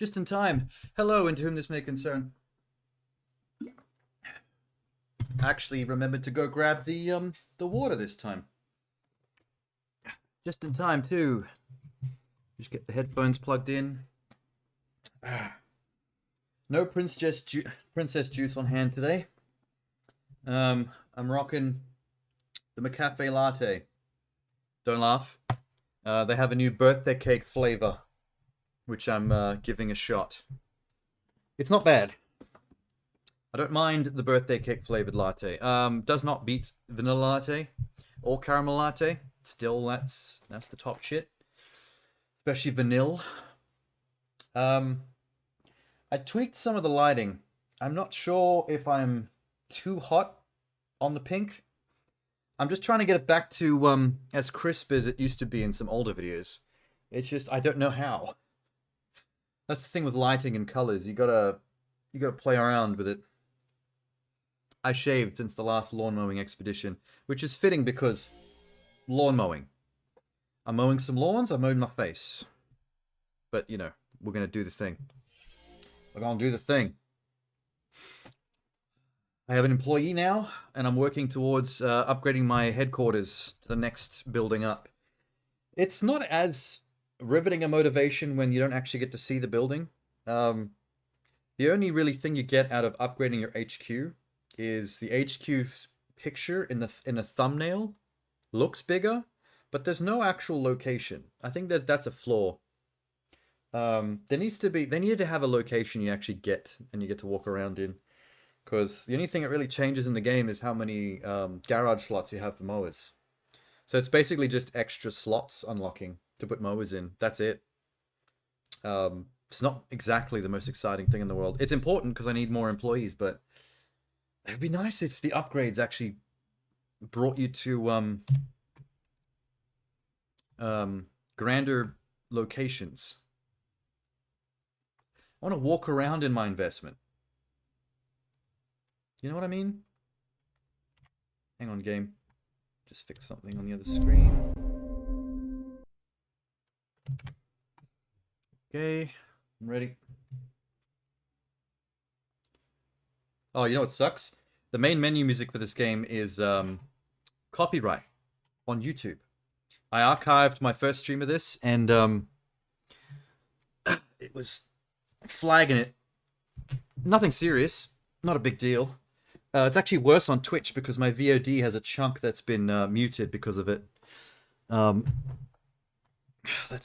Just in time. Hello, and to whom this may concern. Actually, remembered to go grab the water this time. Just in time too. Just get the headphones plugged in. No princess juice on hand today. I'm rocking the McCafe latte. Don't laugh. They have a new birthday cake flavor, which I'm giving a shot. It's not bad. I don't mind the birthday cake flavored latte. Does not beat vanilla latte or caramel latte. Still, that's the top shit. Especially vanilla. I tweaked some of the lighting. I'm not sure if I'm too hot on the pink. I'm just trying to get it back to as crisp as it used to be in some older videos. It's just I don't know how. That's the thing with lighting and colors. You gotta play around with it. I shaved since the last lawn mowing expedition, which is fitting because lawn mowing. I'm mowing some lawns. I mowed my face, but you know we're gonna do the thing. We're gonna do the thing. I have an employee now, and I'm working towards upgrading my headquarters to the next building up. It's not as riveting a motivation when you don't actually get to see the building. The only really thing you get out of upgrading your HQ is the HQ's picture in a thumbnail looks bigger, but there's no actual location. I think that's a flaw. They needed to have a location you actually get and you get to walk around in. Because the only thing that really changes in the game is how many garage slots you have for mowers. So it's basically just extra slots unlocking to put mowers in. That's it. It's not exactly the most exciting thing in the world. It's important because I need more employees, but it would be nice if the upgrades actually brought you to grander locations. I want to walk around in my investment. You know what I mean? Hang on, game. Just fix something on the other screen. Okay, I'm ready. Oh, you know what sucks? The main menu music for this game is copyright on YouTube. I archived my first stream of this, and it was flagging it. Nothing serious. Not a big deal. It's actually worse on Twitch because my VOD has a chunk that's been muted because of it. That's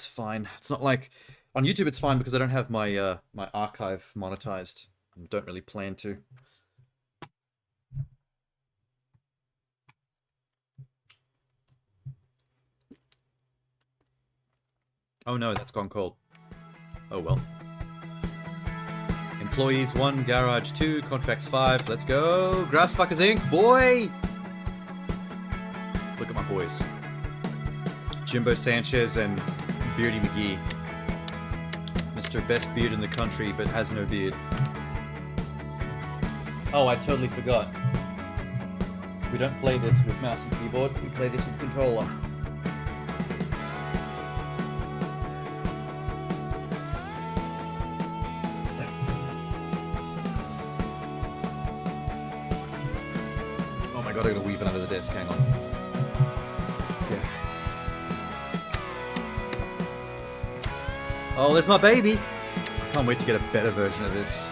fine. It's not like on YouTube. It's fine because I don't have my my archive monetized. I don't really plan to. Oh no, that's gone cold. Oh well. Employees 1, garage 2, contracts 5. Let's go. Grassfuckers Inc. Boy! Look at my boys. Jimbo Sanchez and Beardy McGee. Mr. Best Beard in the country, but has no beard. Oh, I totally forgot. We don't play this with mouse and keyboard. We play this with controller. I gotta weave it under the desk, hang on. Okay. Oh, there's my baby! I can't wait to get a better version of this.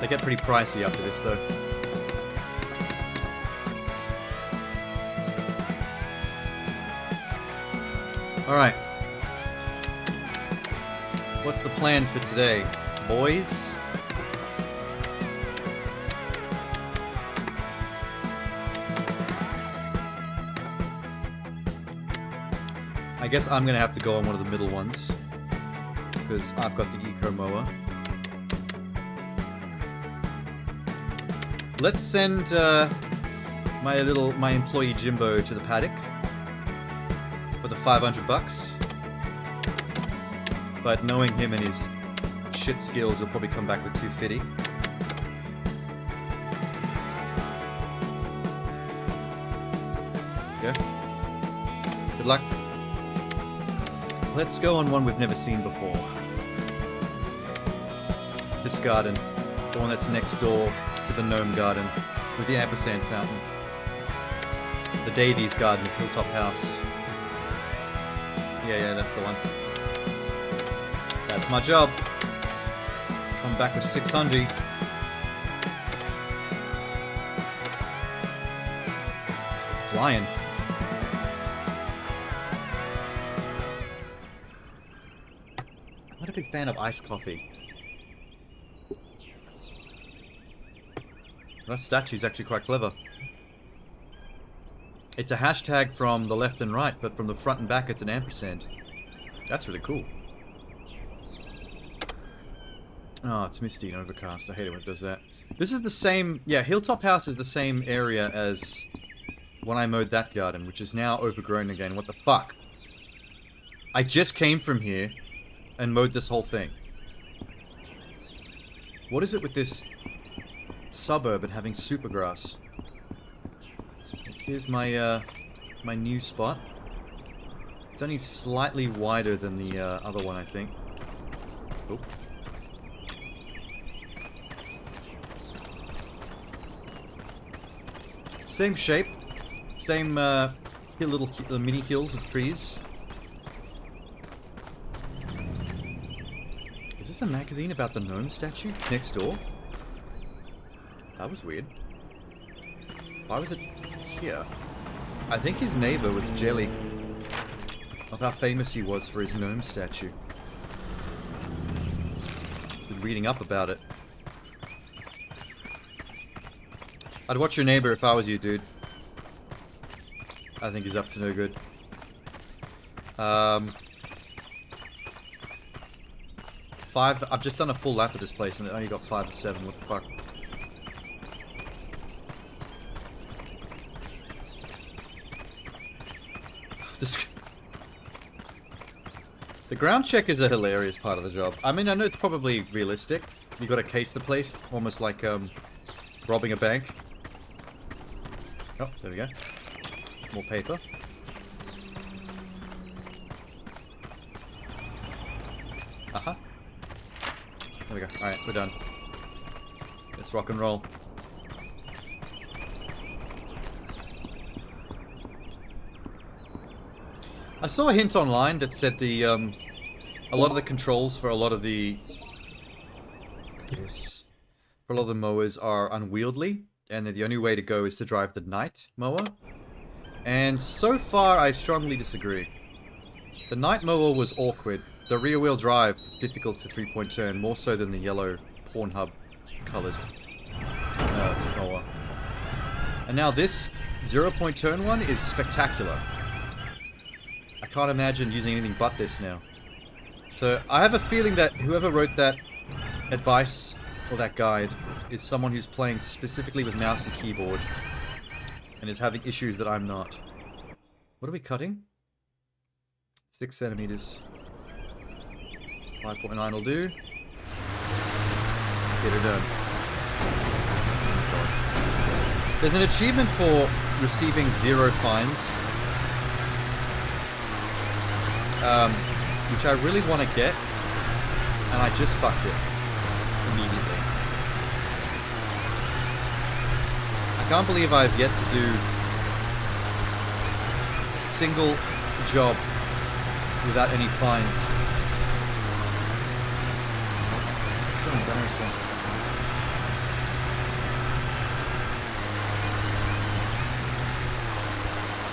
They get pretty pricey after this, though. Alright. What's the plan for today, boys? I guess I'm gonna have to go on one of the middle ones because I've got the eco mower. Let's send my employee Jimbo to the paddock for the $500. But knowing him and his shit skills, he'll probably come back with 250. Yeah. Good luck. Let's go on one we've never seen before. This garden. The one that's next door to the gnome garden. With the ampersand fountain. The Davies garden of Hilltop House. Yeah, that's the one. That's my job. Come back with 600. Flying. I'm not a big fan of iced coffee. That statue's actually quite clever. It's a hashtag from the left and right, but from the front and back it's an ampersand. That's really cool. Oh, it's misty and overcast. I hate it when it does that. This is the same... Yeah, Hilltop House is the same area as when I mowed that garden, which is now overgrown again. What the fuck? I just came from here and mowed this whole thing. What is it with this suburb and having supergrass? Here's my my new spot. It's only slightly wider than the other one, I think. Oh. Same shape, same little mini hills with trees. Is this a magazine about the gnome statue next door? That was weird. Why was it here? I think his neighbor was Jelly. Of how famous he was for his gnome statue. Been reading up about it. I'd watch your neighbor if I was you, dude. I think he's up to no good. I've just done a full lap of this place and it only got 5 to 7. What the fuck? The ground check is a hilarious part of the job. I mean, I know it's probably realistic. You gotta case the place, almost like robbing a bank. Oh, there we go. More paper. Uh-huh. There we go. Alright, we're done. Let's rock and roll. I saw a hint online that said the, a lot of the controls for a lot of the... Yes. For a lot of the mowers are unwieldy, and that the only way to go is to drive the night mower. And so far, I strongly disagree. The night mower was awkward. The rear-wheel drive was difficult to three-point turn, more so than the yellow Pornhub-colored mower. And now this zero-point turn one is spectacular. I can't imagine using anything but this now. So I have a feeling that whoever wrote that advice or that guide is someone who's playing specifically with mouse and keyboard and is having issues that I'm not. What are we cutting? 6 centimeters. 5.9 will do. Get it done. There's an achievement for receiving 0 fines. Which I really want to get, and I just fucked it immediately. I can't believe I've yet to do a single job without any fines. It's so embarrassing.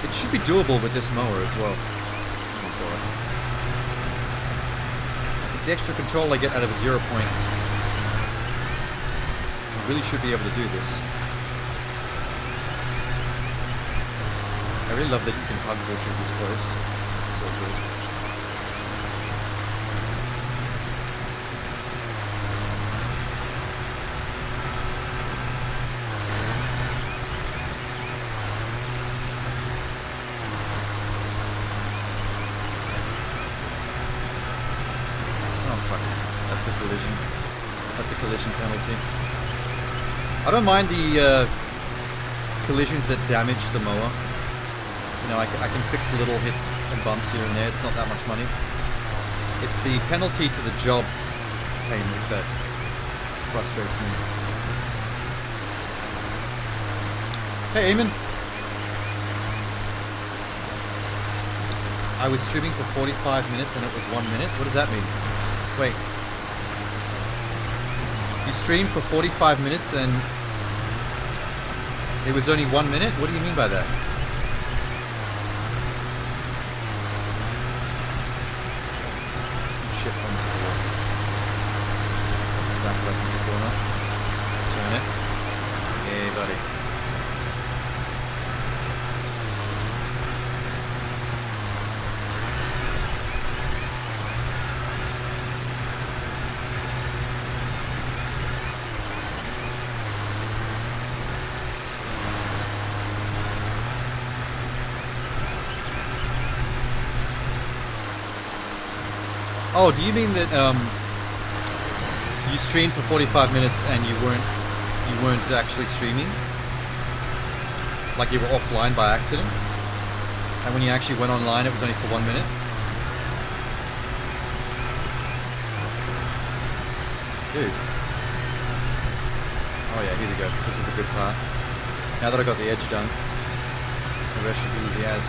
It should be doable with this mower as well. The extra control I get out of a 0 point, I really should be able to do this. I really love that you can hug bushes this close. It's so good. That's a collision penalty. I don't mind the collisions that damage the mower. You know, I can fix little hits and bumps here and there. It's not that much money. It's the penalty to the job payment that frustrates me. Hey, Eamon. I was streaming for 45 minutes and it was 1 minute? What does that mean? Wait. You streamed for 45 minutes and it was only 1 minute? What do you mean by that? Shit comes to the wall. Back left in the corner. Turn it. Hey, buddy. Oh, do you mean that you streamed for 45 minutes and you weren't actually streaming? Like you were offline by accident? And when you actually went online it was only for 1 minute? Dude. Oh yeah, here we go. This is the good part. Now that I got the edge done, the rest should be easy as.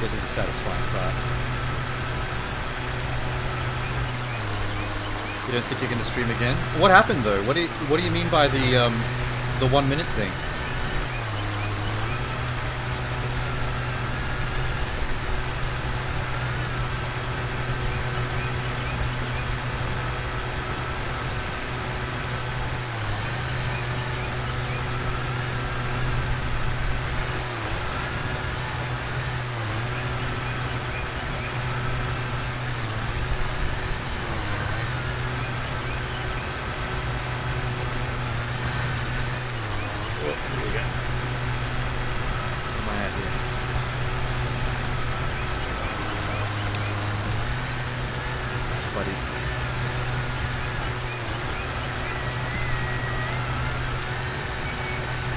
This is the satisfying part. You don't think you're going to stream again? What happened though? What do you mean by the 1 minute thing?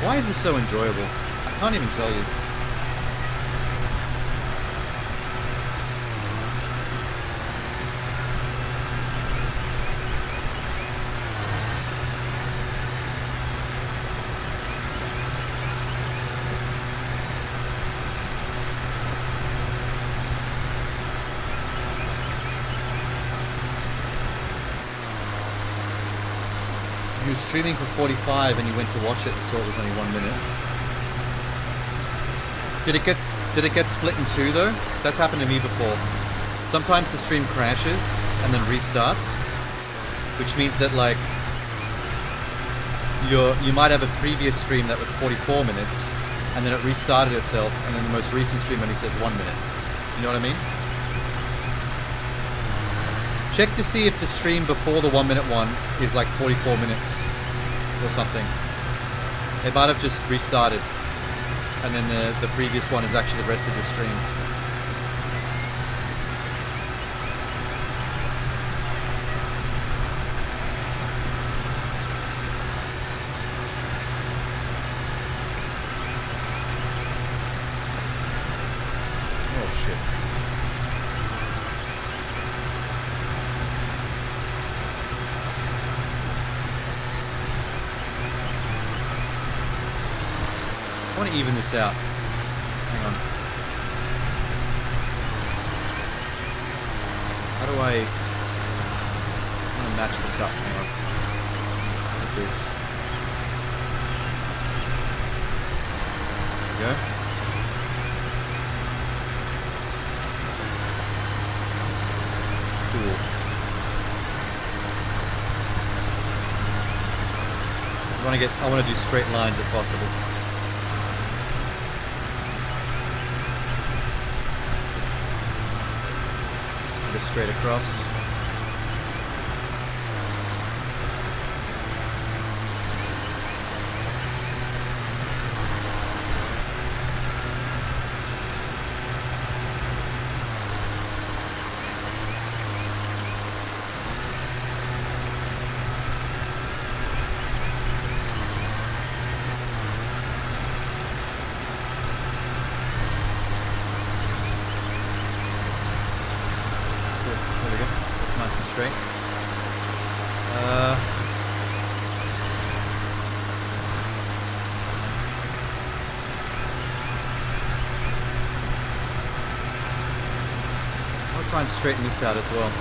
Why is this so enjoyable? I can't even tell you. You were streaming for 45 and you went to watch it and saw it was only 1 minute. Did it get split in two though? That's happened to me before. Sometimes the stream crashes and then restarts, which means that like you might have a previous stream that was 44 minutes and then it restarted itself, and then the most recent stream only says 1 minute. You know what I mean? Check to see if the stream before the 1 minute one is like 44 minutes or something. It might have just restarted, and then the previous one is actually the rest of the stream. Oh shit. I want to even this out. Hang on. How do I want to match this up? Hang on. Like this. There we go. Cool. I want to do straight lines if possible. Go straight across. Nice and straight. I'll try and straighten this out as well.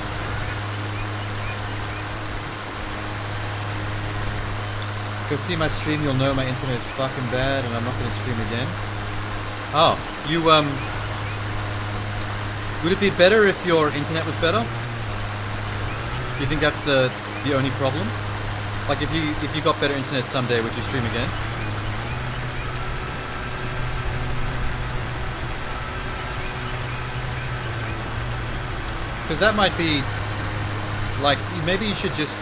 Go see my stream, you'll know my internet is fucking bad and I'm not going to stream again. Oh, you, would it be better if your internet was better? Do you think that's the only problem? Like if you got better internet someday, would you stream again? Because that might be, like, maybe you should just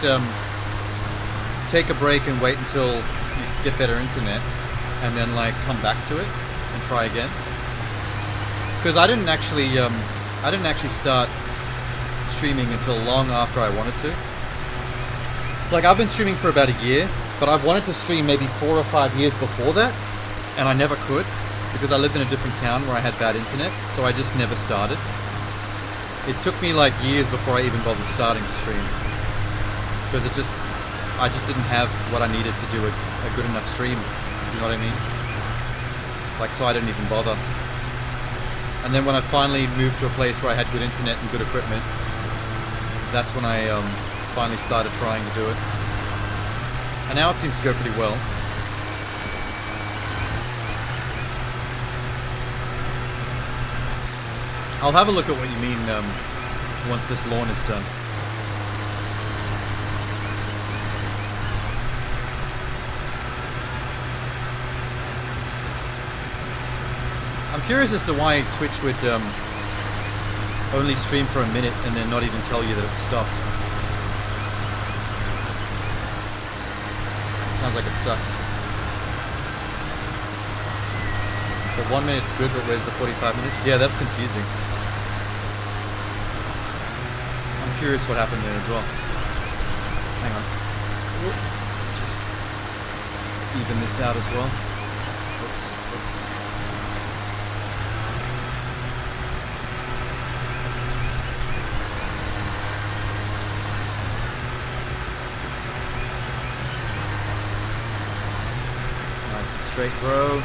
take a break and wait until you get better internet, and then like come back to it and try again. Because I didn't actually start streaming until long after I wanted to. Like I've been streaming for about a year, but I've wanted to stream maybe 4 or 5 years before that, and I never could because I lived in a different town where I had bad internet, so I just never started. It took me like years before I even bothered starting to stream because I just didn't have what I needed to do a good enough stream. You know what I mean? Like, so I didn't even bother. And then when I finally moved to a place where I had good internet and good equipment, that's when I finally started trying to do it. And now it seems to go pretty well. I'll have a look at what you mean once this lawn is done. I'm curious as to why Twitch would only stream for a minute and then not even tell you that it stopped. Sounds like it sucks. The 1 minute's good, but where's the 45 minutes? Yeah, that's confusing. I'm curious what happened there as well. Hang on. Just even this out as well. Oops, oops. Nice and straight, bro.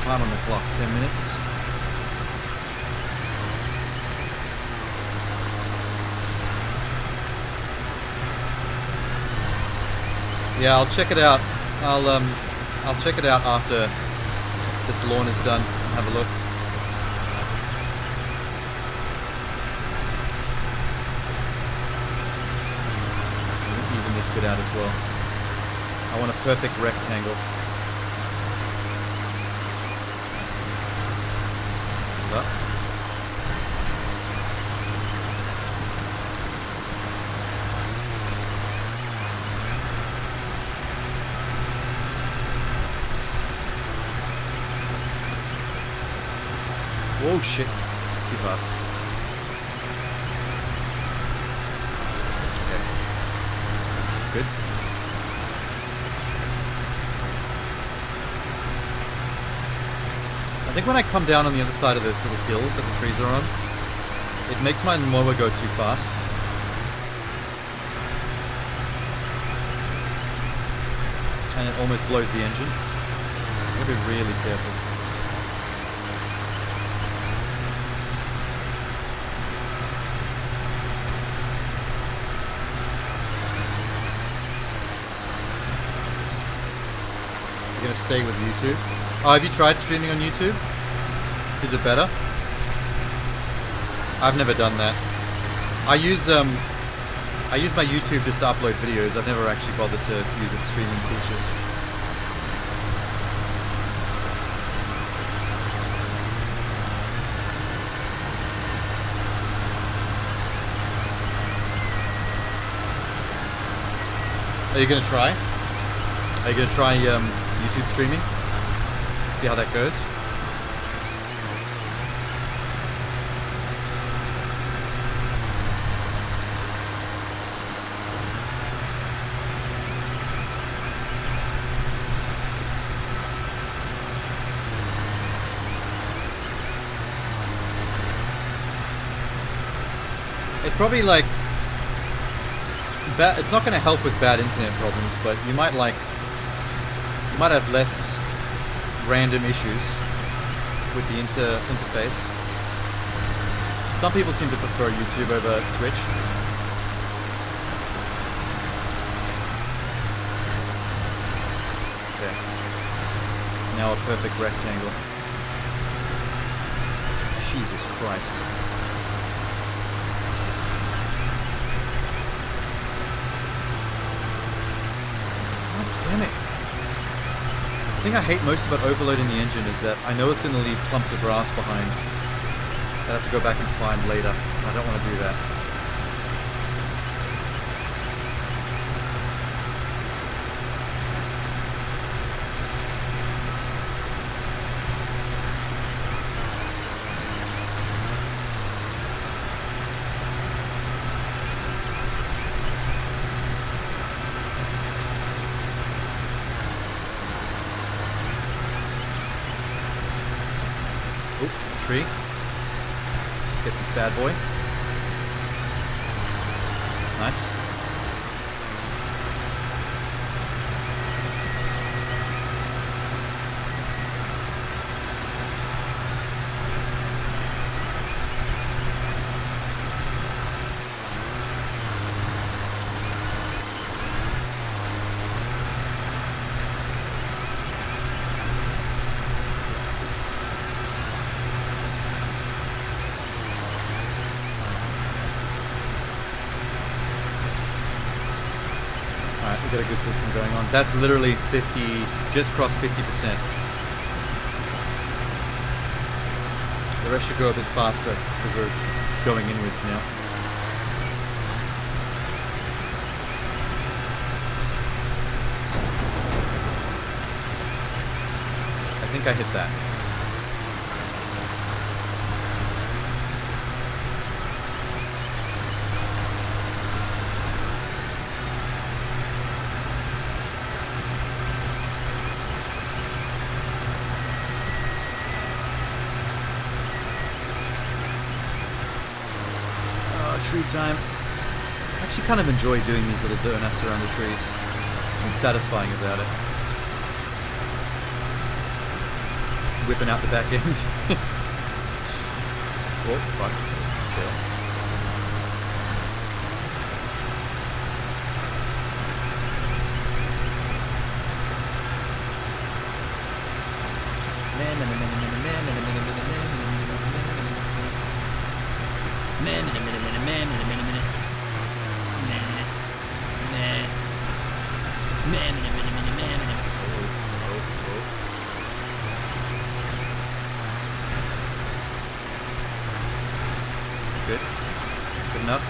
Time on the clock, 10 minutes. Yeah, I'll check it out. I'll check it out after this lawn is done. Have a look. Even this bit out as well. I want a perfect rectangle. Oh shit, too fast. Okay, that's good. I think when I come down on the other side of those little hills that the trees are on, it makes my mower go too fast. And it almost blows the engine. I'm gonna be really careful. You're gonna stay with YouTube? Oh, have you tried streaming on YouTube? Is it better? I've never done that. I use my YouTube just to upload videos. I've never actually bothered to use its streaming features. Are you gonna try? Are you gonna try YouTube streaming? See how that goes? It probably like it's not going to help with bad internet problems, but you might have less random issues with the interface. Some people seem to prefer YouTube over Twitch. Okay. It's now a perfect rectangle. Jesus Christ. Damn it. The thing I hate most about overloading the engine is that I know it's going to leave clumps of grass behind that I have to go back and find later. I don't want to do that. Tree. Let's get this bad boy. Nice. Alright, we've got a good system going on. That's literally 50, just crossed 50%. The rest should go a bit faster because we're going inwards now. I think I hit that. Tree time. I actually kind of enjoy doing these little donuts around the trees. Something satisfying about it. Whipping out the back end. Oh, fuck. Chill. Good. Good enough.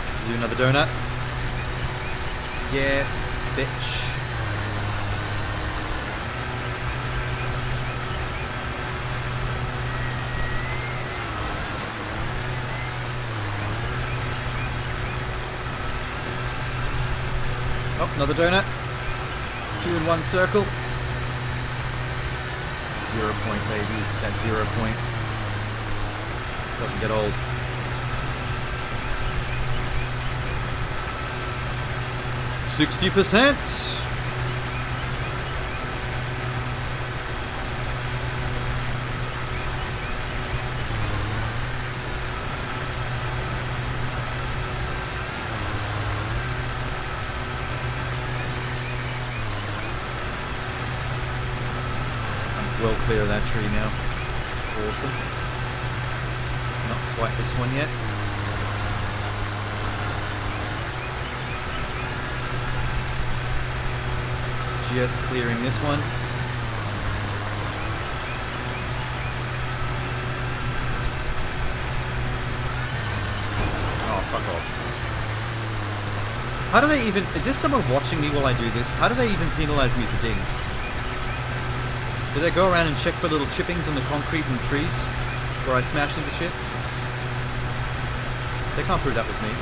Let's do another donut. Yes, bitch. Oh, another donut. 2 in 1 circle. 0 point, baby. That 0 point doesn't get old. %. Well clear of that tree now. Awesome. Not quite this one yet. Just clearing this one. How do they even... Is there someone watching me while I do this? How do they even penalize me for dings? Did I go around and check for little chippings in the concrete and trees where I smashed into shit? They can't prove that was me.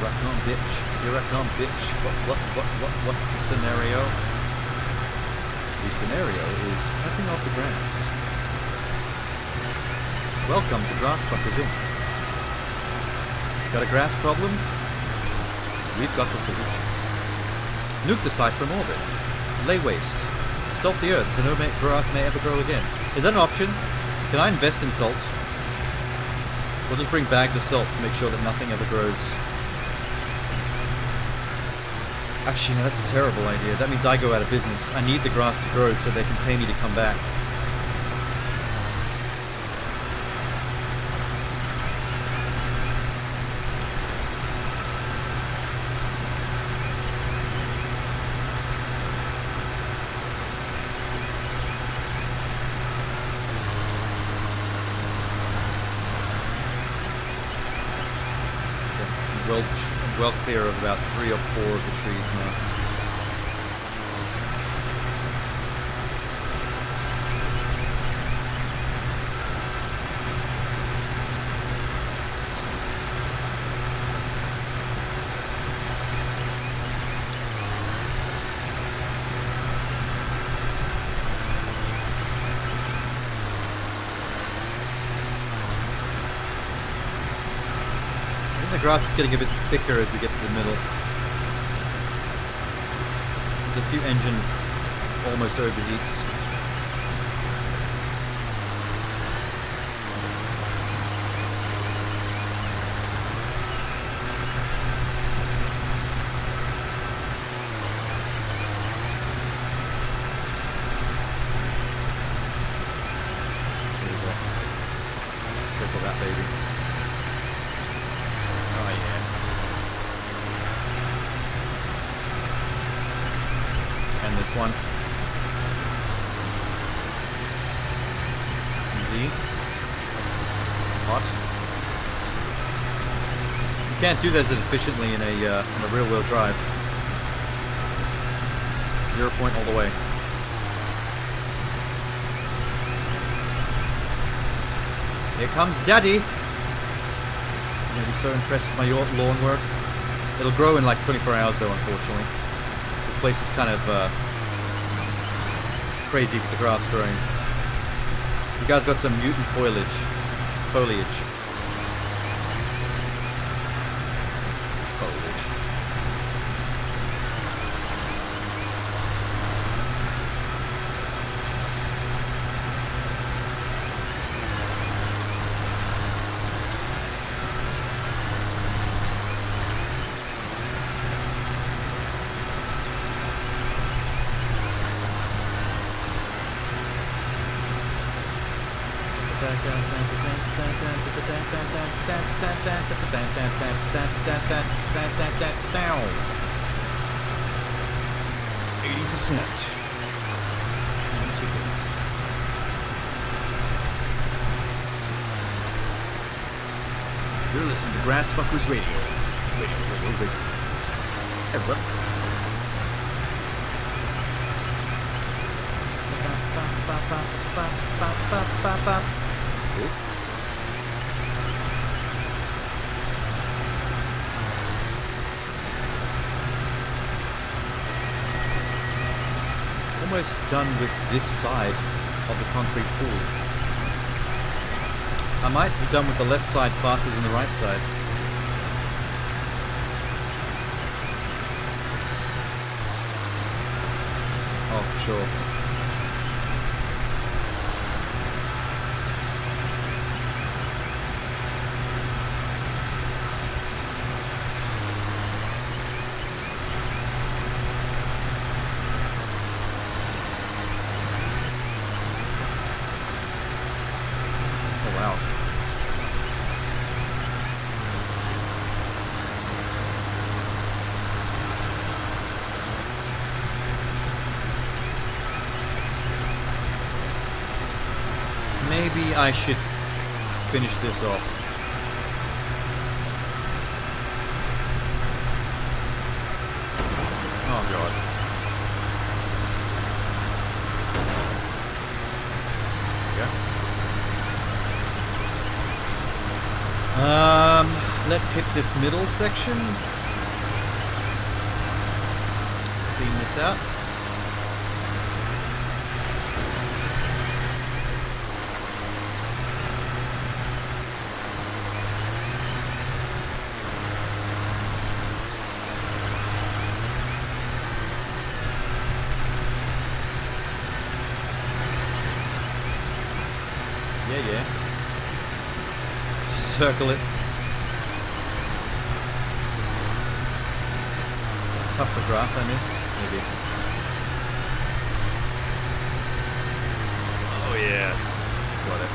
Here I come, bitch. Here I come, bitch. What's the scenario? The scenario is cutting off the grass. Welcome to Grass Fuckers Inc. Got a grass problem? We've got the solution. Nuke the site from orbit. Lay waste. Salt the earth so no grass may ever grow again. Is that an option? Can I invest in salt? We'll just bring bags of salt to make sure that nothing ever grows. Actually, no, that's a terrible idea. That means I go out of business. I need the grass to grow so they can pay me to come back. Well clear of about 3 or 4 of the trees now. The grass is getting a bit thicker as we get to the middle. There's a few engine almost overheats. There we go. Circle that baby. This one. Easy. Hot. You can't do this as efficiently in a rear-wheel drive. 0 point all the way. Here comes Daddy. I'm gonna be so impressed with my lawn work. It'll grow in like 24 hours though, unfortunately. This place is kind of crazy with the grass growing. You guys got some mutant foliage. Foliage. You're listening to Grass Fuckers Radio. Radio. Everyone. Almost done with this side of the concrete pool. I might be done with the left side faster than the right side. Oh, for sure. maybe I should finish this off. Oh god. There we go. Let's hit this middle section. Clean this out. Yeah. Circle it. Tuft of grass I missed, maybe. Oh yeah. Got it.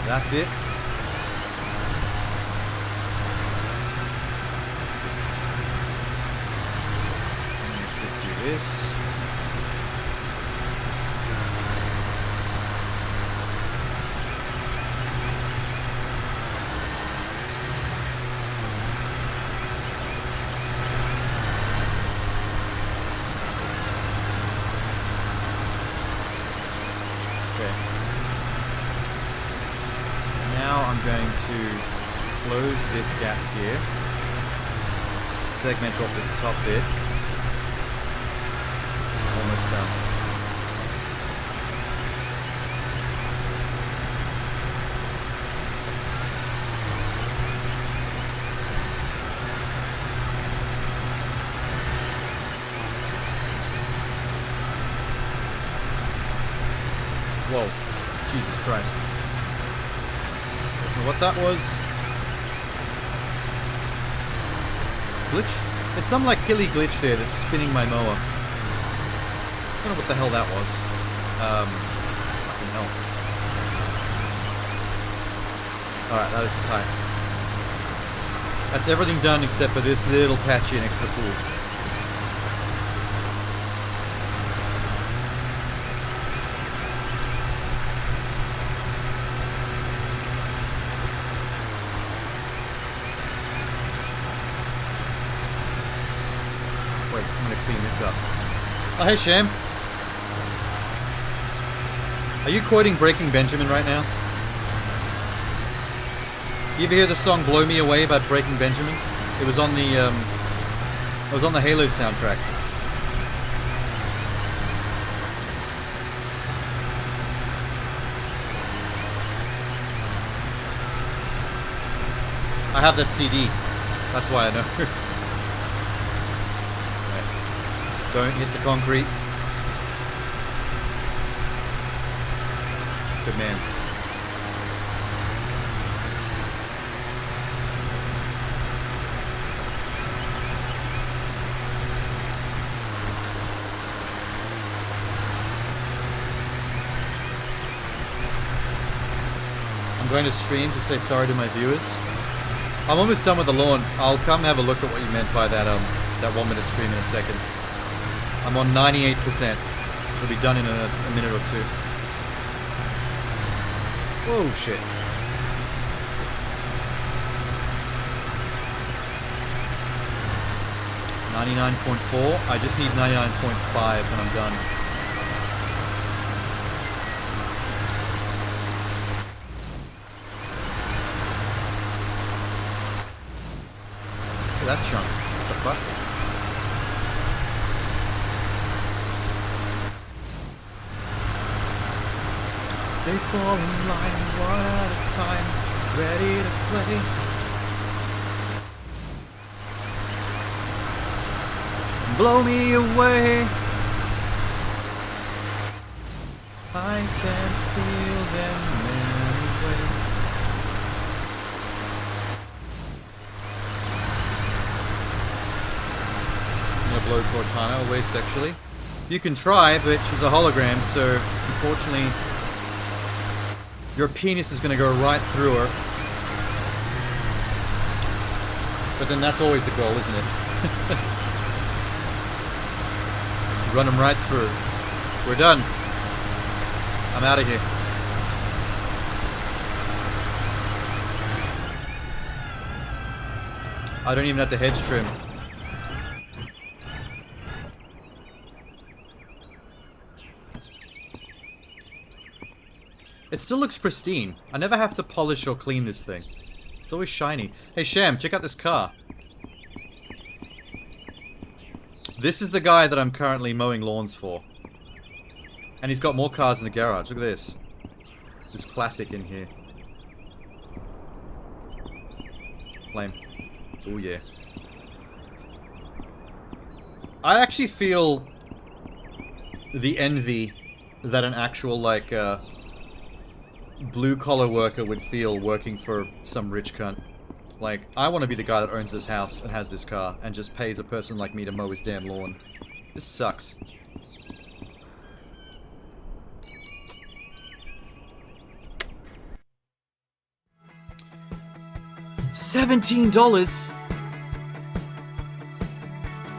That bit. Just do this. I'm going to close this gap here, segment off this top bit, almost done. Whoa, Jesus Christ. What that was? It's a glitch? There's some like hilly glitch there that's spinning my mower. I don't know what the hell that was. Fucking hell. Alright, that looks tight. That's everything done except for this little patch here next to the pool. Up. Oh, hey, Sham. Are you quoting Breaking Benjamin right now? You ever hear the song "Blow Me Away" by Breaking Benjamin? It was on the Halo soundtrack. I have that CD. That's why I know. Don't hit the concrete. Good man. I'm going to stream to say sorry to my viewers. I'm almost done with the lawn. I'll come have a look at what you meant by that 1 minute stream in a second. I'm on 98%. It'll be done in a minute or two. Whoa, shit. $99.4. I just need 99.5 and I'm done. Look at that chunk. What the fuck? They fall in line one at a time, ready to play. Blow me away. I can feel them anyway. I'm gonna blow Cortana away sexually. You can try, but she's a hologram, so unfortunately your penis is going to go right through her. But then that's always the goal, isn't it? Run them right through. We're done. I'm out of here. I don't even have to hedge trim. It still looks pristine. I never have to polish or clean this thing. It's always shiny. Hey Sham, check out this car. This is the guy that I'm currently mowing lawns for. And he's got more cars in the garage. Look at this. This classic in here. Lame. Oh yeah. I actually feel the envy that an actual, like, blue-collar worker would feel working for some rich cunt. Like, I want to be the guy that owns this house and has this car and just pays a person like me to mow his damn lawn. This sucks. $17!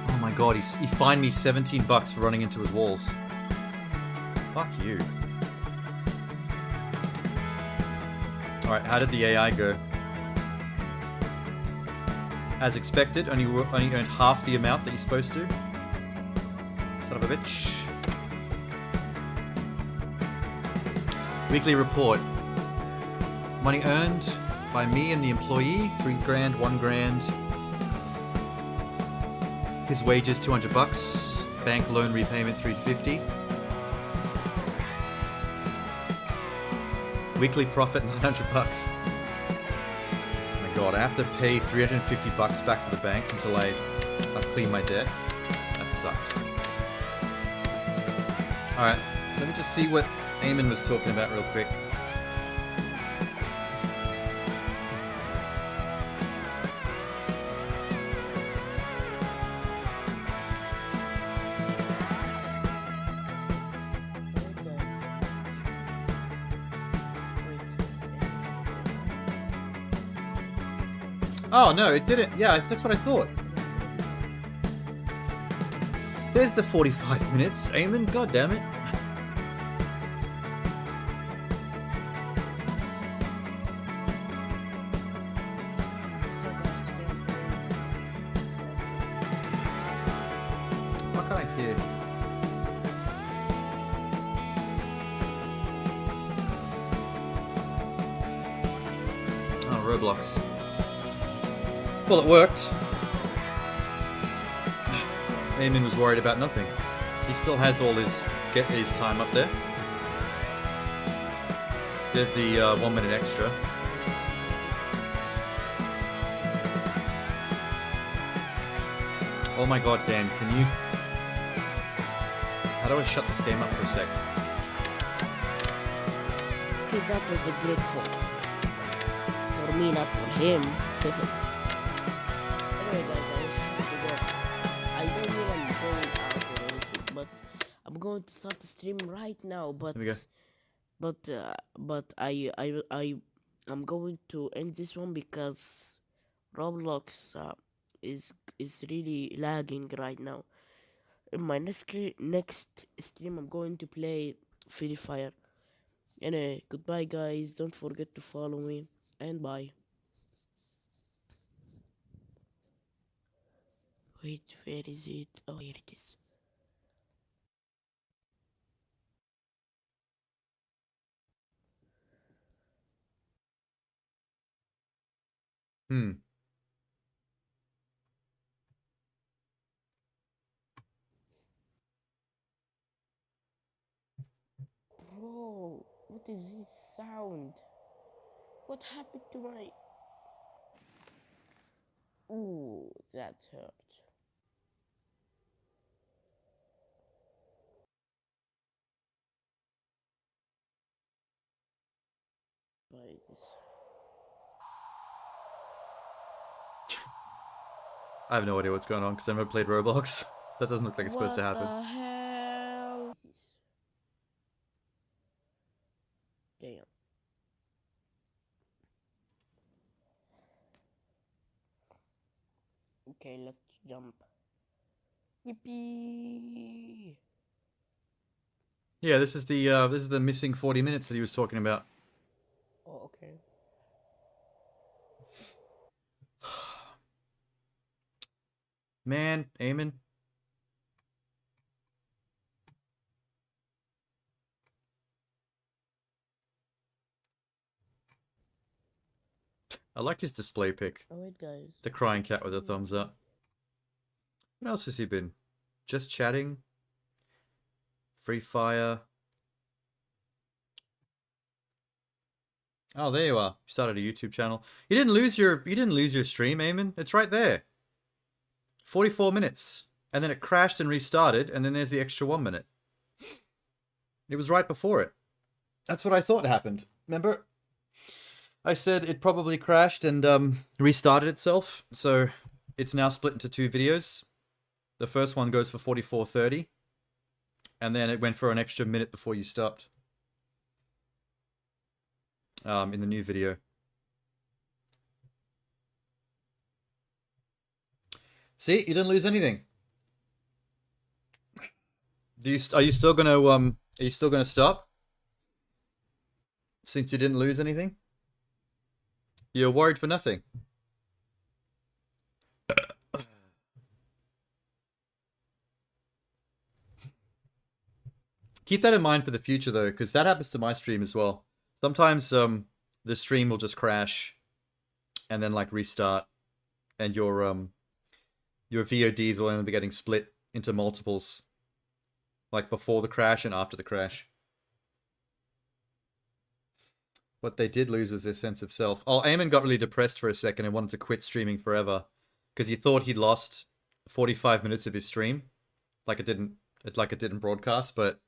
Oh my god, he fined me 17 bucks for running into his walls. Fuck you. Alright, how did the AI go? As expected, only earned half the amount that you're supposed to. Son of a bitch. Weekly report. Money earned by me and the employee, 3 grand, 1 grand. His wages, 200 bucks. Bank loan repayment, 350. Weekly profit, 900 bucks. Oh my god, I have to pay 350 bucks back to the bank until I've cleaned my debt. That sucks. Alright, let me just see what Eamon was talking about real quick. Oh, no, it didn't. Yeah, that's what I thought. There's the 45 minutes, Eamon. God damn it. What can I hear? Oh, Roblox. Well, it worked. Eamon was worried about nothing. He still has all his time up there. There's the 1 minute extra. Oh my god, Dan, can you... How do I shut this game up for a sec? Okay, that was a great fall. For me, not for him. Anyway, guys, I have to go. I don't think I'm going out or anything, but I'm going to start the stream right now. But There we go. I'm going to end this one because Roblox is really lagging right now. In my next stream, I'm going to play Free Fire. Anyway, goodbye, guys. Don't forget to follow me, and bye. Wait, where is it? Oh, here it is. Hmm. Bro, what is this sound? What happened to my... Ooh, that hurt. By this. I have no idea what's going on because I've never played Roblox. That doesn't look like it's supposed to happen. What the hell is this? Damn. Okay, let's jump. Yippee! Yeah, this is the missing 40 minutes that he was talking about. Oh, okay. Man, Eamon. I like his display pic. Oh wait, guys. The crying It's cat with a still thumbs loading. up. What else has he been? Just chatting. Free Fire. Oh, there you are. You started a YouTube channel. You didn't lose your stream, Eamon. It's right there. 44 minutes. And then it crashed and restarted, and then there's the extra 1 minute. It was right before it. That's what I thought happened. Remember? I said it probably crashed and restarted itself. So it's now split into 2 videos. The first one goes for 44:30. And then it went for an extra minute before you stopped. In the new video. See, you didn't lose anything. Are you still gonna stop? Since you didn't lose anything? You're worried for nothing. Keep that in mind for the future though, because that happens to my stream as well. Sometimes the stream will just crash and then like restart, and your VODs will only be getting split into multiples. Like before the crash and after the crash. What they did lose was their sense of self. Oh, Eamon got really depressed for a second and wanted to quit streaming forever. Because he thought he'd lost 45 minutes of his stream. Like it didn't broadcast, but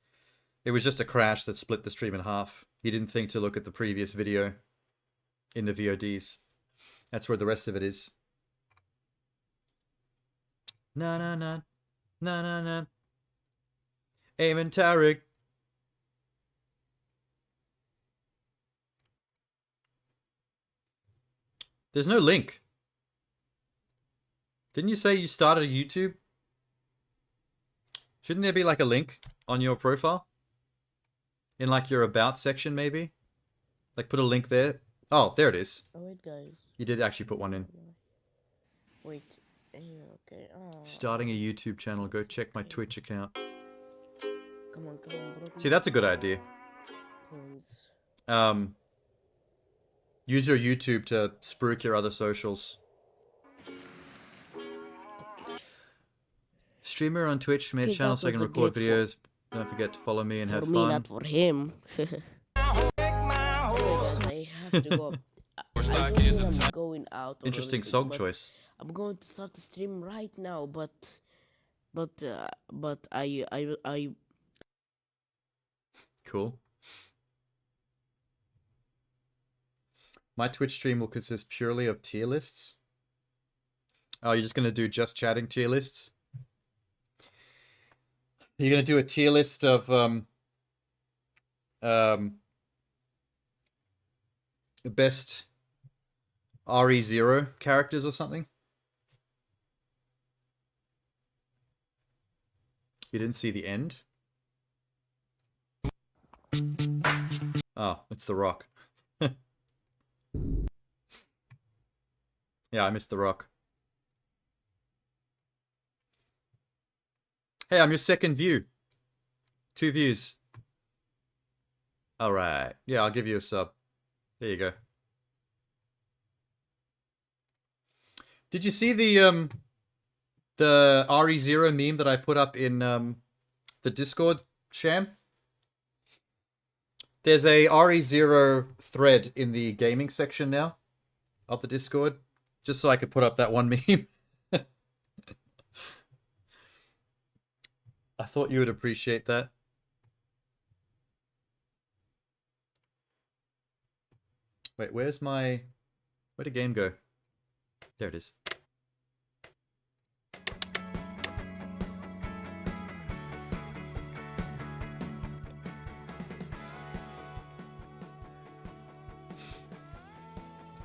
it was just a crash that split the stream in half. He didn't think to look at the previous video in the VODs. That's where the rest of it is. Na na na. Na na na. Eamon Tarek. There's no link. Didn't you say you started a YouTube? Shouldn't there be like a link on your profile? In like your about section maybe? Like put a link there. Oh, there it is. Oh wait, guys. You did actually put one in. Wait. Okay. Oh. Starting a YouTube channel. Go check my Twitch account. Come on, bro. See, that's a good idea. Please. Use your YouTube to spruik your other socials. Streamer on Twitch, made a Okay, channel that so I can was a record great videos. Don't forget to follow me and For have me, fun. not for him. Anyway, guys, I have to go. I don't think I'm going out. Or Interesting anything, song but choice. I'm going to start the stream right now, but I Cool. My Twitch stream will consist purely of tier lists. Oh, you're just gonna do just chatting tier lists? You're gonna do a tier list of best RE0 characters or something? You didn't see the end? Oh, it's The Rock. Yeah, I missed The Rock. Hey, I'm your second view. 2 views. Alright. Yeah, I'll give you a sub. There you go. Did you see the RE0 meme that I put up in the Discord, Sham? There's a RE0 thread in the gaming section now of the Discord, just so I could put up that one meme. I thought you would appreciate that. Wait, where'd the game go? There it is.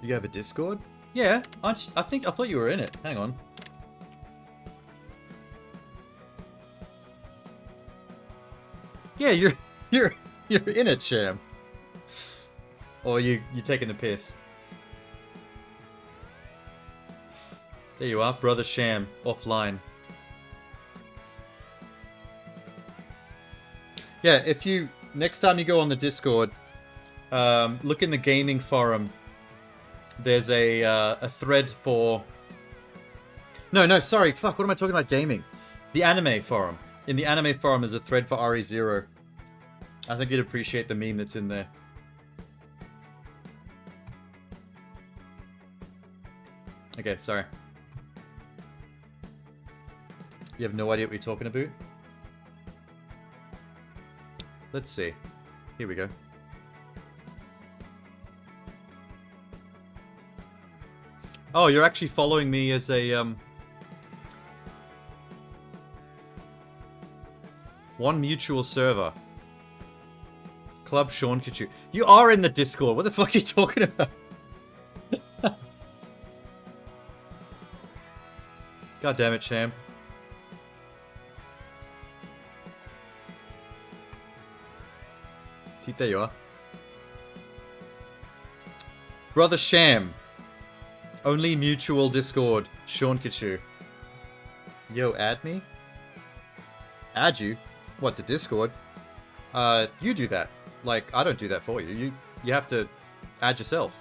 You have a Discord? Yeah, I thought you were in it. Hang on. Yeah, You're in it, Sham. Or you taking the piss. There you are, Brother Sham, offline. Yeah, if you next time you go on the Discord, look in the gaming forum. There's a thread for. No, sorry, fuck. What am I talking about? Gaming, the anime forum. In the anime forum, there's a thread for RE0. I think you'd appreciate the meme that's in there. Okay, sorry. You have no idea what you're talking about? Let's see. Here we go. Oh, you're actually following me as a, one mutual server. Club Seankichu. You are in the Discord. What the fuck are you talking about? God damn it, Sham. There you are. Brother Sham. Only mutual Discord. Seankichu. Yo, add me? Add you? What, to Discord? You do that. Like, I don't do that for you. You have to add yourself.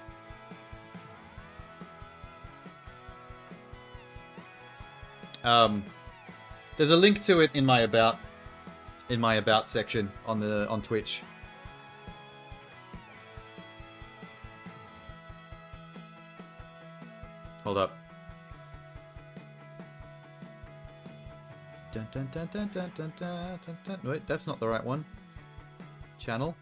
There's a link to it in my about section on Twitch. Hold up. Dun, dun, dun, dun, dun, dun, dun, dun, dun. Wait, that's not the right one. Channel.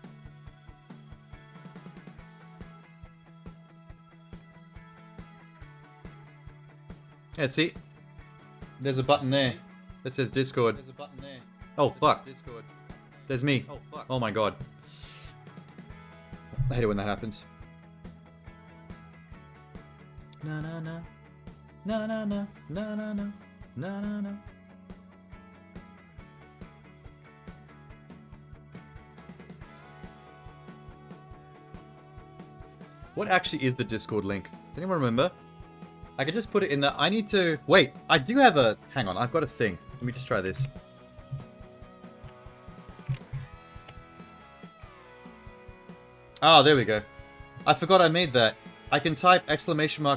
Yeah, see? There's a button there that says Discord. There's a button there. Oh, fuck. Discord. There's me. Oh, fuck. Oh my god. I hate it when that happens. Na na na. Na na na. Na na na. Na na na. What actually is the Discord link? Does anyone remember? I could just put it in the... I need to... Wait, I do have a... Hang on, I've got a thing. Let me just try this. Oh, there we go. I forgot I made that. I can type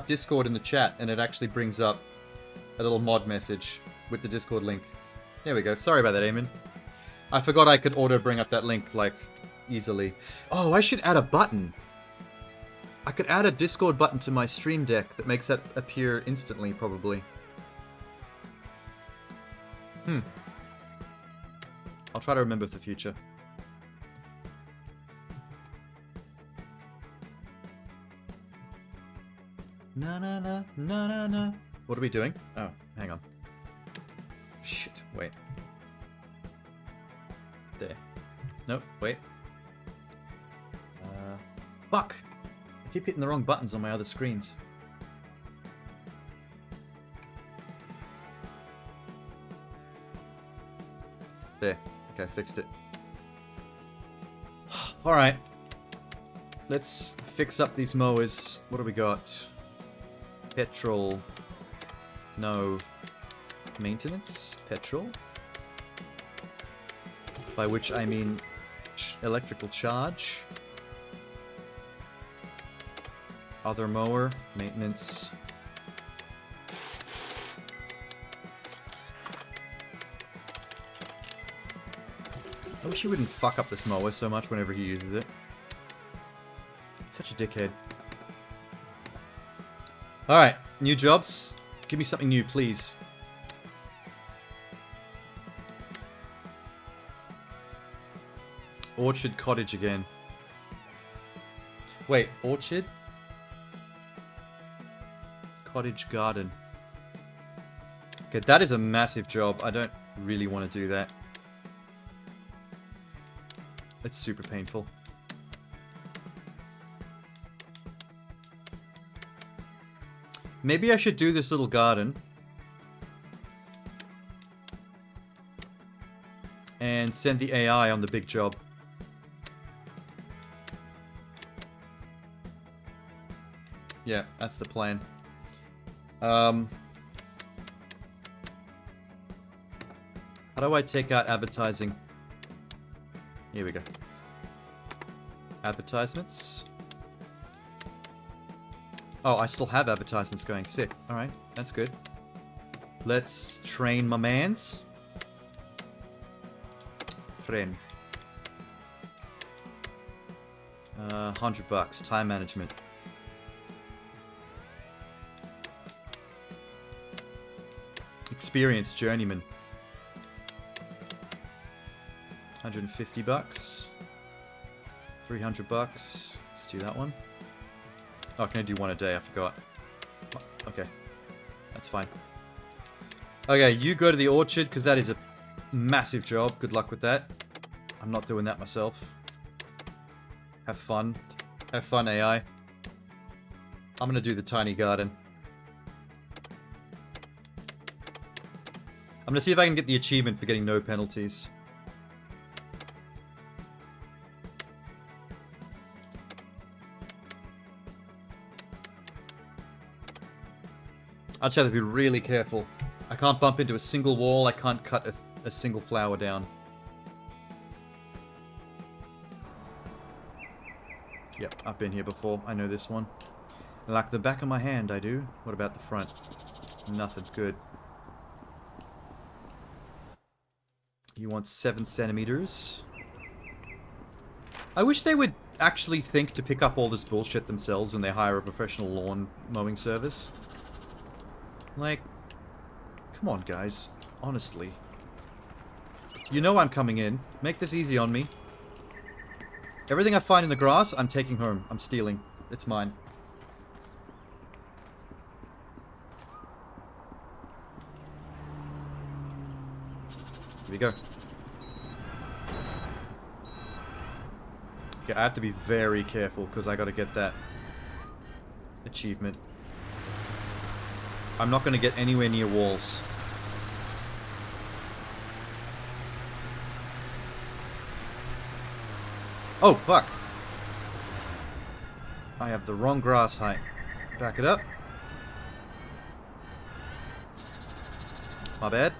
!Discord in the chat and it actually brings up a little mod message with the Discord link. There we go. Sorry about that, Eamon. I forgot I could auto bring up that link, like, easily. Oh, I should add a button. I could add a Discord button to my stream deck that makes that appear instantly, probably. I'll try to remember for the future. Na na na na na na. What are we doing? Oh, hang on. Shit, wait. There. Nope, wait. Fuck! I keep hitting the wrong buttons on my other screens. There. Okay, fixed it. Alright. Let's fix up these mowers. What do we got? Petrol. No. Maintenance? Petrol? By which I mean electrical charge. Other mower. Maintenance. I wish he wouldn't fuck up this mower so much whenever he uses it. Such a dickhead. Alright, new jobs. Give me something new, please. Orchard Cottage again. Wait, Orchard? Cottage Garden. Okay, that is a massive job. I don't really want to do that. It's super painful. Maybe I should do this little garden. And send the AI on the big job. Yeah, that's the plan. How do I take out advertising? Here we go. Advertisements. Oh, I still have advertisements going. Sick. Alright, that's good. Let's train my mans. Train. $100. Time management. Experienced journeyman. $150. $300. Let's do that one. Oh, can I do one a day? I forgot. Oh, okay. That's fine. Okay, you go to the orchard, because that is a massive job. Good luck with that. I'm not doing that myself. Have fun. Have fun, AI. I'm gonna do the tiny garden. I'm gonna see if I can get the achievement for getting no penalties. I'll just have to be really careful. I can't bump into a single wall. I can't cut a single flower down. Yep, I've been here before. I know this one. Like the back of my hand, I do. What about the front? Nothing. Good. You want 7 centimeters. I wish they would actually think to pick up all this bullshit themselves when they hire a professional lawn mowing service. Like, come on, guys. Honestly. You know I'm coming in. Make this easy on me. Everything I find in the grass, I'm taking home. I'm stealing. It's mine. Here we go. Okay, I have to be very careful because I gotta get that achievement. I'm not gonna get anywhere near walls. Oh, fuck. I have the wrong grass height. Back it up. My bad.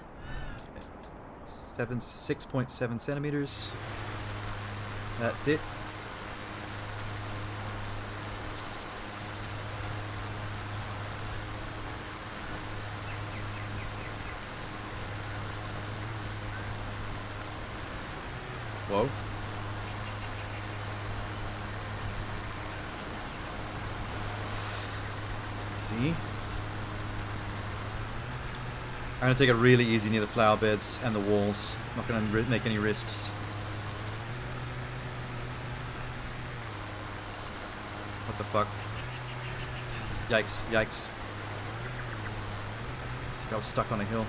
6.7 centimeters. That's it. Whoa. See? I'm gonna take it really easy near the flower beds and the walls. Not gonna make any risks. What the fuck? Yikes, yikes. I think I was stuck on a hill.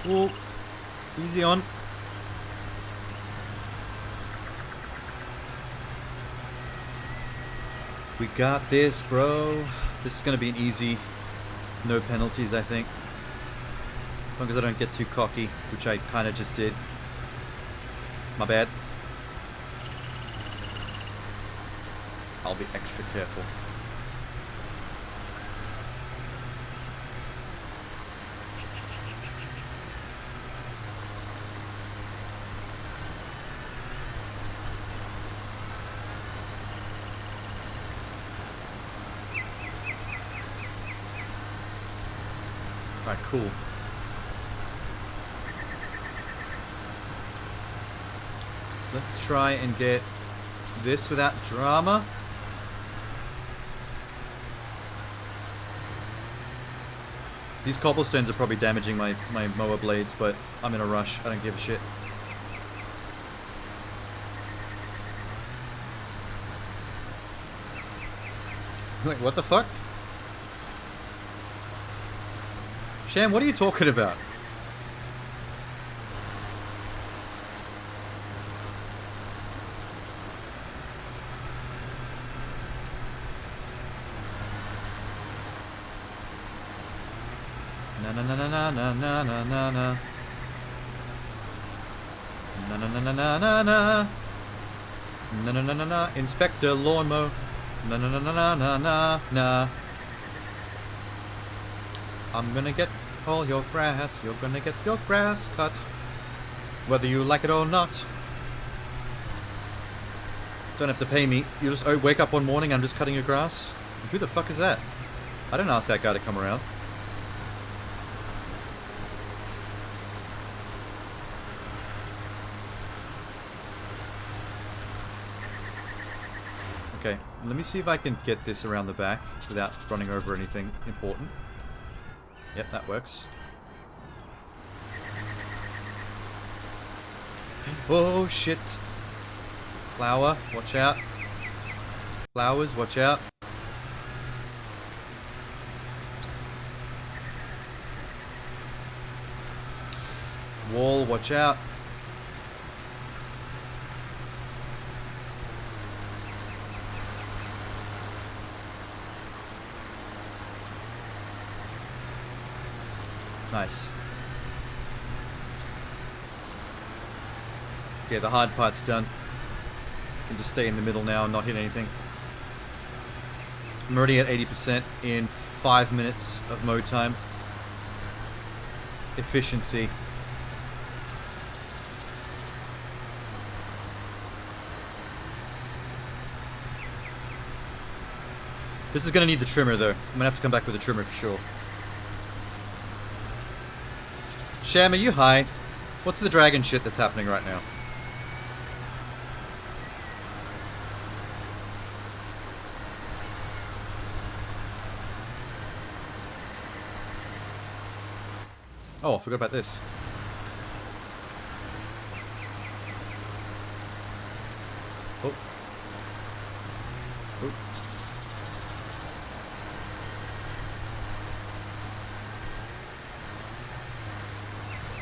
Whoa. Easy on. We got this, bro. This is gonna be an easy. No penalties, I think. As long as I don't get too cocky, which I kinda just did. My bad. I'll be extra careful. Alright, cool. Let's try and get this without drama. These cobblestones are probably damaging my mower blades, but I'm in a rush. I don't give a shit. Like, what the fuck? Sham, what are you talking about? Na na na na na na na na na na. Na na na na na na na. Na na na na na. Inspector Lawnmower. Na na na na na na na na. I'm gonna get all your grass. You're gonna get your grass cut, whether you like it or not. Don't have to pay me. You just wake up one morning. I'm just cutting your grass. Who the fuck is that? I didn't ask that guy to come around. Okay, let me see if I can get this around the back without running over anything important. Yep, that works. Oh, shit. Flower, watch out. Flowers, watch out. Wall, watch out. Nice. Yeah, the hard part's done. Can just stay in the middle now and not hit anything. I'm already at 80% in 5 minutes of mow time. Efficiency. This is gonna need the trimmer though. I'm gonna have to come back with a trimmer for sure. Sham, are you high? What's the dragon shit that's happening right now? Oh, I forgot about this. Oh. Oh.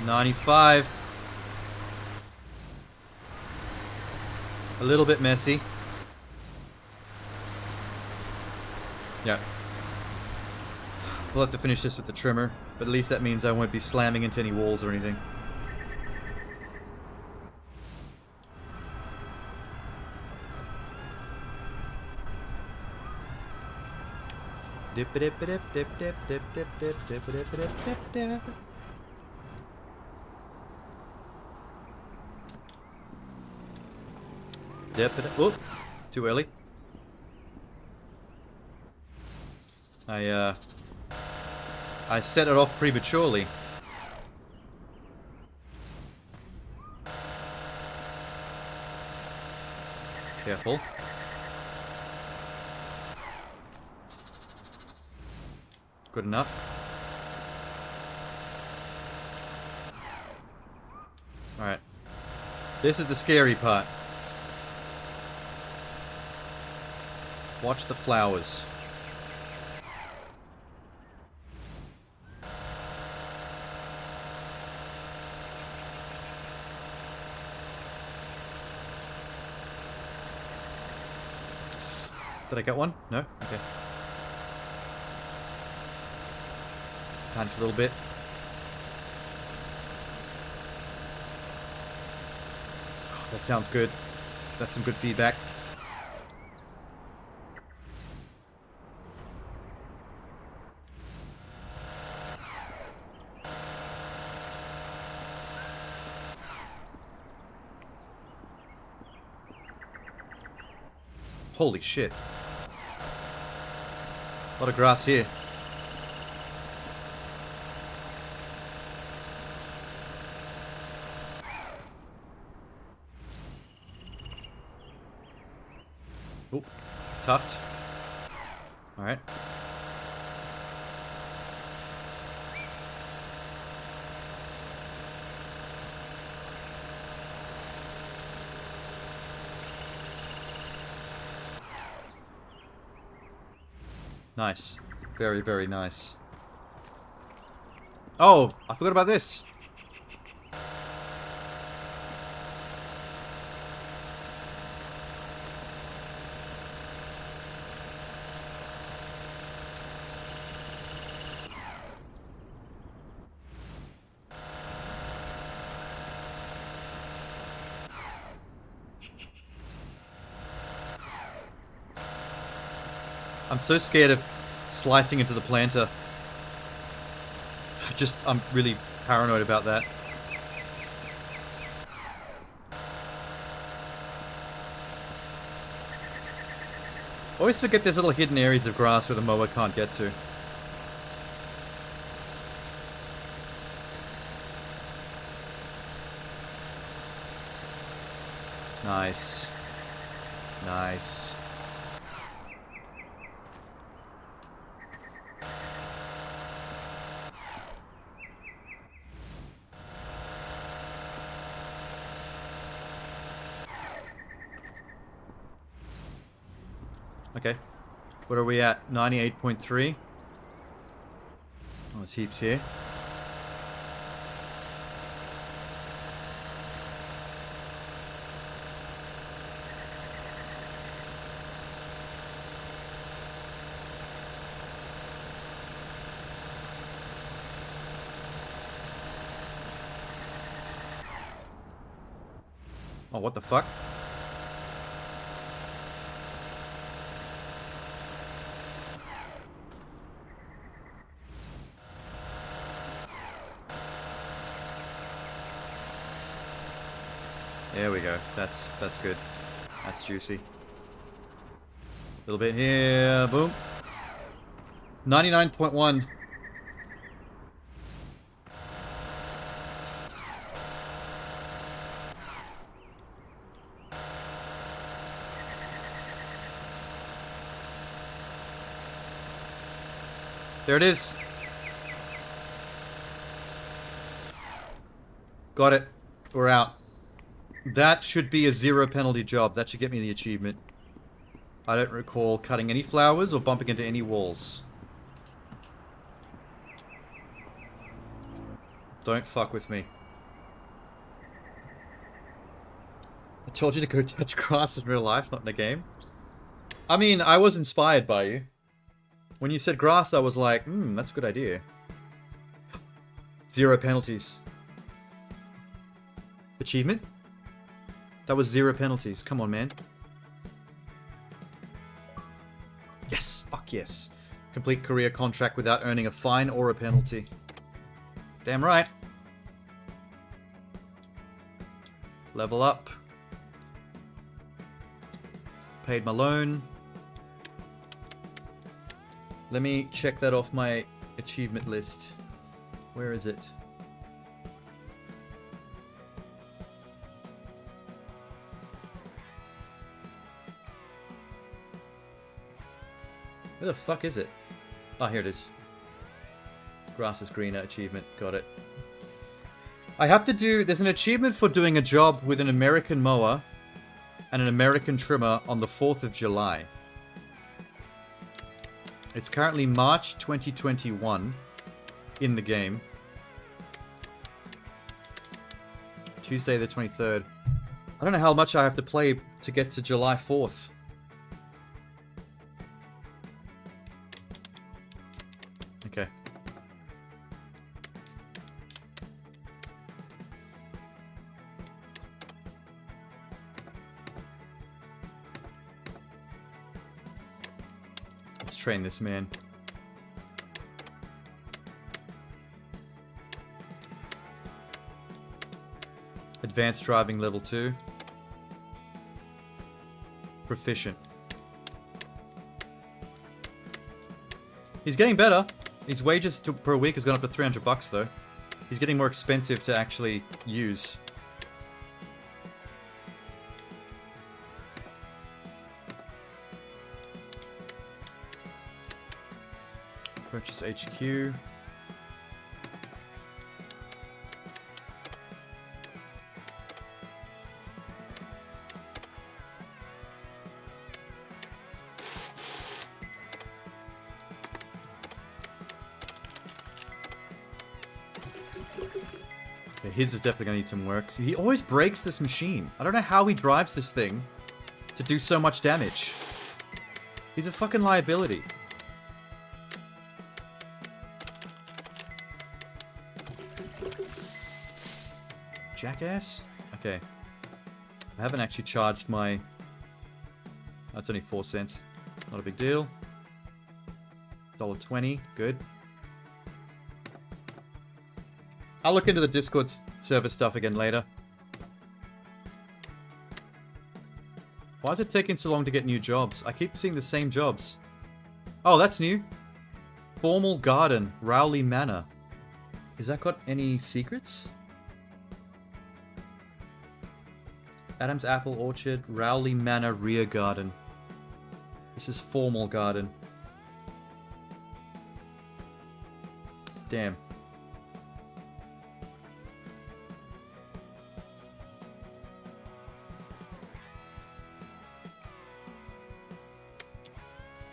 $95. A little bit messy. Yeah. We'll have to finish this with the trimmer, but at least that means I won't be slamming into any walls or anything. Dip dip dip dip dip dip dip dip dip dip dip dip dip. Dip it. Oh, too early. I set it off prematurely. Careful. Good enough. Alright. This is the scary part. Watch the flowers. Did I get one? No? Okay. Punch a little bit. That sounds good. That's some good feedback. Holy shit. A lot of grass here. Oh, tuft. Alright. Nice. Very, very nice. Oh, I forgot about this. I'm so scared of slicing into the planter. I'm really paranoid about that. Always forget there's little hidden areas of grass where the mower can't get to. Nice. Nice. Okay. What are we at? 98.3? Oh, there's heaps here. Oh, what the fuck? There we go. That's good. That's juicy. A little bit here. Boom. 99.1. There it is. Got it. We're out. That should be a 0 penalty job. That should get me the achievement. I don't recall cutting any flowers or bumping into any walls. Don't fuck with me. I told you to go touch grass in real life, not in a game. I mean, I was inspired by you. When you said grass, I was like, that's a good idea. 0 penalties. Achievement? That was 0 penalties. Come on, man. Yes! Fuck yes. Complete career contract without earning a fine or a penalty. Damn right. Level up. Paid my loan. Let me check that off my achievement list. Where is it? Where the fuck is it? Ah, here it is. Grass is greener achievement. Got it. I have to do... There's an achievement for doing a job with an American mower and an American trimmer on the 4th of July. It's currently March 2021 in the game. Tuesday the 23rd. I don't know how much I have to play to get to July 4th. Okay. Let's train this man. Advanced driving level 2. Proficient. He's getting better. His wages per week has gone up to $300 though. He's getting more expensive to actually use. Purchase HQ. his is definitely gonna need some work. He always breaks this machine. I don't know how he drives this thing to do so much damage. He's a fucking liability. Jackass? Okay. I haven't actually charged my... That's only 4 cents. Not a big deal. $1.20. Good. I'll look into the Discord server stuff again later. Why is it taking so long to get new jobs? I keep seeing the same jobs. Oh, that's new. Formal Garden, Rowley Manor. Has that got any secrets? Adam's Apple Orchard, Rowley Manor Rear Garden. This is Formal Garden. Damn.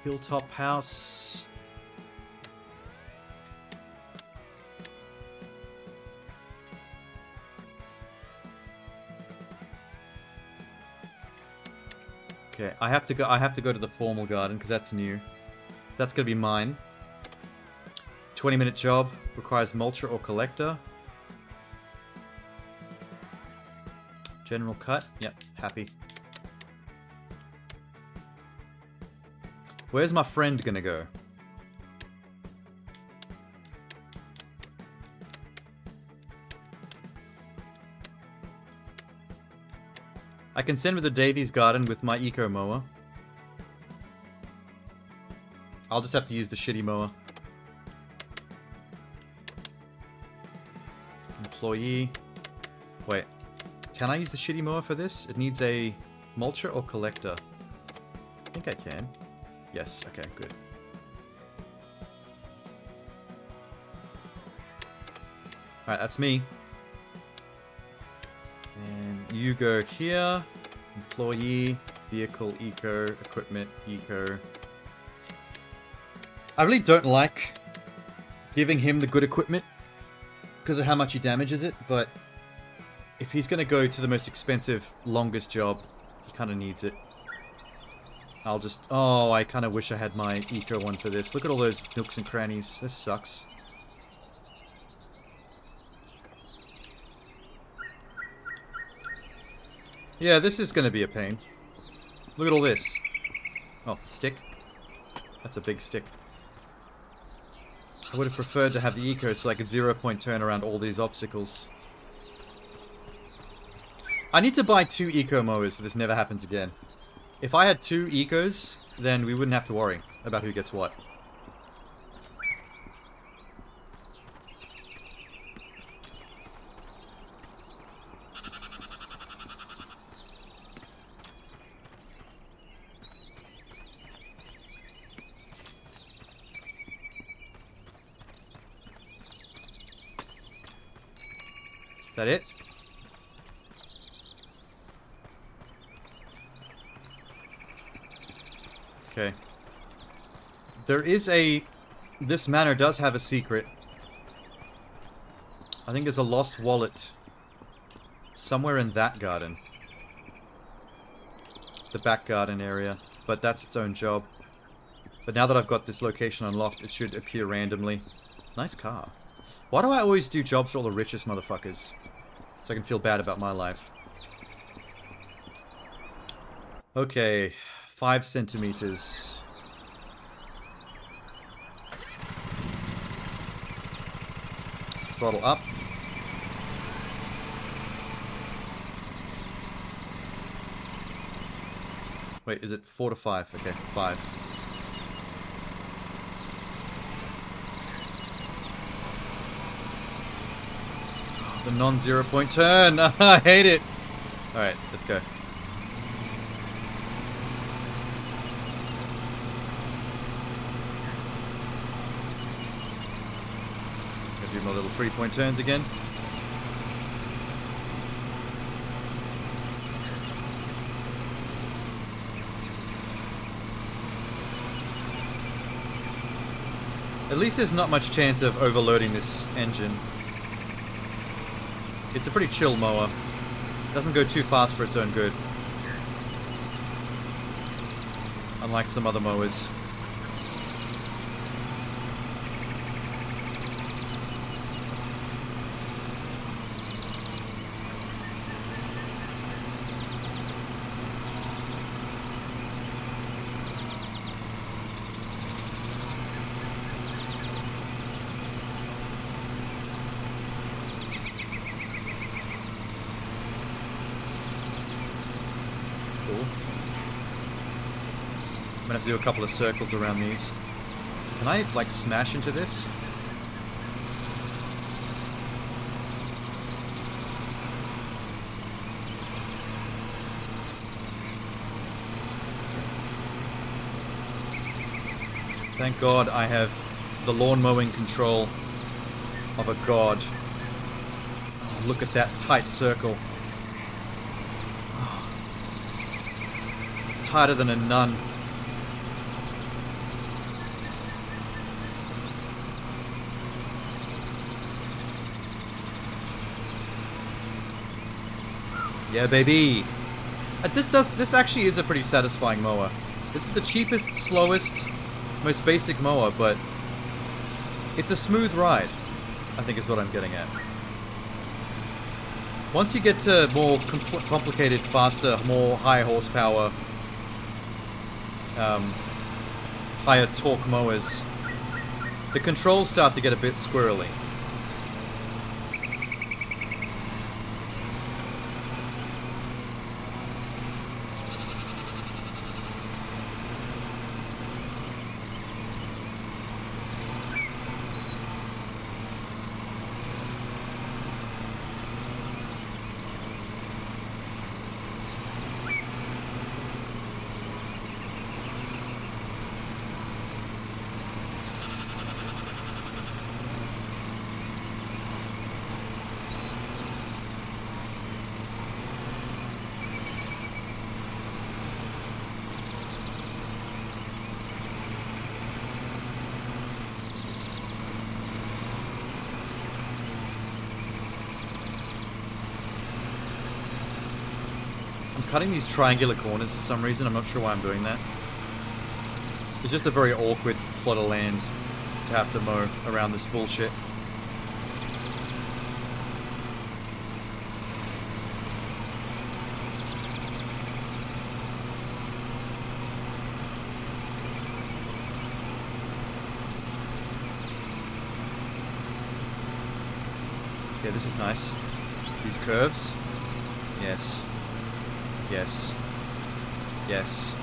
Hilltop House. Okay, I have to go to the Formal Garden because that's new. That's gonna be mine. 20-minute job, requires mulcher or collector. General cut, yep, happy. Where's my friend gonna go? I can send with the Davies Garden with my eco mower. I'll just have to use the shitty mower. Employee. Wait. Can I use the shitty mower for this? It needs a mulcher or collector. I think I can. Yes, okay, good. Alright, that's me. And you go here. Employee, vehicle, eco, equipment, eco. I really don't like giving him the good equipment because of how much he damages it, but if he's going to go to the most expensive, longest job, he kind of needs it. I'll just... Oh, I kind of wish I had my eco one for this. Look at all those nooks and crannies. This sucks. Yeah, this is going to be a pain. Look at all this. Oh, stick. That's a big stick. I would have preferred to have the eco so I could 0-point turn around all these obstacles. I need to buy 2 eco mowers so this never happens again. If I had 2 ecos, then we wouldn't have to worry about who gets what. Is that it? Okay. There is a... This manor does have a secret. I think there's a lost wallet somewhere in that garden. The back garden area. But that's its own job. But now that I've got this location unlocked, it should appear randomly. Nice car. Why do I always do jobs for all the richest motherfuckers? So I can feel bad about my life. Okay. 5 centimeters. Throttle up. Wait, is it 4 to 5? Okay, 5. The non-0 point turn. I hate it. Alright, let's go. Gonna do my little 3-point turns again. At least there's not much chance of overloading this engine. It's a pretty chill mower. Doesn't go too fast for its own good. Unlike some other mowers. Cool. I'm gonna have to do a couple of circles around these. Can I, like, smash into this? Thank God I have the lawn mowing control of a god. Oh, look at that tight circle. Oh. Tighter than a nun. Yeah, baby. This actually is a pretty satisfying mower. This is the cheapest, slowest, most basic mower, but it's a smooth ride, I think is what I'm getting at. Once you get to more complicated, faster, more high horsepower, higher torque mowers, the controls start to get a bit squirrely. Cutting these triangular corners for some reason. I'm not sure why I'm doing that. It's just a very awkward plot of land to have to mow around this bullshit. Okay, this is nice. These curves. Yes. Yes. Yes.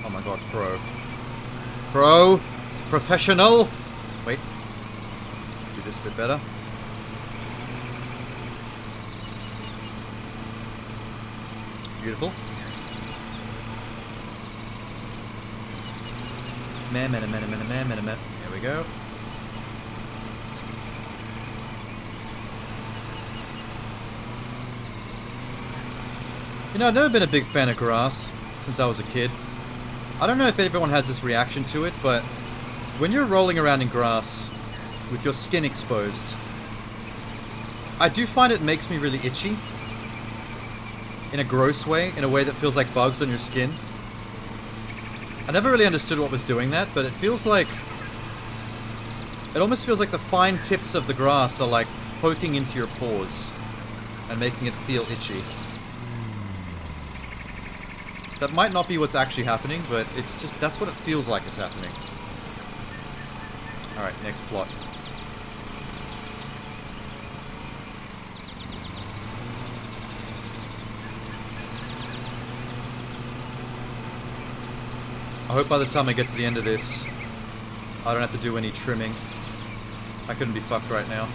Oh my god, pro. Pro! Professional! Wait. Do this a bit better. Beautiful. Man. There we go. You know, I've never been a big fan of grass since I was a kid. I don't know if everyone has this reaction to it, but when you're rolling around in grass with your skin exposed, I do find it makes me really itchy. In a gross way, in a way that feels like bugs on your skin. I never really understood what was doing that, but it feels like... It almost feels like the fine tips of the grass are like poking into your pores and making it feel itchy. That might not be what's actually happening, but it's just, that's what it feels like is happening. Alright, next plot. I hope by the time I get to the end of this, I don't have to do any trimming. I couldn't be fucked right now.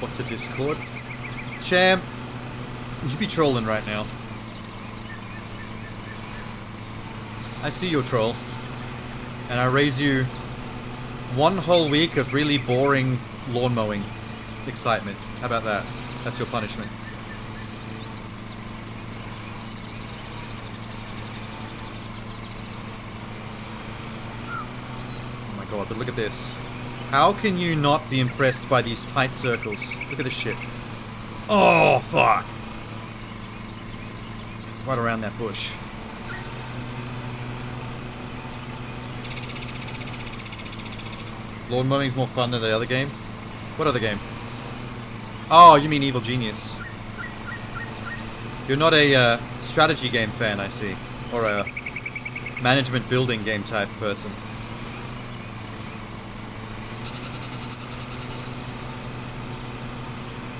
What's a Discord? Champ, you be trolling right now. I see your troll. And I raise you one whole week of really boring lawn mowing. excitement. How about that? That's your punishment. Oh my god, but look at this. How can you not be impressed by these tight circles? Look at this shit. Oh, fuck. Right around that bush. Lawn mowing's more fun than the other game? What other game? Oh, you mean Evil Genius. You're not a strategy game fan, I see. Or a management building game type person.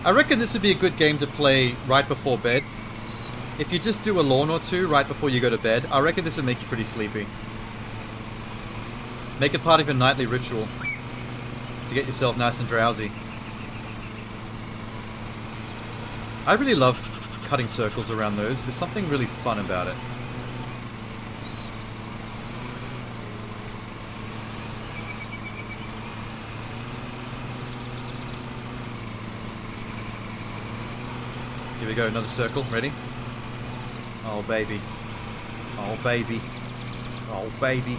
I reckon this would be a good game to play right before bed. If you just do a lawn or two right before you go to bed, I reckon this would make you pretty sleepy. Make it part of your nightly ritual to get yourself nice and drowsy. I really love cutting circles around those. There's something really fun about it. Here we go, another circle. Ready? Oh, baby. Oh, baby. Oh, baby.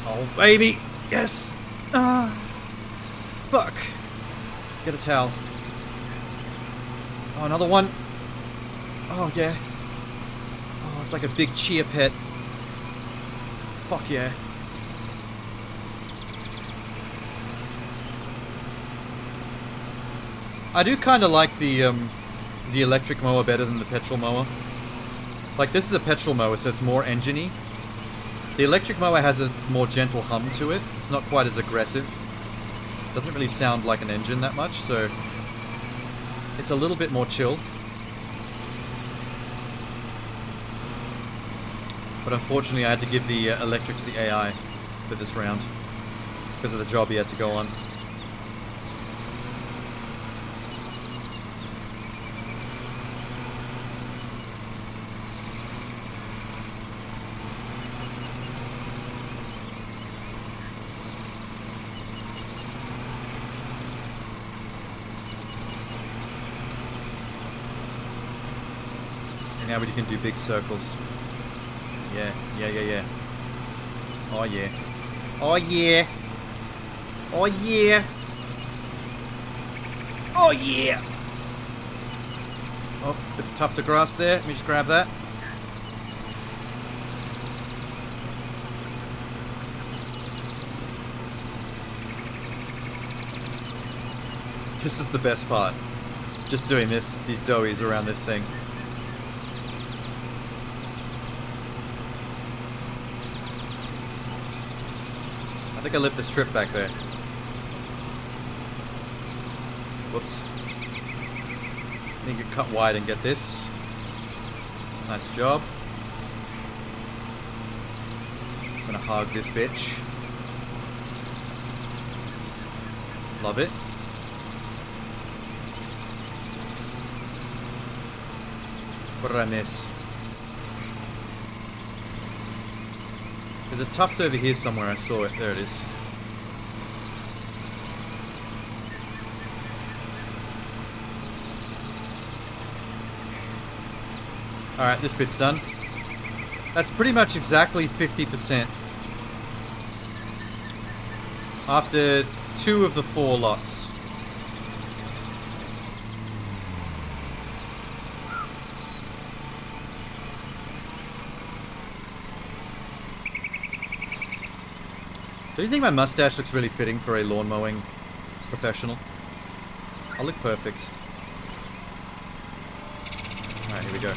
Oh, baby. Yes. Ah. Fuck. Get a towel. Oh, another one. Oh, yeah. Oh, it's like a big chia pet. Fuck yeah. I do kind of like the electric mower better than the petrol mower. Like, this is a petrol mower, so it's more engine-y. The electric mower has a more gentle hum to it. It's not quite as aggressive. Doesn't really sound like an engine that much, so it's a little bit more chill. But unfortunately, I had to give the electric to the AI for this round because of the job he had to go on. Now we can do big circles. Yeah, yeah, yeah, yeah. Oh yeah. Oh yeah. Oh yeah. Oh yeah. Oh, bit tough to grass there. Let me just grab that. This is the best part. Just doing this, these doughies around this thing. I think I left the strip back there. Whoops. I need to cut wide and get this. Nice job. I'm gonna hog this bitch. Love it. What did I miss? There's a tuft over here somewhere, I saw it. There it is. Alright, this bit's done. That's pretty much exactly 50%. After 2 of the 4 lots. Do you think my mustache looks really fitting for a lawn mowing professional? I'll look perfect. Alright, here we go.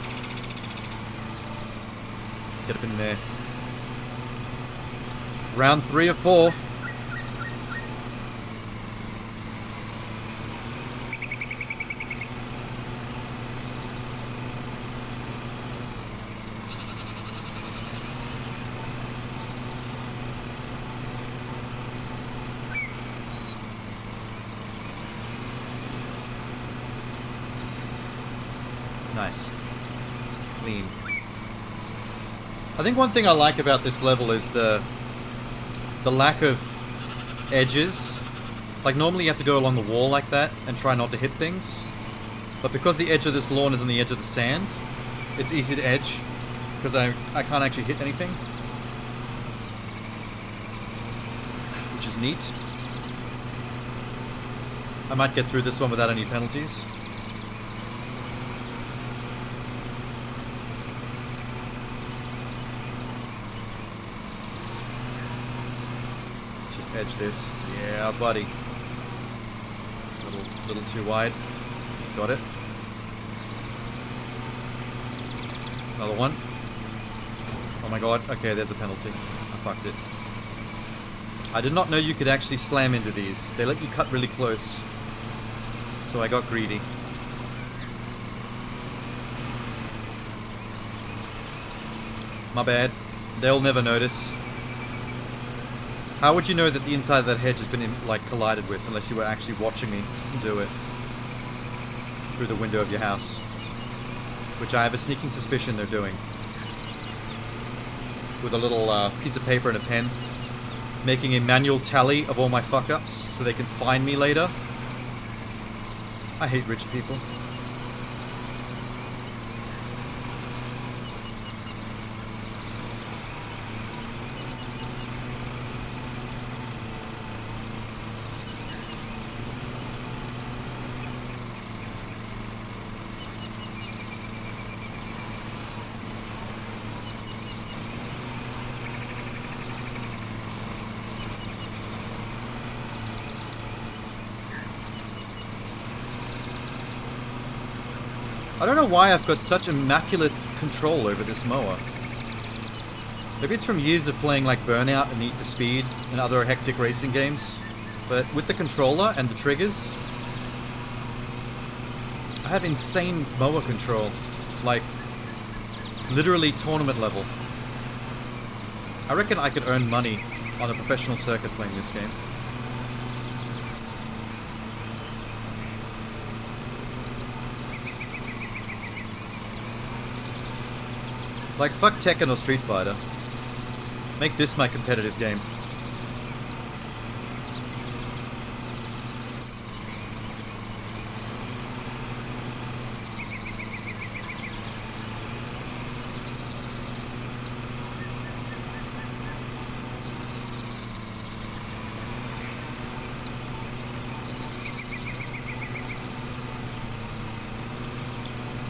Get up in there. Round 3 of 4. Nice. Clean. I think one thing I like about this level is the lack of edges Like, normally you have to go along the wall like that and try not to hit things. But because the edge of this lawn is on the edge of the sand, it's easy to edge. Because I can't actually hit anything. Which is neat. I might get through this one without any penalties. Just edge this. Yeah, buddy. Little too wide. Got it. Another one. Oh my god. Okay, there's a penalty. I fucked it. I did not know you could actually slam into these. They let you cut really close. So I got greedy. My bad. They'll never notice. How would you know that the inside of that hedge has been, like, collided with unless you were actually watching me do it? Through the window of your house. Which I have a sneaking suspicion they're doing. With a little piece of paper and a pen. Making a manual tally of all my fuck-ups so they can find me later. I hate rich people. I don't know why I've got such immaculate control over this mower. Maybe it's from years of playing like Burnout and Need for Speed and other hectic racing games. But with the controller and the triggers, I have insane mower control. Like, literally tournament level. I reckon I could earn money on a professional circuit playing this game. Like, fuck Tekken or Street Fighter. Make this my competitive game.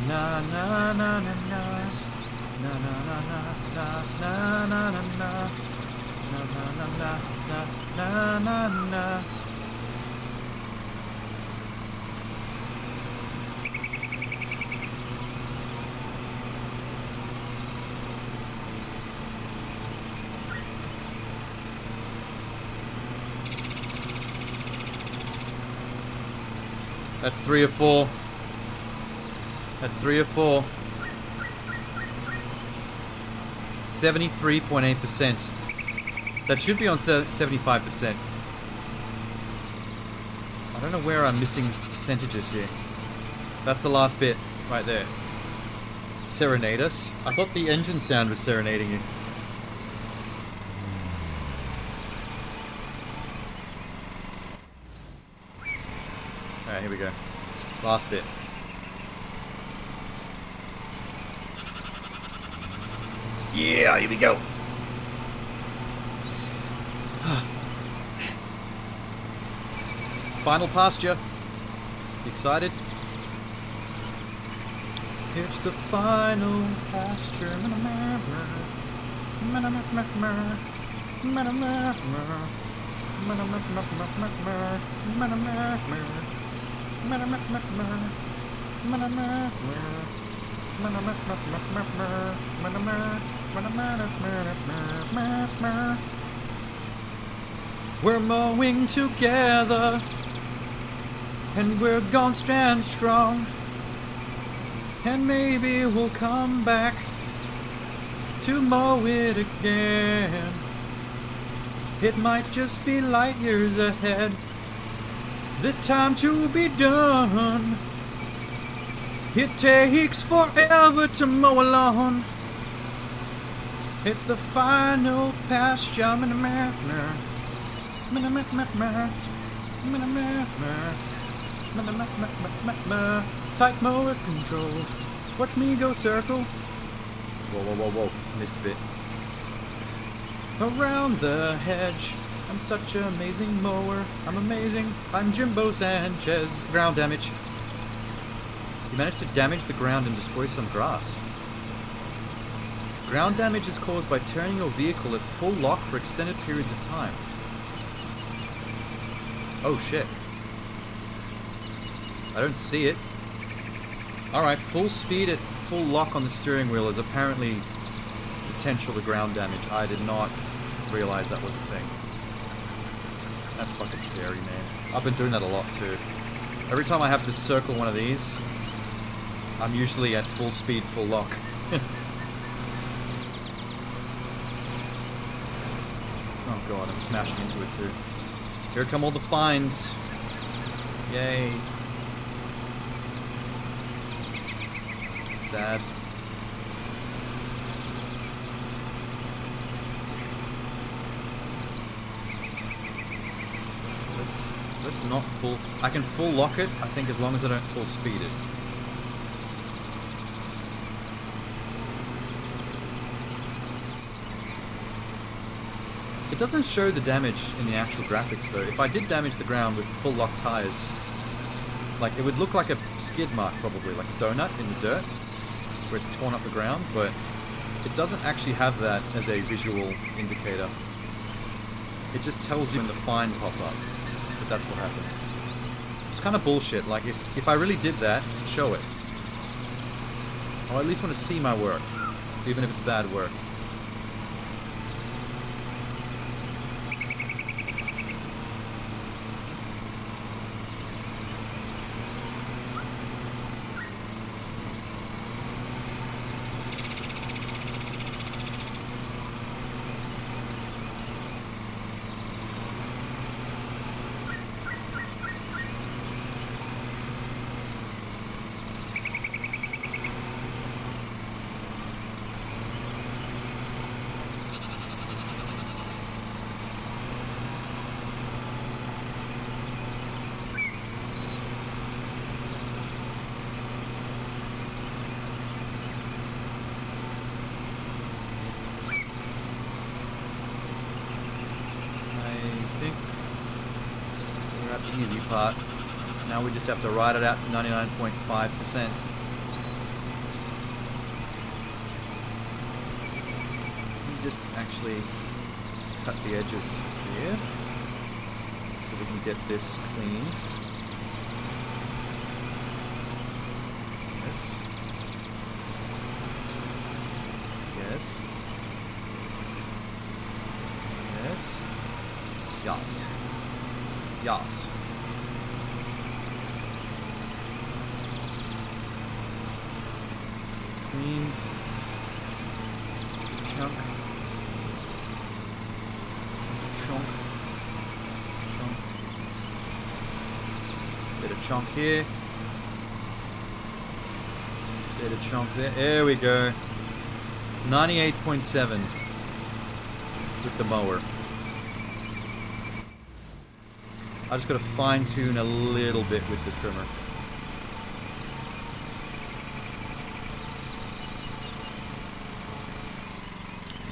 Na na na na na. Na na na na na na na na na na na na na na. That's 3 or 4. That's 3 or 4. 73.8%. That should be on 75%. I don't know where I'm missing percentages here. That's the last bit, right there. Serenade us? I thought the engine sound was serenading you. Alright, here we go. Last bit. Yeah, here we go. Final pasture. You excited? It's the final pasture. We're mowing together, and we're gonna stand strong, and maybe we'll come back to mow it again. It might just be light years ahead, the time to be done. It takes forever to mow a lawn. It's the final pasture. Tight mower control. Watch me go circle. Whoa, whoa, whoa, whoa. Missed a bit. Around the hedge. I'm such an amazing mower. I'm amazing. I'm Jimbo Sanchez. Ground damage. You managed to damage the ground and destroy some grass. Ground damage is caused by turning your vehicle at full lock for extended periods of time. Oh shit. I don't see it. Alright, full speed at full lock on the steering wheel is apparently potential to ground damage. I did not realize that was a thing. That's fucking scary, man. I've been doing that a lot too. Every time I have to circle one of these, I'm usually at full speed, full lock. Oh god, I'm smashing into it too. Here come all the fines. Yay. Sad. Let's not full... I can full lock it, I think, as long as I don't full speed it. It doesn't show the damage in the actual graphics though. If I did damage the ground with full lock tires, like it would look like a skid mark probably, like a donut in the dirt, where it's torn up the ground, but it doesn't actually have that as a visual indicator. It just tells you when the fine pop up that that's what happened. It's kind of bullshit. Like if I really did that, show it. I at least want to see my work, even if it's bad work. The easy part. Now we just have to ride it out to 99.5%. Just actually cut the edges here so we can get this clean. Yes. Yes. Yes. Yes. Yes. It's clean. Chunk. Chunk. Chunk. Bit of chunk here. Bit of chunk there. There we go. 98.7 with the mower. I just got to fine tune a little bit with the trimmer.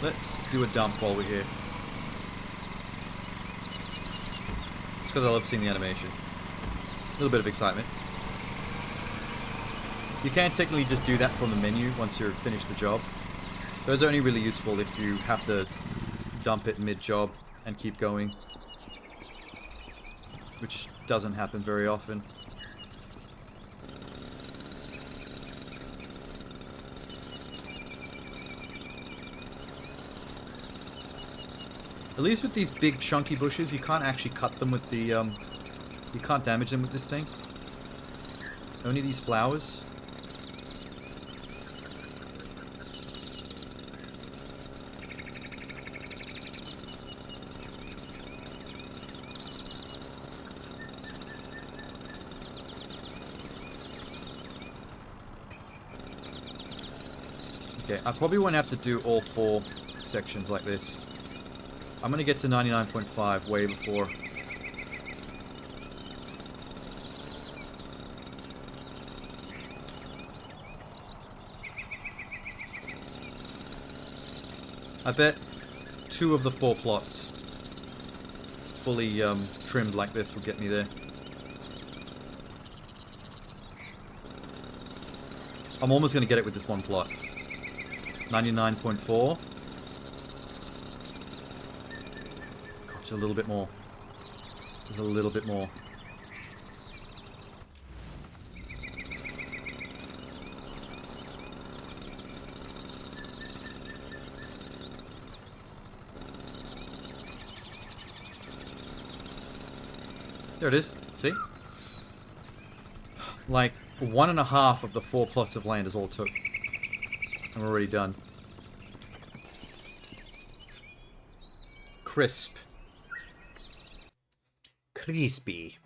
Let's do a dump while we're here. Just because I love seeing the animation. A little bit of excitement. You can technically just do that from the menu once you've finished the job. Those are only really useful if you have to dump it mid-job and keep going. Which doesn't happen very often. At least with these big chunky bushes, you can't actually cut them with the, you can't damage them with this thing. Only these flowers. Okay, I probably won't have to do all 4 sections like this. I'm gonna get to 99.5 way before I bet 2 of the 4 plots fully trimmed like this will get me there. I'm almost going to get it with this one plot. 99.4. Gosh, a little bit more. Just a little bit more. There it is. See? Like, 1.5 of the 4 plots of land is all it took. I'm already done. Crisp. Crispy.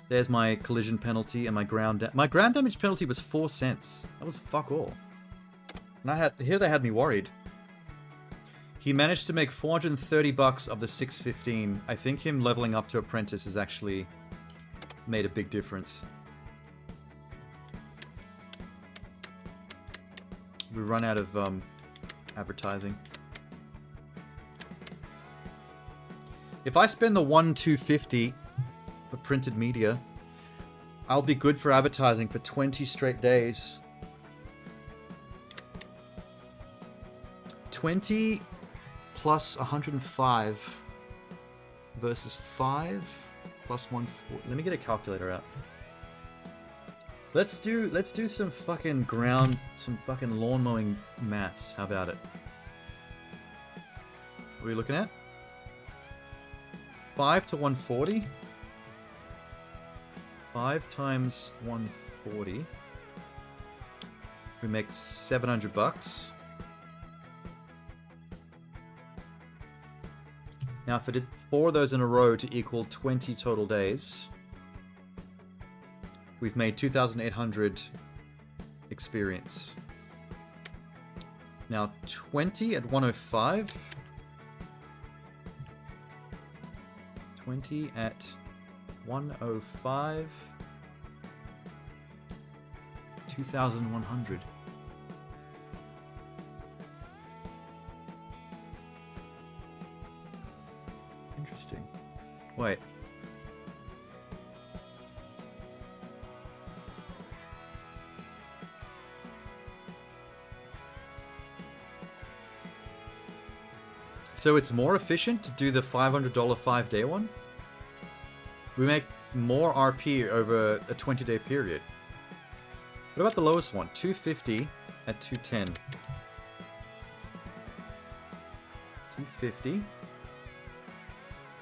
There's my collision penalty and my ground my ground damage penalty was 4 cents. That was fuck all. And here they had me worried. He managed to make $430 of the 615. I think him leveling up to apprentice has actually made a big difference. We run out of advertising. If I spend the 1,250 for printed media, I'll be good for advertising for 20 straight days. 20 plus 105 versus 5 plus 140. Let me get a calculator out. Let's do some fucking lawn mowing maths. How about it? What are we looking at? 5 to 140. 5 times 140. We make $700. Now, if I did 4 of those in a row to equal 20 total days, we've made 2,800 experience. Now, 20 at 105. 20 at 105. 2,100. Interesting. Wait. So it's more efficient to do the $500 5-day one? We make more RP over a 20-day period. What about the lowest one? 250 at 210. 250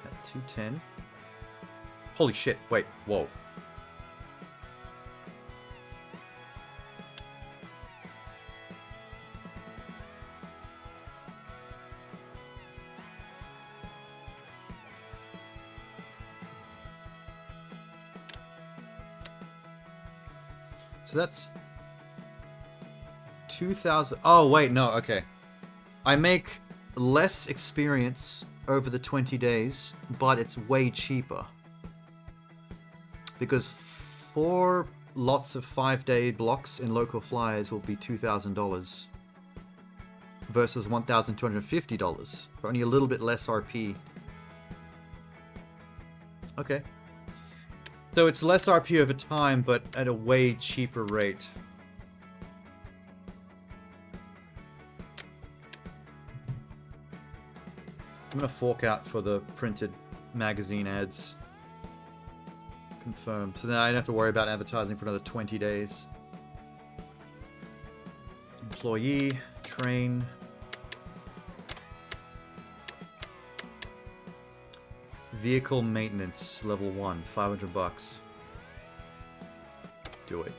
at 210. Holy shit, wait, whoa. So that's 2,000. Oh, wait, no, okay. I make less experience over the 20 days, but it's way cheaper. Because 4 lots of 5-day blocks in local flyers will be $2,000 versus $1,250 for only a little bit less RP. Okay. So it's less RP over time, but at a way cheaper rate. I'm gonna fork out for the printed magazine ads. Confirm. So then I don't have to worry about advertising for another 20 days. Employee, train. Vehicle maintenance, level 1, $500. Do it.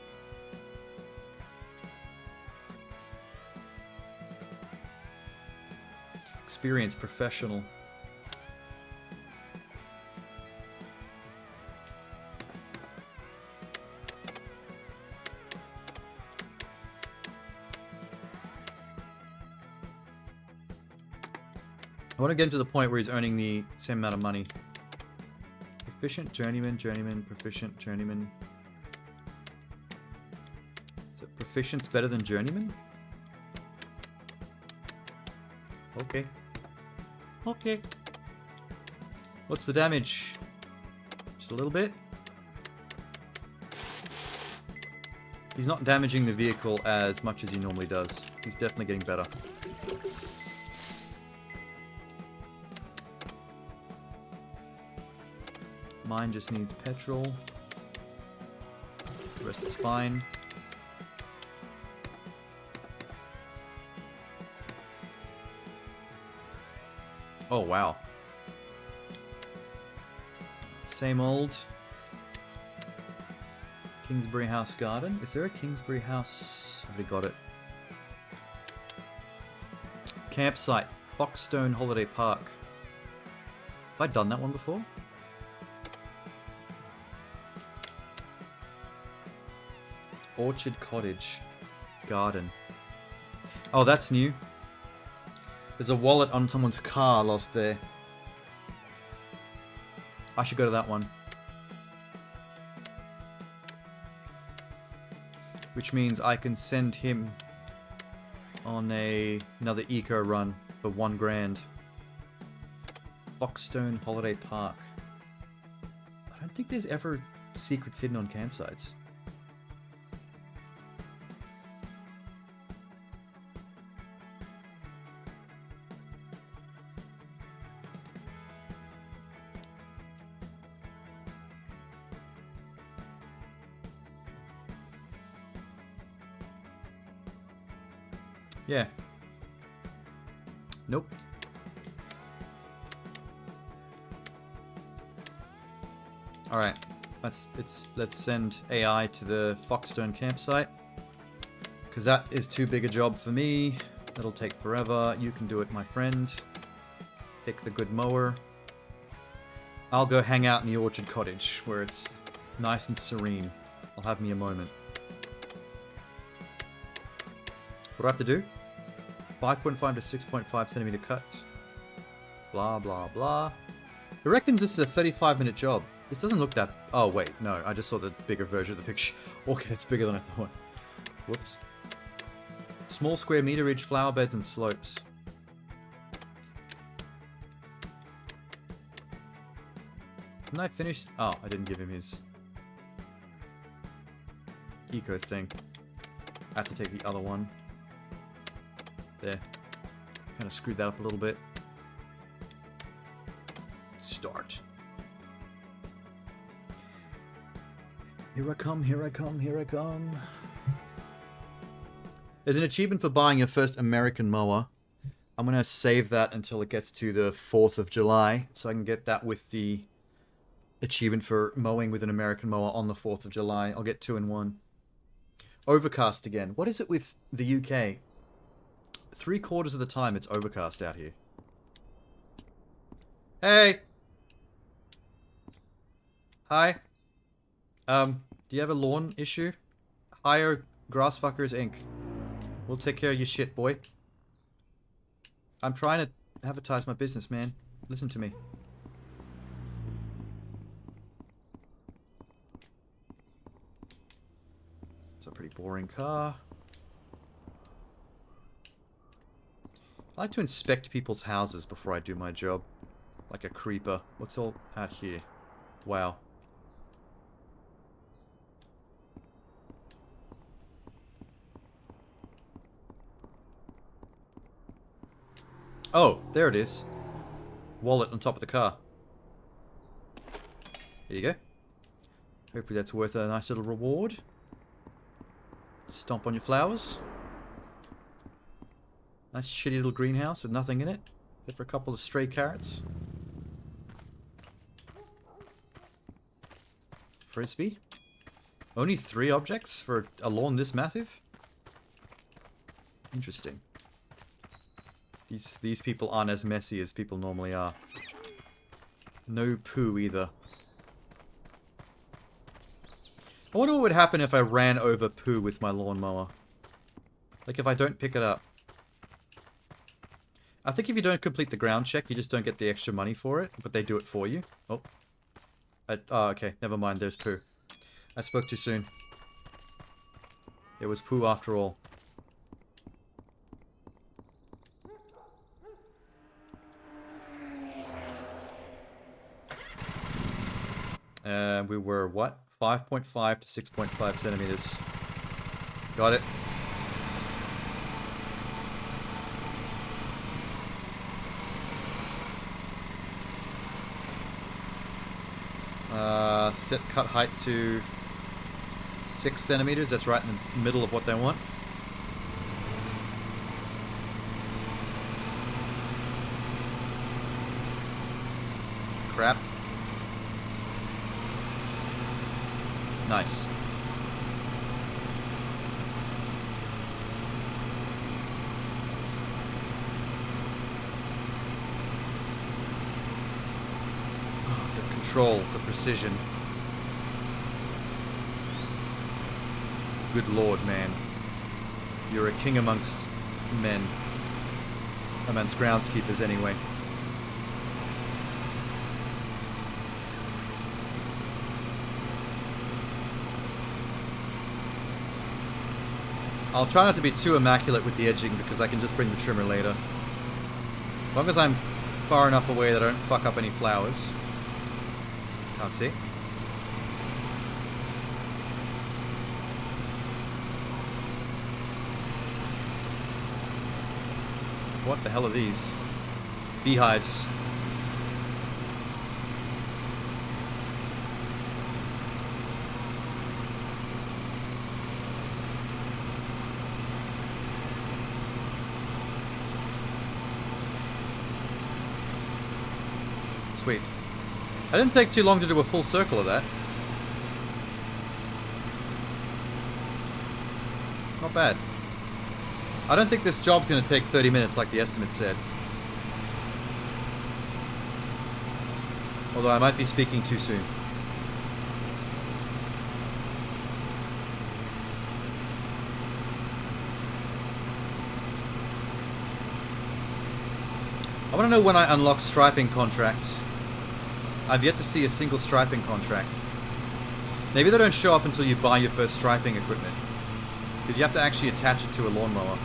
Experience, professional. I want to get to the point where he's earning the same amount of money. Proficient, journeyman, journeyman, proficient, journeyman. So proficient's better than journeyman? Okay. Okay. What's the damage? Just a little bit? He's not damaging the vehicle as much as he normally does. He's definitely getting better. Mine just needs petrol. The rest is fine. Oh, wow. Same old. Kingsbury House Garden. Is there a Kingsbury House? I've already got it. Campsite. Boxstone Holiday Park. Have I done that one before? Orchard Cottage. Garden. Oh, that's new. There's a wallet on someone's car lost there. I should go to that one. Which means I can send him on another eco run for 1 grand. Boxstone Holiday Park. I don't think there's ever secrets hidden on campsites. Yeah. Nope. Alright. Let's send AI to the Foxstone campsite. Because that is too big a job for me. That'll take forever. You can do it, my friend. Take the good mower. I'll go hang out in the Orchard Cottage, where it's nice and serene. I'll have me a moment. What do I have to do? 5.5 to 6.5 centimeter cut. Blah, blah, blah. It reckons this is a 35-minute job. This doesn't look that... Oh, wait. No, I just saw the bigger version of the picture. Okay, it's bigger than I thought. Whoops. Small square meterage, flower beds, and slopes. Didn't I finish... Oh, I didn't give him his... eco thing. I have to take the other one. There. Kind of screwed that up a little bit. Start. Here I come, here I come, here I come. There's an achievement for buying your first American mower. I'm going to save that until it gets to the 4th of July, so I can get that with the achievement for mowing with an American mower on the 4th of July. I'll get 2 in 1. Overcast again. What is it with the UK? 3/4 of the time it's overcast out here. Hey! Hi. Do you have a lawn issue? Hire Grassfuckers Inc. We'll take care of your shit, boy. I'm trying to advertise my business, man. Listen to me. It's a pretty boring car. I like to inspect people's houses before I do my job. Like a creeper. What's all out here? Wow. Oh, there it is. Wallet on top of the car. There you go. Hopefully that's worth a nice little reward. Stomp on your flowers. Nice shitty little greenhouse with nothing in it. Except for a couple of stray carrots. Frisbee. Only 3 objects for a lawn this massive? Interesting. These people aren't as messy as people normally are. No poo either. I wonder what would happen if I ran over poo with my lawnmower. Like if I don't pick it up. I think if you don't complete the ground check, you just don't get the extra money for it, but they do it for you. Oh. Oh, okay. Never mind. There's poo. I spoke too soon. It was poo after all. We were, what? 5.5 to 6.5 centimeters. Got it. Set cut height to 6 centimeters. That's right in the middle of what they want. Crap. Nice. Oh, the control, the precision. Good lord, man. You're a king amongst men. Amongst groundskeepers, anyway. I'll try not to be too immaculate with the edging because I can just bring the trimmer later. As long as I'm far enough away that I don't fuck up any flowers. Can't see. What the hell are these? Beehives. Sweet. I didn't take too long to do a full circle of that. Not bad. I don't think this job's going to take 30 minutes like the estimate said. Although I might be speaking too soon. I want to know when I unlock striping contracts. I've yet to see a single striping contract. Maybe they don't show up until you buy your first striping equipment. Because you have to actually attach it to a lawnmower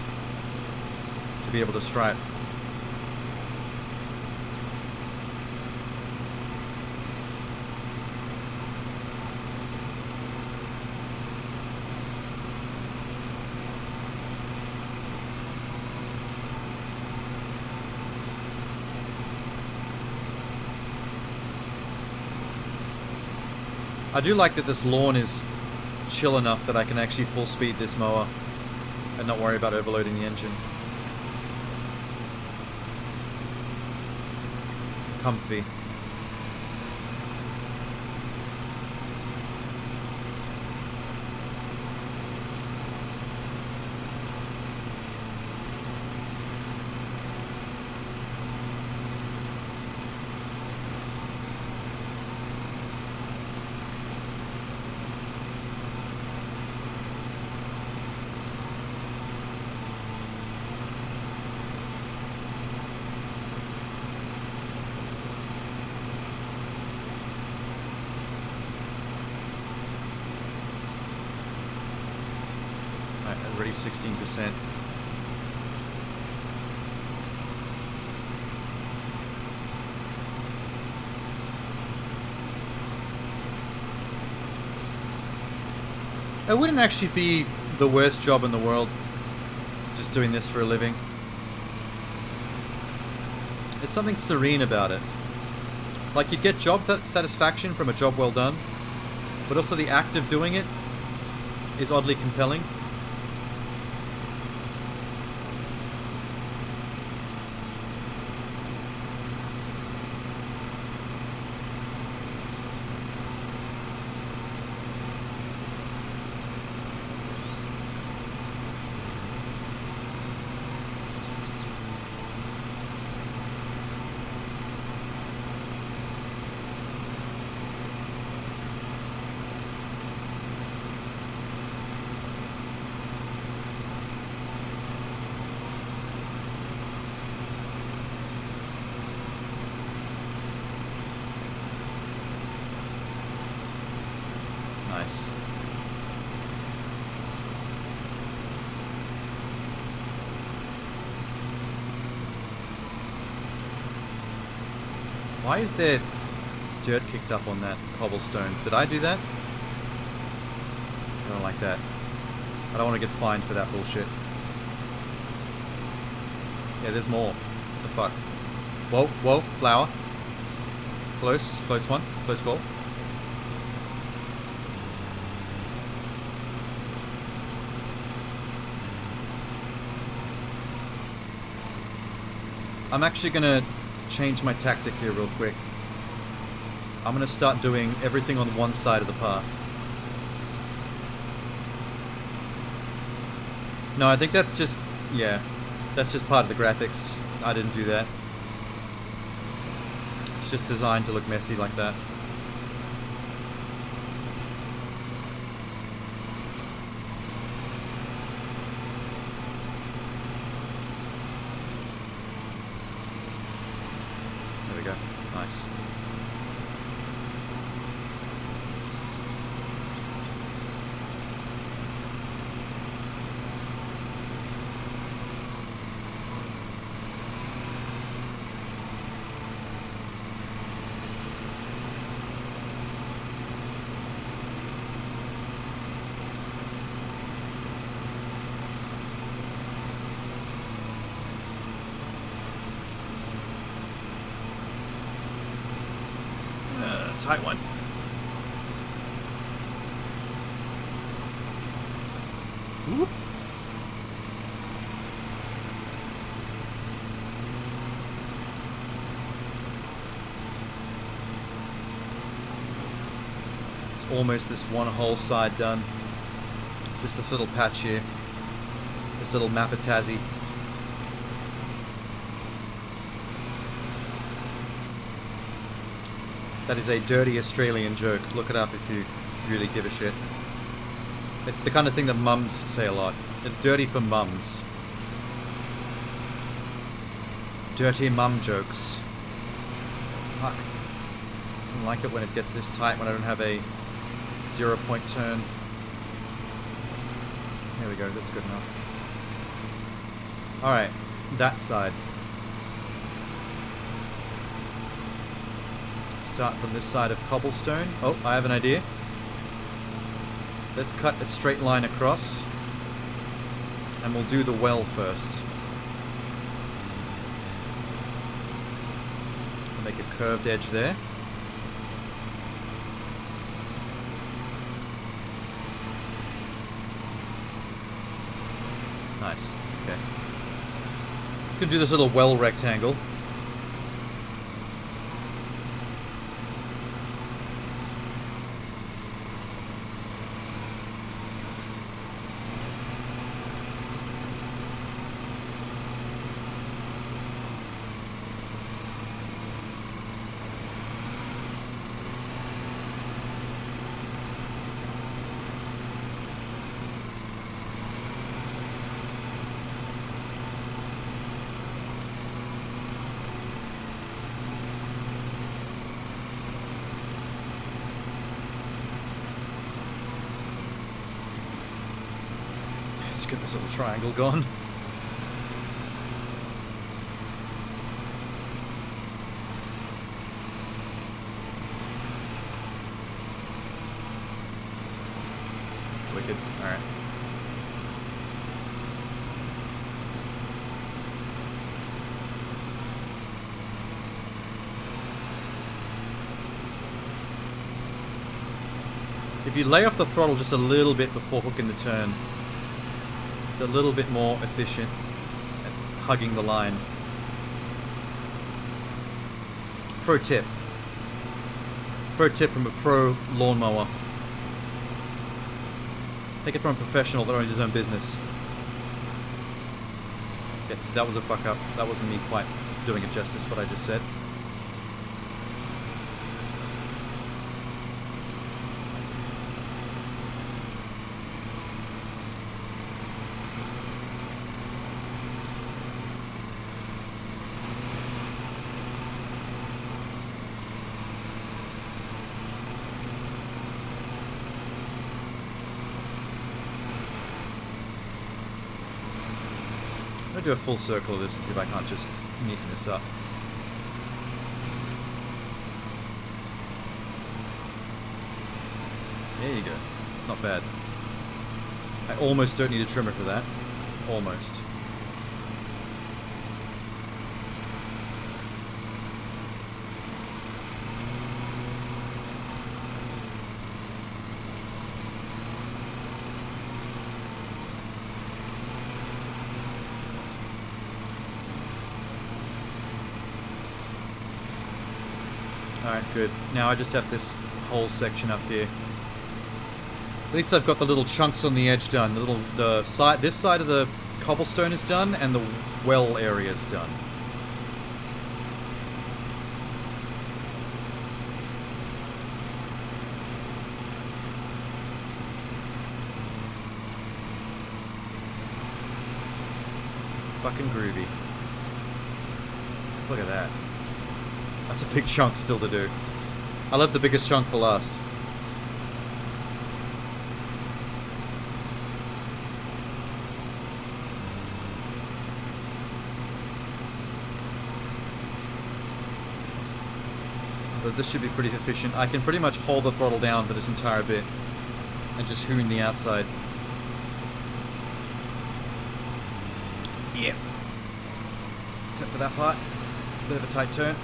to be able to stripe. I do like that this lawn is chill enough that I can actually full speed this mower and not worry about overloading the engine. Comfy. Already 16%. It wouldn't actually be the worst job in the world, just doing this for a living. There's something serene about it. Like, you get job satisfaction from a job well done, but also the act of doing it is oddly compelling. Nice. Why is there dirt kicked up on that cobblestone. Did I do that? I don't like that. I don't want to get fined for that bullshit. Yeah, there's more. What the fuck? Whoa, whoa, flower. Close, close one. Close call. I'm actually gonna change my tactic here real quick. I'm gonna start doing everything on one side of the path. No, I think that's just, yeah, that's just part of the graphics. I didn't do that. It's just designed to look messy like that. There we go. Nice. Tight one. Whoop. It's almost this one whole side done. Just this little patch here. This little Mapatazzi. That is a dirty Australian joke. Look it up if you really give a shit. It's the kind of thing that mums say a lot. It's dirty for mums. Dirty mum jokes. Fuck. I don't like it when it gets this tight when I don't have a 0-point turn. There we go, that's good enough. Alright, that side. Start from this side of cobblestone. Oh, I have an idea. Let's cut a straight line across. And we'll do the well first. I'll make a curved edge there. Nice. Okay. You can do this little well rectangle. Let's get this little triangle going. Wicked. Alright. If you lay off the throttle just a little bit before hooking the turn, it's a little bit more efficient at hugging the line. Pro tip. Pro tip from a pro lawnmower. Take it from a professional that owns his own business. Yeah, so that was a fuck up. That wasn't me quite doing it justice, what I just said. I'm gonna do a full circle of this and see if I can't just neaten this up. There you go. Not bad. I almost don't need a trimmer for that. Almost. Alright, good. Now I just have this whole section up here. At least I've got the little chunks on the edge done. This side of the cobblestone is done, and the well area is done. Fucking groovy. Look at that. That's a big chunk still to do. I left the biggest chunk for last. But this should be pretty efficient. I can pretty much hold the throttle down for this entire bit and just hoon the outside. Yep. Except for that part. Bit of a tight turn.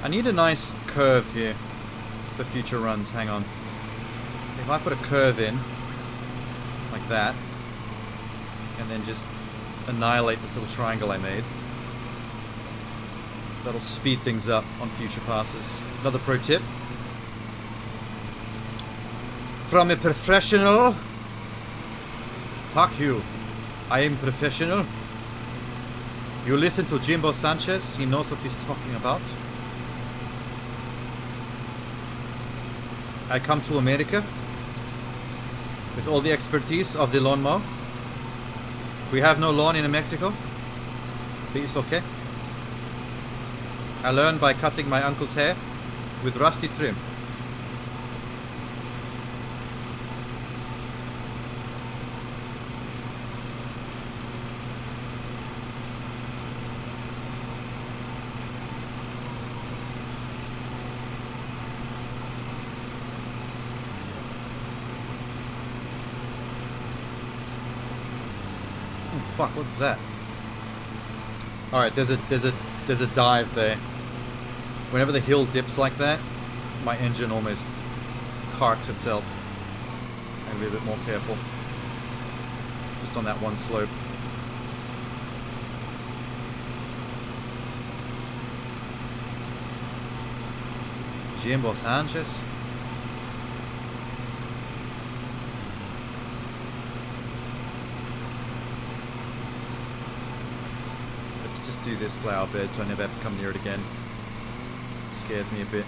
I need a nice curve here for future runs. Hang on. If I put a curve in, like that, and then just annihilate this little triangle I made, that'll speed things up on future passes. Another pro tip. From a professional. Fuck you. I am professional. You listen to Jimbo Sanchez. He knows what he's talking about. I come to America with all the expertise of the lawnmower. We have no lawn in Mexico, but it's okay. I learned by cutting my uncle's hair with rusty trim. Fuck, what was that? Alright, there's a dive there. Whenever the hill dips like that, my engine almost carts itself. I'm be a bit more careful. Just on that one slope. Jimbo Sanchez. Do this flower bed so I never have to come near it again. It scares me a bit.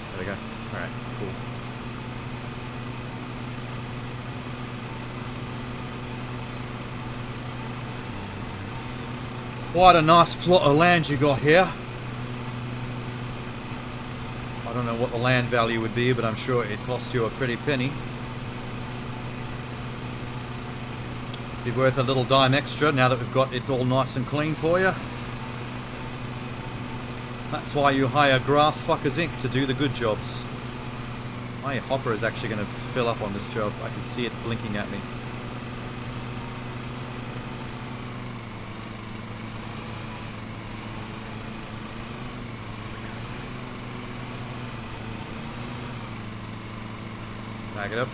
There we go. Alright, cool. Quite a nice plot of land you got here. I don't know what the land value would be, but I'm sure it cost you a pretty penny. Be worth a little dime extra now that we've got it all nice and clean for you. That's why you hire Grass Fuckers Inc. to do the good jobs. My hopper is actually going to fill up on this job. I can see it blinking at me. Back it up.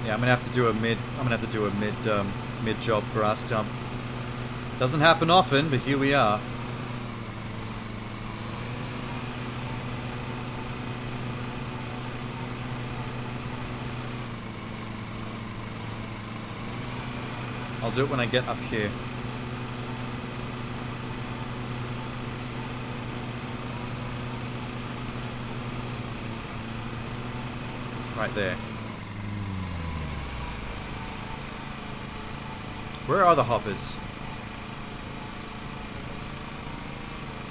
Yeah, I'm gonna have to do a mid job grass dump. Doesn't happen often, but here we are. I'll do it when I get up here. Right there. Where are the hoppers?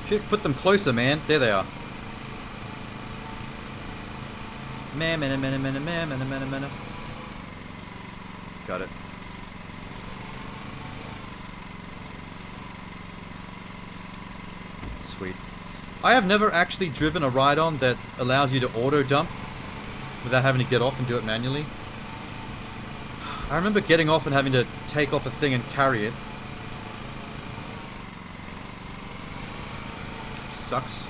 Should put them closer, man. There they are. Got it. Sweet. I have never actually driven a ride-on that allows you to auto-dump without having to get off and do it manually. I remember getting off and having to take off a thing and carry it. Sucks.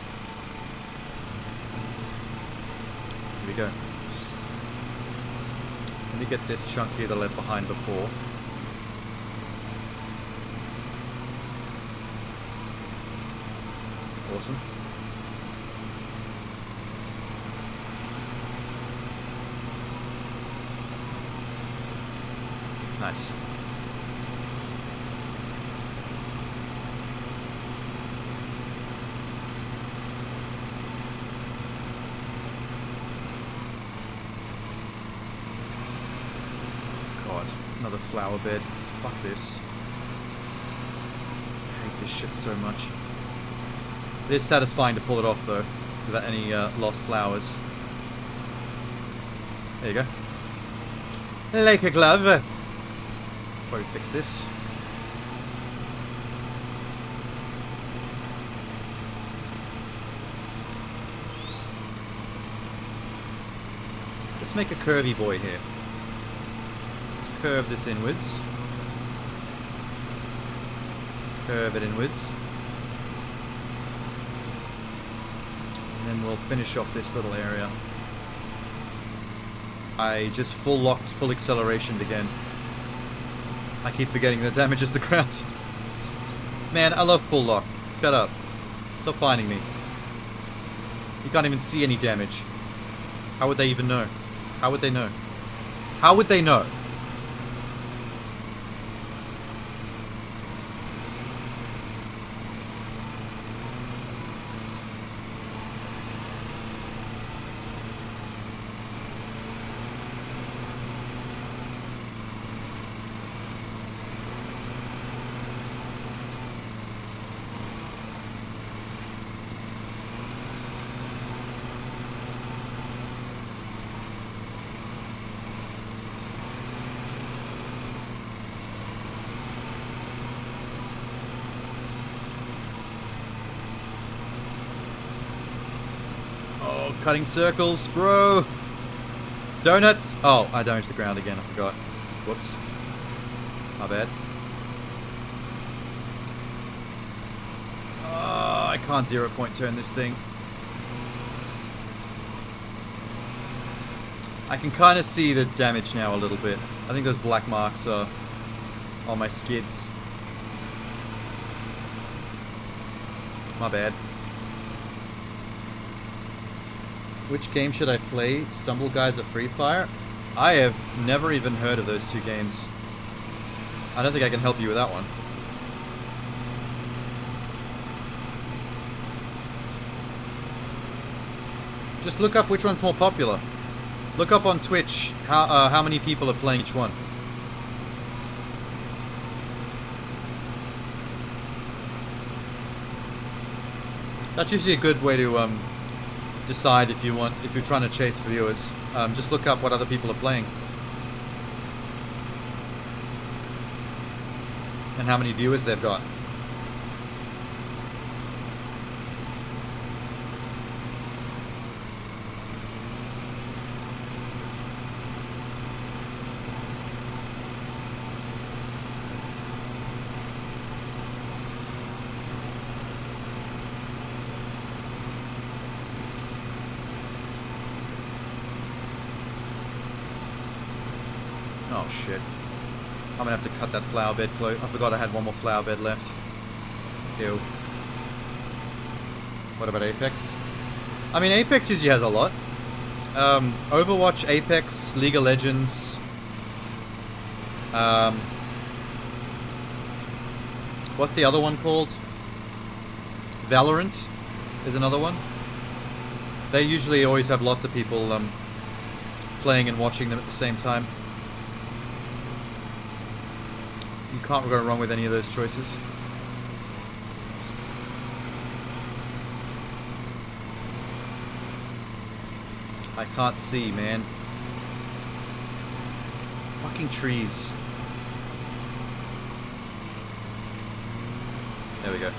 Here we go. Let me get this chunk here that I left behind before. Awesome. Nice. God, another flower bed. Fuck this. I hate this shit so much. It is satisfying to pull it off though, without any lost flowers. There you go. Like a glove. Probably fix this. Let's make a curvy boy here. Let's curve this inwards. Curve it inwards. And then we'll finish off this little area. I just full locked, full acceleration again. I keep forgetting that damages the ground. Man, I love full lock. Shut up. Stop finding me. You can't even see any damage. How would they even know? How would they know? How would they know? Cutting circles, bro. Donuts. Oh, I damaged the ground again. I forgot. Whoops. My bad. Oh, I can't 0-point turn this thing. I can kind of see the damage now a little bit. I think those black marks are on my skids. My bad. Which game should I play? Stumble Guys or Free Fire? I have never even heard of those two games. I don't think I can help you with that one. Just look up which one's more popular. Look up on Twitch how many people are playing each one. That's usually a good way to decide if you're trying to chase viewers. Just look up what other people are playing and how many viewers they've got. Oh shit. I'm gonna have to cut that flower bed close. I forgot I had one more flower bed left. Ew. What about Apex? I mean, Apex usually has a lot. Overwatch, Apex, League of Legends. What's the other one called? Valorant is another one. They usually always have lots of people playing and watching them at the same time. You can't go wrong with any of those choices. I can't see, man. Fucking trees. There we go.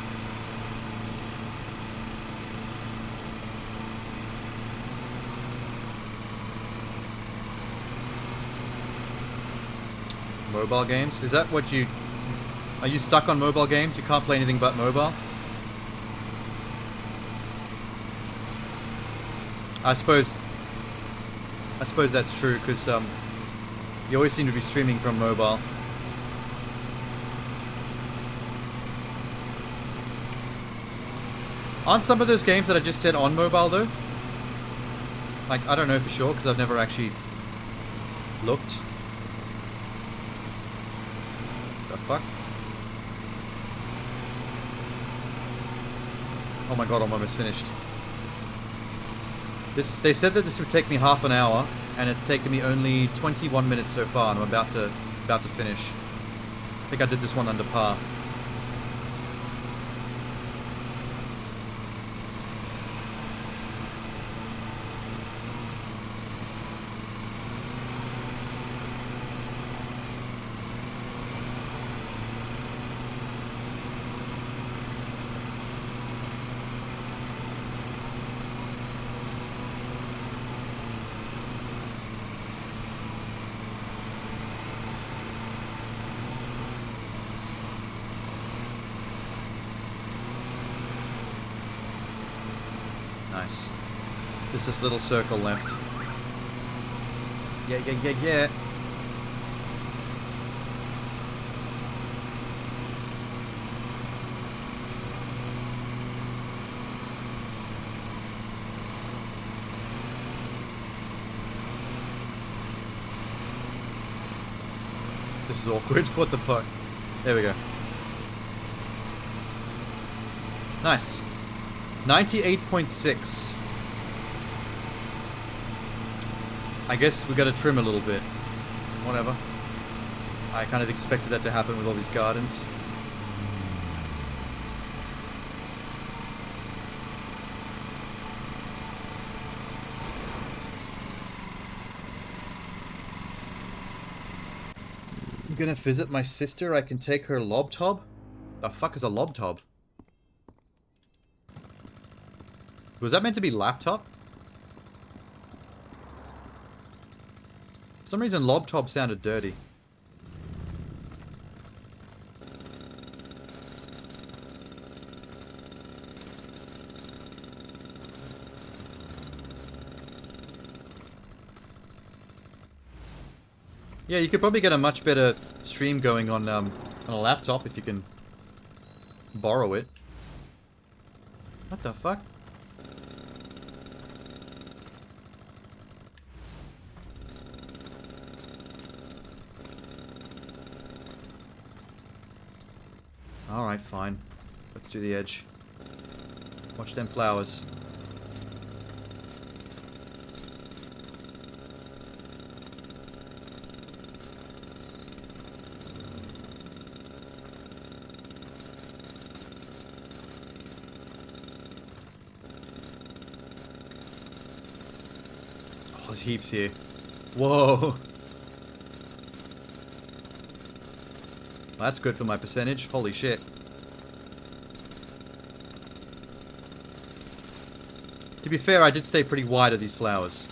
Mobile games? Is that what you... Are you stuck on mobile games? You can't play anything but mobile? I suppose that's true, because you always seem to be streaming from mobile. Aren't some of those games that I just said on mobile, though? Like, I don't know for sure, because I've never actually looked. The fuck? Oh my god, I'm almost finished. They said that this would take me half an hour, and it's taken me only 21 minutes so far, and I'm about to finish. I think I did this one under par. Nice. Just this little circle left. Yeah. This is awkward. What the fuck? There we go. Nice. 98.6. I guess we gotta trim a little bit. Whatever. I kind of expected that to happen with all these gardens. I'm gonna visit my sister. I can take her lobtob? The fuck is a lobtob? Was that meant to be laptop? For some reason, lobtob sounded dirty. Yeah, you could probably get a much better stream going on a laptop if you can borrow it. What the fuck? Alright, fine. Let's do the edge. Watch them flowers. Oh, there's heaps here. Whoa! That's good for my percentage. Holy shit. To be fair, I did stay pretty wide of these flowers.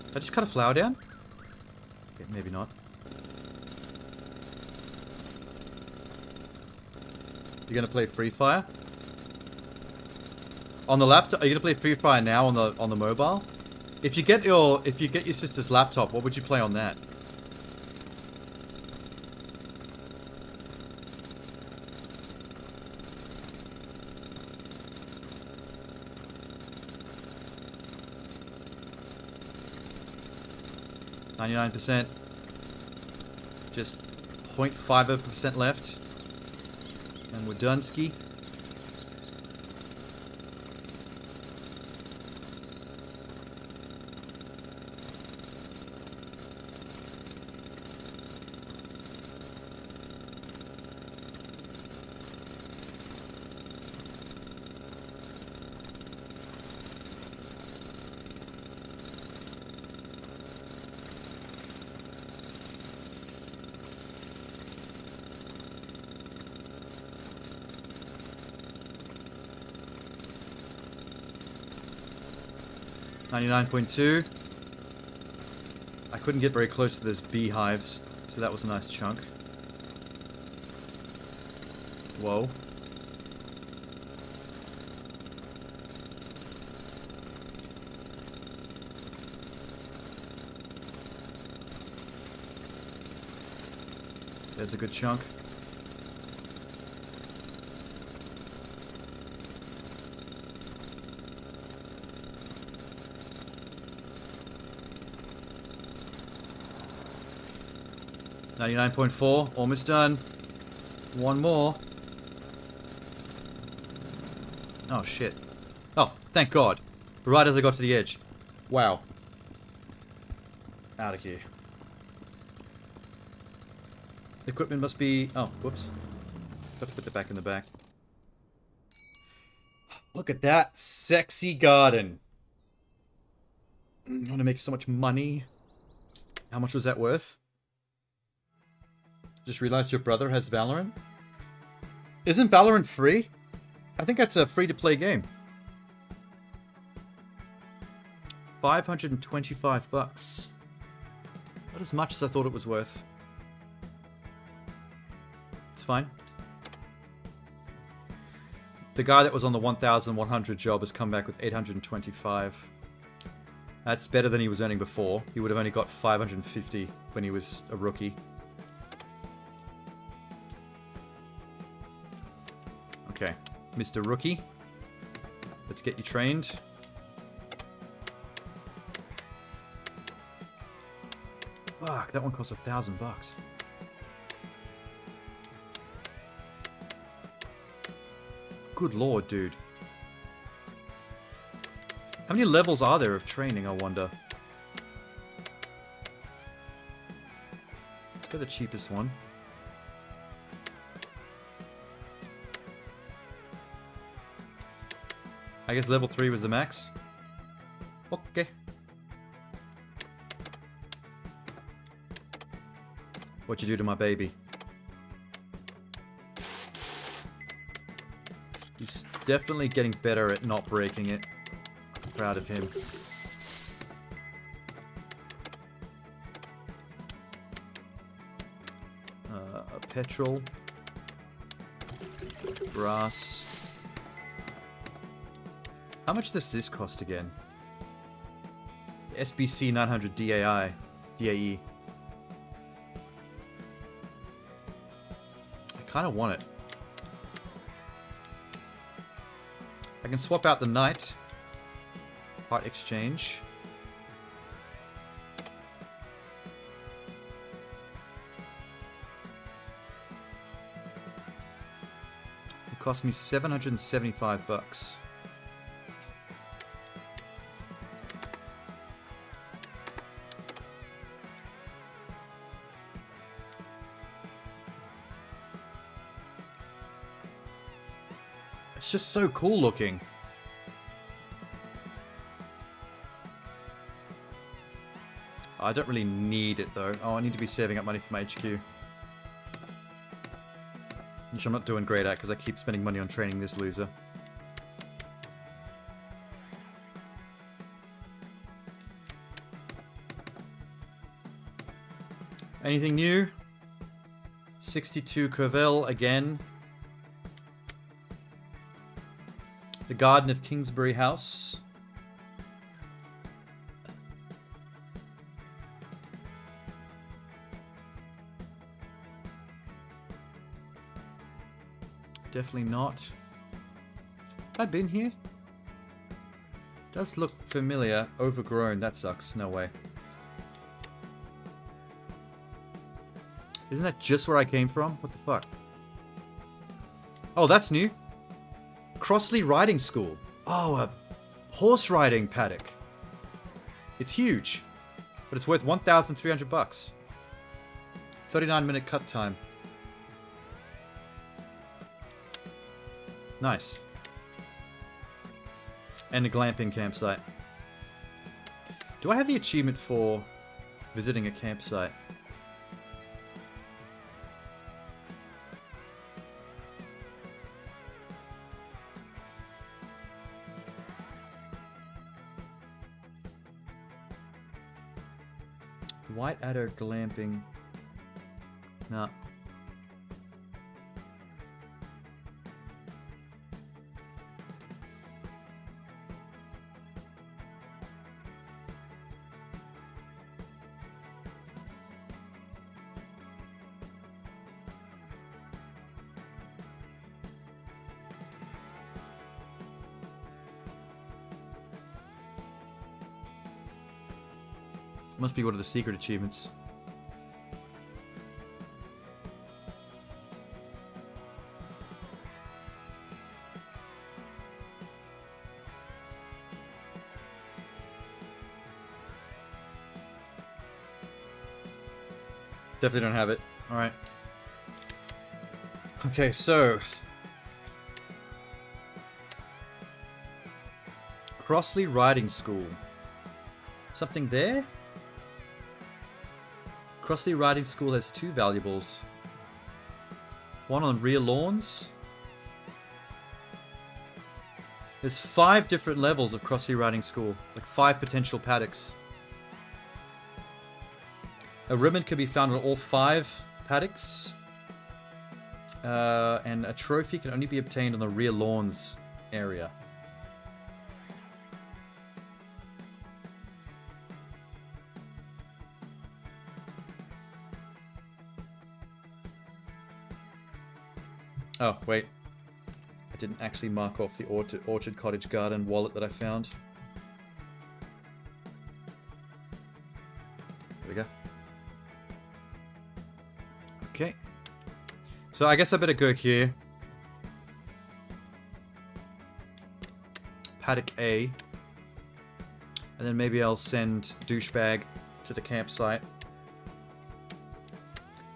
Did I just cut a flower down? Okay, maybe not. You're gonna play Free Fire? On the laptop? Are you gonna play Free Fire now on the mobile? If you get your sister's laptop, what would you play on that? 99%. Just 0.5% left. And we're done ski. $99.2. I couldn't get very close to those beehives, so that was a nice chunk. Whoa. There's a good chunk. $99.4, almost done. One more. Oh shit. Oh, thank God. Right as I got to the edge. Wow. Out of here. Equipment must be... Oh, whoops. Got to put that back in the back. Look at that sexy garden. I want to make so much money. How much was that worth? Just realized your brother has Valorant? Isn't Valorant free? I think that's a free-to-play game. 525 bucks. Not as much as I thought it was worth. It's fine. The guy that was on the 1,100 job has come back with 825. That's better than he was earning before. He would have only got 550 when he was a rookie. Okay, Mr. Rookie. Let's get you trained. Fuck, that one costs 1,000 bucks. Good lord, dude. How many levels are there of training, I wonder? Let's go the cheapest one. I guess level 3 was the max. Okay. What'd you do to my baby? He's definitely getting better at not breaking it. I'm proud of him. Petrol. Brass. How much does this cost again? SBC 900 DAE. I kind of want it. I can swap out the knight. Part exchange. It cost me 775 bucks. It's just so cool looking. I don't really need it though. Oh, I need to be saving up money for my HQ. Which I'm not doing great at because I keep spending money on training this loser. Anything new? 62 Curville again. The Garden of Kingsbury House. Definitely not. Have I been here? Does look familiar. Overgrown. That sucks. No way. Isn't that just where I came from? What the fuck? Oh, that's new. Crossley Riding School. Oh, a horse riding paddock. It's huge, but it's worth 1,300 bucks. 39-minute cut time. Nice. And a glamping campsite. Do I have the achievement for visiting a campsite? White Adder glamping. No. Must be one of the secret achievements. Definitely don't have it. Alright. Okay, so... Crossley Riding School. Something there? Crossley Riding School has 2 valuables. One on rear lawns. There's 5 different levels of Crossley Riding School. Like 5 potential paddocks. A ribbon can be found on all 5 paddocks. And a trophy can only be obtained on the rear lawns area. Oh, wait. I didn't actually mark off the Orchard Cottage Garden wallet that I found. There we go. Okay. So I guess I better go here. Paddock A. And then maybe I'll send Douchebag to the campsite.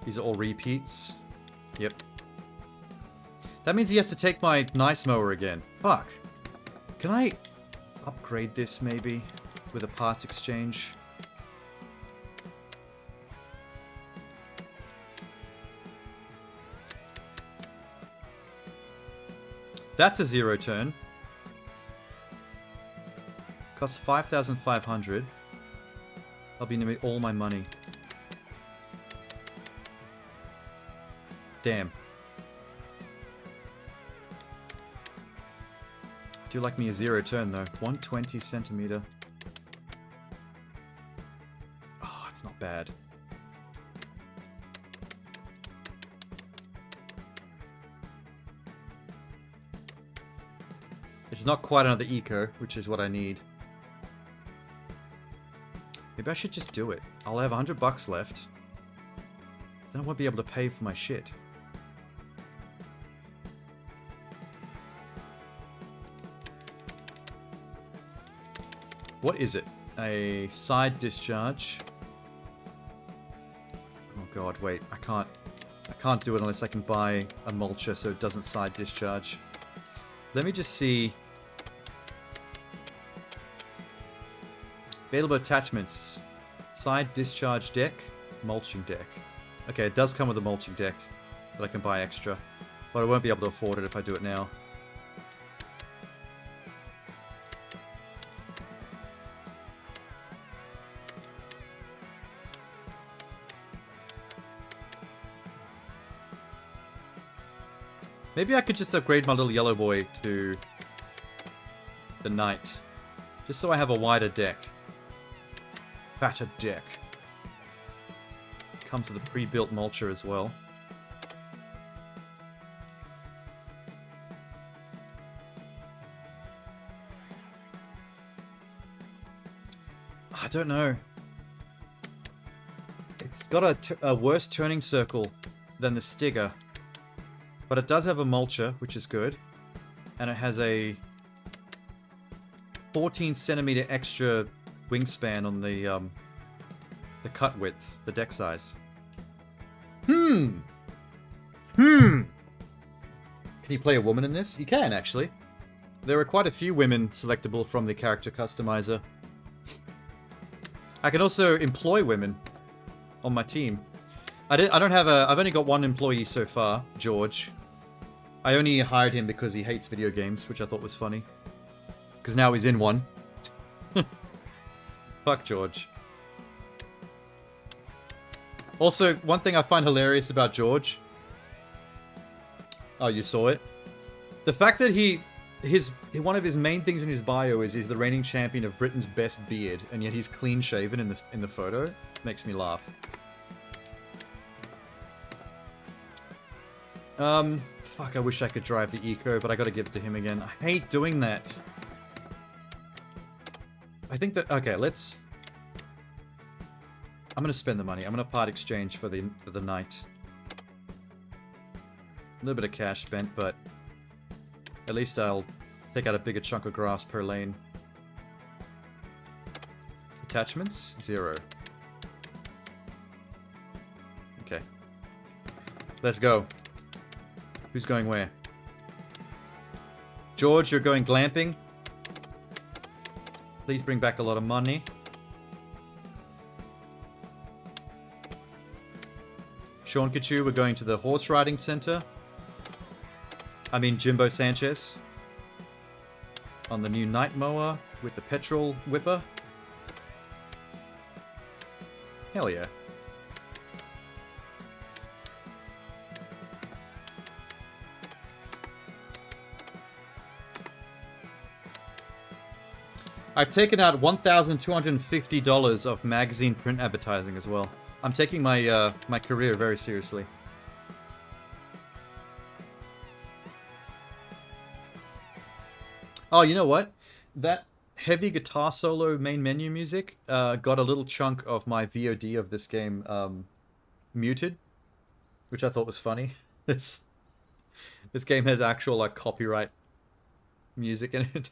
These are all repeats. Yep. That means he has to take my nice mower again. Fuck. Can I upgrade this maybe with a parts exchange? That's a 0 turn. Costs 5,500. I'll be nearly all my money. Damn. Do like me a 0 turn though. 120 centimeter. Oh, it's not bad. It's not quite another eco, which is what I need. Maybe I should just do it. I'll have 100 bucks left. Then I won't be able to pay for my shit. What is it? A side discharge. Oh god, wait. I can't do it unless I can buy a mulcher so it doesn't side discharge. Let me just see. Available attachments. Side discharge deck. Mulching deck. Okay, it does come with a mulching deck that I can buy extra. But I won't be able to afford it if I do it now. Maybe I could just upgrade my little yellow boy to the knight. Just so I have a wider deck. Fatter deck. Comes with a pre-built mulcher as well. I don't know. It's got a worse turning circle than the Stigger. But it does have a mulcher, which is good. And it has a 14 centimeter extra wingspan on the cut width, the deck size. Can you play a woman in this? You can, actually. There are quite a few women selectable from the character customizer. I can also employ women on my team. I've only got one employee so far, George. I only hired him because he hates video games, which I thought was funny. Because now he's in one. Fuck George. Also, one thing I find hilarious about George. Oh, you saw it? The fact that one of his main things in his bio is he's the reigning champion of Britain's best beard, and yet he's clean shaven in the photo. Makes me laugh. Fuck, I wish I could drive the Eco, but I gotta give it to him again. I hate doing that. I think that, okay, I'm gonna spend the money. I'm gonna part exchange for the night. A little bit of cash spent, but at least I'll take out a bigger chunk of grass per lane. Attachments? 0. Okay. Let's go. Who's going where? George, you're going glamping. Please bring back a lot of money. Seankichu, we're going to the horse riding center. I mean Jimbo Sanchez. On the new night mower with the petrol whipper. Hell yeah. I've taken out $1,250 of magazine print advertising as well. I'm taking my my career very seriously. Oh, you know what? That heavy guitar solo main menu music got a little chunk of my VOD of this game muted, which I thought was funny. This game has actual like copyright music in it.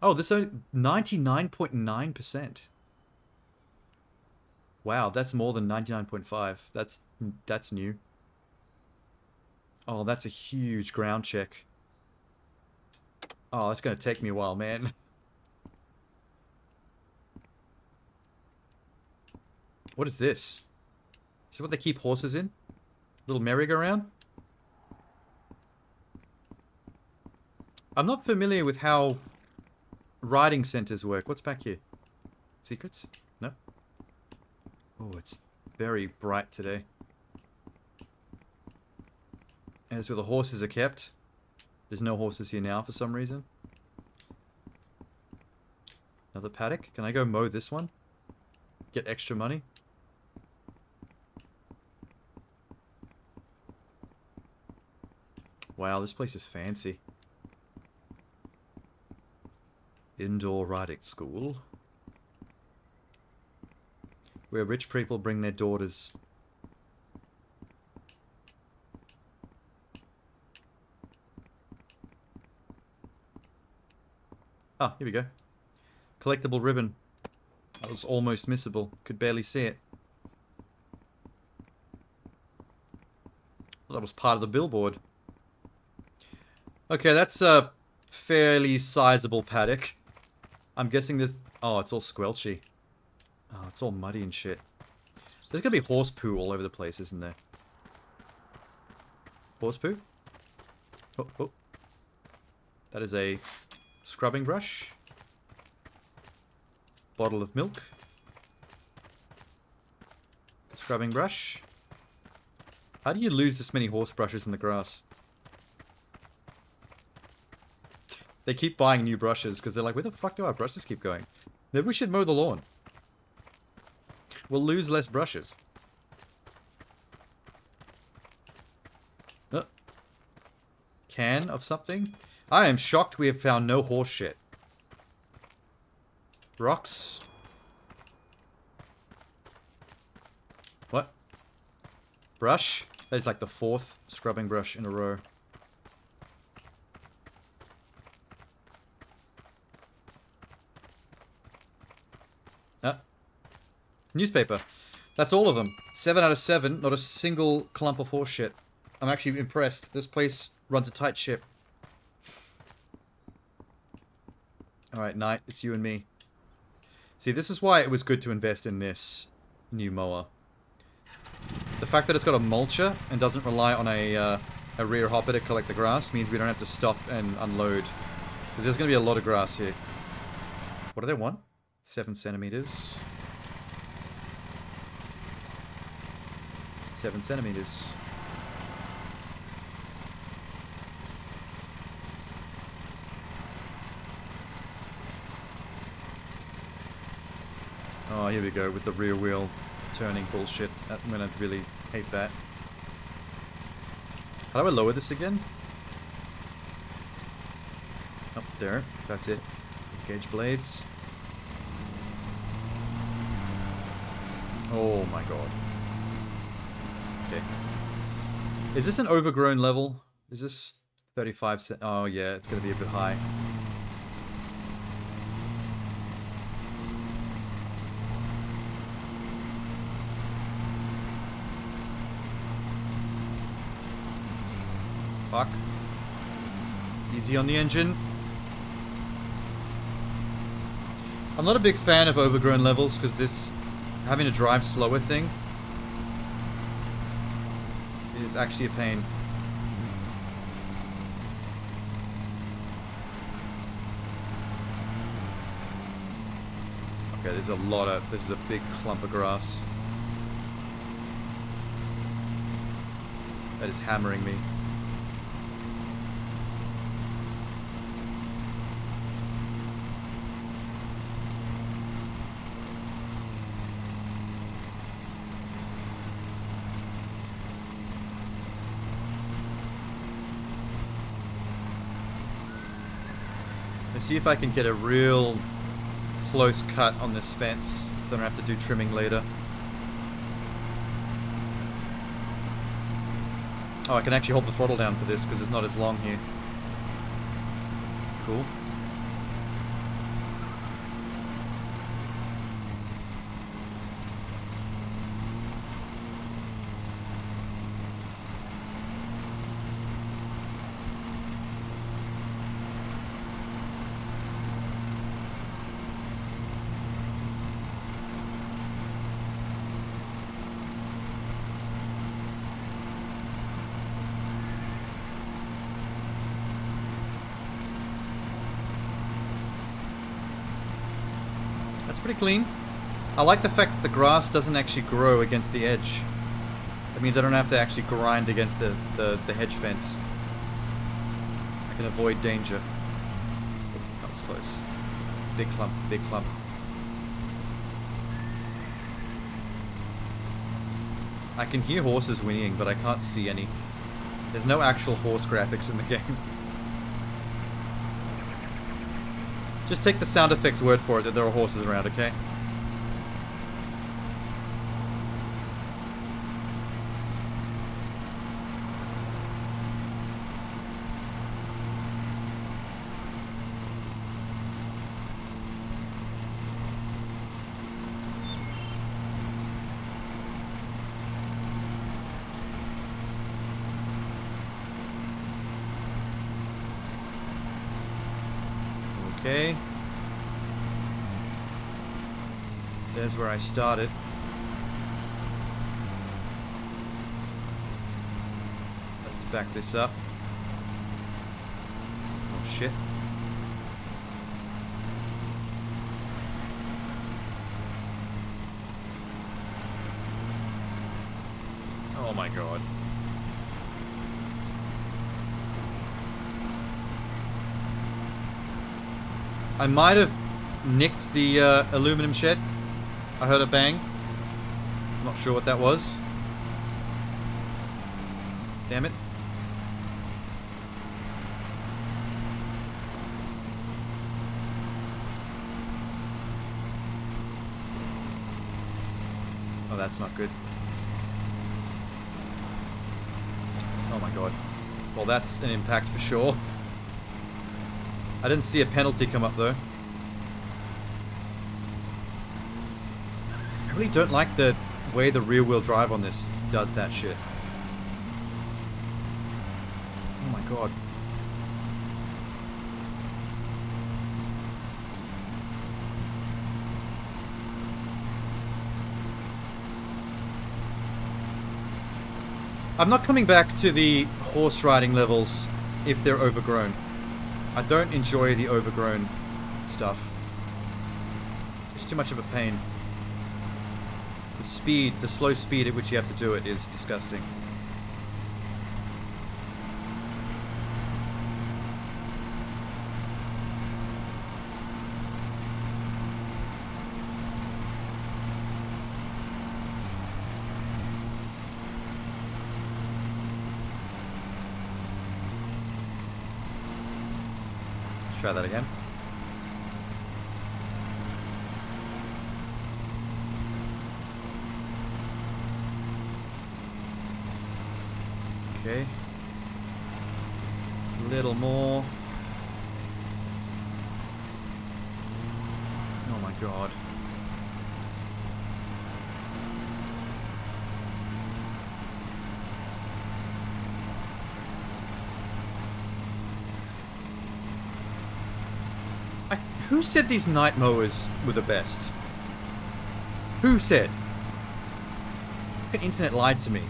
Oh, this only 99.9%. Wow, that's more than 99.5. That's new. Oh, that's a huge ground check. Oh, that's gonna take me a while, man. What is this? Is this what they keep horses in? Little merry-go-round? I'm not familiar with how riding centers work. What's back here? Secrets? No? Oh, it's very bright today. As where the horses are kept. There's no horses here now for some reason. Another paddock. Can I go mow this one? Get extra money? Wow, this place is fancy. Indoor riding school. Where rich people bring their daughters. Ah, here we go. Collectible ribbon. That was almost missable. Could barely see it. That was part of the billboard. Okay, that's a fairly sizable paddock. I'm guessing this... Oh, it's all squelchy. Oh, it's all muddy and shit. There's gonna be horse poo all over the place, isn't there? Horse poo? Oh, oh. That is a scrubbing brush. Bottle of milk. Scrubbing brush. How do you lose this many horse brushes in the grass? They keep buying new brushes because they're like, where the fuck do our brushes keep going? Maybe we should mow the lawn. We'll lose less brushes. Can of something? I am shocked we have found no horse shit. Rocks. brush. That is like the 4th scrubbing brush in a row. Newspaper. That's all of them. 7 out of 7. Not a single clump of horse shit. I'm actually impressed. This place runs a tight ship. Alright, Knight. It's you and me. See, this is why it was good to invest in this new mower. The fact that it's got a mulcher and doesn't rely on a rear hopper to collect the grass means we don't have to stop and unload. Because there's going to be a lot of grass here. What do they want? 7 centimeters. 7 centimeters. Oh, here we go with the rear wheel turning bullshit. I'm gonna really hate that. How do I lower this again? Up there. That's it. Engage blades. Oh my god. Okay. Is this an overgrown level? Is this 35 cent? Oh yeah, it's gonna be a bit high. Fuck. Easy on the engine. I'm not a big fan of overgrown levels because this having to drive slower thing is actually a pain. Okay, there's a lot of... This is a big clump of grass. That is hammering me. Let's see if I can get a real close cut on this fence so I don't have to do trimming later. Oh, I can actually hold the throttle down for this because it's not as long here. Cool. Pretty clean. I like the fact that the grass doesn't actually grow against the edge. That means I don't have to actually grind against the hedge fence. I can avoid danger. Oh, that was close. Big clump, big clump. I can hear horses whinnying, but I can't see any. There's no actual horse graphics in the game. Just take the sound effects word for it that there are horses around, okay? Okay. There's where I started. Let's back this up. Oh shit. Oh my god. I might have nicked the aluminum shed. I heard a bang. I'm not sure what that was. Damn it. Oh, that's not good. my god. Well, that's an impact for sure. I didn't see a penalty come up though. I really don't like the way the rear wheel drive on this does that shit. Oh my god. I'm not coming back to the horse riding levels if they're overgrown. I don't enjoy the overgrown stuff. It's too much of a pain. The speed, the slow speed at which you have to do it is disgusting. Let's try that again. Okay. A little more. Oh my god. Who said these night mowers were the best? Who said? The internet lied to me.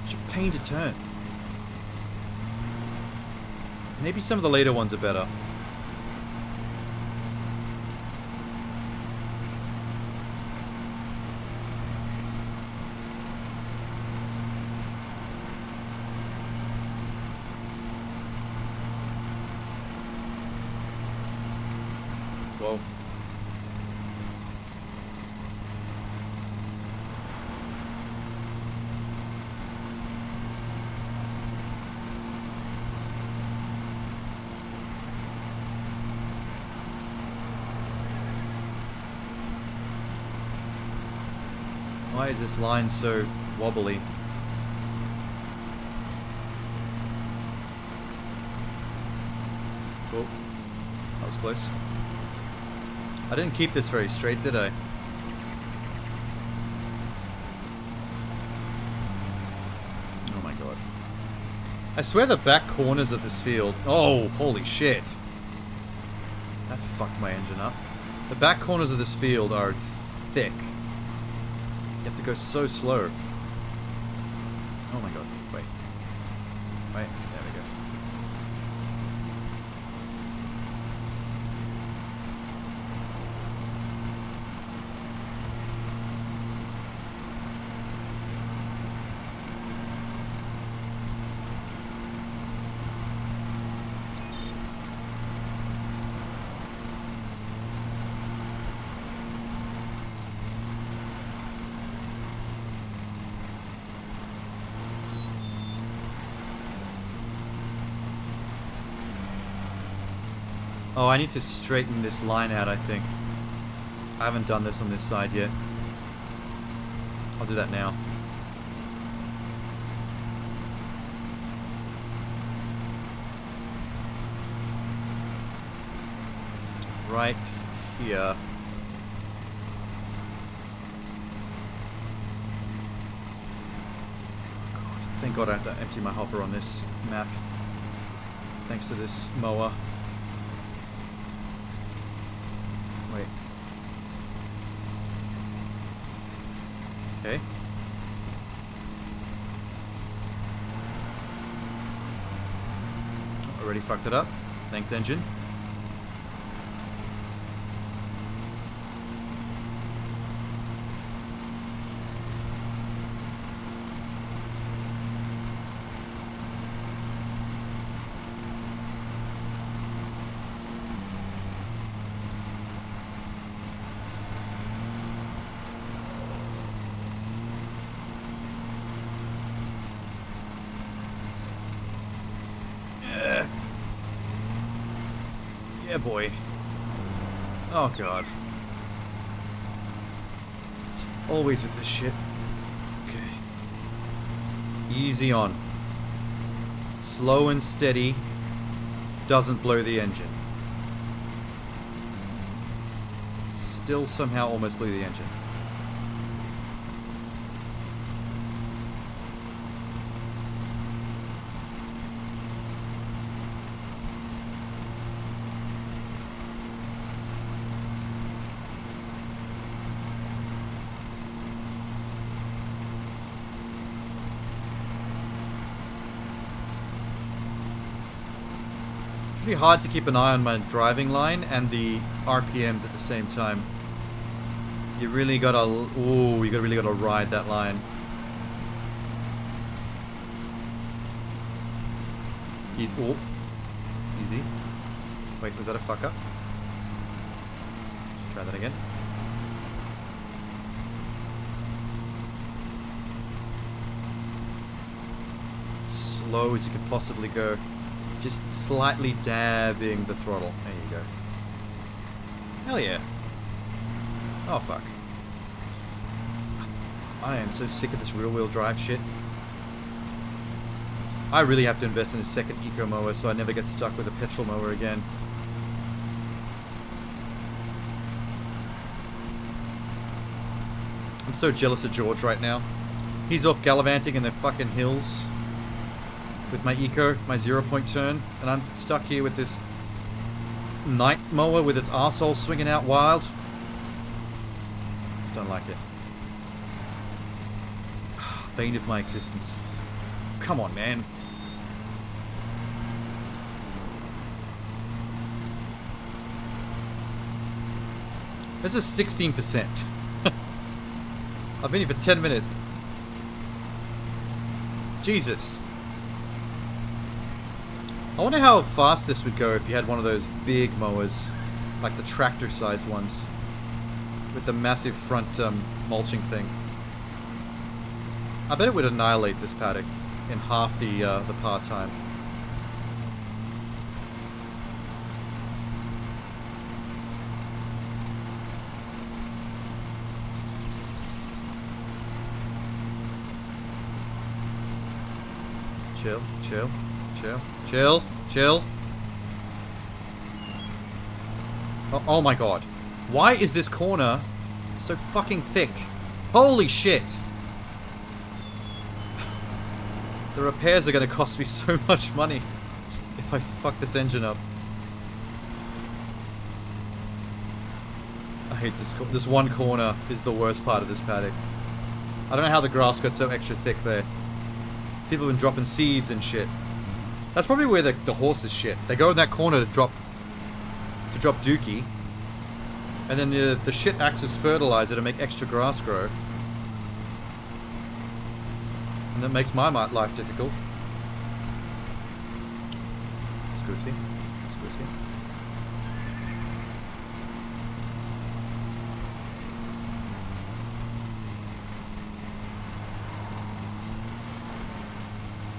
Such a pain to turn. Maybe some of the later ones are better. Whoa. Why is this line so wobbly? Oh, that was close. I didn't keep this very straight, did I? Oh my god. I swear the back corners of this field... Oh, holy shit. That fucked my engine up. The back corners of this field are thick. You have to go so slow. Oh my god. Wait. Wait. There we go. Oh, I need to straighten this line out, I think. I haven't done this on this side yet. I'll do that now. Right here. God, thank God I have to empty my hopper on this map. Thanks to this mower. Wait. Okay. Already fucked it up. Thanks, engine. Yeah, boy. Oh, God. Always with this shit. Okay. Easy on. Slow and steady. Doesn't blow the engine. Still somehow almost blew the engine. It's really hard to keep an eye on my driving line and the RPMs at the same time. You really gotta, ooh, you really gotta ride that line. Easy, oh, easy. Wait, was that a fuck up? Try that again. Slow as you could possibly go. Just slightly dabbing the throttle. There you go. Hell yeah. Oh fuck. I am so sick of this rear-wheel drive shit. I really have to invest in a second eco mower so I never get stuck with a petrol mower again. I'm so jealous of George right now. He's off gallivanting in the fucking hills with my eco, my 0-point turn, and I'm stuck here with this night mower with its arsehole swinging out wild. Don't like it. Bane of my existence. Come on, man. This is 16%. I've been here for 10 minutes. Jesus. I wonder how fast this would go if you had one of those big mowers. Like the tractor-sized ones. With the massive front mulching thing. I bet it would annihilate this paddock in half the part time. Chill, chill, chill, chill, chill. Oh my god. Why is this corner so fucking thick? Holy shit! The repairs are gonna cost me so much money if I fuck this engine up. I hate this. This one corner is the worst part of this paddock. I don't know how the grass got so extra thick there. People have been dropping seeds and shit. That's probably where the horses shit. They go in that corner to drop dookie. And then the shit acts as fertilizer to make extra grass grow. And that makes my life difficult. Squishy. Squishy.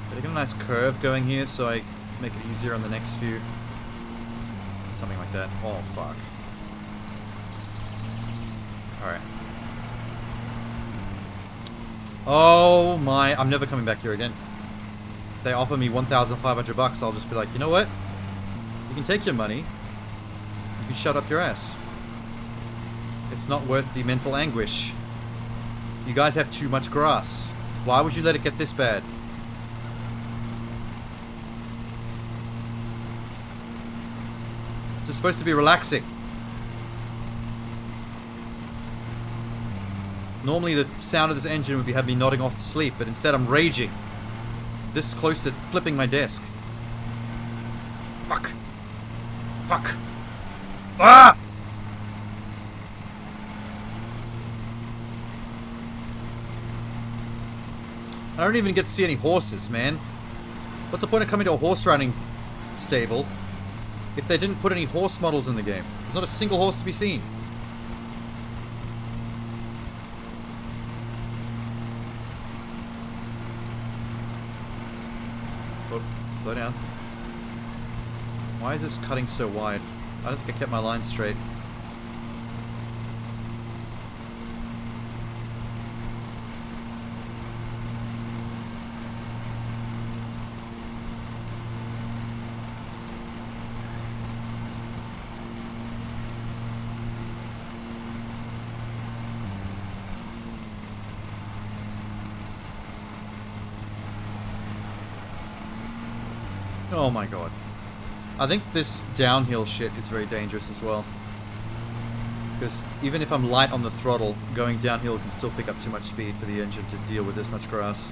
Gotta get a nice curve going here so I make it easier on the next few. Something like that. Oh, fuck. Alright. Oh my, I'm never coming back here again. If they offer me 1,500 bucks, I'll just be like, you know what? You can take your money. You can shut up your ass. It's not worth the mental anguish. You guys have too much grass. Why would you let it get this bad? It's supposed to be relaxing. Normally the sound of this engine would have me nodding off to sleep, but instead I'm raging. This close to flipping my desk. Fuck. Fuck. Ah! I don't even get to see any horses, man. What's the point of coming to a horse riding stable if they didn't put any horse models in the game? There's not a single horse to be seen. Oh, slow down. Why is this cutting so wide? I don't think I kept my line straight. Oh my god. I think this downhill shit is very dangerous as well. Because even if I'm light on the throttle, going downhill can still pick up too much speed for the engine to deal with this much grass.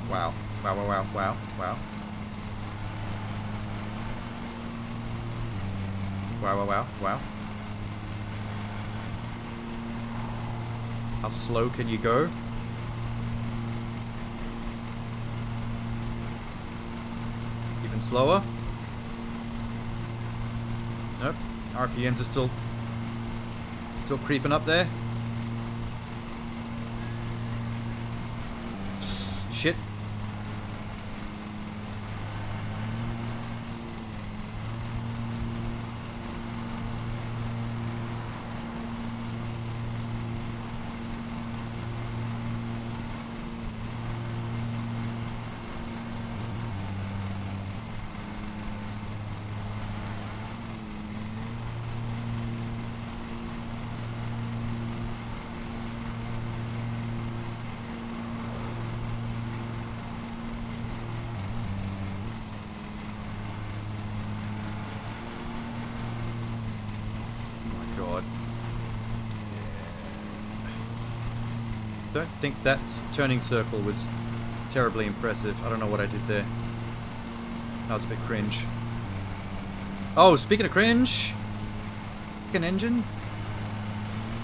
Wow. Wow, wow, wow, wow, wow. Wow, wow, wow, wow. How slow can you go? Even slower? Nope. RPMs are still creeping up there. Shit. Don't think that turning circle was terribly impressive. I don't know what I did there. That was a bit cringe. Oh, speaking of cringe, an engine.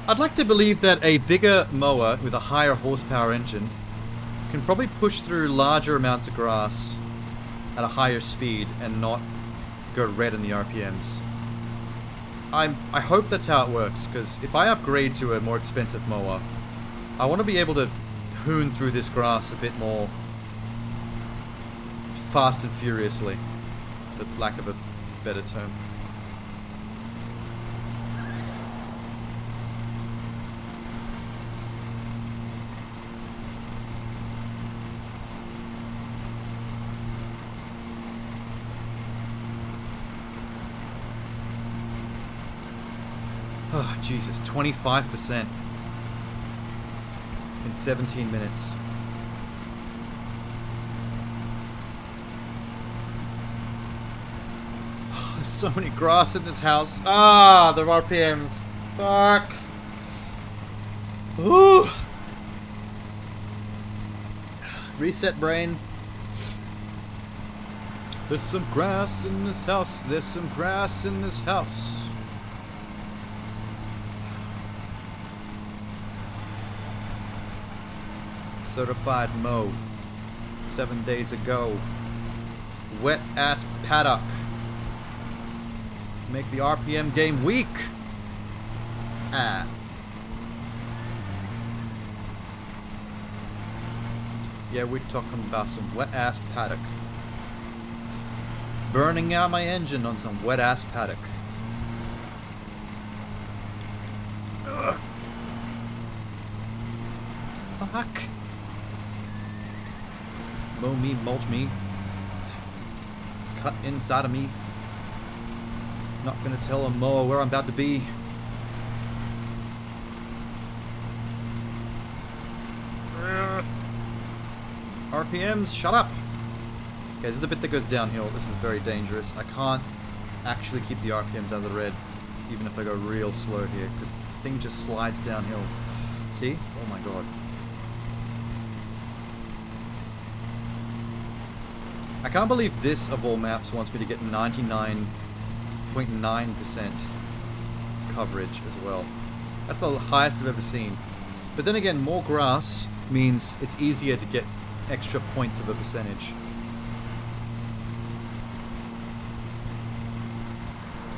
I'd like to believe that a bigger mower with a higher horsepower engine can probably push through larger amounts of grass at a higher speed and not go red in the RPMs. I hope that's how it works, because if I upgrade to a more expensive mower, I want to be able to hoon through this grass a bit more fast and furiously, for lack of a better term. Oh, Jesus, 25%. In 17 minutes. Oh, there's so many grass in this house. Ah, the RPMs. Fuck. Ooh. Reset brain. There's some grass in this house. There's some grass in this house. Certified mow. 7 days ago. Wet ass paddock. Make the RPM game weak. Ah. Yeah, we're talking about some wet ass paddock. Burning out my engine on some wet ass paddock. Ugh. Fuck. Mow me, mulch me. Cut inside of me. Not gonna tell a mower where I'm about to be. RPMs, shut up! Okay, this is the bit that goes downhill. This is very dangerous. I can't actually keep the RPMs out of the red, even if I go real slow here, because the thing just slides downhill. See? Oh my god. I can't believe this, of all maps, wants me to get 99.9% coverage as well. That's the highest I've ever seen. But then again, more grass means it's easier to get extra points of a percentage.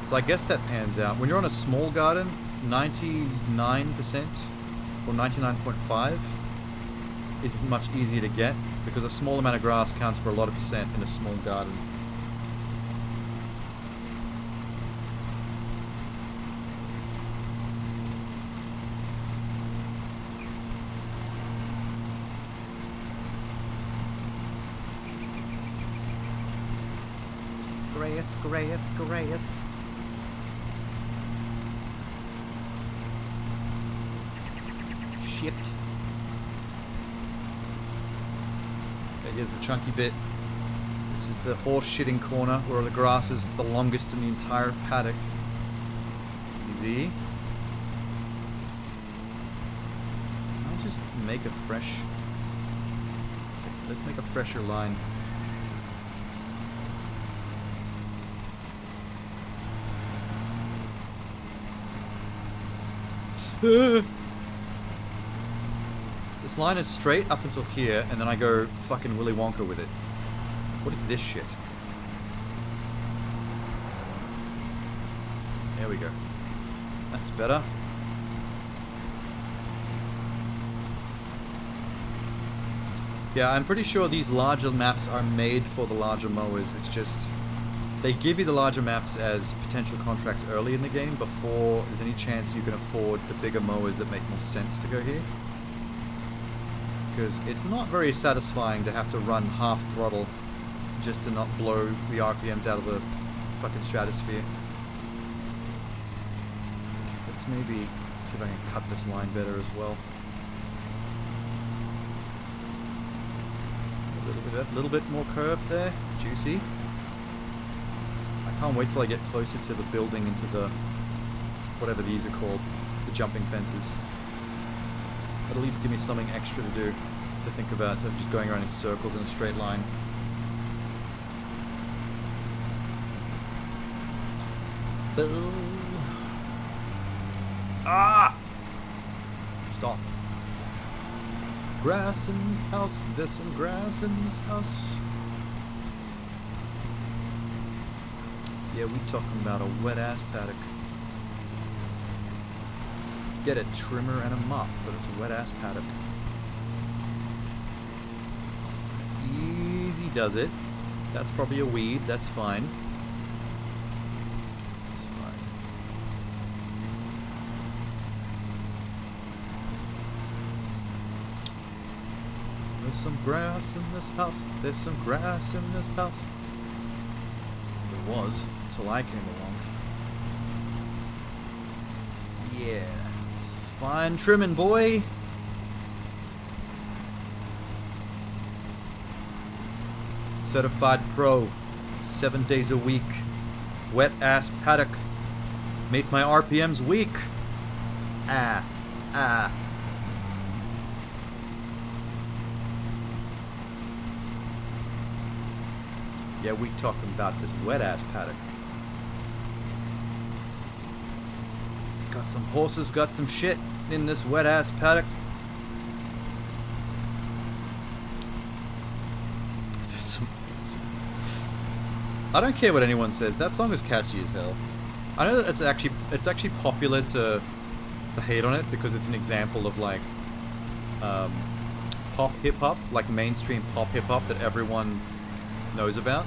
So I guess that pans out. When you're on a small garden, 99% or 99.5 is much easier to get, because a small amount of grass counts for a lot of percent in a small garden. Grass. shit. Okay, here's the chunky bit. This is the horse shitting corner where the grass is the longest in the entire paddock. Easy. I'll just make a fresh... Okay, let's make a fresher line. This line is straight up until here, and then I go fucking Willy Wonka with it. What is this shit? There we go. That's better. Yeah, I'm pretty sure these larger maps are made for the larger mowers. It's just... they give you the larger maps as potential contracts early in the game before there's any chance you can afford the bigger mowers that make more sense to go here. Because it's not very satisfying to have to run half throttle just to not blow the RPMs out of the fucking stratosphere. Let's maybe see if I can cut this line better as well. A little bit more curve there. Juicy. I can't wait till I get closer to the building and to the... whatever these are called. The jumping fences. But at least give me something extra to do, to think about, instead of just going around in circles in a straight line. Ah! Stop. Grass in this house, there's some grass in this house. Yeah, we talking about a wet ass paddock. Get a trimmer and a mop for this wet ass paddock. Easy does it. That's probably a weed, that's fine. That's fine. There's some grass in this house. There's some grass in this house. There was, until I came along. Yeah, it's fine trimming, boy. Certified pro, 7 days a week. Wet ass paddock. Makes my RPMs weak. Ah. Yeah, we talking about this wet ass paddock. Got some horses, got some shit in this wet ass paddock. There's some... I don't care what anyone says. That song is catchy as hell. I know that it's actually popular to hate on it because it's an example of like pop hip hop, like mainstream pop hip hop that everyone knows about.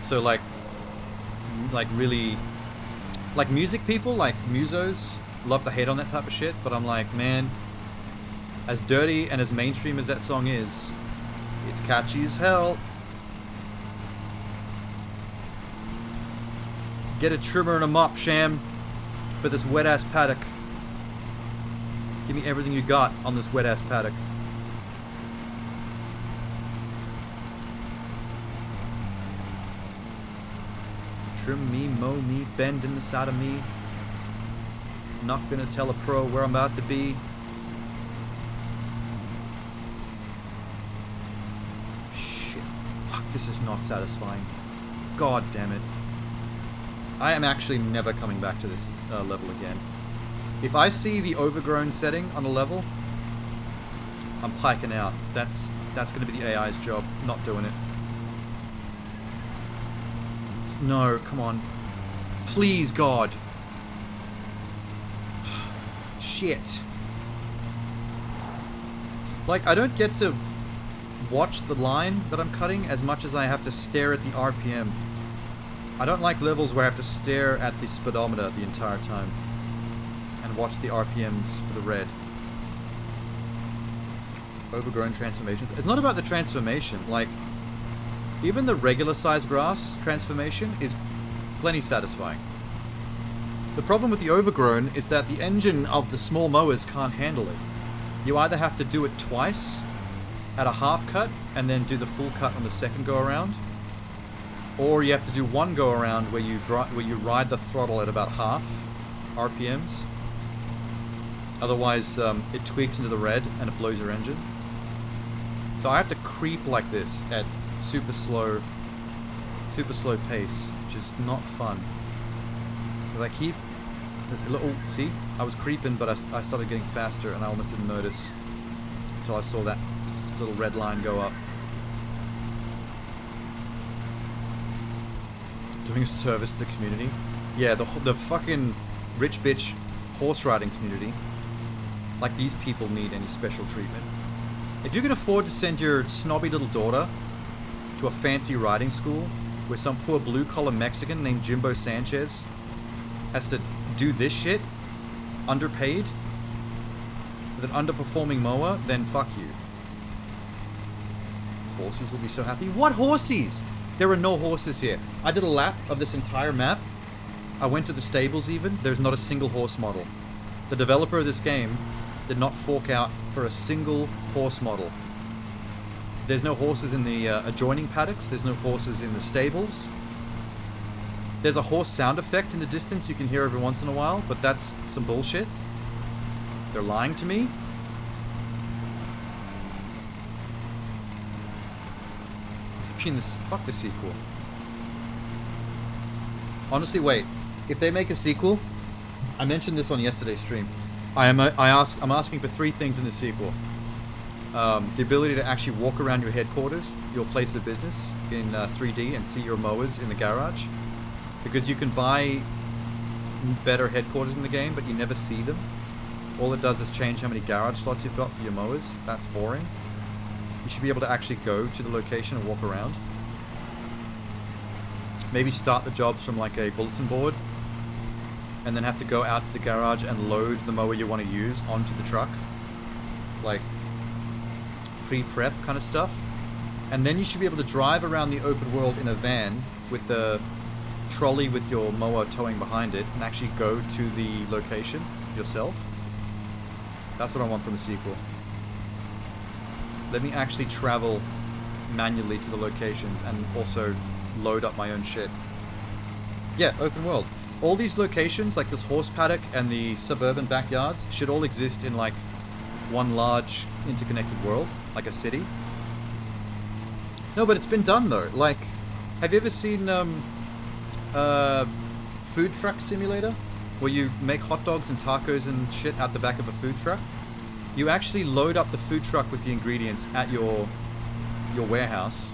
So like really, like music people, like musos, love to hate on that type of shit. But I'm like, man, as dirty and as mainstream as that song is, it's catchy as hell. Get a trimmer and a mop, Sham, for this wet ass paddock. Give me everything you got on this wet ass paddock. Trim me, mow me, bend in the side of me. Not gonna tell a pro where I'm about to be. Shit. Fuck, this is not satisfying. God damn it. I am actually never coming back to this level again. If I see the overgrown setting on a level, I'm piking out. That's gonna be the AI's job, not doing it. No, come on. Please, God. Shit. Like, I don't get to watch the line that I'm cutting as much as I have to stare at the RPM. I don't like levels where I have to stare at the speedometer the entire time and watch the RPMs for the red. Overgrown transformation. It's not about the transformation. Like, even the regular size grass transformation is plenty satisfying. The problem with the overgrown is that the engine of the small mowers can't handle it. you either have to do it twice at a half cut and then do the full cut on the second go around, or you have to do one go around where you ride the throttle at about half RPMs. Otherwise, it tweaks into the red and it blows your engine. So I have to creep like this at super slow pace, which is not fun. But I keep see, I was creeping, but I started getting faster, and I almost didn't notice until I saw that little red line go up. Doing a service to the community. Yeah, the fucking rich bitch horse riding community. Like, these people need any special treatment. If you can afford to send your snobby little daughter to a fancy riding school where some poor blue-collar Mexican named Jimbo Sanchez has to do this shit, underpaid, with an underperforming mower, then fuck you. Horses will be so happy. What horses? There are no horses here. I did a lap of this entire map. I went to the stables even. There's not a single horse model. The developer of this game did not fork out for a single horse model. There's no horses in the adjoining paddocks. There's no horses in the stables. There's a horse sound effect in the distance you can hear every once in a while, but that's some bullshit. They're lying to me. Fuck the sequel. Honestly, wait. If they make a sequel, I mentioned this on yesterday's stream. I'm asking for 3 things in the sequel. The ability to actually walk around your headquarters, your place of business, in 3D and see your mowers in the garage. Because you can buy better headquarters in the game, but you never see them. All it does is change how many garage slots you've got for your mowers. That's boring. You should be able to actually go to the location and walk around. Maybe start the jobs from like a bulletin board, and then have to go out to the garage and load the mower you want to use onto the truck. Like pre-prep kind of stuff. And then you should be able to drive around the open world in a van with the trolley with your mower towing behind it and actually go to the location yourself. That's what I want from the sequel. Let me actually travel manually to the locations and also load up my own shit. Yeah, open world. All these locations, like this horse paddock and the suburban backyards, should all exist in like one large interconnected world, like a city. No, but it's been done though. Like, have you ever seen Food Truck Simulator? Where you make hot dogs and tacos and shit out the back of a food truck? You actually load up the food truck with the ingredients at your warehouse.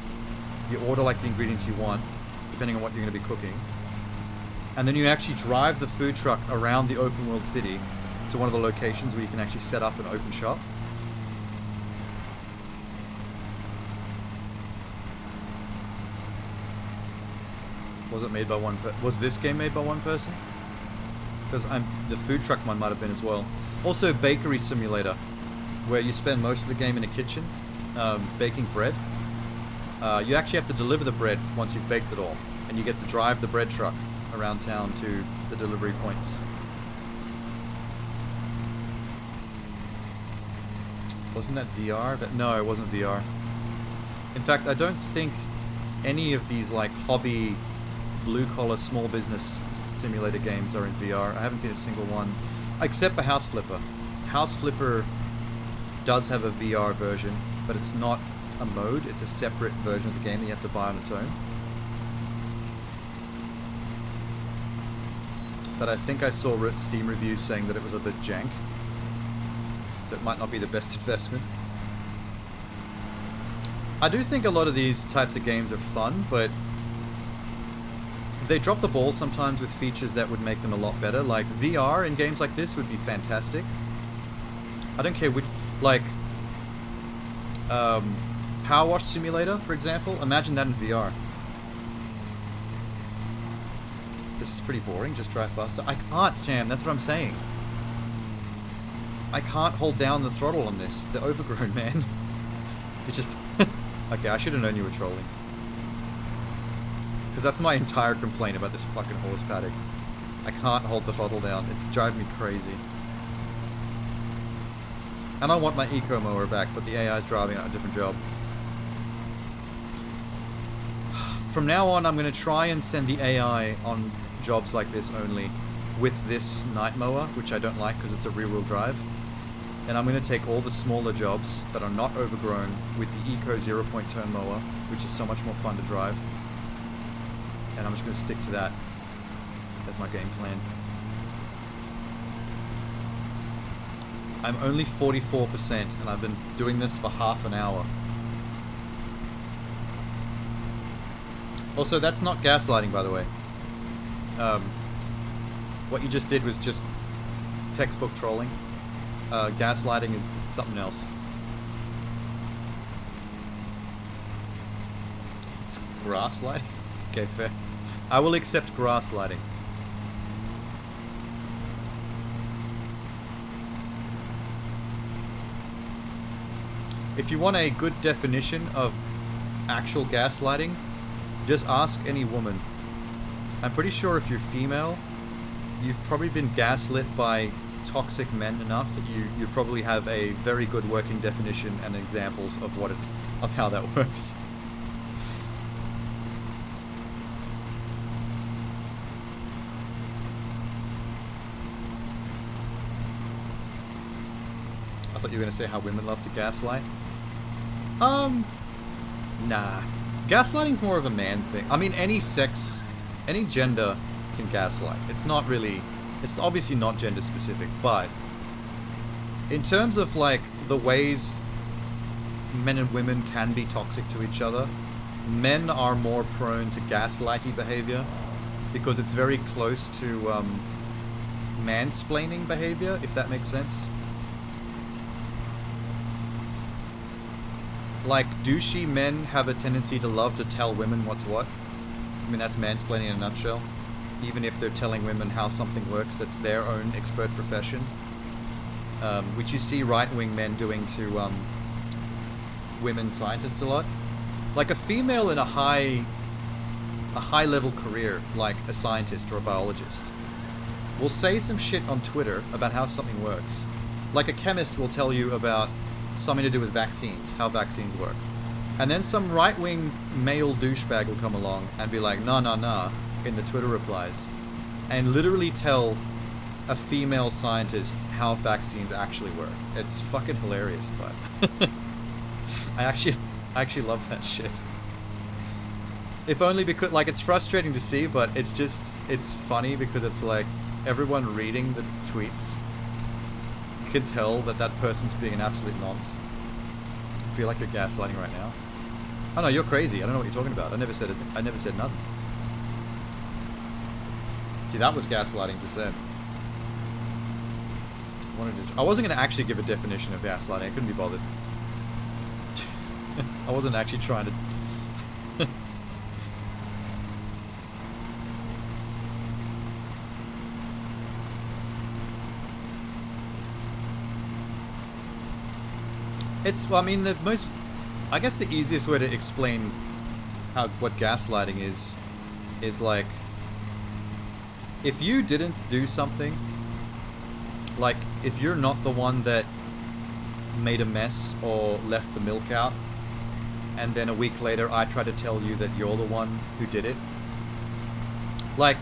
You order like the ingredients you want, depending on what you're going to be cooking. And then you actually drive the food truck around the open world city to one of the locations where you can actually set up an open shop. Was it made by one was this game made by one person? Because the food truck one might have been as well. Also, Bakery Simulator, where you spend most of the game in a kitchen, baking bread. You actually have to deliver the bread once you've baked it all, and you get to drive the bread truck around town to the delivery points. Wasn't that VR? No, it wasn't VR. In fact, I don't think any of these like hobby, blue-collar, small business simulator games are in VR. I haven't seen a single one, except for House Flipper. House Flipper does have a VR version, but it's not a mode. It's a separate version of the game that you have to buy on its own. But I think I saw Steam reviews saying that it was a bit jank, so it might not be the best investment. I do think a lot of these types of games are fun, but they drop the ball sometimes with features that would make them a lot better. Like VR in games like this would be fantastic. I don't care which, like Power Wash Simulator, for example. Imagine that in VR. This is pretty boring. Just drive faster. I can't, Sam. That's what I'm saying. I can't hold down the throttle on this. The overgrown, man. It just... Okay, I should have known you were trolling. Because that's my entire complaint about this fucking horse paddock. I can't hold the throttle down. It's driving me crazy. And I want my eco mower back, but the AI is driving out a different job. From now on, I'm going to try and send the AI on jobs like this only with this night mower, which I don't like because it's a rear-wheel drive. And I'm going to take all the smaller jobs that are not overgrown with the eco 0-point turn mower, which is so much more fun to drive. And I'm just going to stick to that as my game plan. I'm only 44% and I've been doing this for half an hour. Also, that's not gaslighting, by the way. What you just did was just textbook trolling. Gaslighting is something else. It's grass lighting? Okay, fair. I will accept grass lighting. If you want a good definition of actual gaslighting, just ask any woman. I'm pretty sure if you're female, you've probably been gaslit by toxic men enough that you probably have a very good working definition and examples of of how that works. I thought you were gonna say how women love to gaslight. Nah. Gaslighting's more of a man thing. I mean, any sex, any gender can gaslight. It's not really, it's obviously not gender specific, but in terms of like the ways men and women can be toxic to each other, men are more prone to gaslighty behavior because it's very close to mansplaining behavior, if that makes sense. Like, douchey men have a tendency to love to tell women what's what. I mean, that's mansplaining in a nutshell. Even if they're telling women how something works, that's their own expert profession. Which you see right-wing men doing to women scientists a lot. Like, a female in a high-level career, like a scientist or a biologist, will say some shit on Twitter about how something works. Like, a chemist will tell you about something to do with vaccines, how vaccines work. And then some right-wing male douchebag will come along and be like, nah, in the Twitter replies, and literally tell a female scientist how vaccines actually work. It's fucking hilarious, but I actually love that shit. If only because, like, it's frustrating to see, but it's funny because it's like everyone reading the tweets can tell that that person's being an absolute nonce. I feel like you're gaslighting right now. Oh no, you're crazy. I don't know what you're talking about. I never said it. I never said nothing. See, that was gaslighting to say. I wasn't going to actually give a definition of gaslighting. I couldn't be bothered. I wasn't actually trying to... I mean, I guess the easiest way to explain what gaslighting is like, if you didn't do something, like, if you're not the one that made a mess or left the milk out, and then a week later I try to tell you that you're the one who did it, like,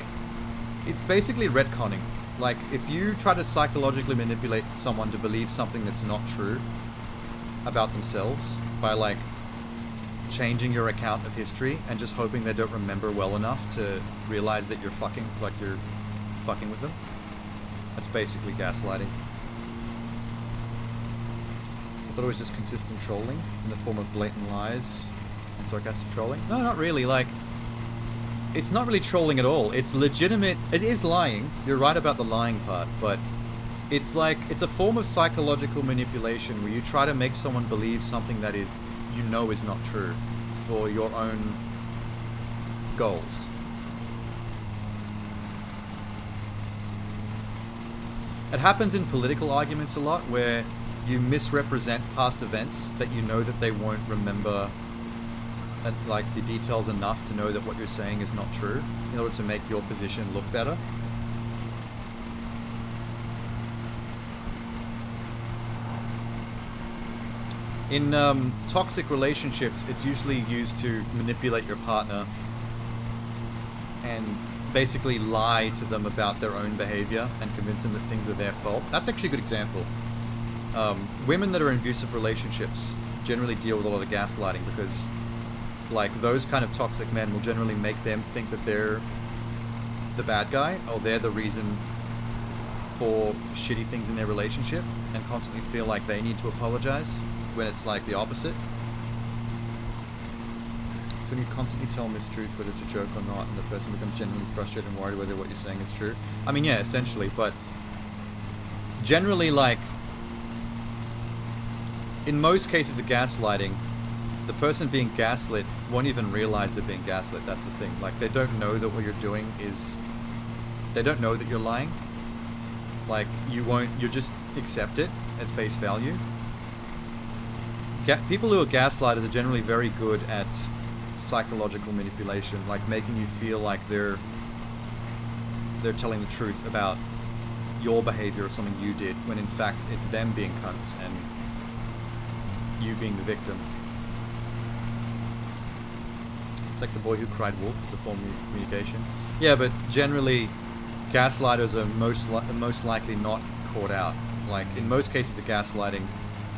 it's basically retconning. Like, if you try to psychologically manipulate someone to believe something that's not true about themselves by, like, changing your account of history and just hoping they don't remember well enough to realize that you're fucking with them, that's basically gaslighting. I thought it was just consistent trolling in the form of blatant lies and sarcastic trolling. No, not really. Like, it's not really trolling at all. It's legitimate. It is lying. You're right about the lying part, but it's like, it's a form of psychological manipulation where you try to make someone believe something that is, you know, is not true for your own goals. It happens in political arguments a lot where you misrepresent past events that you know that they won't remember, like, the details enough to know that what you're saying is not true in order to make your position look better. In toxic relationships, it's usually used to manipulate your partner and basically lie to them about their own behavior and convince them that things are their fault. That's actually a good example. Women that are in abusive relationships generally deal with a lot of gaslighting because, like, those kind of toxic men will generally make them think that they're the bad guy or they're the reason for shitty things in their relationship and constantly feel like they need to apologize when it's like the opposite. So when you constantly tell mistruths, whether it's a joke or not, and the person becomes genuinely frustrated and worried whether what you're saying is true. I mean, yeah, essentially, but generally, like, in most cases of gaslighting, the person being gaslit won't even realize they're being gaslit. That's the thing. Like, they don't know that what you're doing is... They don't know that you're lying. Like, you just accept it as face value. People who are gaslighters are generally very good at psychological manipulation, like making you feel like they're telling the truth about your behavior or something you did, when in fact it's them being cunts and you being the victim. It's like the boy who cried wolf. It's a form of communication. Yeah, but generally, gaslighters are most likely not caught out. Like, in most cases of gaslighting,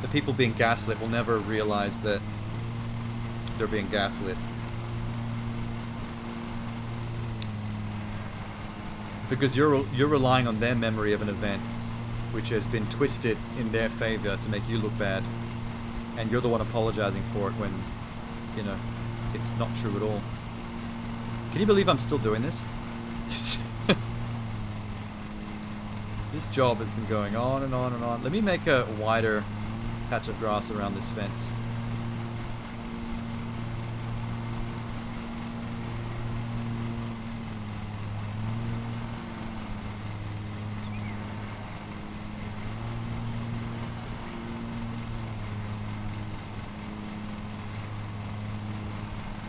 the people being gaslit will never realize that they're being gaslit. Because you're relying on their memory of an event which has been twisted in their favor to make you look bad. And you're the one apologizing for it when, you know, it's not true at all. Can you believe I'm still doing this? This job has been going on and on and on. Let me make a wider patch of grass around this fence.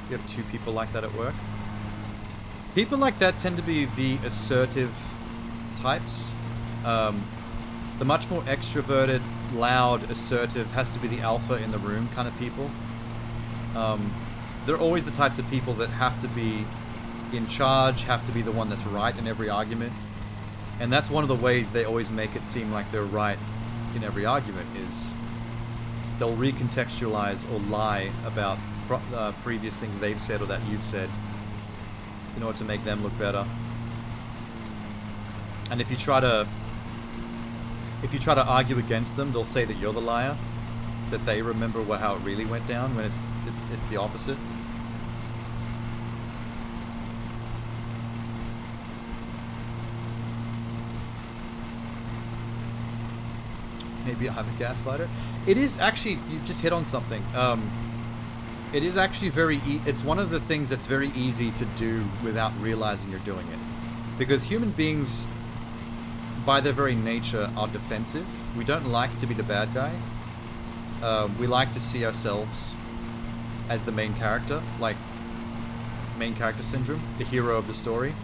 You have two people like that at work. People like that tend to be the assertive types. The much more extroverted, loud, assertive has to be the alpha in the room kind of people. They're always the types of people that have to be in charge, have to be the one that's right in every argument. And that's one of the ways they always make it seem like they're right in every argument, is they'll recontextualize or lie about previous things they've said or that you've said in order to make them look better. And if you try to argue against them, they'll say that you're the liar, that they remember how it really went down, when it's the opposite. Maybe I'm a gaslighter. It is actually, you just hit on something. It is actually it's one of the things that's very easy to do without realizing you're doing it. Because human beings, by their very nature, are defensive. We don't like to be the bad guy. We like to see ourselves as the main character, like main character syndrome, the hero of the story.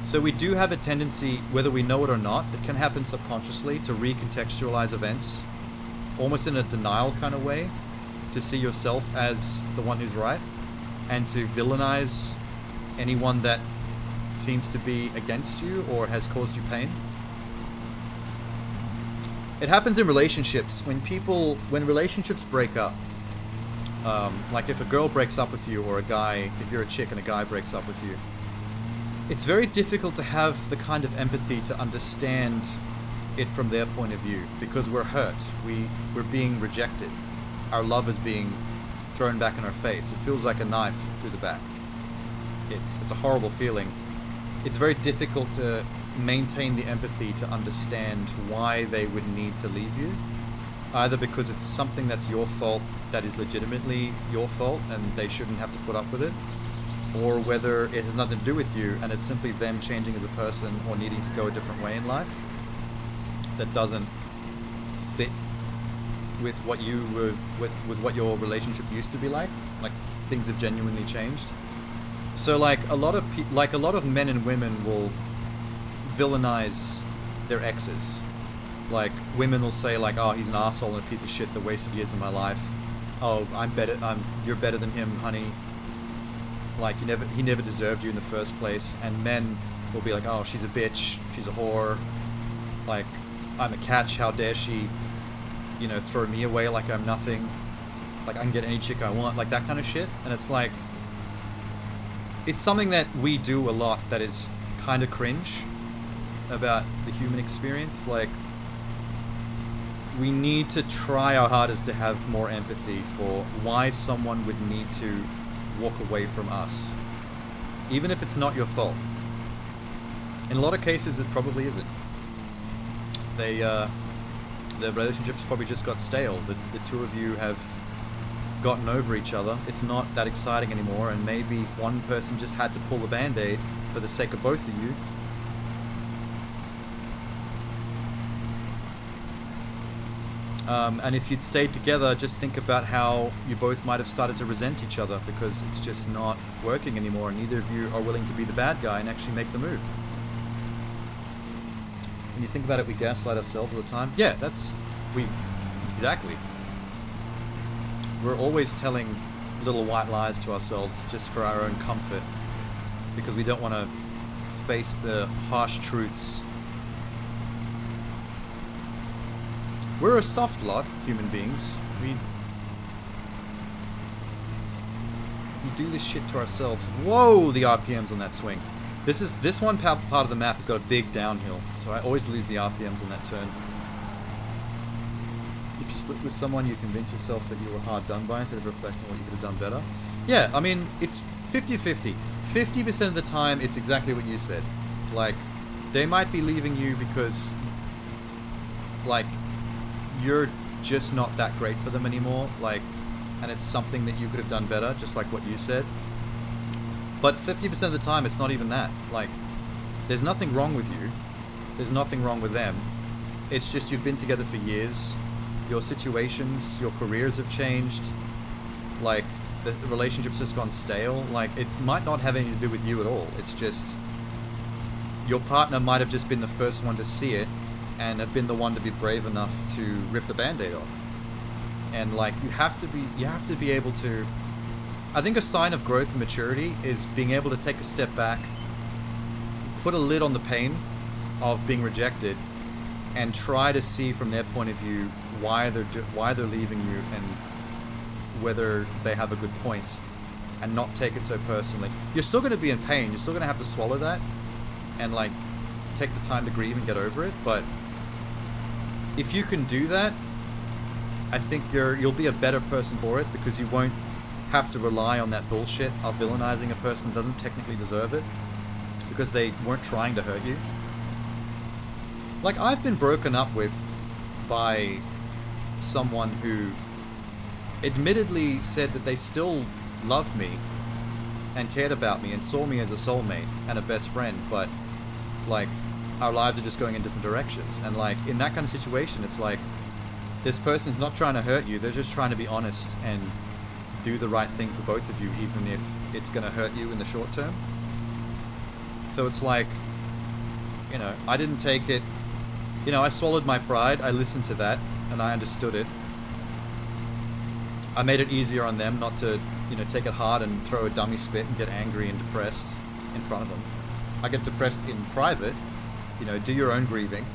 So we do have a tendency, whether we know it or not, it can happen subconsciously, to recontextualize events, almost in a denial kind of way, to see yourself as the one who's right, and to villainize anyone that seems to be against you or has caused you pain. It happens in relationships. When relationships break up, like if a girl breaks up with you, or a guy, if you're a chick and a guy breaks up with you, it's very difficult to have the kind of empathy to understand it from their point of view, because we're hurt. We're being rejected. Our love is being thrown back in our face. It feels like a knife through the back. It's a horrible feeling. It's very difficult to maintain the empathy to understand why they would need to leave you, either because it's something that's your fault, that is legitimately your fault and they shouldn't have to put up with it, or whether it has nothing to do with you and it's simply them changing as a person or needing to go a different way in life that doesn't fit with what you were with what your relationship used to be like things have genuinely changed. So like a lot of men and women will villainize their exes, Like, women will say like, oh, he's an asshole and a piece of shit that wasted years of my life. Oh, you're better than him, honey. Like, he never deserved you in the first place. And men will be like, oh, she's a bitch, she's a whore. Like, I'm a catch, how dare she, throw me away like I'm nothing. Like, I can get any chick I want, like that kind of shit. And it's like, it's something that we do a lot that is kind of cringe about the human experience. Like, we need to try our hardest to have more empathy for why someone would need to walk away from us, even if it's not your fault. In a lot of cases, it probably isn't. The relationships probably just got stale. The two of you have gotten over each other. It's not that exciting anymore, and maybe one person just had to pull the band-aid for the sake of both of you. And if you'd stayed together, just think about how you both might have started to resent each other because it's just not working anymore, and neither of you are willing to be the bad guy and actually make the move. When you think about it, we gaslight ourselves all the time. Yeah, exactly. We're always telling little white lies to ourselves just for our own comfort because we don't want to face the harsh truths. We're a soft lot, human beings. We do this shit to ourselves. Whoa, the RPMs on that swing. This one part of the map has got a big downhill, so I always lose the RPMs on that turn. If you split with someone, you convince yourself that you were hard done by instead of reflecting what you could have done better. Yeah, I mean, it's 50-50. 50% of the time, it's exactly what you said. Like, they might be leaving you because, like, you're just not that great for them anymore, like, and it's something that you could have done better, just like what you said. But 50% of the time, it's not even that. Like, there's nothing wrong with you. There's nothing wrong with them. It's just you've been together for years. Your situations, your careers have changed. Like, the relationship's just gone stale. Like, it might not have anything to do with you at all. It's just your partner might have just been the first one to see it and have been the one to be brave enough to rip the band-aid off. And like, you have to be able to, I think a sign of growth and maturity is being able to take a step back, put a lid on the pain of being rejected, and try to see from their point of view why they're leaving you and whether they have a good point, and not take it so personally. You're still going to be in pain. You're still going to have to swallow that and like take the time to grieve and get over it, but if you can do that, I think you'll be a better person for it because you won't have to rely on that bullshit of villainizing a person that doesn't technically deserve it because they weren't trying to hurt you. Like, I've been broken up with by someone who admittedly said that they still loved me and cared about me and saw me as a soulmate and a best friend, but like, our lives are just going in different directions. And like, in that kind of situation, it's like, this person's not trying to hurt you, they're just trying to be honest and do the right thing for both of you, even if it's going to hurt you in the short term. So it's like, I didn't take it, I swallowed my pride, I listened to that, and I understood it. I made it easier on them not to, take it hard and throw a dummy spit and get angry and depressed in front of them. I get depressed in private, do your own grieving.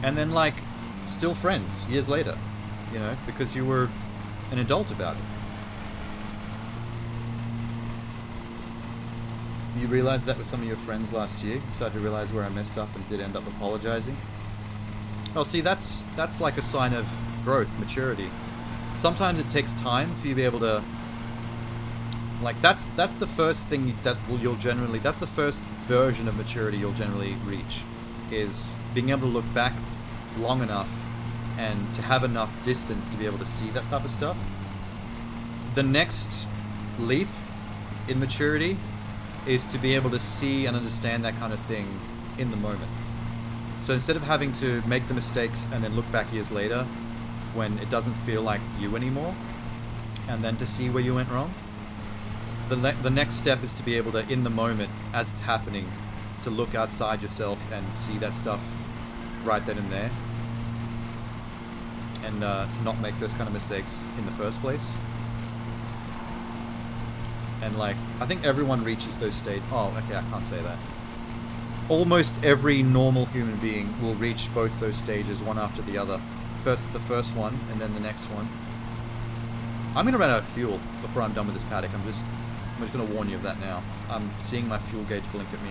And then, like, still friends years later, because you were an adult about it. You realized that with some of your friends last year. You started to realize where I messed up and did end up apologizing. Oh, see, that's like a sign of growth, maturity. Sometimes it takes time for you to be able to, like, that's the first thing that that's the first version of maturity you'll generally reach, is being able to look back long enough and to have enough distance to be able to see that type of stuff. The next leap in maturity is to be able to see and understand that kind of thing in the moment. So instead of having to make the mistakes and then look back years later when it doesn't feel like you anymore, and then to see where you went wrong, the next step is to be able to, in the moment, as it's happening, to look outside yourself and see that stuff right then and there, and to not make those kind of mistakes in the first place. And like, I think everyone reaches those stages. Oh, okay, I can't say that. Almost every normal human being will reach both those stages, one after the other. First the first one, and then the next one. I'm gonna run out of fuel before I'm done with this paddock. I'm just gonna warn you of that now. I'm seeing my fuel gauge blink at me.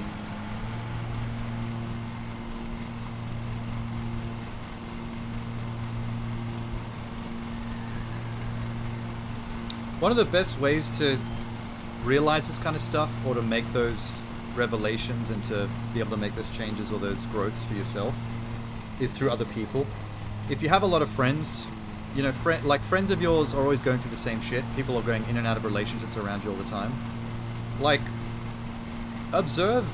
One of the best ways to realize this kind of stuff, or to make those revelations and to be able to make those changes or those growths for yourself, is through other people. If you have a lot of friends, you know, friends of yours are always going through the same shit. People are going in and out of relationships around you all the time. Like, observe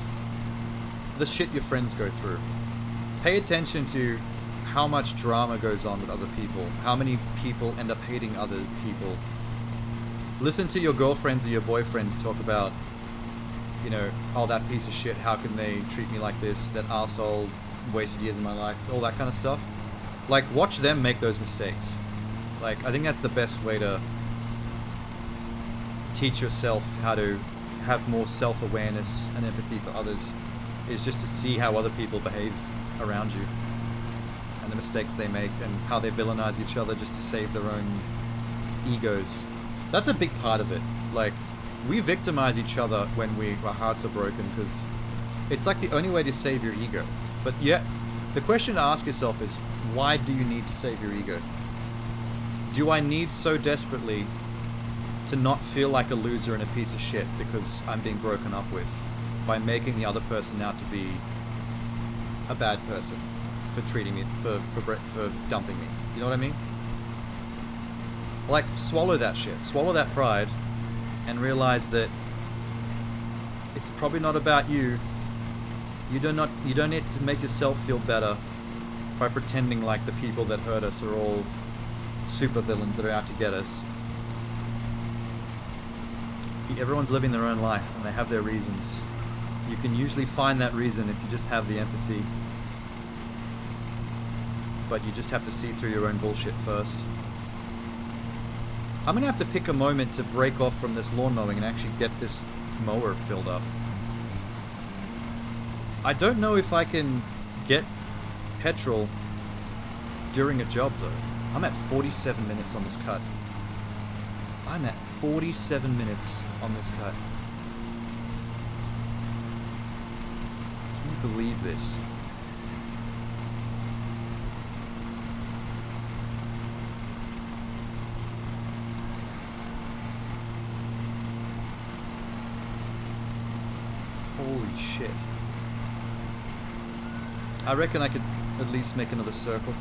the shit your friends go through. Pay attention to how much drama goes on with other people. How many people end up hating other people. Listen to your girlfriends or your boyfriends talk about, you know, oh, that piece of shit, how can they treat me like this? That arsehole wasted years of my life. All that kind of stuff. Like, watch them make those mistakes. Like, I think that's the best way to teach yourself how to have more self-awareness and empathy for others, is just to see how other people behave around you and the mistakes they make and how they villainize each other just to save their own egos. That's a big part of it. Like, we victimize each other when our hearts are broken, because it's like the only way to save your ego. But yet, the question to ask yourself is, why do you need to save your ego? Do I need so desperately to not feel like a loser and a piece of shit because I'm being broken up with by making the other person out to be a bad person for treating me, for dumping me? You know what I mean? Like, swallow that shit, swallow that pride, and realize that it's probably not about you. You don't need to make yourself feel better by pretending like the people that hurt us are all super villains that are out to get us. Everyone's living their own life and they have their reasons. You can usually find that reason if you just have the empathy. But you just have to see through your own bullshit first. I'm gonna have to pick a moment to break off from this lawn mowing and actually get this mower filled up. I don't know if I can get petrol during a job though. I'm at 47 minutes on this cut. I'm at 47 minutes on this cut. Can you believe this? Holy shit. I reckon I could at least make another circle.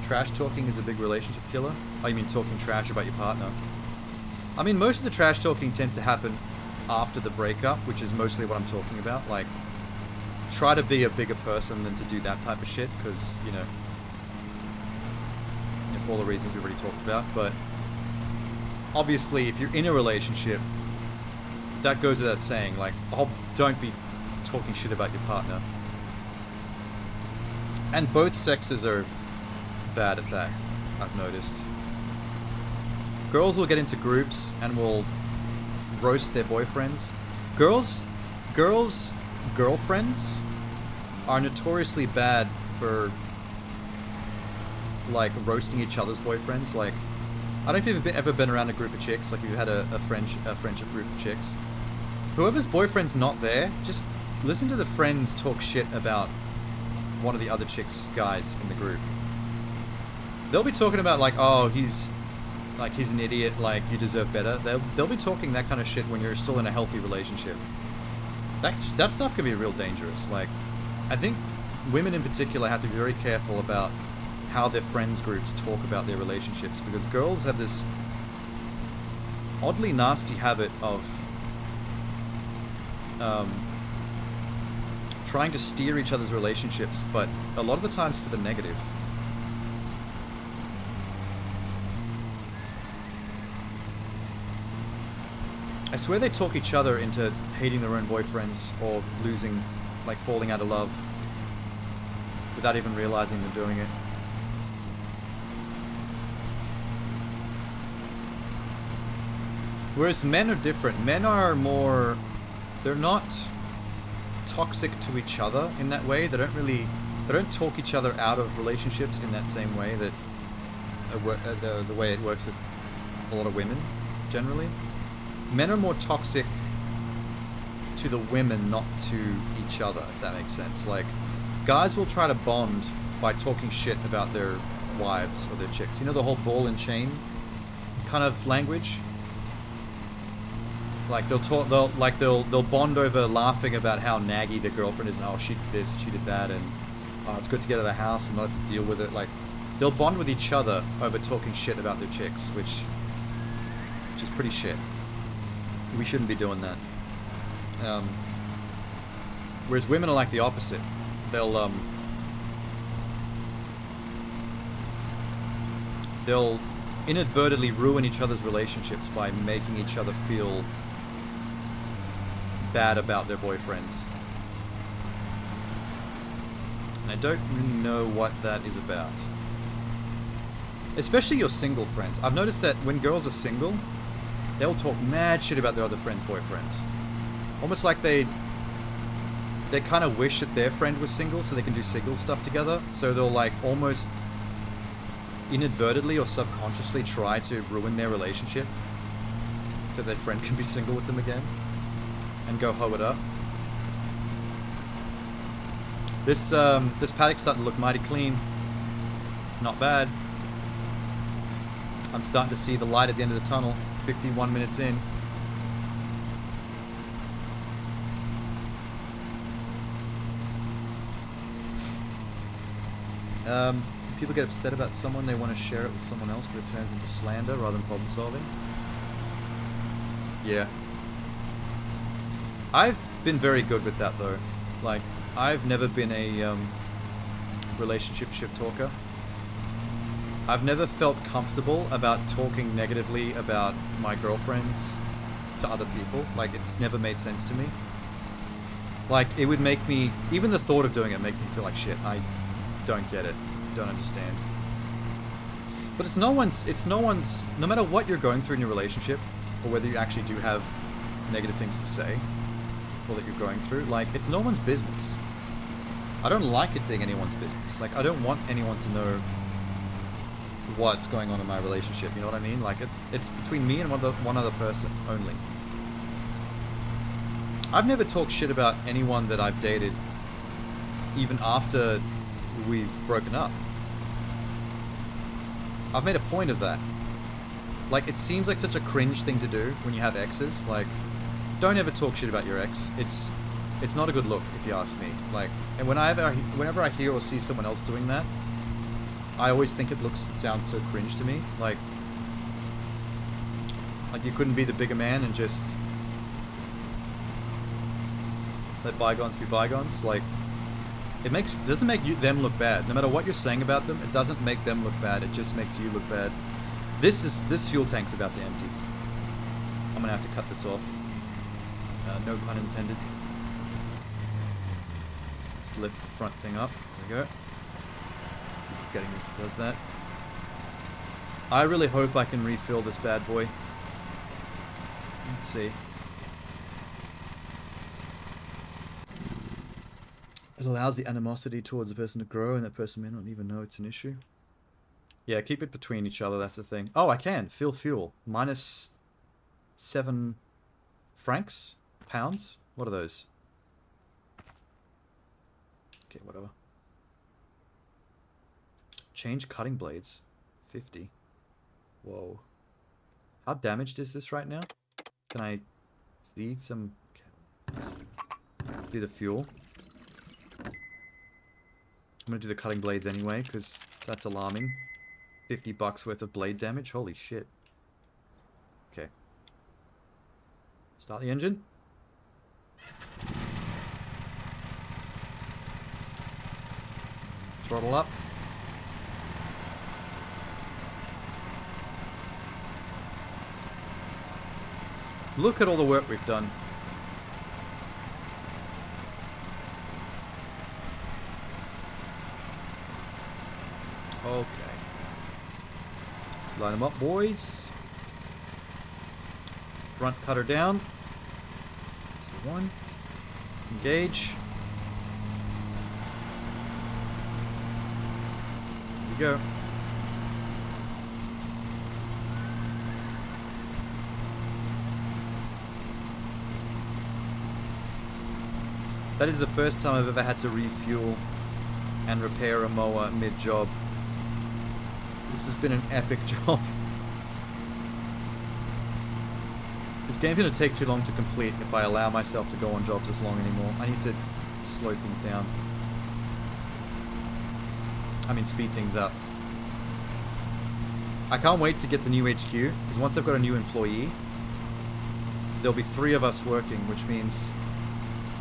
Trash talking is a big relationship killer? Oh, you mean talking trash about your partner? I mean, most of the trash talking tends to happen after the breakup, which is mostly what I'm talking about. Like, try to be a bigger person than to do that type of shit, because, you know, for all the reasons we've already talked about. But obviously, if you're in a relationship, that goes without saying. Like, oh, don't be talking shit about your partner. And both sexes are bad at that, I've noticed. Girls will get into groups and will roast their boyfriends. Girls' girlfriends are notoriously bad for, like, roasting each other's boyfriends. Like, I don't know if you've ever been around a group of chicks, like if you've had a friendship group of chicks. Whoever's boyfriend's not there, just listen to the friends talk shit about one of the other chicks' guys in the group. They'll be talking about, like, oh, he's an idiot, like, you deserve better. They'll be talking that kind of shit when you're still in a healthy relationship. That stuff can be real dangerous. Like, I think women in particular have to be very careful about how their friends groups talk about their relationships, because girls have this oddly nasty habit of trying to steer each other's relationships, but a lot of the times for the negative. I swear they talk each other into hating their own boyfriends or losing, like, falling out of love without even realizing they're doing it. Whereas men are different. Men are more... They're not toxic to each other in that way. They don't talk each other out of relationships in that same way that the way it works with a lot of women, generally. Men are more toxic to the women, not to each other, if that makes sense. Like, guys will try to bond by talking shit about their wives or their chicks. You know, the whole ball and chain kind of language? Like, they'll bond over laughing about how naggy their girlfriend is, and oh, she did this, she did that, and oh, it's good to get out of the house and not have to deal with it. Like, they'll bond with each other over talking shit about their chicks, which is pretty shit. We shouldn't be doing that. Whereas women are like the opposite. They'll inadvertently ruin each other's relationships by making each other feel bad about their boyfriends. And I don't really know what that is about. Especially your single friends. I've noticed that when girls are single, they'll talk mad shit about their other friends' boyfriends. Almost like they kind of wish that their friend was single so they can do single stuff together. So they'll like almost inadvertently or subconsciously try to ruin their relationship so their friend can be single with them again and go hoe it up. This paddock's starting to look mighty clean. It's not bad. I'm starting to see the light at the end of the tunnel. 51 minutes in. People get upset about someone, they want to share it with someone else, but it turns into slander rather than problem solving. Yeah. I've been very good with that though. Like, I've never been a relationship shit talker. I've never felt comfortable about talking negatively about my girlfriends to other people. Like, it's never made sense to me. Like, it would make me... Even the thought of doing it makes me feel like shit. I don't get it. Don't understand. But it's no one's... No matter what you're going through in your relationship, or whether you actually do have negative things to say, or that you're going through, like, it's no one's business. I don't like it being anyone's business. Like, I don't want anyone to know what's going on in my relationship, you know what I mean? Like, it's between me and one other person only. I've never talked shit about anyone that I've dated even after we've broken up. I've made a point of that. Like, it seems like such a cringe thing to do when you have exes. Like, don't ever talk shit about your ex. It's not a good look, if you ask me. Like, and whenever I hear or see someone else doing that, I always think it sounds so cringe to me. Like you couldn't be the bigger man and just let bygones be bygones. Like, it doesn't make them look bad. No matter what you're saying about them, it doesn't make them look bad. It just makes you look bad. This fuel tank's about to empty. I'm gonna have to cut this off. No pun intended. Let's lift the front thing up. There we go. Getting this does that. I really hope I can refill this bad boy. Let's see. It allows the animosity towards the person to grow, and that person may not even know it's an issue. Yeah, keep it between each other, that's the thing. Oh, I can. Fill fuel. Minus 7 francs? Pounds? What are those? Okay, whatever. Change cutting blades. 50. Whoa. How damaged is this right now? Can I see some... Okay, let's do the fuel. I'm gonna do the cutting blades anyway, because that's alarming. 50 bucks worth of blade damage? Holy shit. Okay. Start the engine. Throttle up. Look at all the work we've done. Line them up, boys. Front cutter down. That's the one. Engage. Here we go. That is the first time I've ever had to refuel and repair a mower mid-job. This has been an epic job. This game's going to take too long to complete if I allow myself to go on jobs this long anymore. I need to slow things down. I mean, speed things up. I can't wait to get the new HQ, because once I've got a new employee, there'll be 3 of us working, which means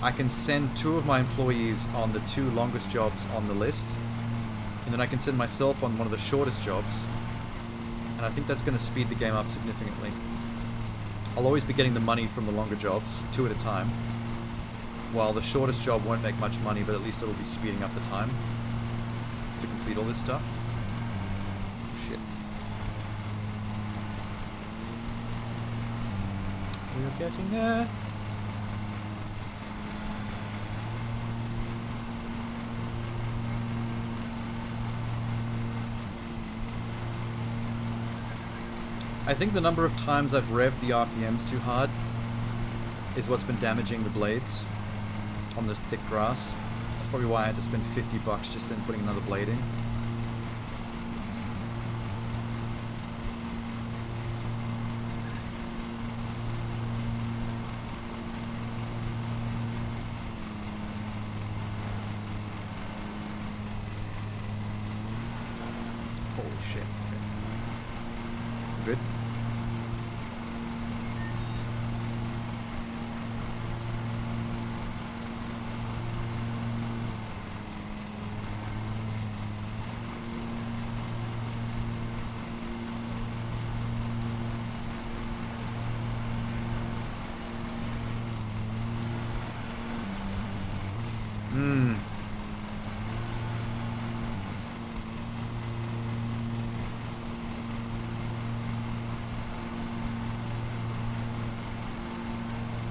I can send 2 of my employees on the 2 longest jobs on the list, and then I can send myself on one of the shortest jobs, and I think that's going to speed the game up significantly. I'll always be getting the money from the longer jobs, 2 at a time, while the shortest job won't make much money, but at least it'll be speeding up the time to complete all this stuff. Shit. We're getting there. I think the number of times I've revved the RPMs too hard is what's been damaging the blades on this thick grass. That's probably why I had to spend $50 just then putting another blade in. Holy shit. Okay. Good.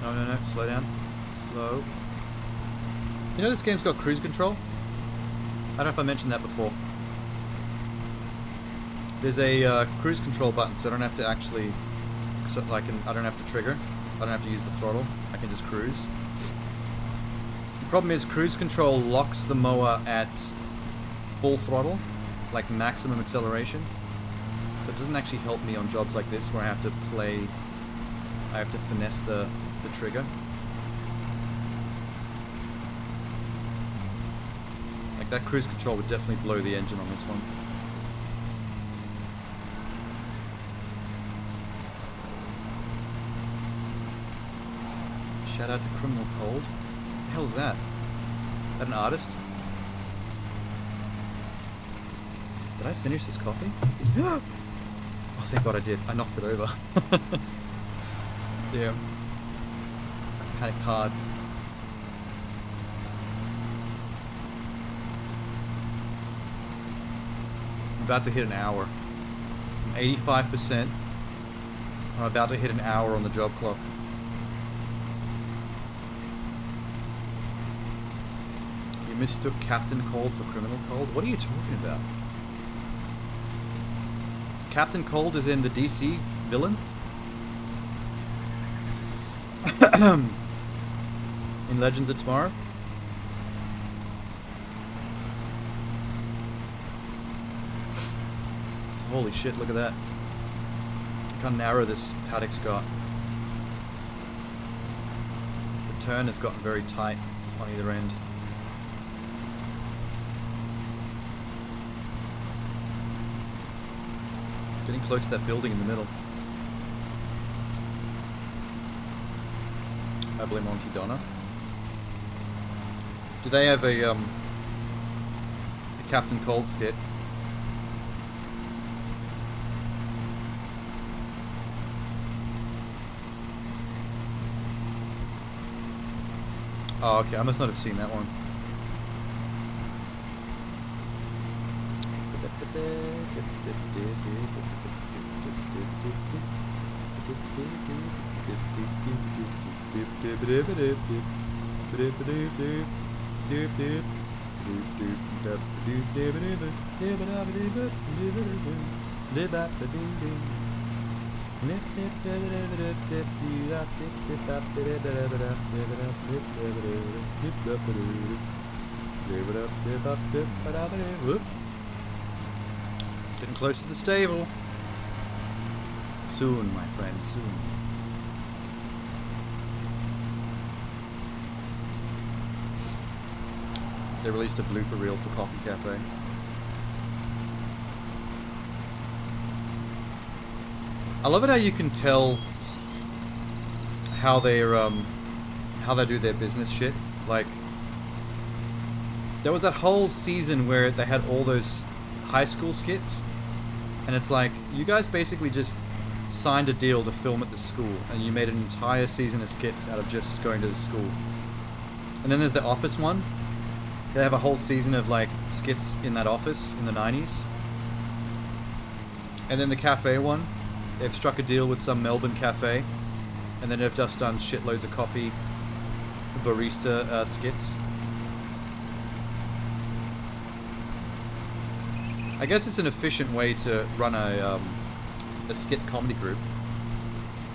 No, slow down. Slow. You know this game's got cruise control? I don't know if I mentioned that before. There's a cruise control button, so I don't have to actually, I don't have to trigger. I don't have to use the throttle. I can just cruise. The problem is cruise control locks the mower at full throttle, like maximum acceleration. So it doesn't actually help me on jobs like this where I have to finesse the trigger. Like that cruise control would definitely blow the engine on this one. Shout out to Criminal Cold. What the hell is that? Is that an artist? Did I finish this coffee? Oh, thank God I did. I knocked it over. Yeah. Panicked hard. I'm about to hit an hour. I'm 85%. I'm about to hit an hour on the job clock. You mistook Captain Cold for Criminal Cold? What are you talking about? Captain Cold is in the DC villain? In Legends of Tomorrow? Holy shit, look at that. Look how narrow this paddock's got. The turn has gotten very tight on either end. Getting close to that building in the middle. I blame Monty Donna. Do they have a Captain Cold skit? Oh, okay. I must not have seen that one. Getting close to the stable. Soon, my friend, soon. They released a blooper reel for Coffee Cafe. I love it how you can tell how they're how they do their business shit. Like, there was that whole season where they had all those high school skits, and it's like, you guys basically just signed a deal to film at the school, and you made an entire season of skits out of just going to the school. And then there's the office one. They have a whole season of like skits in that office in the 90s. And then the cafe one, they've struck a deal with some Melbourne cafe, and then they've just done shitloads of coffee barista skits. I guess it's an efficient way to run a skit comedy group.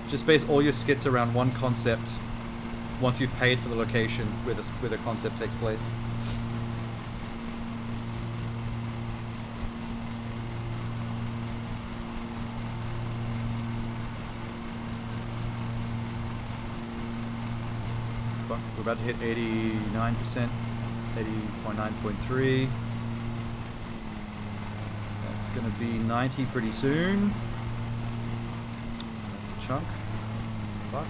Just base all your skits around one concept once you've paid for the location where the concept takes place. Fuck, we're about to hit 89%, 80.9.3. That's gonna be 90 pretty soon. Chunk. Fuck.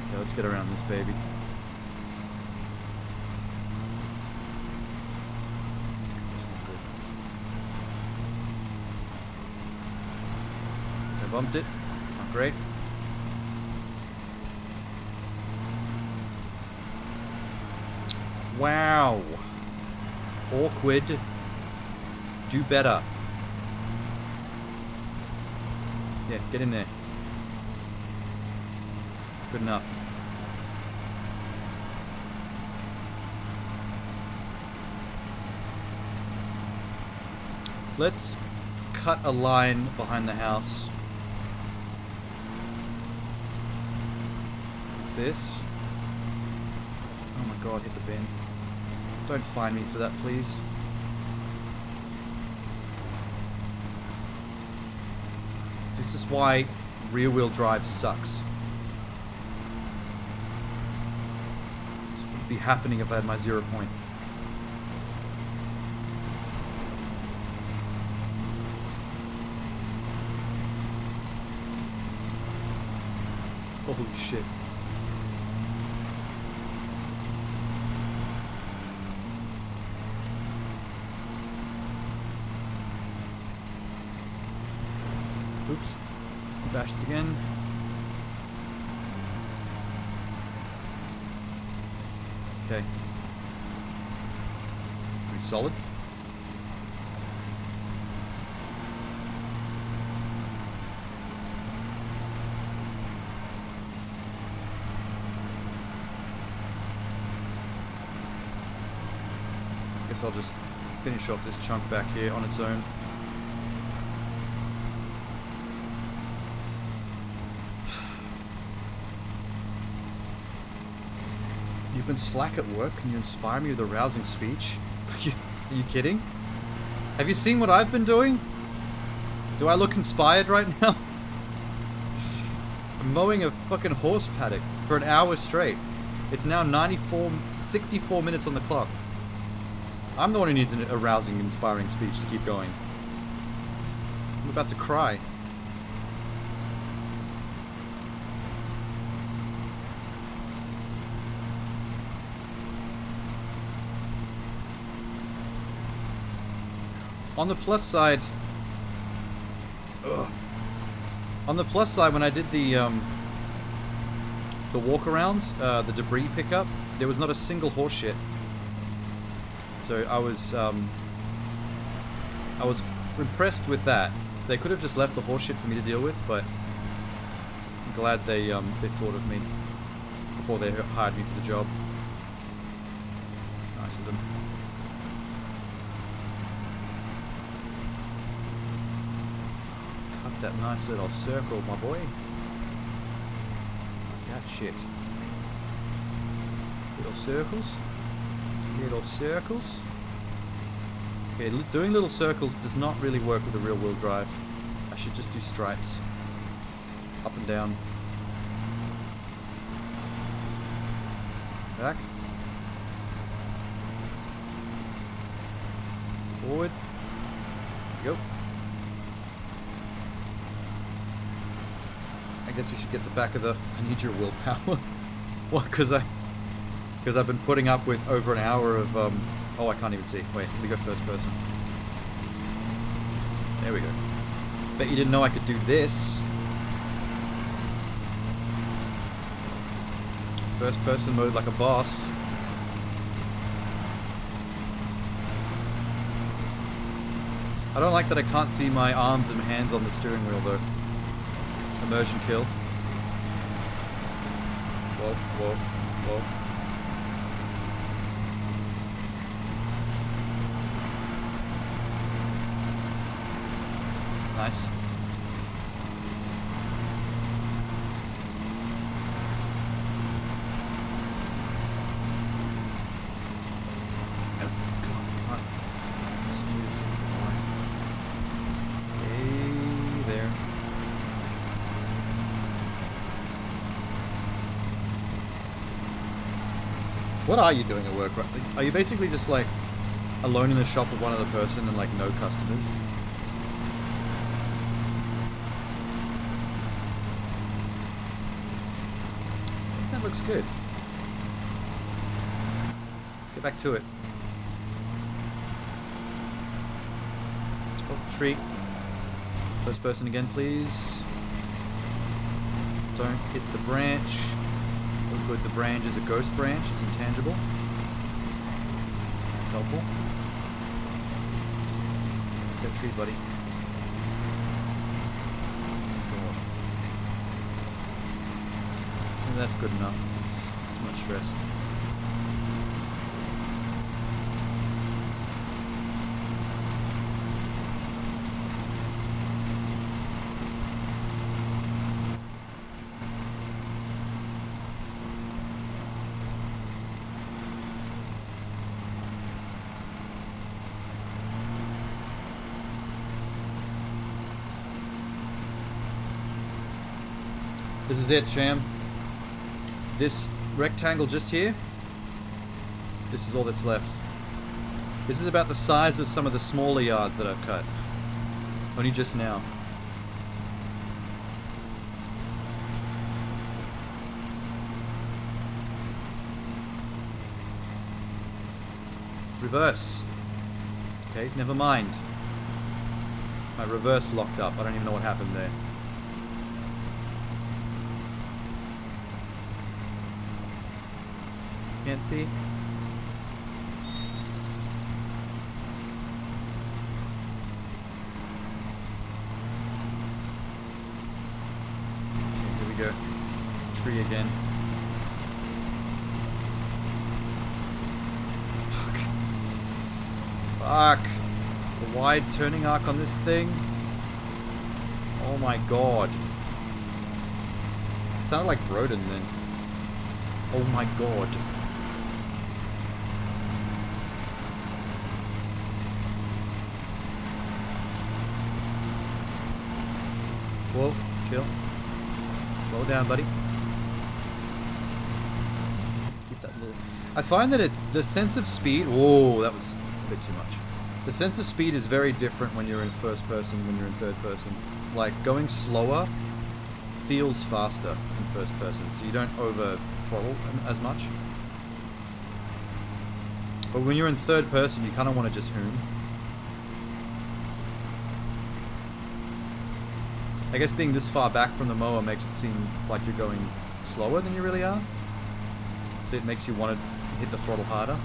Okay, let's get around this baby. That's not good. I bumped it. It's not great. Wow. Awkward. Do better. Yeah, get in there. Good enough. Let's cut a line behind the house. This. Oh my god, hit the bin. Don't find me for that, please. This is why rear-wheel drive sucks. This wouldn't be happening if I had my 0 point. Holy shit. Oops. Bashed it again. Okay. It's pretty solid. Guess I'll just finish off this chunk back here on its own. You've been slack at work. Can you inspire me with a rousing speech? Are you kidding? Have you seen what I've been doing? Do I look inspired right now? I'm mowing a fucking horse paddock for an hour straight. It's now 64 minutes on the clock. I'm the one who needs a rousing, inspiring speech to keep going. I'm about to cry. On the plus side, on the plus side, when I did the walk around, the debris pickup, there was not a single horse shit. So I was impressed with that. They could have just left the horseshit for me to deal with, but I'm glad they thought of me before they hired me for the job. It's nice of them. Cut that nice little circle, my boy. Like that shit. Little circles. Little circles. Okay, doing little circles does not really work with a rear-wheel drive. I should just do stripes. Up and down. Back. Forward. There we go. I guess we should get the back of the... I need your willpower. What? Because I've been putting up with over an hour of... Oh, I can't even see. Wait, let me go first person. There we go. Bet you didn't know I could do this. First person mode like a boss. I don't like that I can't see my arms and hands on the steering wheel though. Immersion kill. Whoa, whoa, whoa. Nice. What are you doing at work? Are you basically just like alone in the shop with one other person and like no customers? I think that looks good. Get back to it. Oh, tree. First person again, please. Don't hit the branch. Oh good, the branch is a ghost branch, it's intangible. It's helpful. Just get a tree, buddy. God. And that's good enough. It's just too much stress. This is it, Sham. This rectangle just here, this is all that's left. This is about the size of some of the smaller yards that I've cut. Only just now. Reverse. Okay, never mind. My reverse locked up. I don't even know what happened there. Can't see. Okay, here we go. Tree again. Fuck. The wide turning arc on this thing. Oh my god. It sounded like Broden then. Oh my god. Whoa, chill. Slow down, buddy. Keep that little... I find that the sense of speed... Whoa, that was a bit too much. The sense of speed is very different when you're in first person than when you're in third person. Like, going slower feels faster in first person, so you don't over throttle as much. But when you're in third person, you kind of want to just hoon. I guess being this far back from the mower makes it seem like you're going slower than you really are. So it makes you want to hit the throttle harder.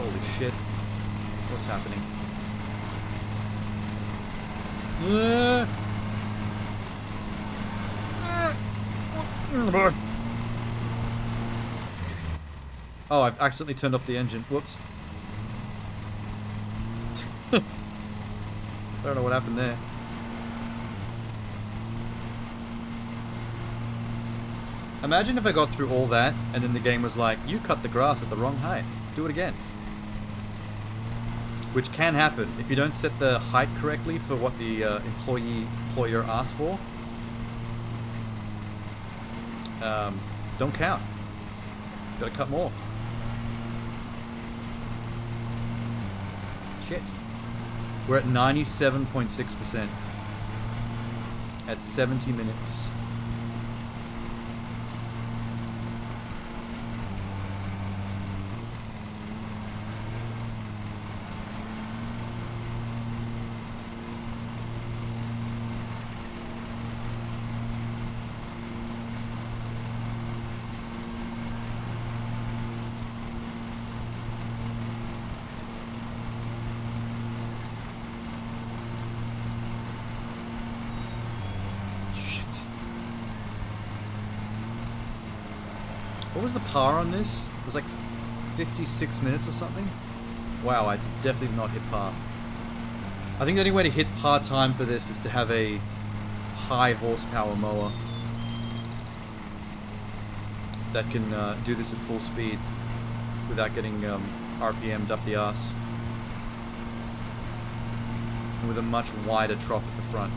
Holy shit. What's happening? Oh, I've accidentally turned off the engine. Whoops. I don't know what happened there. Imagine if I got through all that and then the game was like, you cut the grass at the wrong height. Do it again. Which can happen if you don't set the height correctly for what the employer asked for. Don't count. Gotta cut more. Shit. We're at 97.6%. At 70 minutes. What was the par on this? It was like 56 minutes or something? Wow, I definitely did not hit par. I think the only way to hit par time for this is to have a high horsepower mower that can do this at full speed without getting RPM'd up the arse. And with a much wider trough at the front,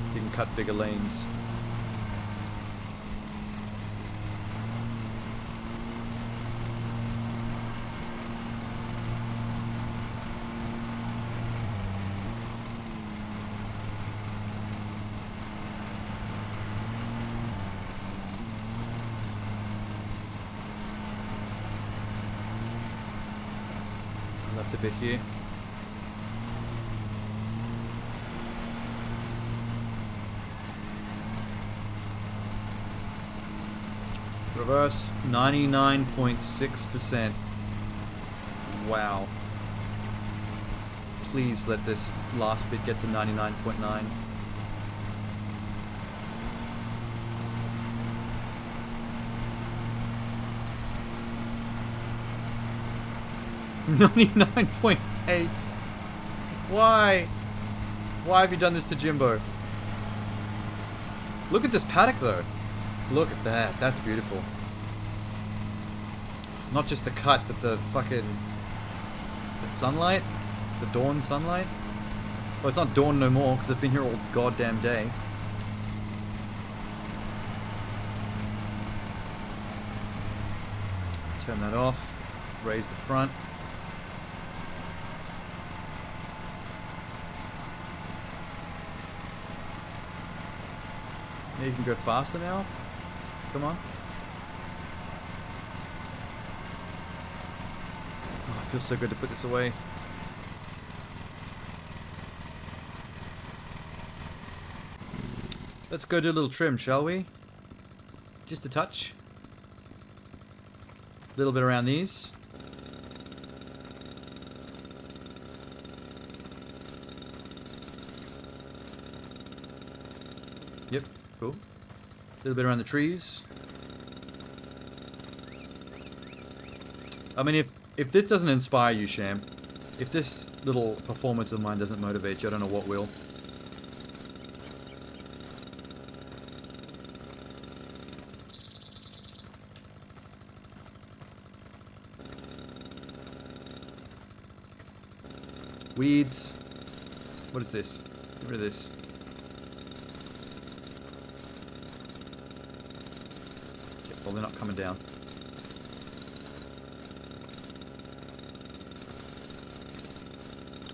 so you can cut bigger lanes. 'Left a bit here. Reverse 99.6%. Wow. Please let this last bit get to 99.9. $99.8. Why? Why have you done this to Jimbo? Look at this paddock though. Look at that. That's beautiful. Not just the cut, but the fucking... the sunlight? The dawn sunlight? Well, it's not dawn no more, because I've been here all goddamn day. Let's turn that off. Raise the front. Yeah, you can go faster now. Come on. Oh, it feels so good to put this away. Let's go do a little trim, shall we? Just a touch. A little bit around these. Yep, cool. A little bit around the trees. I mean, if this doesn't inspire you, Sham, if this little performance of mine doesn't motivate you, I don't know what will. Weeds. What is this? Get rid of this. Okay, well, they're not coming down.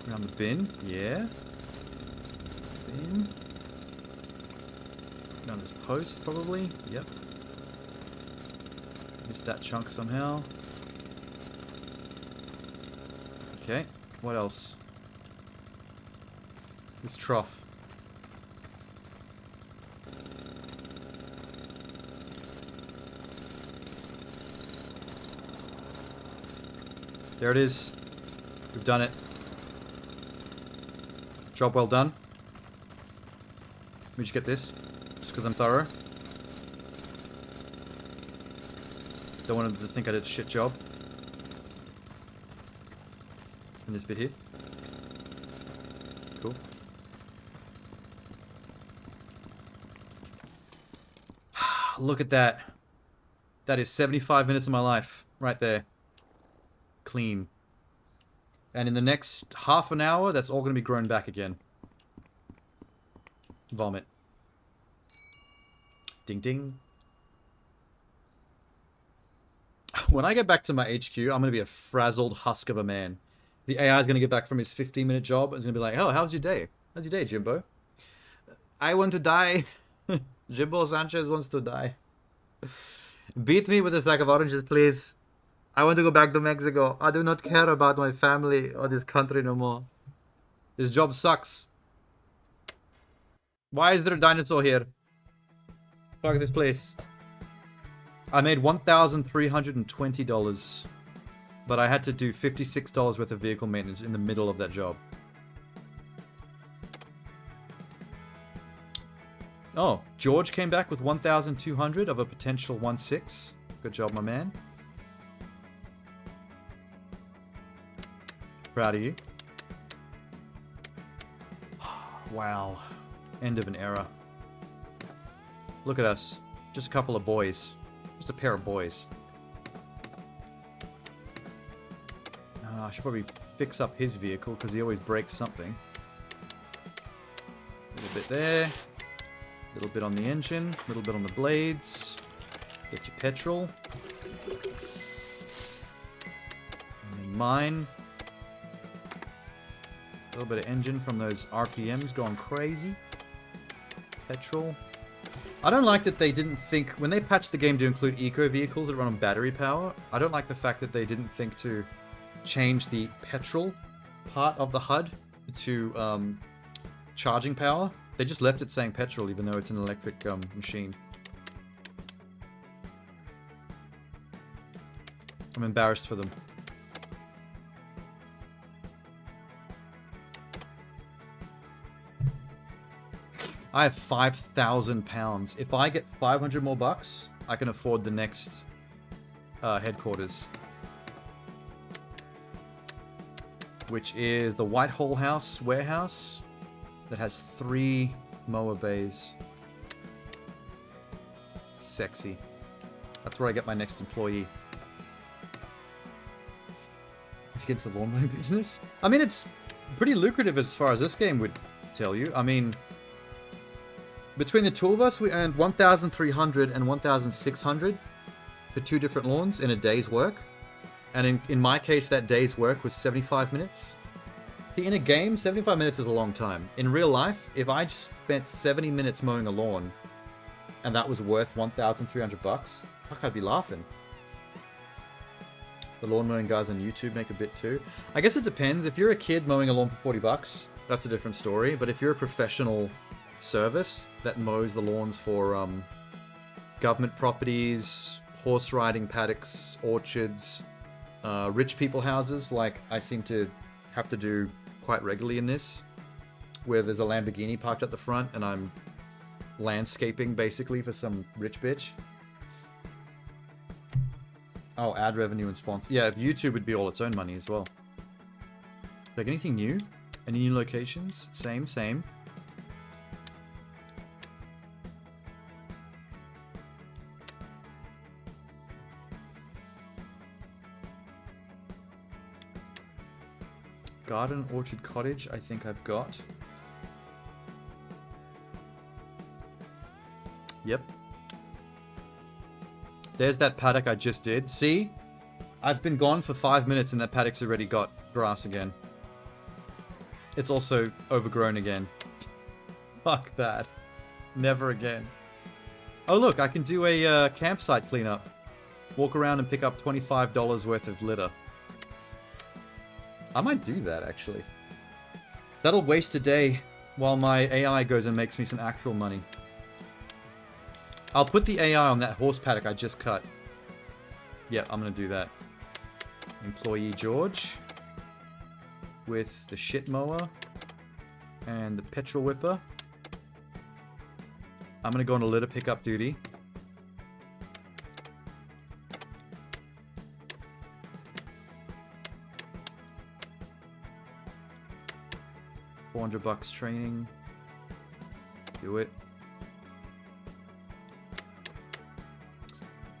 Around the bin. Yeah. Bin. Around this post, probably. Yep. Missed that chunk somehow. Okay. What else? This trough. There it is. We've done it. Job well done. Let me just get this. Just because I'm thorough. Don't want them to think I did a shit job. And this bit here. Cool. Look at that. That is 75 minutes of my life. Right there. Clean. And in the next half an hour, that's all going to be grown back again. Vomit. Ding ding. When I get back to my HQ, I'm going to be a frazzled husk of a man. The AI is going to get back from his 15-minute job and is going to be like, oh, how's your day? How's your day, Jimbo? I want to die. Jimbo Sanchez wants to die. Beat me with a sack of oranges, please. I want to go back to Mexico. I do not care about my family or this country no more. This job sucks. Why is there a dinosaur here? Fuck this place. I made $1,320, but I had to do $56 worth of vehicle maintenance in the middle of that job. Oh, George came back with 1,200 of a potential 1.6. Good job, my man. Proud of you. Wow. End of an era. Look at us. Just a couple of boys. Just a pair of boys. I should probably fix up his vehicle because he always breaks something. A little bit there. A little bit on the engine. A little bit on the blades. Get your petrol. And then mine. A little bit of engine from those RPMs going crazy. Petrol. I don't like that they didn't think, when they patched the game to include eco vehicles that run on battery power, I don't like the fact that they didn't think to change the petrol part of the HUD to charging power. They just left it saying petrol even though it's an electric machine. I'm embarrassed for them. I have 5,000 pounds. If I get 500 more bucks, I can afford the next headquarters. Which is the Whitehall House warehouse that has 3 mower bays. Sexy. That's where I get my next employee. To get into the lawn mowing business? I mean, it's pretty lucrative as far as this game would tell you. I mean, between the two of us, we earned 1,300 and 1,600 for 2 different lawns in a day's work. And in my case, that day's work was 75 minutes. See, in a game, 75 minutes is a long time. In real life, if I just spent 70 minutes mowing a lawn, and that was worth 1,300 bucks, fuck, I'd be laughing. The lawn mowing guys on YouTube make a bit too. I guess it depends. If you're a kid mowing a lawn for 40 bucks, that's a different story. But if you're a professional service that mows the lawns for government properties, horse riding paddocks, orchards, rich people houses, like I seem to have to do quite regularly in this, where there's a Lamborghini parked at the front and I'm landscaping basically for some rich bitch. Oh, ad revenue and sponsor. Yeah, YouTube would be all its own money as well. Like, anything new? Any new locations? Same. Garden, orchard, cottage, I think I've got. Yep. There's that paddock I just did. See? I've been gone for 5 minutes and that paddock's already got grass again. It's also overgrown again. Fuck that. Never again. Oh look, I can do a campsite cleanup. Walk around and pick up $25 worth of litter. I might do that, actually. That'll waste a day while my AI goes and makes me some actual money. I'll put the AI on that horse paddock I just cut. Yeah, I'm gonna do that. Employee George. with the shit mower and the petrol whipper. I'm gonna go on a litter pickup duty. $400 training. Do it.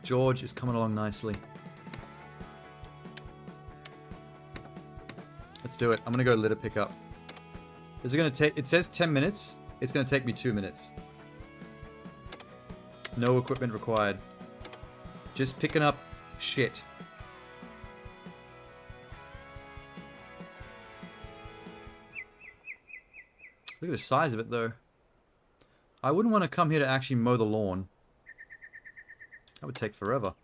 George is coming along nicely. Let's do it. I'm gonna go litter pickup. Is it gonna take? It says 10 minutes. It's gonna take me 2 minutes. No equipment required. Just picking up shit. Look at the size of it, though. I wouldn't want to come here to actually mow the lawn. That would take forever.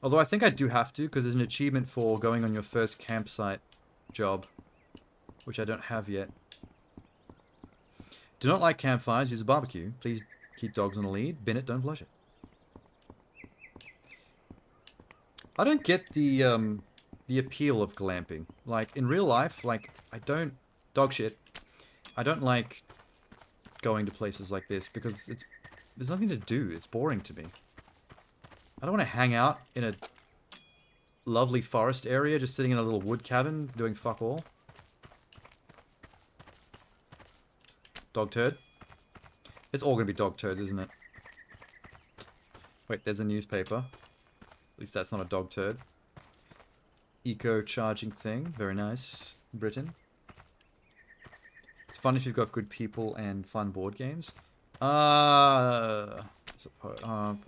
Although I think I do have to, because there's an achievement for going on your first campsite job, which I don't have yet. Do not light campfires, use a barbecue. Please keep dogs on the lead. Bin it, don't flush it. I don't get the appeal of glamping. Like, in real life, like, dog shit. I don't like going to places like this because there's nothing to do. It's boring to me. I don't want to hang out in a lovely forest area just sitting in a little wood cabin doing fuck all. Dog turd. It's all going to be dog turds, isn't it? Wait, there's a newspaper. At least that's not a dog turd. Eco charging thing. Very nice. Britain. It's fun if you've got good people and fun board games. I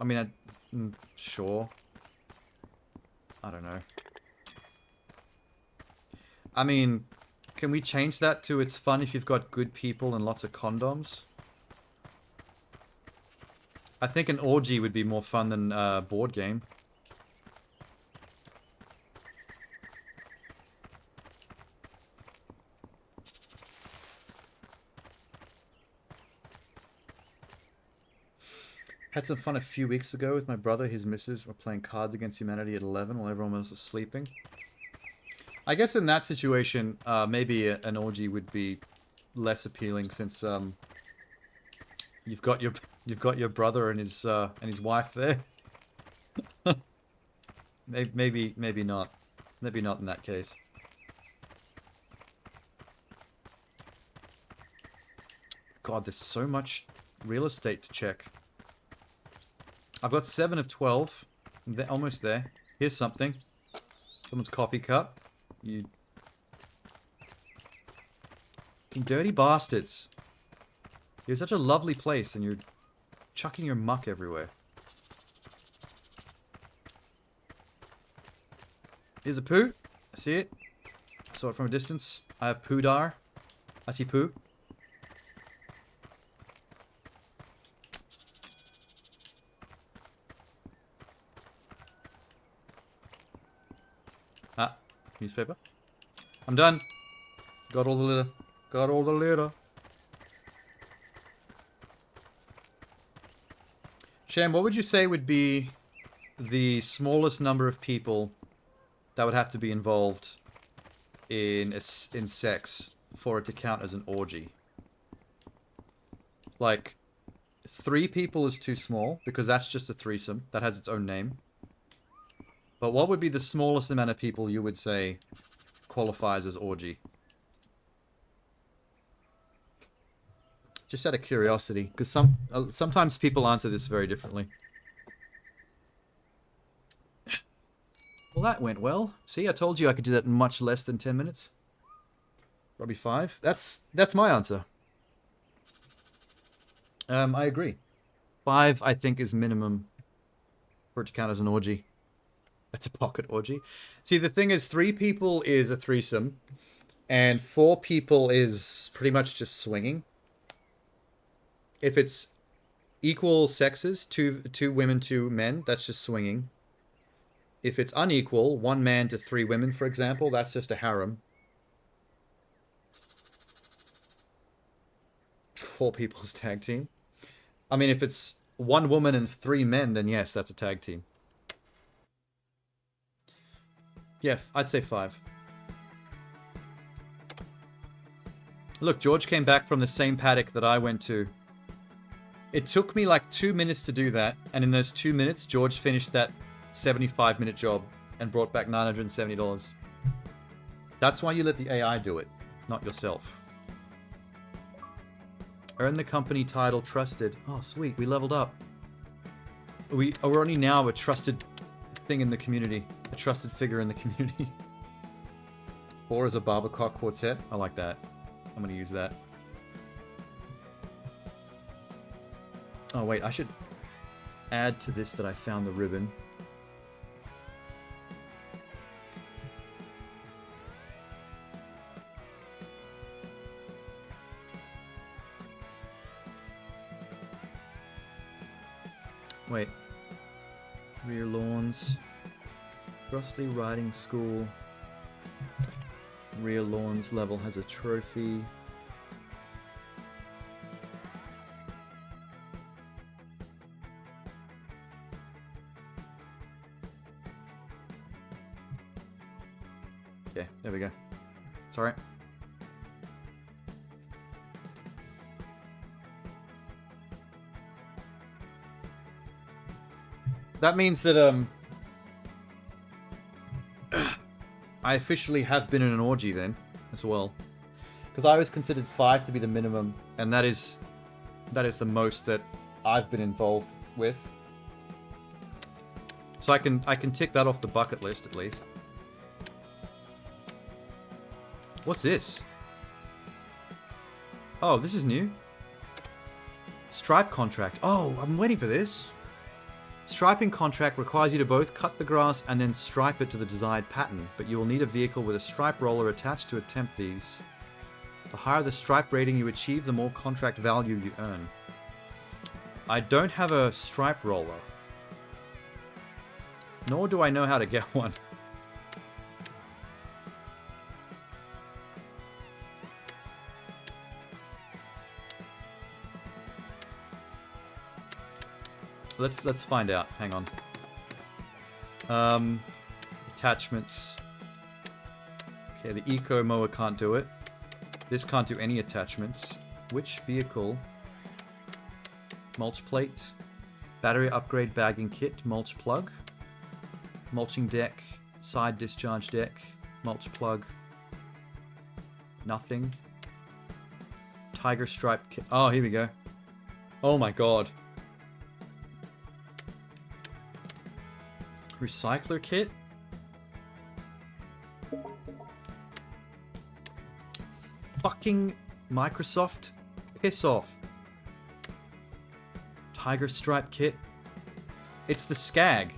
mean, sure. I don't know. I mean, can we change that to it's fun if you've got good people and lots of condoms? I think an orgy would be more fun than a board game. Had some fun a few weeks ago with my brother. His missus were playing Cards Against Humanity at 11 while everyone else was sleeping. I guess in that situation, maybe an orgy would be less appealing since you've got your brother and his wife there. maybe not. Maybe not in that case. God, there's so much real estate to check. I've got 7 of 12. They're almost there. Here's something. Someone's coffee cup. You dirty bastards. You're such a lovely place and you're chucking your muck everywhere. Here's a poo. I see it. I saw it from a distance. I have poo dar. I see poo. Ah, newspaper. I'm done. Got all the litter. Got all the litter. Sham, what would you say would be the smallest number of people that would have to be involved in sex for it to count as an orgy? Like, 3 people is too small because that's just a threesome. That has its own name. But what would be the smallest amount of people you would say qualifies as orgy? Just out of curiosity, because sometimes people answer this very differently. Well, that went well. See, I told you I could do that in much less than 10 minutes. Probably 5. That's my answer. I agree. 5, I think, is minimum for it to count as an orgy. That's a pocket orgy. See, the thing is, 3 people is a threesome, and 4 people is pretty much just swinging. If it's equal sexes, 2 women, 2 men, that's just swinging. If it's unequal, 1 man to 3 women, for example, that's just a harem. 4 people's tag team. I mean, if it's 1 woman and 3 men, then yes, that's a tag team. Yeah, I'd say 5. Look, George came back from the same paddock that I went to. It took me like 2 minutes to do that, and in those 2 minutes, George finished that 75-minute job and brought back $970. That's why you let the AI do it, not yourself. Earn the company title trusted. Oh, sweet, we leveled up. We're only now a trusted thing in the community. A trusted figure in the community. 4 is a barbercock quartet. I like that. I'm gonna use that. Oh wait, I should add to this that I found the ribbon. Wait. Rear lawns. Rossley Riding School. Rear lawns level has a trophy. Okay, there we go. It's alright. That means that, I officially have been in an orgy then, as well. Because I always considered 5 to be the minimum, and that is the most that I've been involved with. So I can tick that off the bucket list, at least. What's this? Oh, this is new. Stripe contract. Oh, I'm waiting for this. Striping contract requires you to both cut the grass and then stripe it to the desired pattern, but you will need a vehicle with a stripe roller attached to attempt these. The higher the stripe rating you achieve, the more contract value you earn. I don't have a stripe roller. Nor do I know how to get one. Let's find out. Hang on. Attachments. Okay, the eco mower can't do it. This can't do any attachments. Which vehicle? Mulch plate. Battery upgrade bagging kit. Mulch plug. Mulching deck. Side discharge deck. Mulch plug. Nothing. Tiger stripe kit. Oh, here we go. Oh my god. Recycler kit? Fucking Microsoft. Piss off. Tiger stripe kit. It's the Skag.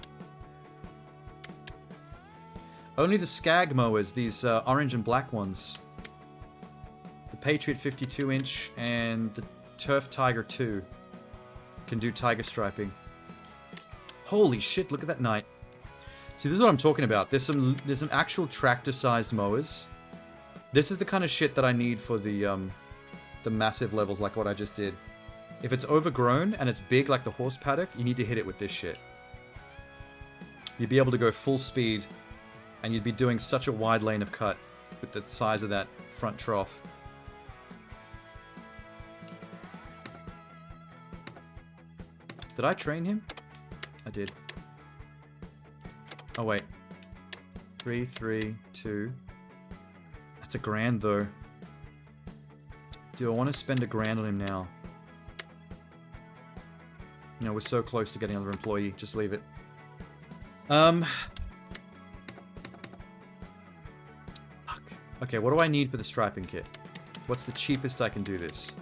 Only the Skag mowers, these orange and black ones. The Patriot 52-inch and the Turf Tiger 2 can do tiger striping. Holy shit, look at that night. See, this is what I'm talking about. There's some actual tractor-sized mowers. This is the kind of shit that I need for the massive levels like what I just did. If it's overgrown and it's big like the horse paddock, you need to hit it with this shit. You'd be able to go full speed, and you'd be doing such a wide lane of cut with the size of that front trough. Did I train him? I did. Oh, wait. 3, 3, 2. That's $1,000, though. Do I want to spend $1,000 on him now? No, we're so close to getting another employee. Just leave it. Fuck. Okay, what do I need for the striping kit? What's the cheapest I can do this?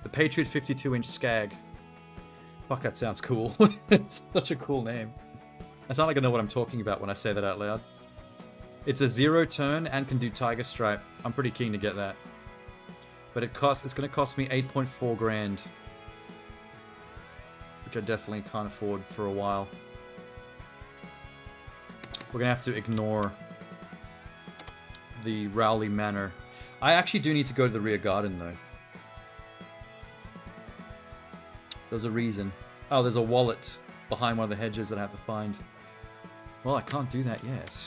The Patriot 52-inch Skag. Fuck, that sounds cool. It's such a cool name. I sound like I know what I'm talking about when I say that out loud. It's a 0 turn and can do tiger stripe. I'm pretty keen to get that. But it's going to cost me 8.4 grand. Which I definitely can't afford for a while. We're going to have to ignore the Rowley Manor. I actually do need to go to the rear garden, though. There's a reason. Oh, there's a wallet behind one of the hedges that I have to find. Well, I can't do that yet.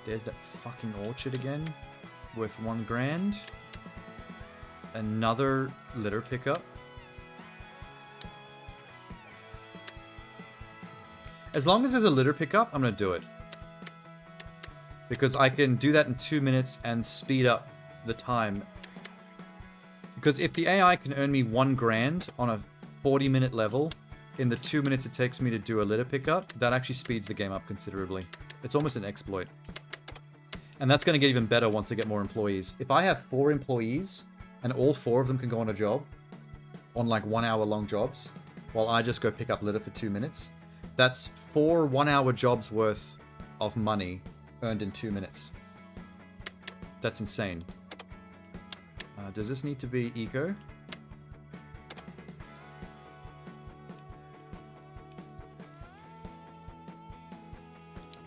There's that fucking orchard again. Worth 1 grand. Another litter pickup. As long as there's a litter pickup, I'm going to do it. Because I can do that in 2 minutes and speed up the time. Because if the AI can earn me 1 grand on a 40-minute level, in the 2 minutes it takes me to do a litter pickup, that actually speeds the game up considerably. It's almost an exploit. And that's going to get even better once I get more employees. If I have 4 employees, and all 4 of them can go on a job, on like 1 hour long jobs, while I just go pick up litter for 2 minutes, that's 4 1-hour jobs worth of money earned in 2 minutes. That's insane. Does this need to be eco?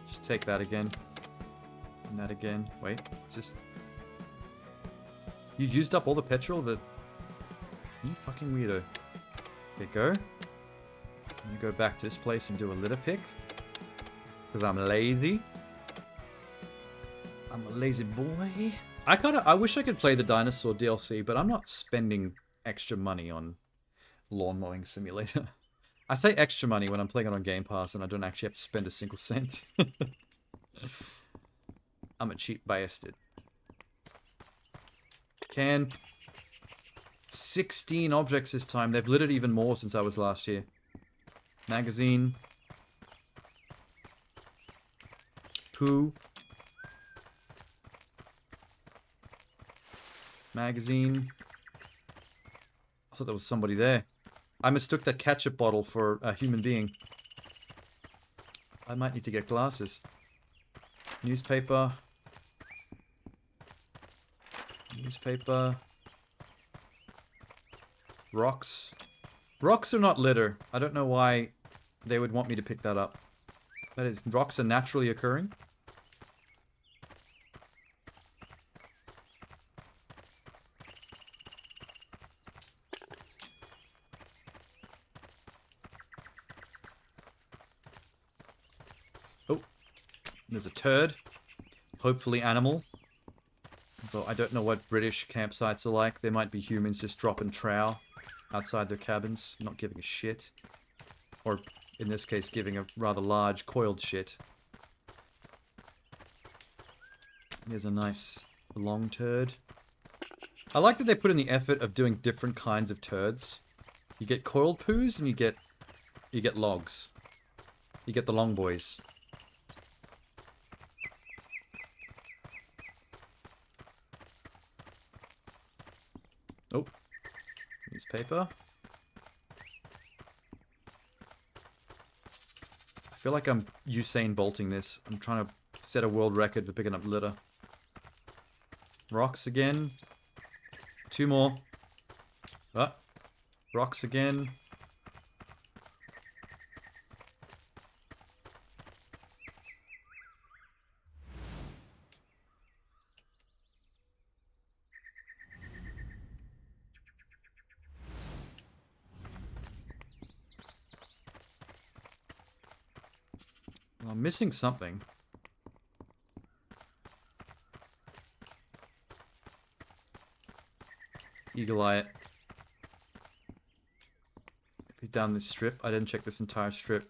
Just take that again. And that again. Wait, it's just... You used up all the petrol that... You fucking weirdo. Okay, go. I'm gonna go back to this place and do a litter pick. Because I'm lazy. I'm a lazy boy. I wish I could play the dinosaur DLC, but I'm not spending extra money on Lawn Mowing Simulator. I say extra money when I'm playing it on Game Pass and I don't actually have to spend a single cent. I'm a cheap bastard. Can 16 objects this time. They've littered even more since I was last year. Magazine. Poo. Magazine. I thought there was somebody there. I mistook that ketchup bottle for a human being. I might need to get glasses. Newspaper. Newspaper. Rocks. Rocks are not litter. I don't know why they would want me to pick that up. That is, rocks are naturally occurring. Oh, there's a turd. Hopefully animal. Though I don't know what British campsites are like. There might be humans just dropping trowel outside their cabins, not giving a shit. Or, in this case, giving a rather large coiled shit. Here's a nice long turd. I like that they put in the effort of doing different kinds of turds. You get coiled poos and you get logs. You get the long boys. Oh. Newspaper. I feel like I'm Usain Bolting this. I'm trying to set a world record for picking up litter. Rocks again. 2 more. Ah. Rocks again. Well, I'm missing something. Eagle eye it. Maybe down this strip. I didn't check this entire strip.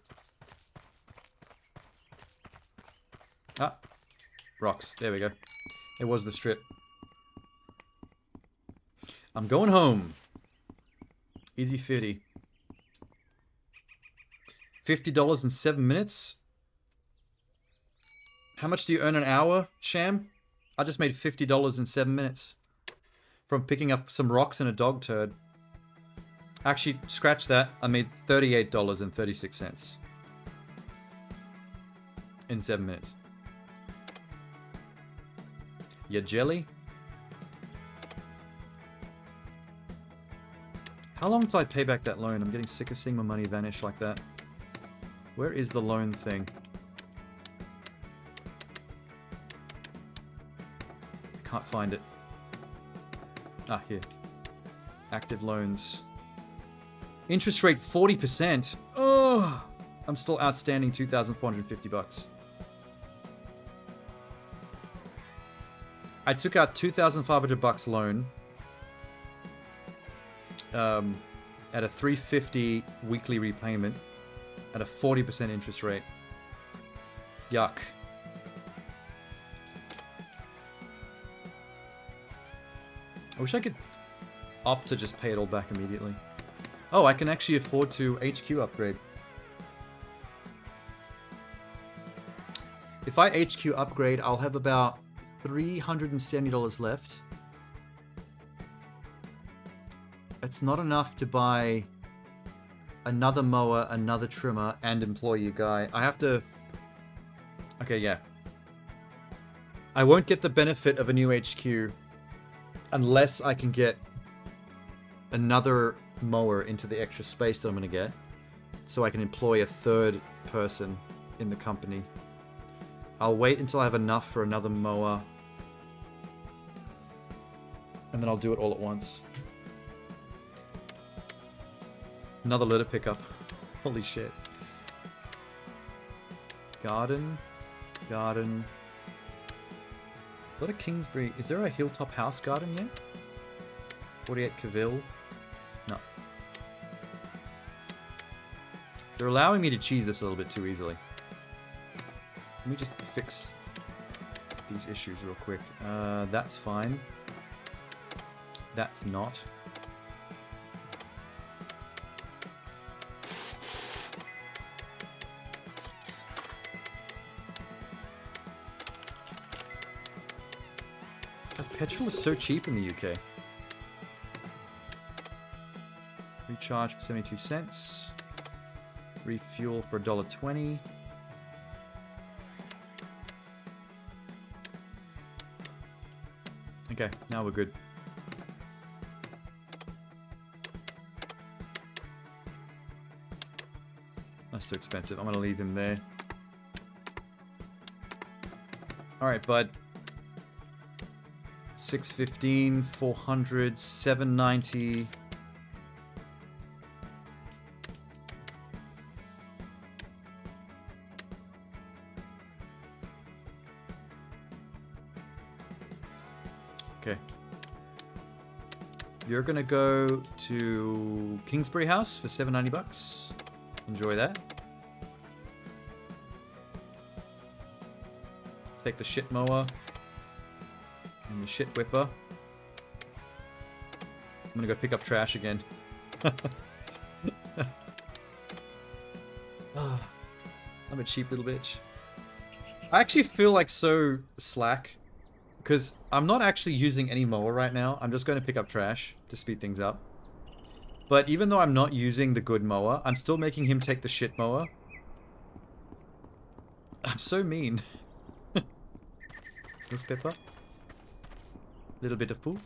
Ah. Rocks. There we go. It was the strip. I'm going home. Easy 50. $50 in 7 minutes. How much do you earn an hour, Sham? I just made $50 in 7 minutes. From picking up some rocks and a dog turd. Actually, scratch that. I made $38.36. In 7 minutes. Ya jelly? How long till I pay back that loan? I'm getting sick of seeing my money vanish like that. Where is the loan thing? I can't find it. Ah, here. Active loans. Interest rate 40%. Oh, I'm still outstanding $2,450. I took out $2,500 loan at a $350 weekly repayment at a 40% interest rate. Yuck. I wish I could opt to just pay it all back immediately. Oh, I can actually afford to HQ upgrade. If I HQ upgrade, I'll have about $370 left. It's not enough to buy another mower, another trimmer, and employee guy. I have to... Okay, yeah. I won't get the benefit of a new HQ unless I can get another mower into the extra space that I'm going to get, so I can employ a third person in the company. I'll wait until I have enough for another mower, and then I'll do it all at once. Another litter pickup. Holy shit. Garden. Garden. What a Kingsbury. Is there a Hilltop House garden yet? 48 Cavill. No. They're allowing me to cheese this a little bit too easily. Let me just fix these issues real quick. That's fine. That's not. God, petrol is so cheap in the UK. Recharge for 72 cents. Refuel for $1.20. Okay, now we're good. That's too expensive. I'm gonna leave him there. Alright, bud. 615, 400, 790. Okay. You're gonna go to Kingsbury House for $790. Enjoy that. Take the shit mower and the shit whipper. I'm gonna go pick up trash again. I'm a cheap little bitch. I actually feel like so slack because I'm not actually using any mower right now. I'm just going to pick up trash to speed things up. But even though I'm not using the good mower, I'm still making him take the shit mower. I'm so mean. Newspaper. Little bit of poo.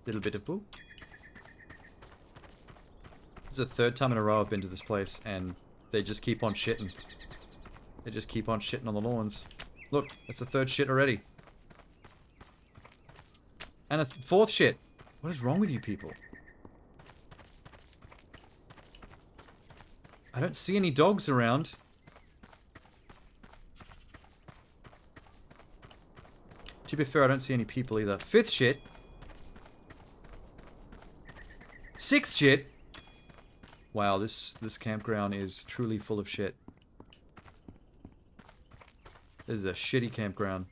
Little bit of poo. This is the third time in a row I've been to this place, and they just keep on shitting. They just keep on shitting on the lawns. Look, that's the third shit already. And a fourth shit. What is wrong with you people? I don't see any dogs around. To be fair, I don't see any people either. Fifth shit. Sixth shit. Wow, this campground is truly full of shit. This is a shitty campground.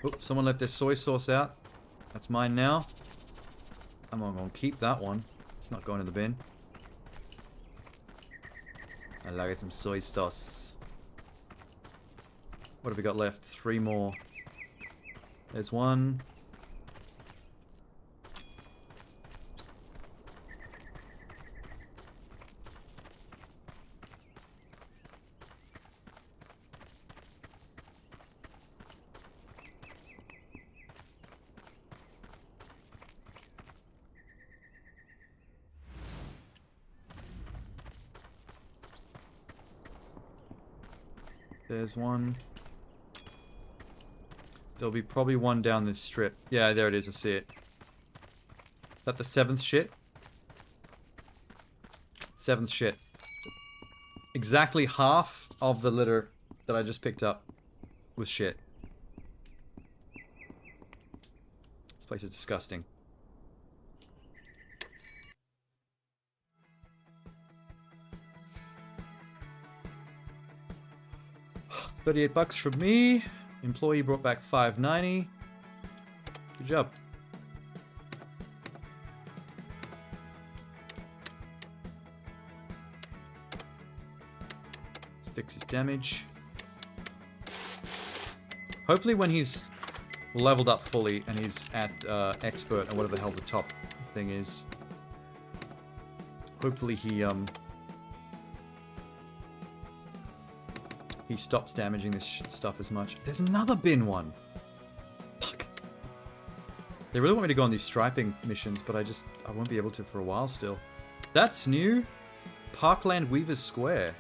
Oh, someone left their soy sauce out. That's mine now. I'm gonna keep that one. It's not going in the bin. I like some soy sauce. What have we got left? 3 more. There's one. There's one. There'll be probably one down this strip. Yeah, there it is. I see it. Is that the 7th shit? 7th shit. Exactly half of the litter that I just picked up was shit. This place is disgusting. $38 from me. Employee brought back $5.90. Good job. Let's fix his damage. Hopefully when he's leveled up fully and he's at expert or whatever the hell the top thing is. Hopefully he stops damaging this stuff as much. There's another bin one. Fuck. They really want me to go on these striping missions, but I won't be able to for a while still. That's new. Parkland Weavers Square.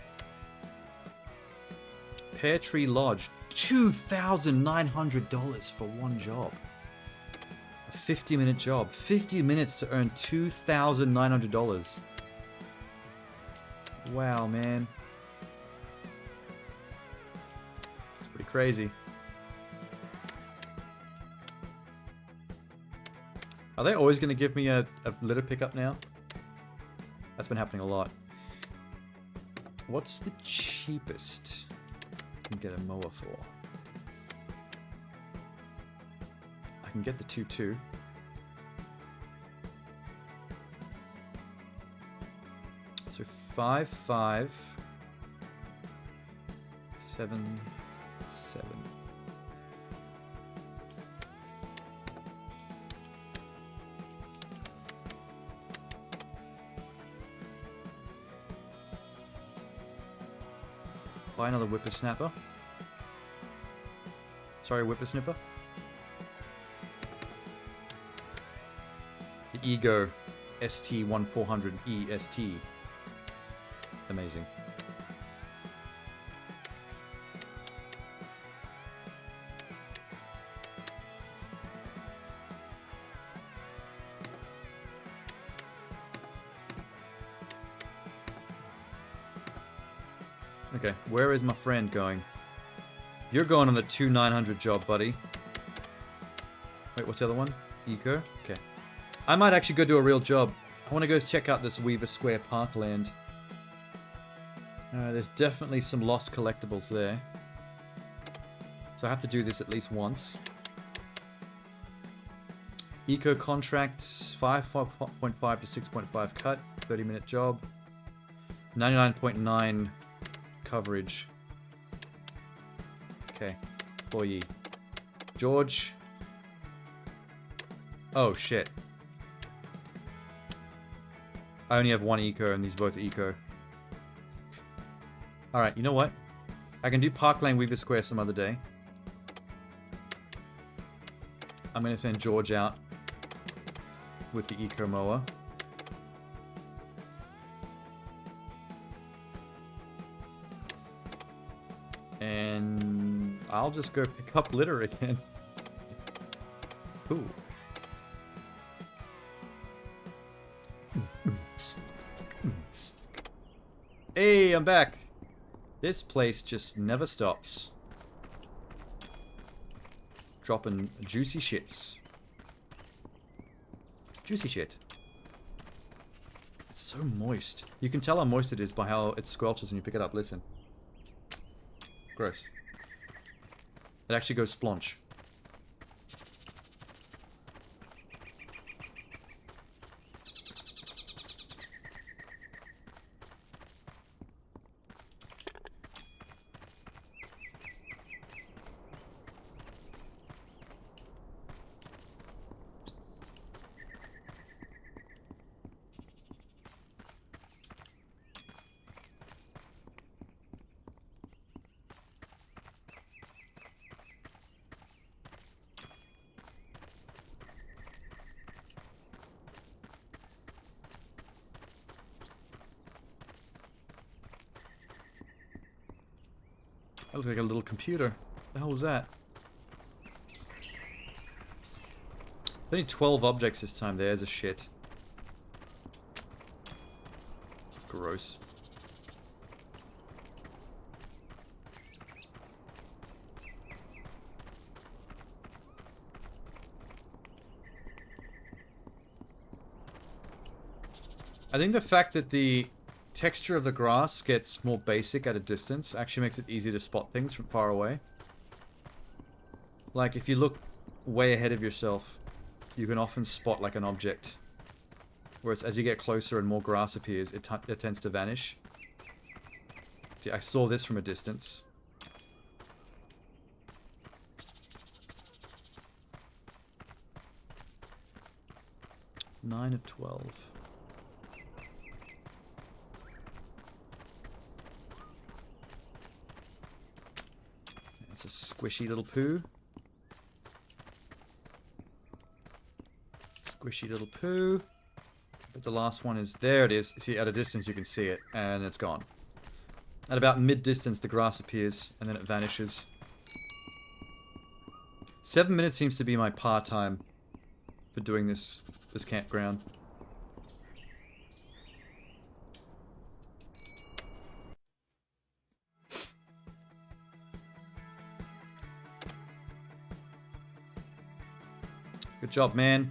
Pear Tree Lodge. $2,900 for one job. A 50-minute job. 50 minutes to earn $2,900. Wow, man. It's pretty crazy. Are they always going to give me a litter pickup now? That's been happening a lot. What's the cheapest I can get a mower for? I can get the 2.2. So 5.5, 7.7. Buy another whippersnapper. Sorry, whippersnipper. The Ego ST1400 EST. Amazing. Okay, where is my friend going? You're going on the 2,900 job, buddy. Wait, what's the other one? Eco? Okay. I might actually go do a real job. I want to go check out this Weaver Square Parkland. There's definitely some lost collectibles there. So I have to do this at least once. Eco contract, 5.5 to 6.5 cut, 30-minute job. 99.9 coverage. Okay. Employee. George. Oh, shit. I only have one eco, and these both are eco. Alright, you know what? I can do Parkland Weaver Square some other day. I'm going to send George out with the eco mower. And I'll just go pick up litter again. Cool. Hey, I'm back. This place just never stops. Dropping juicy shits. Juicy shit. It's so moist. You can tell how moist it is by how it squelches when you pick it up. Listen. Gross. It actually goes splonch. That looks like a little computer. What the hell was that? Only 12 objects this time. There's a shit. Gross. I think the fact that the texture of the grass gets more basic at a distance actually makes it easy to spot things from far away. Like, if you look way ahead of yourself, you can often spot, like, an object. Whereas as you get closer and more grass appears, it tends to vanish. See, I saw this from a distance. Nine of 12. It's a squishy little poo. Squishy little poo. But the last one is... There it is. See, at a distance you can see it. And it's gone. At about mid-distance the grass appears. And then it vanishes. 7 minutes seems to be my par time for doing this campground. Good job, man.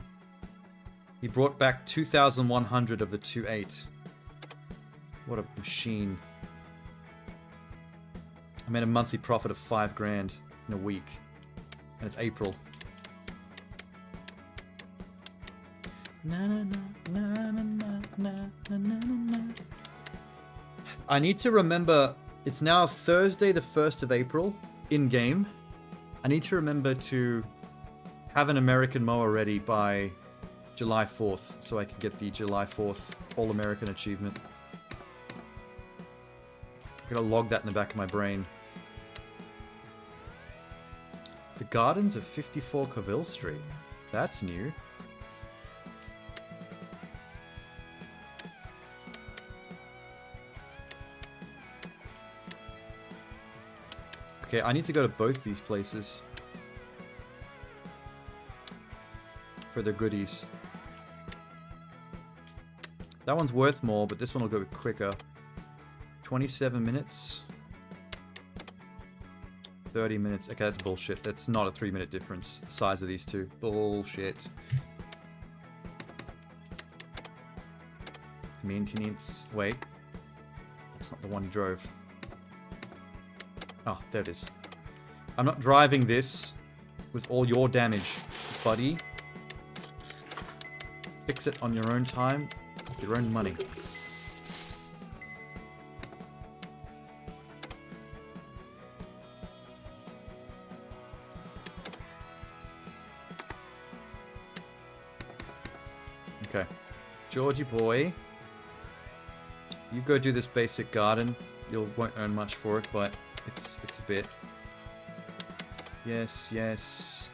He brought back 2,100 of the 2.8. What a machine. I made a monthly profit of 5 grand in a week. And it's April. I need to remember, it's now Thursday the 1st of April, in-game. I need to remember to have an American mower ready by July 4th, so I can get the July 4th All-American achievement. I'm gonna log that in the back of my brain. The Gardens of 54 Colville Street. That's new. Okay, I need to go to both these places for their goodies. That one's worth more, but this one will go quicker. 27 minutes. 30 minutes. Okay, that's bullshit. That's not a 3-minute difference. The size of these two. Bullshit. Maintenance. Wait. That's not the one you drove. Oh, there it is. I'm not driving this with all your damage, buddy. Fix it on your own time, with your own money. Okay. Georgie boy. You go do this basic garden. You won't earn much for it, but it's a bit. Yes, yes.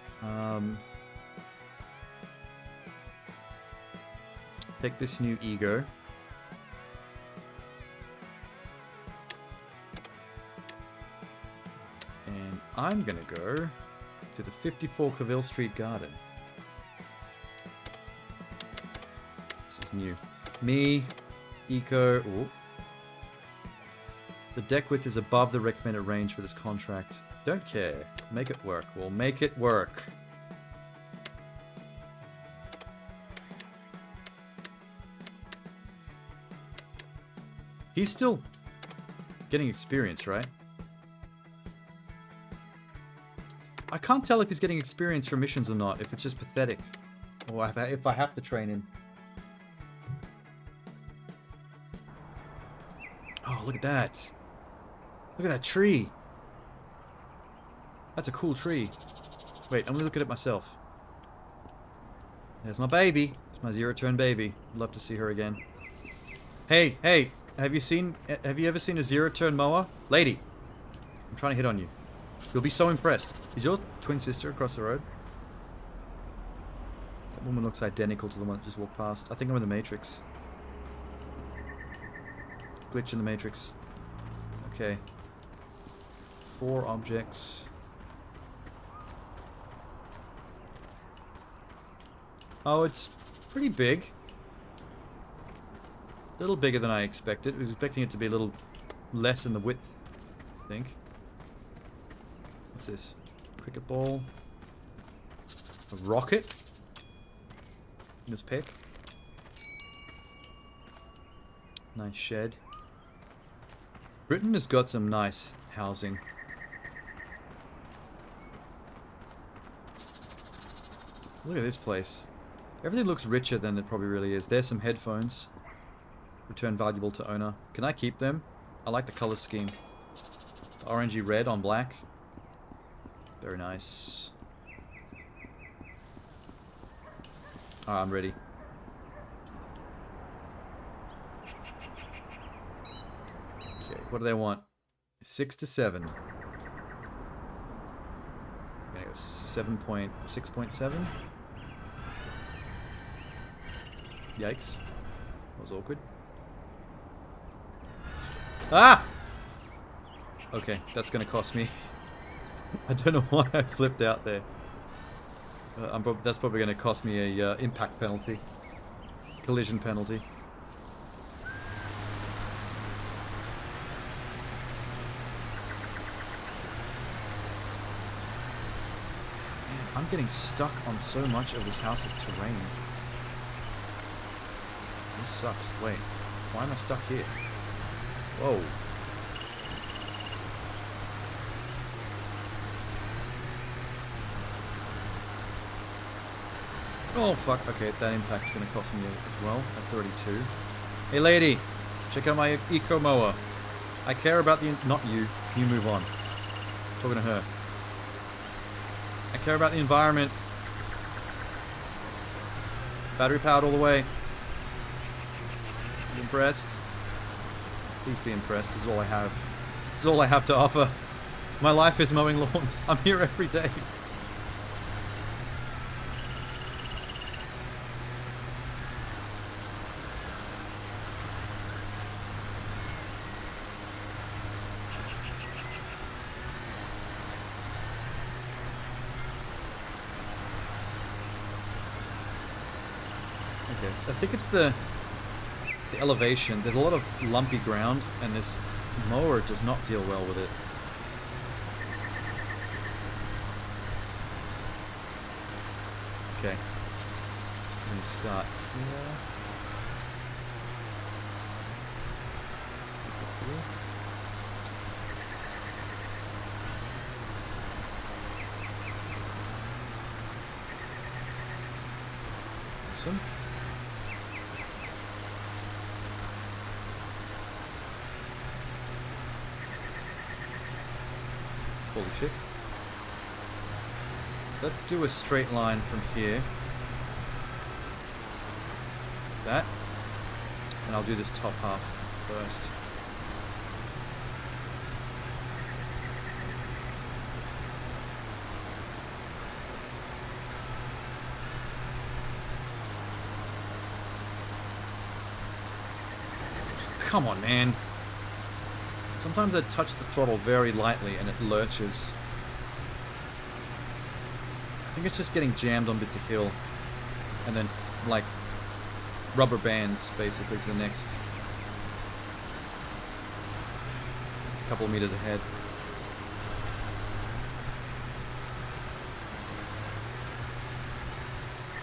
Take this new ego. And I'm gonna go to the 54 Colville Street Garden. This is new. Me, eco. Ooh. The deck width is above the recommended range for this contract. Don't care. Make it work. We'll make it work. He's still getting experience, right? I can't tell if he's getting experience for missions or not, if it's just pathetic. Or if I have to train him. Oh, look at that. Look at that tree. That's a cool tree. Wait, I'm gonna look at it myself. There's my baby. It's my zero-turn baby. Love to see her again. Hey, hey, have you ever seen a zero-turn mower? Lady, I'm trying to hit on you. You'll be so impressed. Is your twin sister across the road? That woman looks identical to the one that just walked past. I think I'm in the Matrix. Glitch in the Matrix. Okay. 4 objects. Oh, it's pretty big. A little bigger than I expected. I was expecting it to be a little less in the width, I think. What's this? Cricket ball. A rocket. This pick. Nice shed. Britain has got some nice housing. Look at this place. Everything looks richer than it probably really is. There's some headphones. Return valuable to owner. Can I keep them? I like the color scheme. Orangey red on black. Very nice. Alright, I'm ready. Okay, what do they want? 6 to 7. Okay, 6.7. Yikes. That was awkward. Ah! Okay, that's gonna cost me. I don't know why I flipped out there. That's probably gonna cost me a impact penalty. Collision penalty. Man, I'm getting stuck on so much of this house's terrain. This sucks. Wait, why am I stuck here? Whoa. Oh fuck, okay, that impact's gonna cost me as well. That's already 2. Hey lady, check out my eco mower. I care about the... Not you, you move on. I'm talking to her. I care about the environment. Battery powered all the way. You impressed? Please be impressed, is all I have. It's all I have to offer. My life is mowing lawns. I'm here every day. Okay, I think it's the elevation. There's a lot of lumpy ground, and this mower does not deal well with it. Okay. Let me start here. Awesome. Holy shit. Let's do a straight line from here. That. And I'll do this top half first. Come on, man. Sometimes I touch the throttle very lightly and it lurches. I think it's just getting jammed on bits of hill. And then, like, rubber bands, basically, to the next couple of meters ahead.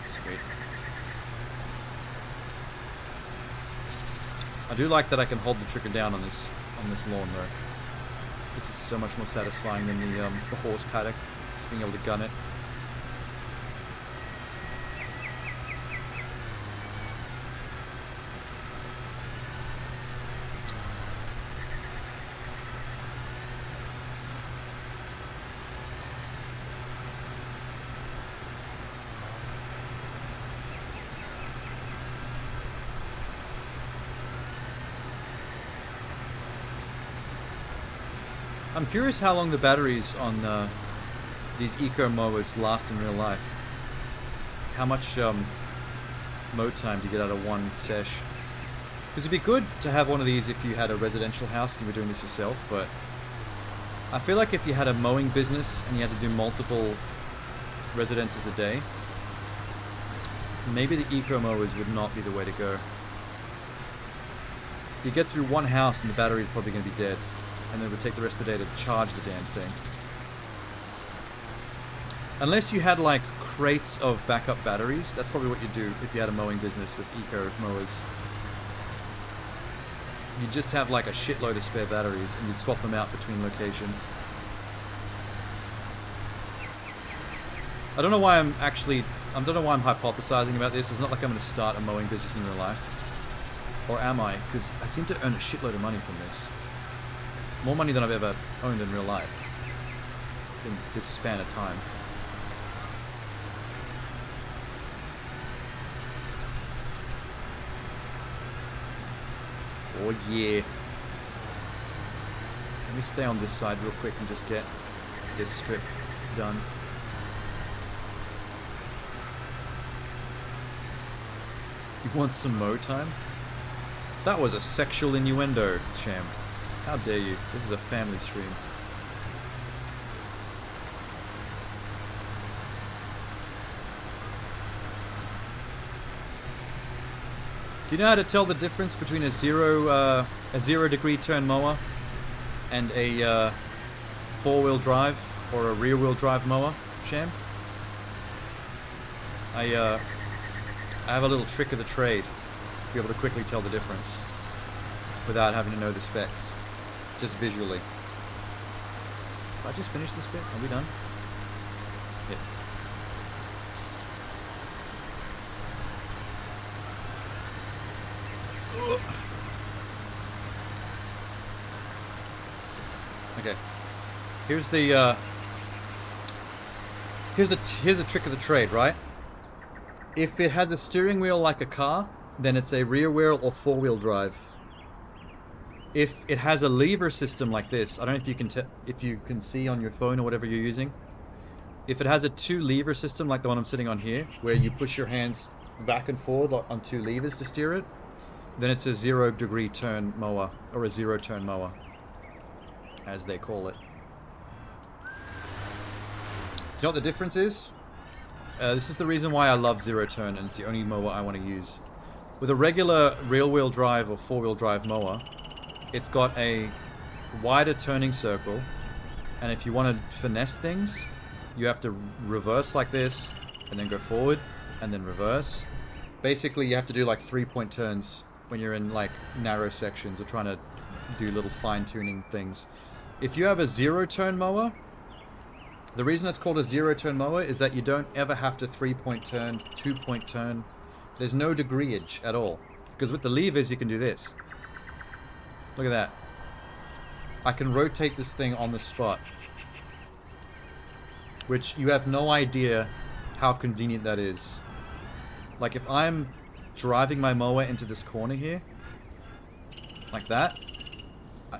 Sweet. I do like that I can hold the trigger down on this lawn though. This is so much more satisfying than the horse paddock, just being able to gun it. I'm curious how long the batteries on these eco mowers last in real life. How much mode time do you get out of one sesh? Because it'd be good to have one of these if you had a residential house and you were doing this yourself, but I feel like if you had a mowing business and you had to do multiple residences a day, maybe the eco mowers would not be the way to go. You get through one house and the battery's probably going to be dead, and then it would take the rest of the day to charge the damn thing. Unless you had like crates of backup batteries, that's probably what you'd do if you had a mowing business with eco mowers. You'd just have like a shitload of spare batteries and you'd swap them out between locations. I don't know why I'm hypothesizing about this. It's not like I'm going to start a mowing business in real life. Or am I? Because I seem to earn a shitload of money from this. More money than I've ever owned in real life. In this span of time. Oh yeah. Let me stay on this side real quick and just get this strip done. You want some mow time? That was a sexual innuendo, Sham. How dare you? This is a family stream. Do you know how to tell the difference between a zero degree turn mower and a four-wheel drive or a rear-wheel drive mower, Sham? I have a little trick of the trade to be able to quickly tell the difference without having to know the specs, just visually. Have I just finished this bit? Are we done? Yeah. Okay. Here's the trick of the trade, right? If it has a steering wheel like a car, then it's a rear wheel or four-wheel drive. If it has a lever system like this, I don't know if you can see on your phone or whatever you're using. If it has a two lever system like the one I'm sitting on here, where you push your hands back and forward on two levers to steer it, then it's a 0 degree turn mower, or a zero turn mower, as they call it. Do you know what the difference is? This is the reason why I love zero turn, and it's the only mower I want to use. With a regular rear-wheel drive or four-wheel drive mower, it's got a wider turning circle, and if you want to finesse things, you have to reverse like this, and then go forward, and then reverse. Basically, you have to do like 3-point turns when you're in like narrow sections or trying to do little fine-tuning things. If you have a zero-turn mower, the reason it's called a zero-turn mower is that you don't ever have to 3-point turn, 2-point turn. There's no degreeage at all. Because with the levers, you can do this. Look at that. I can rotate this thing on the spot. Which you have no idea how convenient that is. Like if I'm driving my mower into this corner here, like that,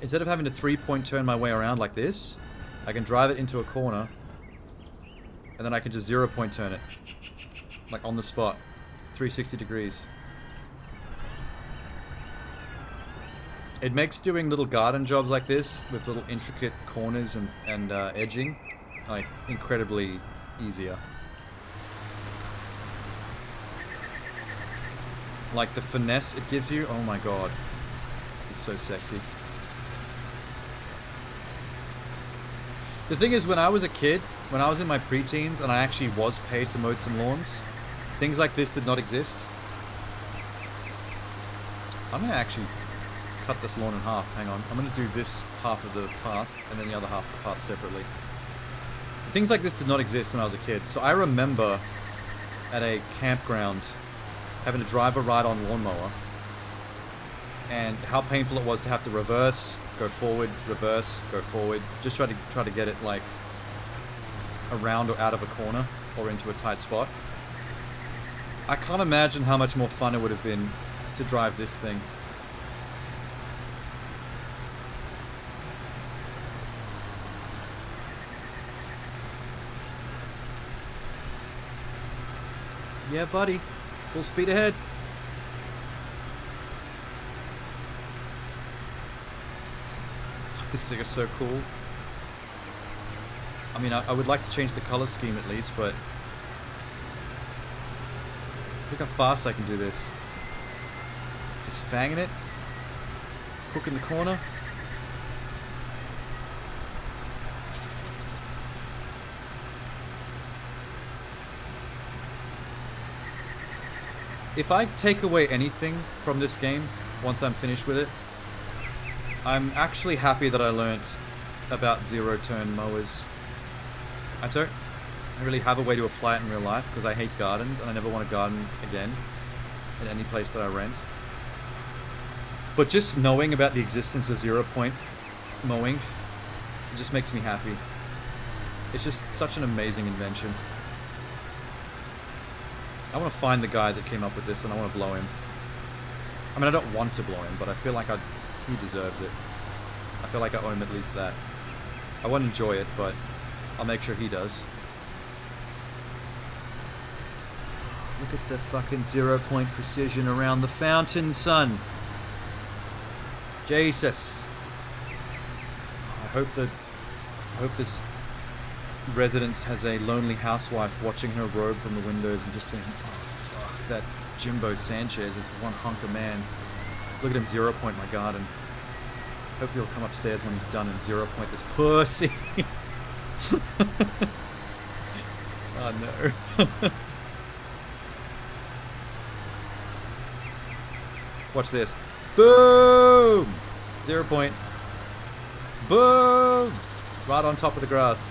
instead of having to 3-point turn my way around like this, I can drive it into a corner, and then I can just 0-point turn it. Like on the spot. 360 degrees. It makes doing little garden jobs like this, with little intricate corners and edging, like, incredibly easier. Like, the finesse it gives you, oh my god. It's so sexy. The thing is, when I was a kid, when I was in my preteens, and I actually was paid to mow some lawns, things like this did not exist. I'm gonna actually cut this lawn in half. Hang on. I'm gonna do this half of the path, and then the other half of the path separately. Things like this did not exist when I was a kid. So I remember at a campground having to drive a ride-on lawnmower, and how painful it was to have to reverse, go forward, reverse, go forward. Just try to get it like around or out of a corner or into a tight spot. I can't imagine how much more fun it would have been to drive this thing. Yeah, buddy. Full speed ahead. This thing is so cool. I mean, I would like to change the color scheme at least, but look how fast I can do this. Just fanging it. Hook in the corner. If I take away anything from this game, once I'm finished with it, I'm actually happy that I learnt about zero-turn mowers. I don't really have a way to apply it in real life because I hate gardens and I never want to garden again in any place that I rent. But just knowing about the existence of zero-point mowing, it just makes me happy. It's just such an amazing invention. I want to find the guy that came up with this and I want to blow him. I mean, I don't want to blow him, but I feel like he deserves it. I feel like I owe him at least that. I won't enjoy it, but I'll make sure he does. Look at the fucking 0-point precision around the fountain, son. Jesus. I hope this residence has a lonely housewife watching her robe from the windows and just thinking, oh fuck, that Jimbo Sanchez is one hunk of man. Look at him 0-point my garden. Hopefully he'll come upstairs when he's done and 0-point this pussy. Oh no. Watch this. Boom! 0-point. Boom! Right on top of the grass.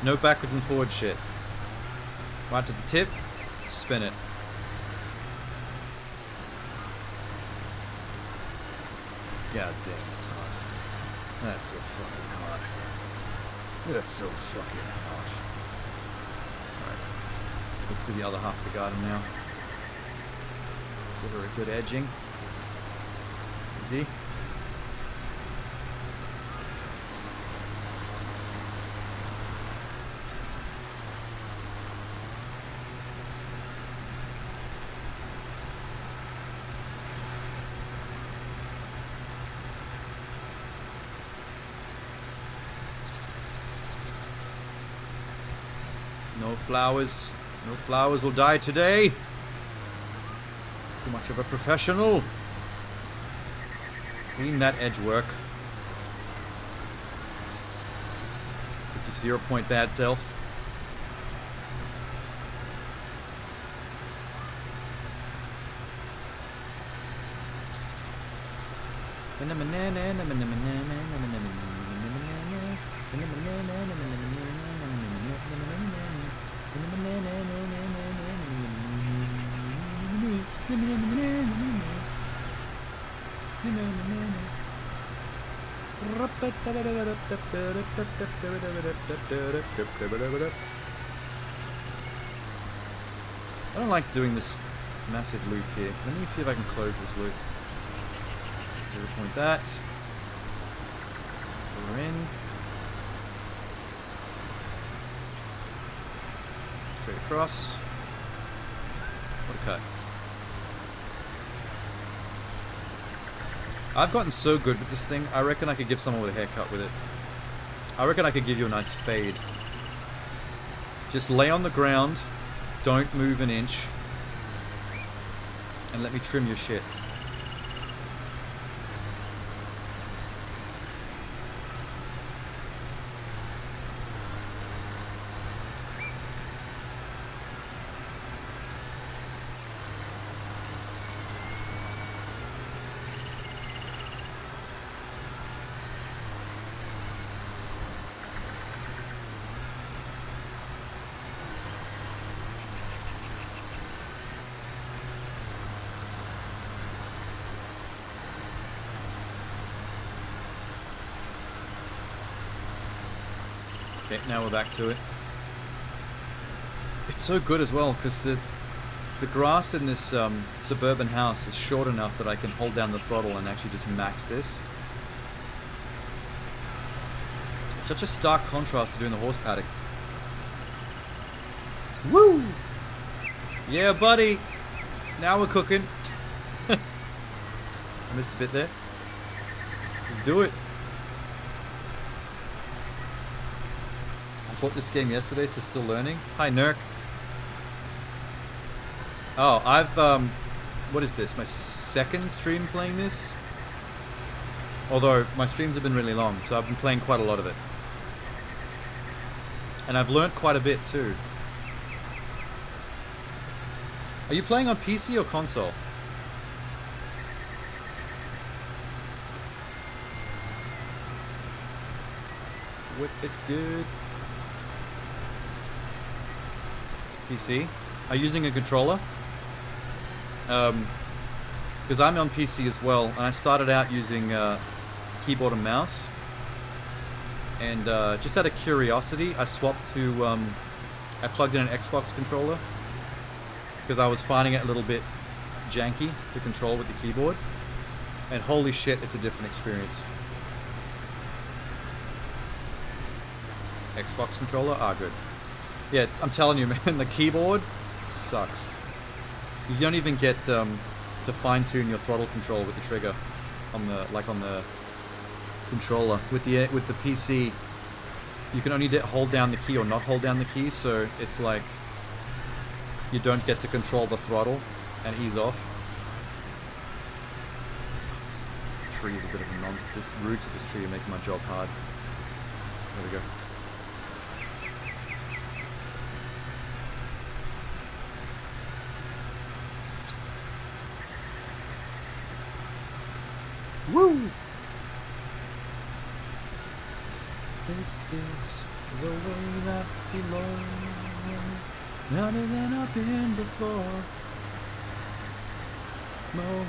No backwards and forward shit. Right to the tip. Spin it. God damn, it's hot. That's so fucking hot. That's so fucking hot. Alright. Let's do the other half of the garden now. Give her a good edging. Easy. No flowers. No flowers will die today. Too much of a professional. Clean that edge work. With your 0-point bad self. I don't like doing this massive loop here. Let me see if I can close this loop. 0-point that. We're in. Straight across. What a cut. I've gotten so good with this thing, I reckon I could give someone with a haircut with it. I reckon I could give you a nice fade. Just lay on the ground, don't move an inch, and let me trim your shit. Okay, now we're back to it. It's so good as well because the grass in this suburban house is short enough that I can hold down the throttle and actually just max this. It's such a stark contrast to doing the horse paddock. Woo! Yeah, buddy! Now we're cooking. I missed a bit there. Let's do it. bought this game yesterday, so still learning. Hi, Nurk. Oh, I've, what is this? My second stream playing this? Although, my streams have been really long, so I've been playing quite a lot of it. And I've learnt quite a bit, too. Are you playing on PC or console? Whip it good. PC. Are you using a controller? Because I'm on PC as well, and I started out using keyboard and mouse. And just out of curiosity, I swapped to, I plugged in an Xbox controller. Because I was finding it a little bit janky to control with the keyboard. And holy shit, it's a different experience. Xbox controller? Ah, good. Yeah, I'm telling you, man, the keyboard sucks. You don't even get to fine-tune your throttle control with the trigger on the controller. With the PC, you can only hold down the key or not hold down the key, so it's like you don't get to control the throttle and ease off. This tree is a bit of a nonsense. The roots of this tree are making my job hard. There we go. Woo! This is the way that belongs. Louder than I've been before. Mowing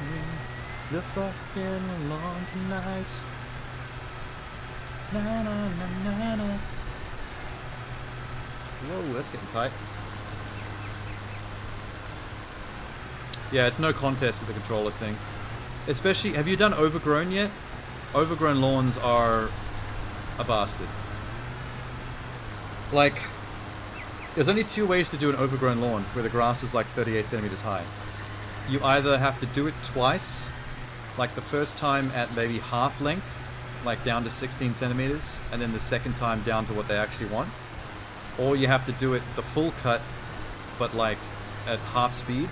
the fucking lawn tonight. Na na na na na. Whoa, that's getting tight. Yeah, it's no contest with the controller thing. Especially, have you done overgrown yet? Overgrown lawns are a bastard. Like, there's only two ways to do an overgrown lawn where the grass is like 38 centimeters high. You either have to do it twice, like the first time at maybe half length, like down to 16 centimeters, and then the second time down to what they actually want. Or you have to do it the full cut, but like at half speed.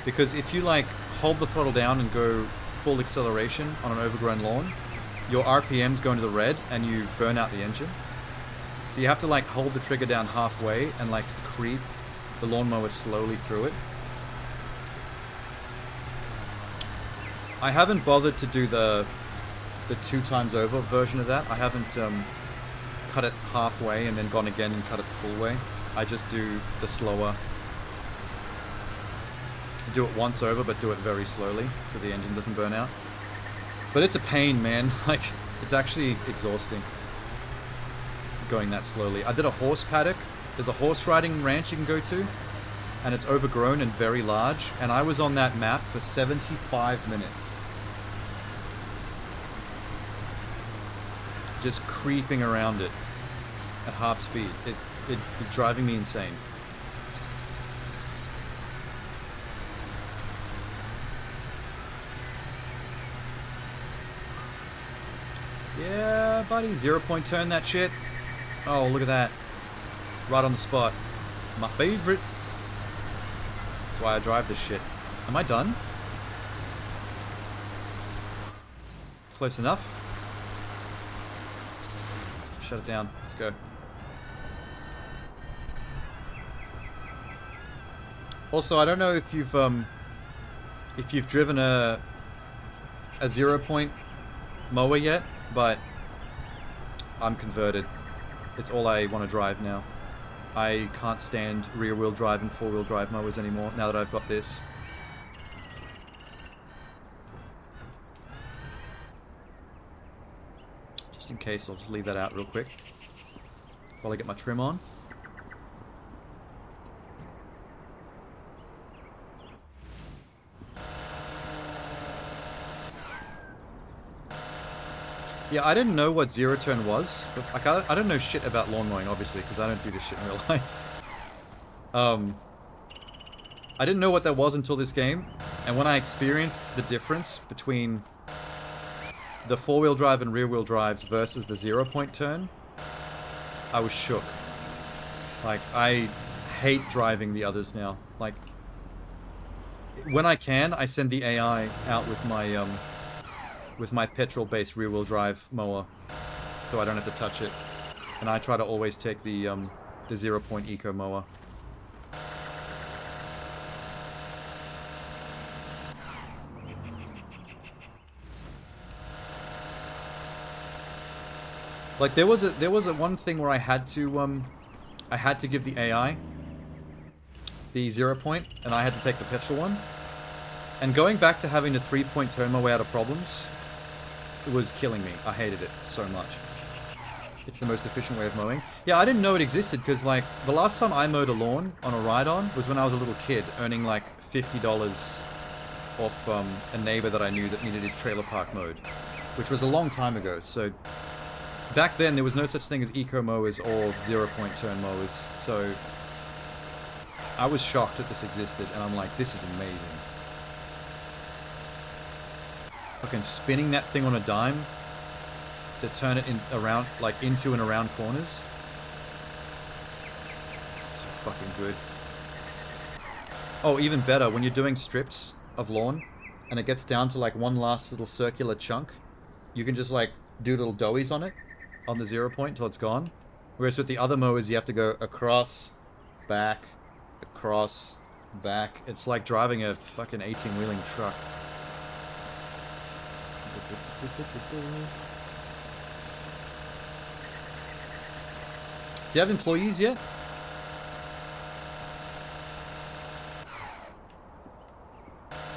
Because if you like hold the throttle down and go full acceleration on an overgrown lawn, your RPMs go into the red and you burn out the engine. So you have to like hold the trigger down halfway and like creep the lawnmower slowly through it. I haven't bothered to do the 2 times over version of that. I haven't cut it halfway and then gone again and cut it the full way. I just do the slower. Do it once over, but do it very slowly so the engine doesn't burn out. But it's a pain, man. Like, it's actually exhausting going that slowly. I did a horse paddock. There's a horse riding ranch you can go to, and it's overgrown and very large. And I was on that map for 75 minutes. Just creeping around it at half speed. It is driving me insane. Yeah, buddy. 0-point turn that shit. Oh, look at that. Right on the spot. My favorite. That's why I drive this shit. Am I done? Close enough. Shut it down. Let's go. Also, I don't know if you've driven a 0-point mower yet, but I'm converted. It's all I want to drive now. I can't stand rear-wheel drive and four-wheel drive mowers anymore now that I've got this. Just in case, I'll just leave that out real quick while I get my trim on. Yeah, I didn't know what zero turn was. Like, I don't know shit about lawn mowing, obviously, because I don't do this shit in real life. I didn't know what that was until this game, and when I experienced the difference between the four-wheel drive and rear-wheel drives versus the 0-point turn, I was shook. Like, I hate driving the others now. Like, when I can, I send the AI out with my petrol-based rear-wheel drive mower, so I don't have to touch it. And I try to always take the 0-point eco mower. Like there was a one thing where I had to give the AI the 0-point, and I had to take the petrol one. And going back to having the 3-point turn my way out of problems, it was killing me. I hated it so much. It's the most efficient way of mowing. Yeah, I didn't know it existed because, like, the last time I mowed a lawn on a ride-on was when I was a little kid, earning like $50 off a neighbor that I knew that needed his trailer park mowed, which was a long time ago. So back then there was no such thing as eco mowers or 0-point turn mowers. So I was shocked that this existed, and I'm like, this is amazing. Fucking spinning that thing on a dime to turn it in around, like into and around corners. So fucking good. Oh, even better, when you're doing strips of lawn and it gets down to like one last little circular chunk, you can just like do little doughies on it, on the 0-point until it's gone. Whereas with the other mowers, you have to go across, back, across, back. It's like driving a fucking 18-wheeling truck. Do you have employees yet?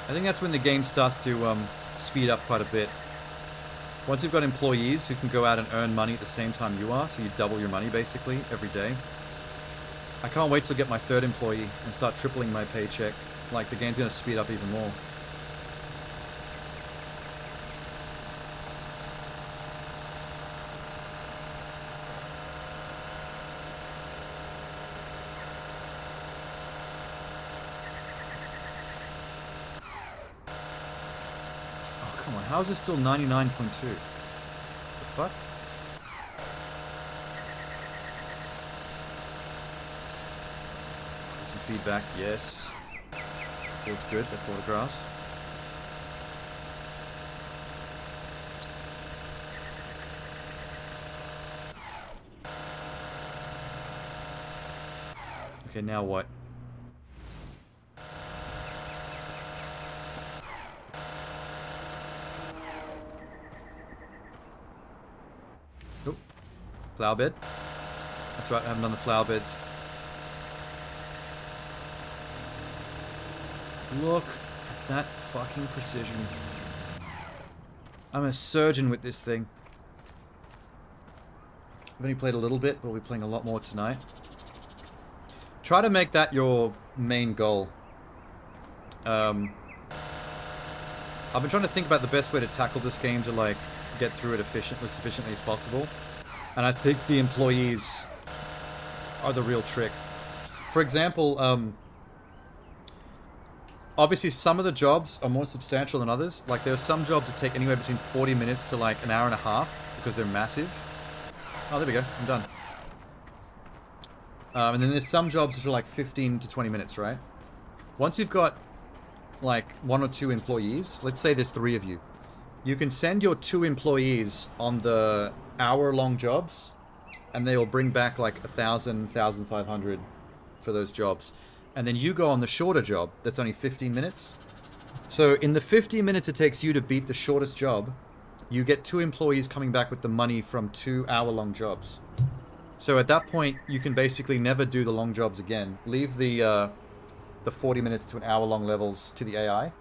I think that's when the game starts to speed up quite a bit. Once you've got employees who can go out and earn money at the same time you are, so you double your money basically every day. I can't wait to get my 3rd employee and start tripling my paycheck. Like, the game's gonna speed up even more. How is it still 99.2? The fuck? Get some feedback, yes. Feels good, that's a lot of grass. Okay, now what? Flower bed. That's right, I haven't done the flower beds. Look at that fucking precision. I'm a surgeon with this thing. I've only played a little bit, but we'll be playing a lot more tonight. Try to make that your main goal. I've been trying to think about the best way to tackle this game to, like, get through it as efficiently as possible. And I think the employees are the real trick. For example, obviously some of the jobs are more substantial than others. Like, there are some jobs that take anywhere between 40 minutes to like an hour and a half because they're massive. Oh, there we go. I'm done. And then there's some jobs that are like 15 to 20 minutes, right? Once you've got like 1 or 2 employees, let's say there's 3 of you, you can send your 2 employees on the hour-long jobs, and they will bring back like 1,000, 1,500 for those jobs. And then you go on the shorter job that's only 15 minutes. So in the 15 minutes it takes you to beat the shortest job, you get 2 employees coming back with the money from 2 hour-long jobs. So at that point, you can basically never do the long jobs again. Leave the 40 minutes to an hour-long levels to the AI,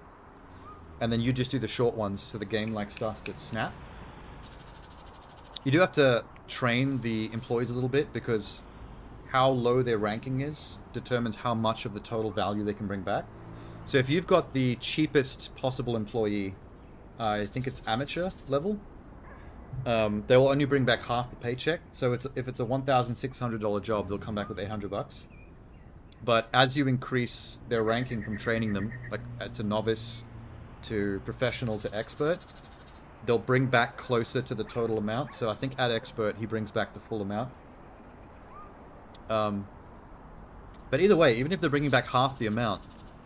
and then you just do the short ones so the game like starts to snap. You do have to train the employees a little bit because how low their ranking is determines how much of the total value they can bring back. So if you've got the cheapest possible employee, I think it's amateur level, they will only bring back half the paycheck. So if it's a $1,600 job, they'll come back with $800. But as you increase their ranking from training them, like to novice, to professional, to expert, they'll bring back closer to the total amount. So I think at expert, he brings back the full amount. But either way, even if they're bringing back half the amount,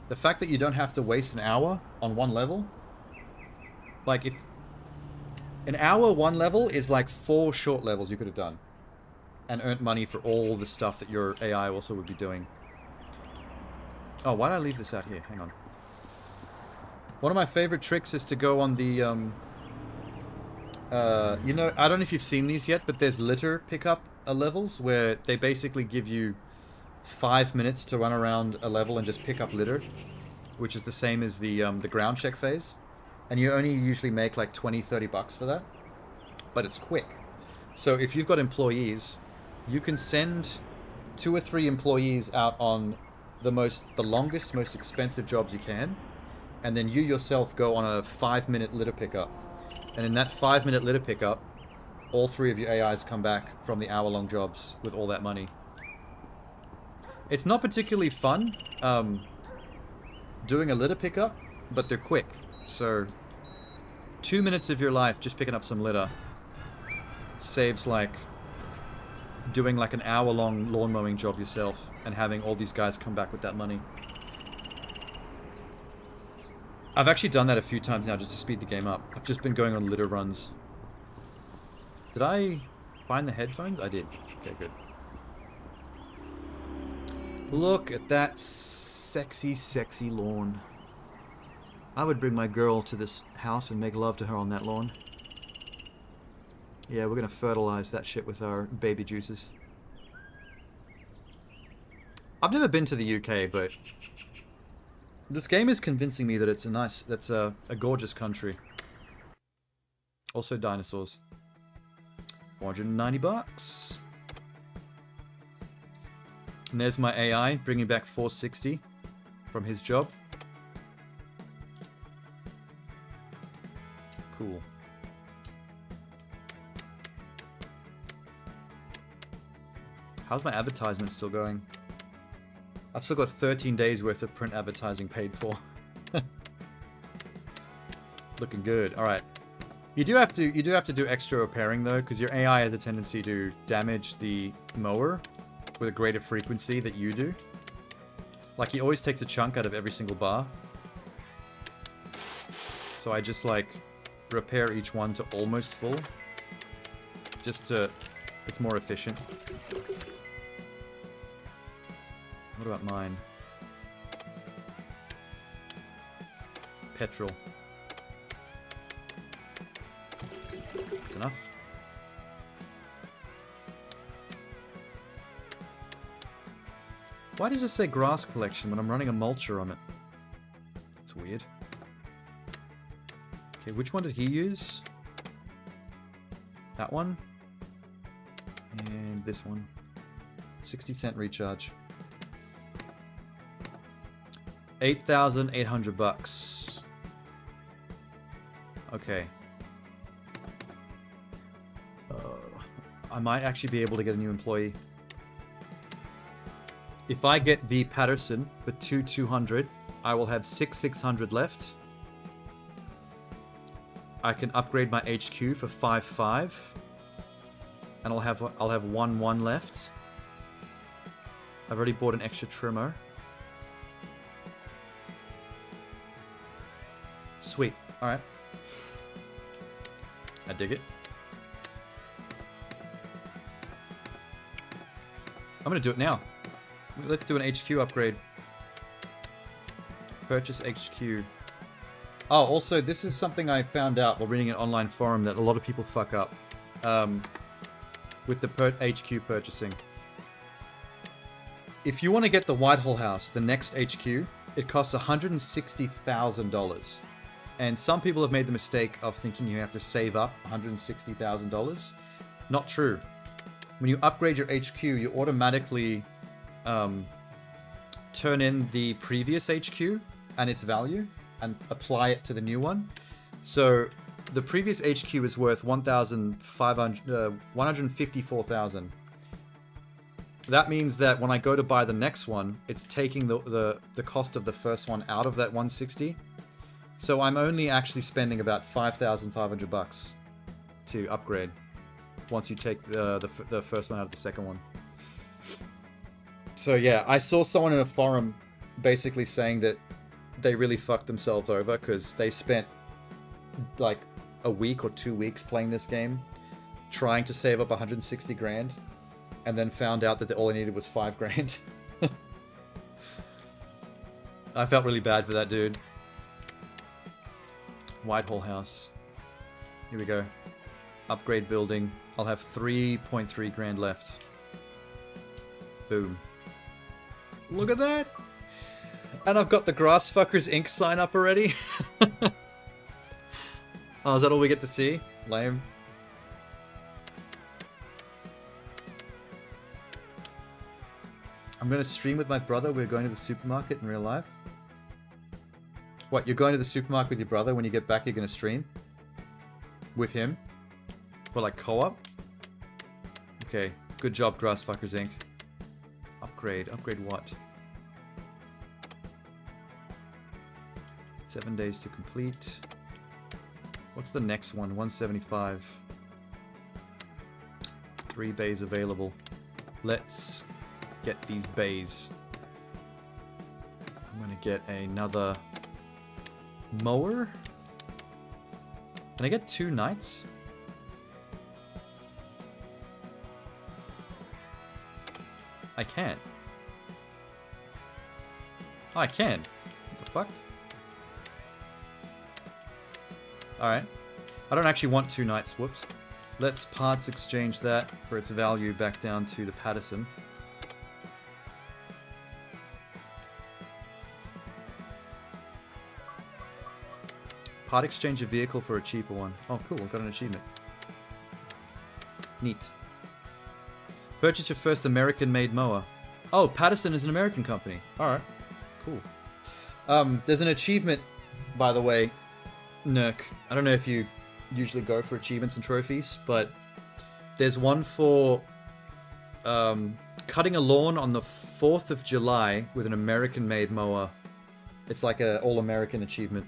the fact that you don't have to waste an hour on one level, like if an hour one level is like 4 short levels you could have done and earned money for all the stuff that your AI also would be doing. Oh, why did I leave this out here? Hang on. One of my favorite tricks is to go on the, you know, I don't know if you've seen these yet, but there's litter pickup levels where they basically give you 5 minutes to run around a level and just pick up litter, which is the same as the ground check phase. And you only usually make like 20-30 bucks for that, but it's quick. So if you've got employees, you can send 2 or 3 employees out on the longest, most expensive jobs you can, and then you yourself go on a 5-minute litter pickup. And in that 5-minute litter pickup, all 3 of your AIs come back from the hour-long jobs with all that money. It's not particularly fun doing a litter pickup, but they're quick. So 2 minutes of your life just picking up some litter saves like doing like an hour-long lawn mowing job yourself and having all these guys come back with that money. I've actually done that a few times now just to speed the game up. I've just been going on litter runs. Did I find the headphones? I did. Okay, good. Look at that sexy, sexy lawn. I would bring my girl to this house and make love to her on that lawn. Yeah, we're gonna fertilize that shit with our baby juices. I've never been to the UK, but this game is convincing me that it's a gorgeous country. Also dinosaurs. 490 bucks. And there's my AI bringing back 460 from his job. Cool. How's my advertisement still going? I've still got 13 days worth of print advertising paid for. Looking good. All right. You do have to do extra repairing though, because your AI has a tendency to damage the mower with a greater frequency that you do. Like he always takes a chunk out of every single bar. So I just like repair each one to almost full. Just to, it's more efficient. What about mine? Petrol. That's enough. Why does it say grass collection when I'm running a mulcher on it? That's weird. Okay, which one did he use? That one? And this one. 60-cent recharge. 8,800 bucks. Okay. I might actually be able to get a new employee. If I get the Patterson for 2,200, I will have 6,600 left. I can upgrade my HQ for 5,500, and I'll have 1,100 left. I've already bought an extra trimmer. Sweet. All right. I dig it. I'm gonna do it now. Let's do an HQ upgrade. Purchase HQ. Oh, also, this is something I found out while reading an online forum that a lot of people fuck up with the HQ purchasing. If you want to get the Whitehall house, the next HQ, it costs $160,000. And some people have made the mistake of thinking you have to save up $160,000. Not true. When you upgrade your HQ, you automatically turn in the previous HQ and its value and apply it to the new one. So the previous HQ is worth $154,000. That means that when I go to buy the next one, it's taking the cost of the first one out of that 160. So I'm only actually spending about 5,500 bucks to upgrade once you take the first one out of the second one. So yeah, I saw someone in a forum basically saying that they really fucked themselves over because they spent like a week or 2 weeks playing this game, trying to save up 160 grand, and then found out that all they needed was 5 grand. I felt really bad for that dude. Whitehall House. Here we go. Upgrade building. I'll have 3.3 grand left. Boom. Look at that! And I've got the Grassfuckers Inc. sign up already. Oh, is that all we get to see? Lame. I'm gonna stream with my brother. We're going to the supermarket in real life. What, you're going to the supermarket with your brother? When you get back, you're gonna stream? With him? Or like co-op? Okay, good job, Grassfuckers Inc. Upgrade. Upgrade what? 7 days to complete. What's the next one? 175. 3 bays available. Let's get these bays. I'm gonna get another mower. Can I get 2 knights? I can. Oh, I can. What the fuck? Alright. I don't actually want 2 knights. Whoops. Let's parts exchange that for its value back down to the Patterson. Part exchange a vehicle for a cheaper one. Oh, cool. Got an achievement. Neat. Purchase your first American-made mower. Oh, Patterson is an American company. Alright. Cool. There's an achievement, by the way, Nurk. I don't know if you usually go for achievements and trophies, but there's one for cutting a lawn on the 4th of July with an American-made mower. It's like an all-American achievement.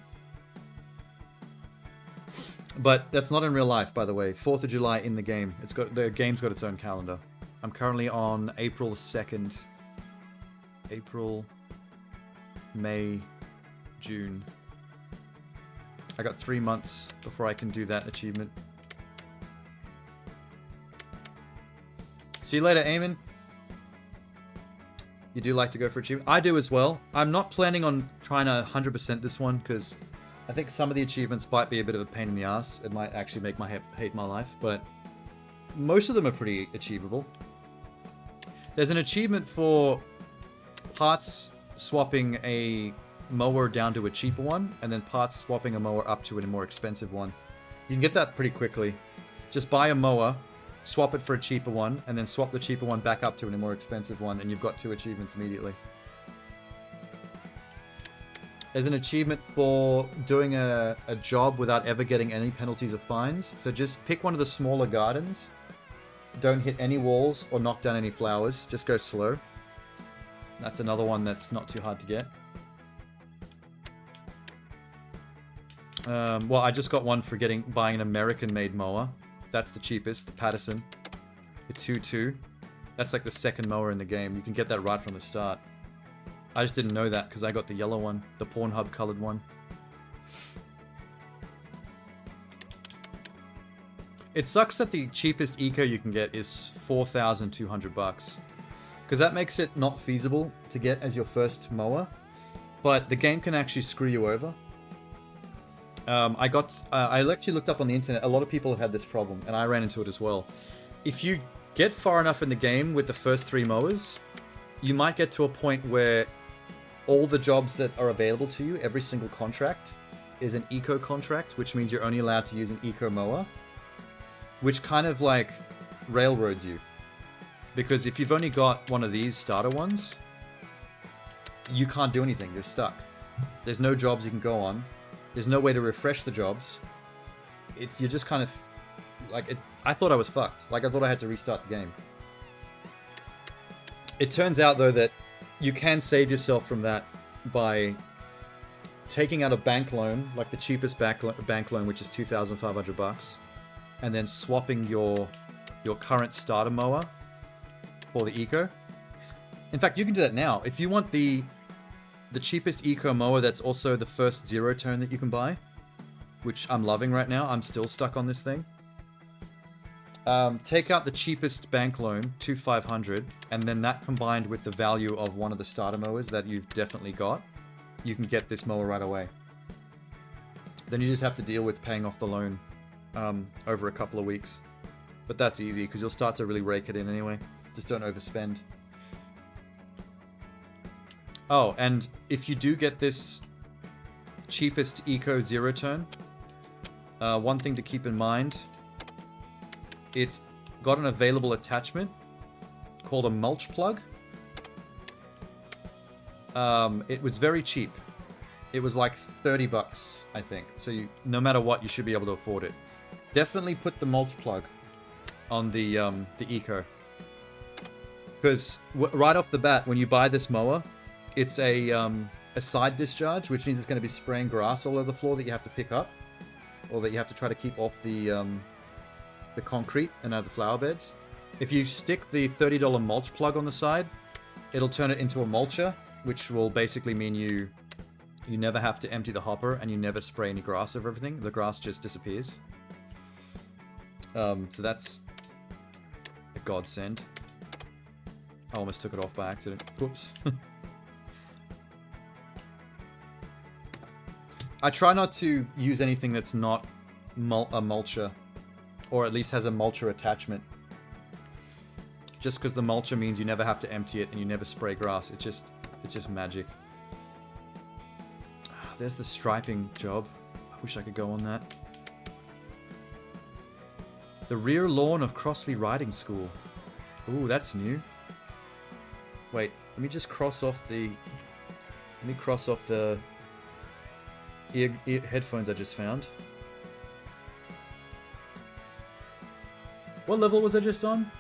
But that's not in real life, by the way. 4th of July in the game. The game's got its own calendar. I'm currently on April 2nd. April, May, June. I got 3 months before I can do that achievement. See you later, Eamon. You do like to go for achievement? I do as well. I'm not planning on trying to 100% this one because I think some of the achievements might be a bit of a pain in the ass. It might actually make my hate my life, but most of them are pretty achievable. There's an achievement for parts swapping a mower down to a cheaper one, and then parts swapping a mower up to a more expensive one. You can get that pretty quickly. Just buy a mower, swap it for a cheaper one, and then swap the cheaper one back up to a more expensive one, and you've got 2 achievements immediately. There's an achievement for doing a job without ever getting any penalties or fines. So just pick one of the smaller gardens. Don't hit any walls or knock down any flowers. Just go slow. That's another one that's not too hard to get. Well, I just got one for buying an American-made mower. That's the cheapest, the Patterson. The 2.2. That's like the second mower in the game. You can get that right from the start. I just didn't know that because I got the yellow one, the Pornhub colored one. It sucks that the cheapest eco you can get is 4,200 bucks. Because that makes it not feasible to get as your first mower. But the game can actually screw you over. I actually looked up on the internet. A lot of people have had this problem, and I ran into it as well. If you get far enough in the game with the first 3 mowers, you might get to a point where all the jobs that are available to you, every single contract, is an eco contract, which means you're only allowed to use an eco mower, which kind of like railroads you. Because if you've only got one of these starter ones, you can't do anything. You're stuck. There's no jobs you can go on. There's no way to refresh the jobs. You're just kind of like it. I thought I was fucked. Like I thought I had to restart the game. It turns out though that you can save yourself from that by taking out a bank loan, like the cheapest bank loan, which is 2,500 bucks, and then swapping your current starter mower for the eco. In fact, you can do that now. If you want the cheapest eco mower that's also the first zero turn that you can buy, which I'm loving right now. I'm still stuck on this thing. Take out the cheapest bank loan, 2,500, and then that combined with the value of one of the starter mowers that you've definitely got, you can get this mower right away. Then you just have to deal with paying off the loan over a couple of weeks. But that's easy, because you'll start to really rake it in anyway. Just don't overspend. Oh, and if you do get this cheapest eco zero turn, one thing to keep in mind, it's got an available attachment called a mulch plug. It was very cheap. It was like 30 bucks, I think. So no matter what, you should be able to afford it. Definitely put the mulch plug on the eco. Because right off the bat, when you buy this mower, it's a side discharge, which means it's going to be spraying grass all over the floor that you have to pick up, or that you have to try to keep off the concrete and out of the flower beds. If you stick the $30 mulch plug on the side, it'll turn it into a mulcher, which will basically mean you never have to empty the hopper and you never spray any grass over everything. The grass just disappears. So that's a godsend. I almost took it off by accident. Whoops. I try not to use anything that's not a mulcher, or at least has a mulcher attachment. Just because the mulcher means you never have to empty it and you never spray grass. It's just magic. There's the striping job. I wish I could go on that. The rear lawn of Crossley Riding School. Ooh, that's new. Wait, let me just cross off the... Let me cross off the ear headphones I just found. What level was I just on?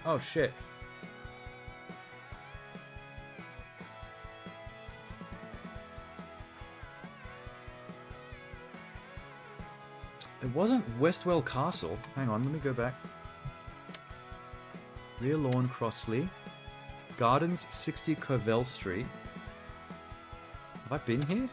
Oh shit. It wasn't Westwell Castle. Hang on, let me go back. Rear Lawn Crossley. Gardens 60 Covell Street. Have I been here?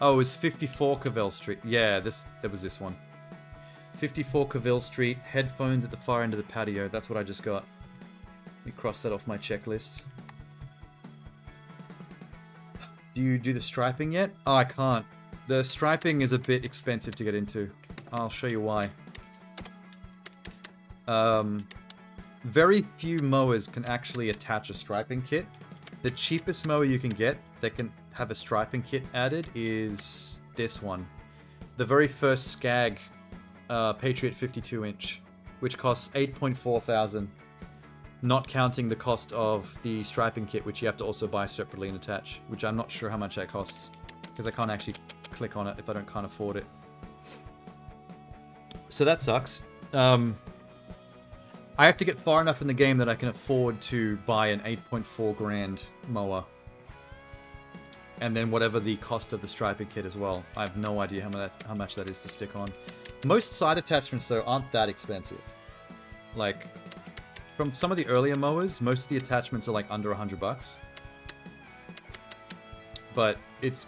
Oh, it was 54 Covell Street. Yeah, there was this one. 54 Covell Street, headphones at the far end of the patio. That's what I just got. Let me cross that off my checklist. Do you do the striping yet? Oh, I can't. The striping is a bit expensive to get into. I'll show you why. Very few mowers can actually attach a striping kit. The cheapest mower you can get that can have a striping kit added is this one. The very first Skag Patriot 52-inch, which costs 8.4 thousand, not counting the cost of the striping kit, which you have to also buy separately and attach, which I'm not sure how much that costs, because I can't actually click on it if I can't afford it. So that sucks. I have to get far enough in the game that I can afford to buy an 8.4 grand mower. And then whatever the cost of the striping kit as well. I have no idea how much that is to stick on. Most side attachments, though, aren't that expensive. Like, from some of the earlier mowers, most of the attachments are like under 100 bucks. But it's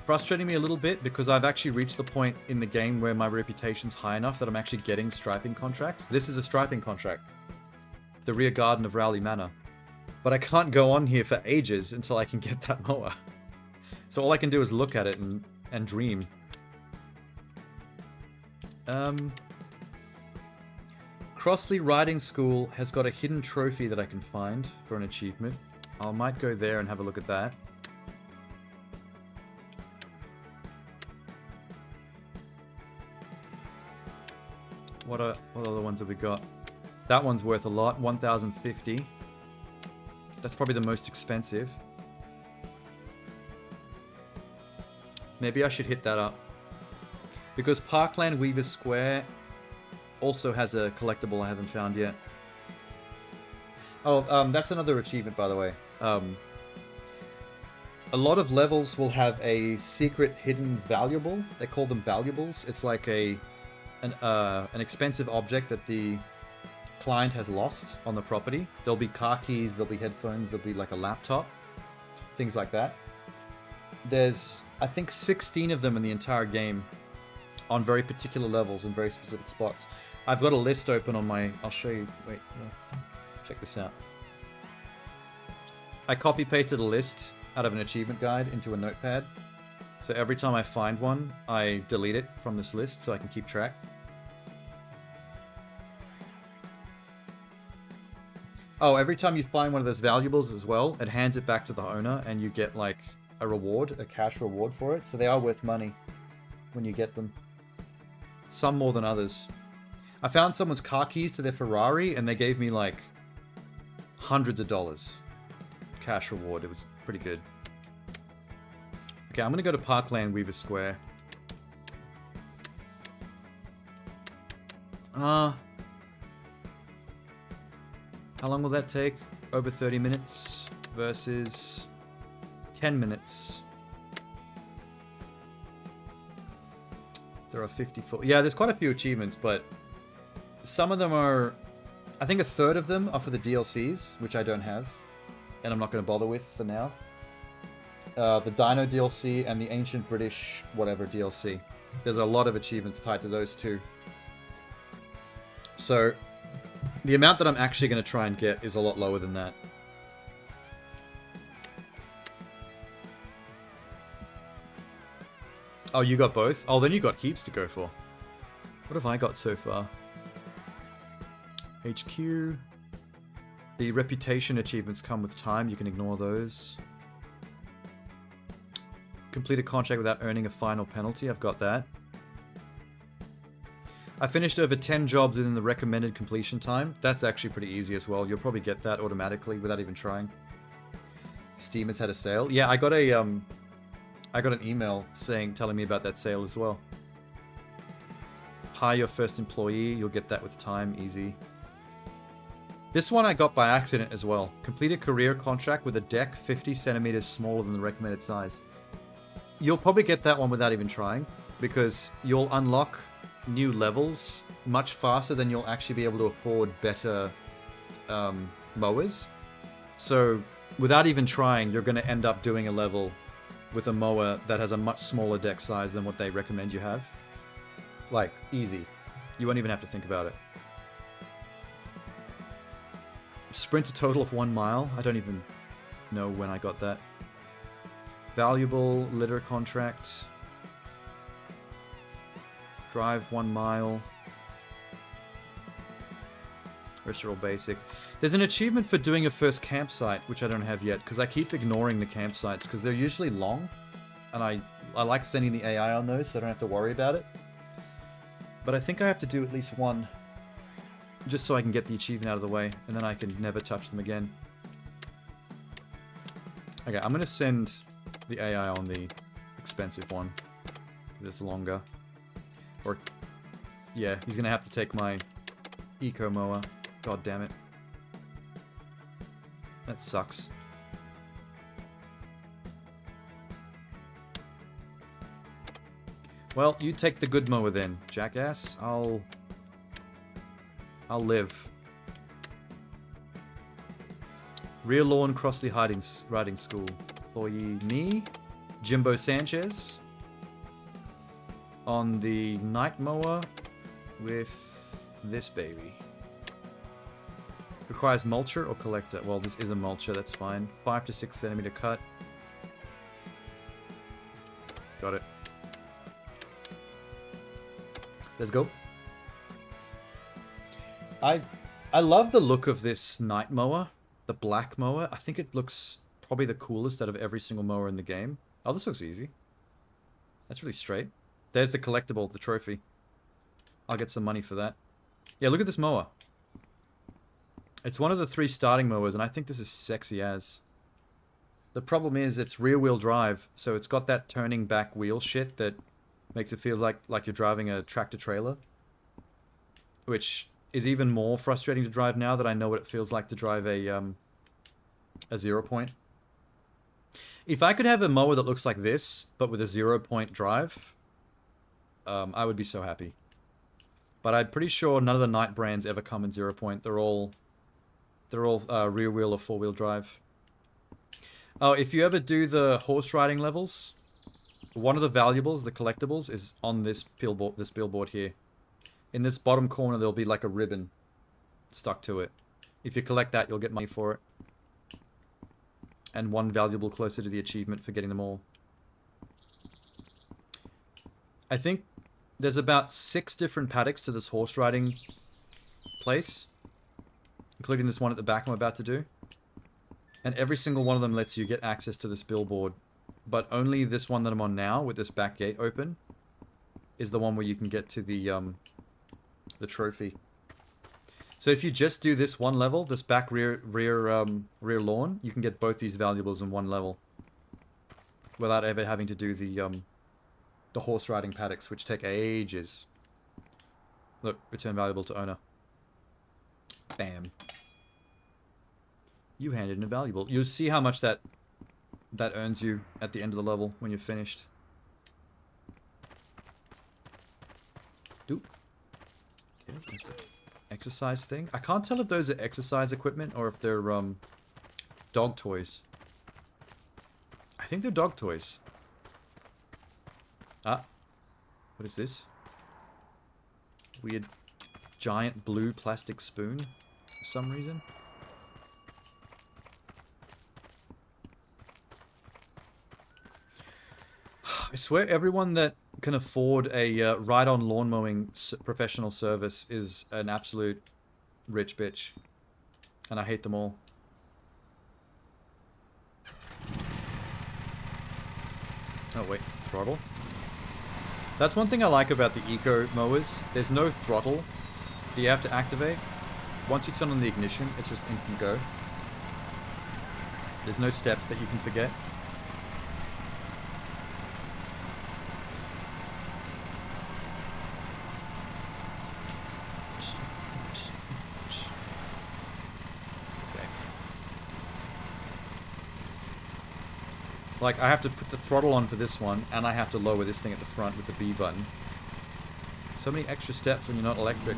frustrating me a little bit because I've actually reached the point in the game where my reputation's high enough that I'm actually getting striping contracts. This is a striping contract. The rear garden of Rowley Manor. But I can't go on here for ages until I can get that mower. So all I can do is look at it and dream. Crossley Riding School has got a hidden trophy that I can find for an achievement. I might go there and have a look at that. What other ones have we got? That one's worth a lot, 1,050. That's probably the most expensive. Maybe I should hit that up. Because Parkland Weaver Square also has a collectible I haven't found yet. Oh, that's another achievement, by the way. A lot of levels will have a secret hidden valuable. They call them valuables. It's like an an expensive object that the client has lost on the property. There'll be car keys, there'll be headphones, there'll be like a laptop, things like that. There's, I think, 16 of them in the entire game on very particular levels and very specific spots. I've got a list open on my... I'll show you. Wait, no. Check this out. I copy-pasted a list out of an achievement guide into a notepad. So every time I find one, I delete it from this list so I can keep track. Oh, every time you find one of those valuables as well, it hands it back to the owner and you get like a reward, a cash reward for it. So they are worth money when you get them. Some more than others. I found someone's car keys to their Ferrari and they gave me like hundreds of dollars cash reward. It was pretty good. Okay, I'm gonna go to Parkland Weaver Square. How long will that take? Over 30 minutes versus 10 minutes. There are 54. Yeah, there's quite a few achievements, but some of them are... I think a third of them are for the DLCs, which I don't have. And I'm not going to bother with for now. The Dino DLC and the Ancient British whatever DLC. There's a lot of achievements tied to those two. So, the amount that I'm actually going to try and get is a lot lower than that. Oh, you got both? Oh, then you got heaps to go for. What have I got so far? HQ. The reputation achievements come with time. You can ignore those. Complete a contract without earning a final penalty. I've got that. I finished over 10 jobs within the recommended completion time. That's actually pretty easy as well. You'll probably get that automatically without even trying. Steam has had a sale. Yeah, I got an email telling me about that sale as well. Hire your first employee. You'll get that with time. Easy. This one I got by accident as well. Complete a career contract with a deck 50 centimeters smaller than the recommended size. You'll probably get that one without even trying, because you'll unlock new levels much faster than you'll actually be able to afford better mowers. So without even trying, you're going to end up doing a level with a mower that has a much smaller deck size than what they recommend you have. Like, easy. You won't even have to think about it. Sprint a total of 1 mile. I don't even know when I got that. Valuable litter contract. Drive 1 mile. Rest are all basic. There's an achievement for doing a first campsite, which I don't have yet, because I keep ignoring the campsites, because they're usually long. And I like sending the AI on those, so I don't have to worry about it. But I think I have to do at least one, just so I can get the achievement out of the way, and then I can never touch them again. Okay, I'm going to send the AI on the expensive one, because it's longer. Or, yeah, he's going to have to take my eco mower. God damn it. That sucks. Well, you take the good mower then, jackass. I'll live. Rear lawn Crossley riding school. Employee me, Jimbo Sanchez. On the night mower with this baby. Requires mulcher or collector. Well, this is a mulcher, that's fine. 5 to 6 centimeter cut. Got it. Let's go. I love the look of this night mower, the black mower. I think it looks probably the coolest out of every single mower in the game. Oh, this looks easy. That's really straight. There's the collectible, the trophy. I'll get some money for that. Yeah, look at this mower. It's one of the 3 starting mowers, and I think this is sexy as. The problem is it's rear-wheel drive, so it's got that turning back wheel shit that makes it feel like you're driving a tractor-trailer. Which is even more frustrating to drive now that I know what it feels like to drive a 0-point. If I could have a mower that looks like this, but with a 0-point drive, I would be so happy. But I'm pretty sure none of the night brands ever come in 0 point. They're all rear wheel or 4-wheel drive. Oh, if you ever do the horse riding levels, one of the valuables, the collectibles, is on this billboard here. In this bottom corner, there'll be like a ribbon stuck to it. If you collect that, you'll get money for it. And one valuable closer to the achievement for getting them all. I think there's about 6 different paddocks to this horse riding place, including this one at the back I'm about to do. And every single one of them lets you get access to this billboard. But only this one that I'm on now, with this back gate open, is the one where you can get to the trophy. So if you just do this one level, this back rear lawn, you can get both these valuables in one level, without ever having to do the horse riding paddocks, which take ages. Look, return valuable to owner. Bam. You handed in a valuable. You'll see how much that earns you at the end of the level when you're finished. Doop. Okay, that's an exercise thing. I can't tell if those are exercise equipment or if they're dog toys. I think they're dog toys. Ah, what is this? Weird giant blue plastic spoon for some reason. I swear everyone that can afford a ride-on lawn mowing professional service is an absolute rich bitch. And I hate them all. Oh wait, throttle? That's one thing I like about the eco mowers. There's no throttle that you have to activate. Once you turn on the ignition, it's just instant go. There's no steps that you can forget. Like, I have to put the throttle on for this one, and I have to lower this thing at the front with the B button. So many extra steps when you're not electric.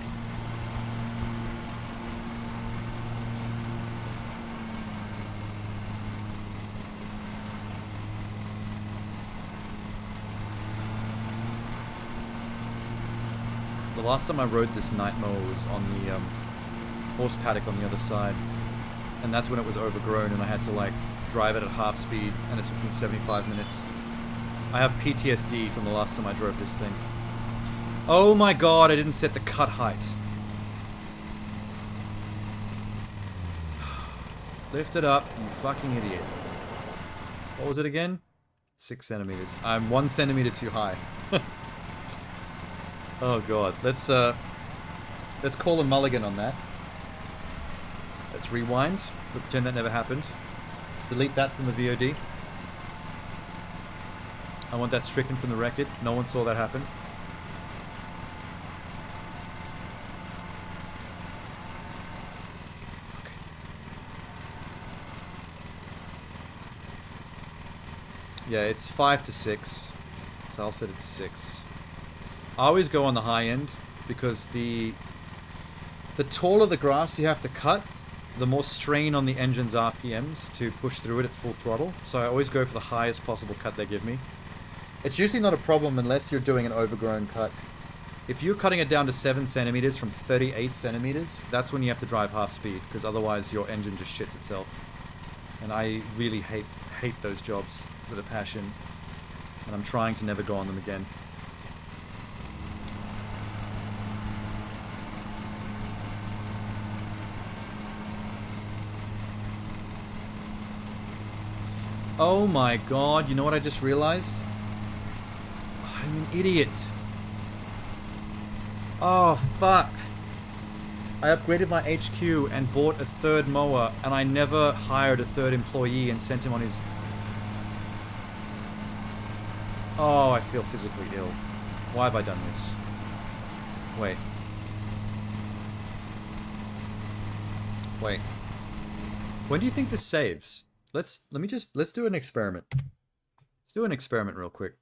The last time I rode this night mower was on the horse paddock on the other side. And that's when it was overgrown and I had to, like, drive it at half speed, and it took me 75 minutes. I have PTSD from the last time I drove this thing. Oh my god, I didn't set the cut height. Lift it up, you fucking idiot. What was it again? 6 centimeters. I'm 1 centimeter too high. Oh god, let's call a mulligan on that. Let's rewind. We'll pretend that never happened. Delete that from the VOD. I want that stricken from the record. No one saw that happen. Fuck. Yeah, it's 5 to 6. So I'll set it to 6. I always go on the high end because the taller the grass you have to cut, the more strain on the engine's RPMs to push through it at full throttle. So I always go for the highest possible cut they give me. It's usually not a problem unless you're doing an overgrown cut. If you're cutting it down to 7 centimeters from 38 centimeters, that's when you have to drive half speed, because otherwise your engine just shits itself. And I really hate those jobs with a passion. And I'm trying to never go on them again. Oh my god, you know what I just realized? I'm an idiot. Oh, fuck. I upgraded my HQ and bought a 3rd mower, and I never hired a 3rd employee and sent him on his... Oh, I feel physically ill. Why have I done this? Wait. Wait. When do you think this saves? Let's do an experiment. Let's do an experiment real quick.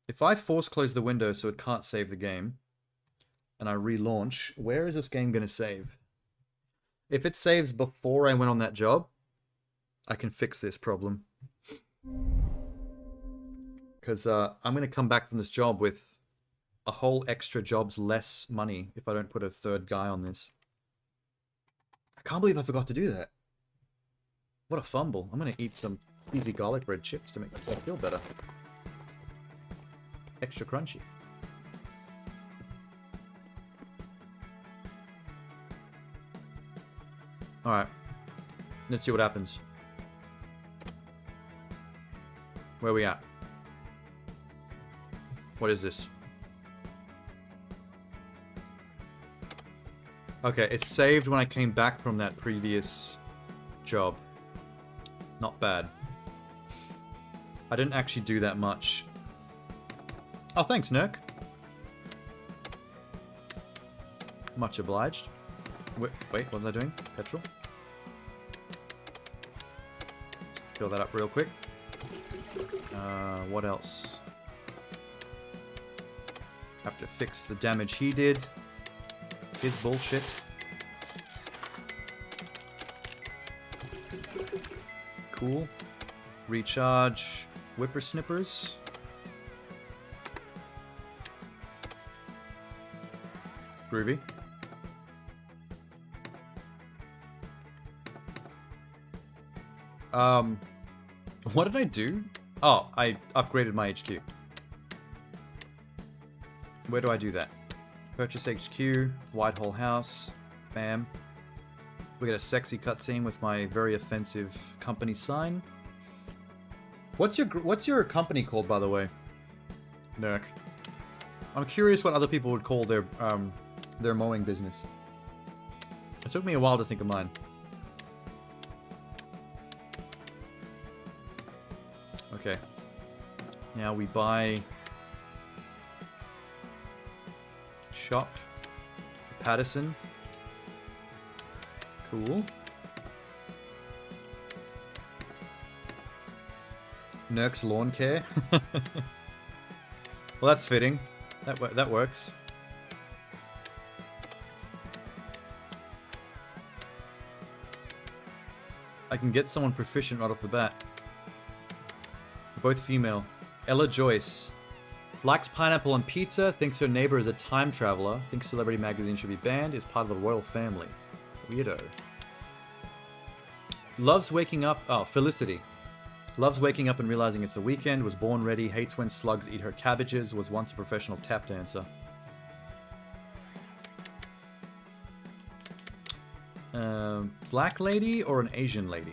If I force close the window so it can't save the game, and I relaunch, where is this game going to save? If it saves before I went on that job, I can fix this problem. Because I'm going to come back from this job with a whole extra job's less money if I don't put a third guy on this. I can't believe I forgot to do that. What a fumble. I'm going to eat some easy garlic bread chips to make myself feel better. Extra crunchy. Alright. Let's see what happens. Where are we at? What is this? Okay, it's saved when I came back from that previous job. Not bad. I didn't actually do that much. Oh, thanks, Nerk. Much obliged. Wait, what was I doing? Petrol? Fill that up real quick. What else? Have to fix the damage he did. His bullshit. Cool. Recharge whippersnippers. Groovy. What did I do? Oh, I upgraded my HQ. Where do I do that? Purchase HQ, Whitehall House, bam. We get a sexy cutscene with my very offensive company sign. What's your company called, by the way? Nerk. I'm curious what other people would call their mowing business. It took me a while to think of mine. Okay. Now we buy shop Patterson. Cool. Nerk's lawn care. Well, that's fitting. That works. I can get someone proficient right off the bat. Both female. Ella Joyce. Likes pineapple on pizza, thinks her neighbor is a time traveler, thinks Celebrity Magazine should be banned, is part of the royal family. Weirdo. Loves waking up... Oh, Felicity. Loves waking up and realizing it's the weekend, was born ready, hates when slugs eat her cabbages, was once a professional tap dancer. Black lady or an Asian lady?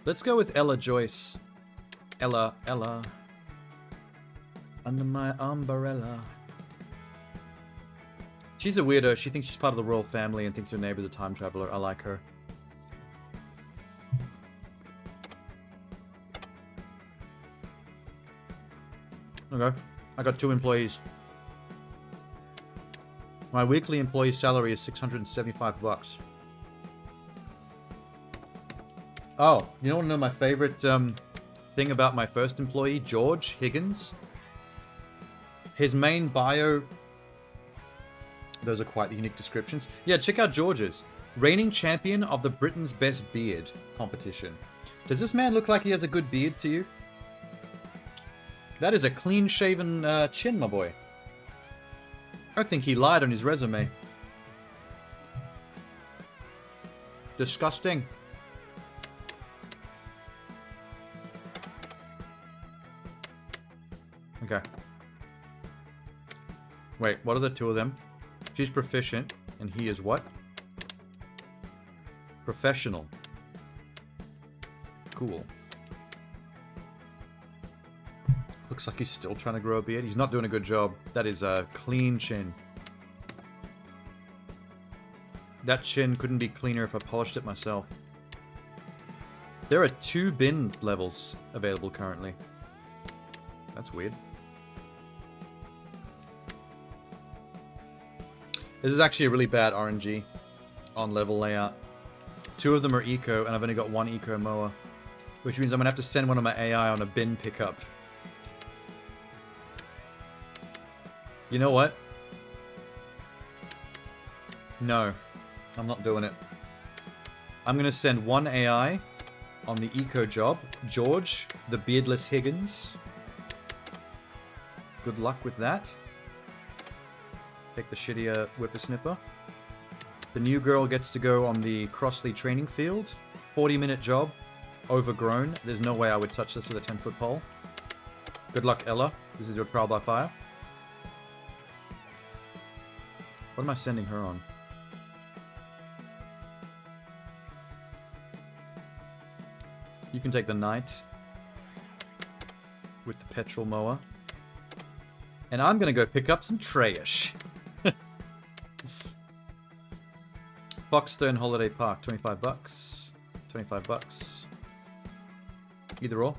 Let's go with Ella Joyce. Ella. Under my umbrella. She's a weirdo. She thinks she's part of the royal family and thinks her neighbor's a time traveler. I like her. Okay. I got 2 employees. My weekly employee salary is $675. Oh, you want to know my favorite thing about my first employee, George Higgins? His main bio... Those are quite unique descriptions. Yeah, check out George's. Reigning champion of the Britain's Best Beard competition. Does this man look like he has a good beard to you? That is a clean-shaven chin, my boy. I think he lied on his resume. Disgusting. Okay. Wait, what are the 2 of them? She's proficient, and he is what? Professional. Cool. Looks like he's still trying to grow a beard. He's not doing a good job. That is a clean chin. That chin couldn't be cleaner if I polished it myself. There are 2 bin levels available currently. That's weird. This is actually a really bad RNG on level layout. 2 of them are eco, and I've only got 1 eco mower. Which means I'm going to have to send one of my AI on a bin pickup. You know what? No. I'm not doing it. I'm going to send 1 AI on the eco job. George, the beardless Higgins. Good luck with that. Take the shittier whippersnipper. The new girl gets to go on the Crossley training field. 40-minute job. Overgrown. There's no way I would touch this with a 10-foot pole. Good luck, Ella. This is your trial by fire. What am I sending her on? You can take the knight with the petrol mower. And I'm gonna go pick up some trash. Foxstone Holiday Park, 25 bucks. 25 bucks. Either or.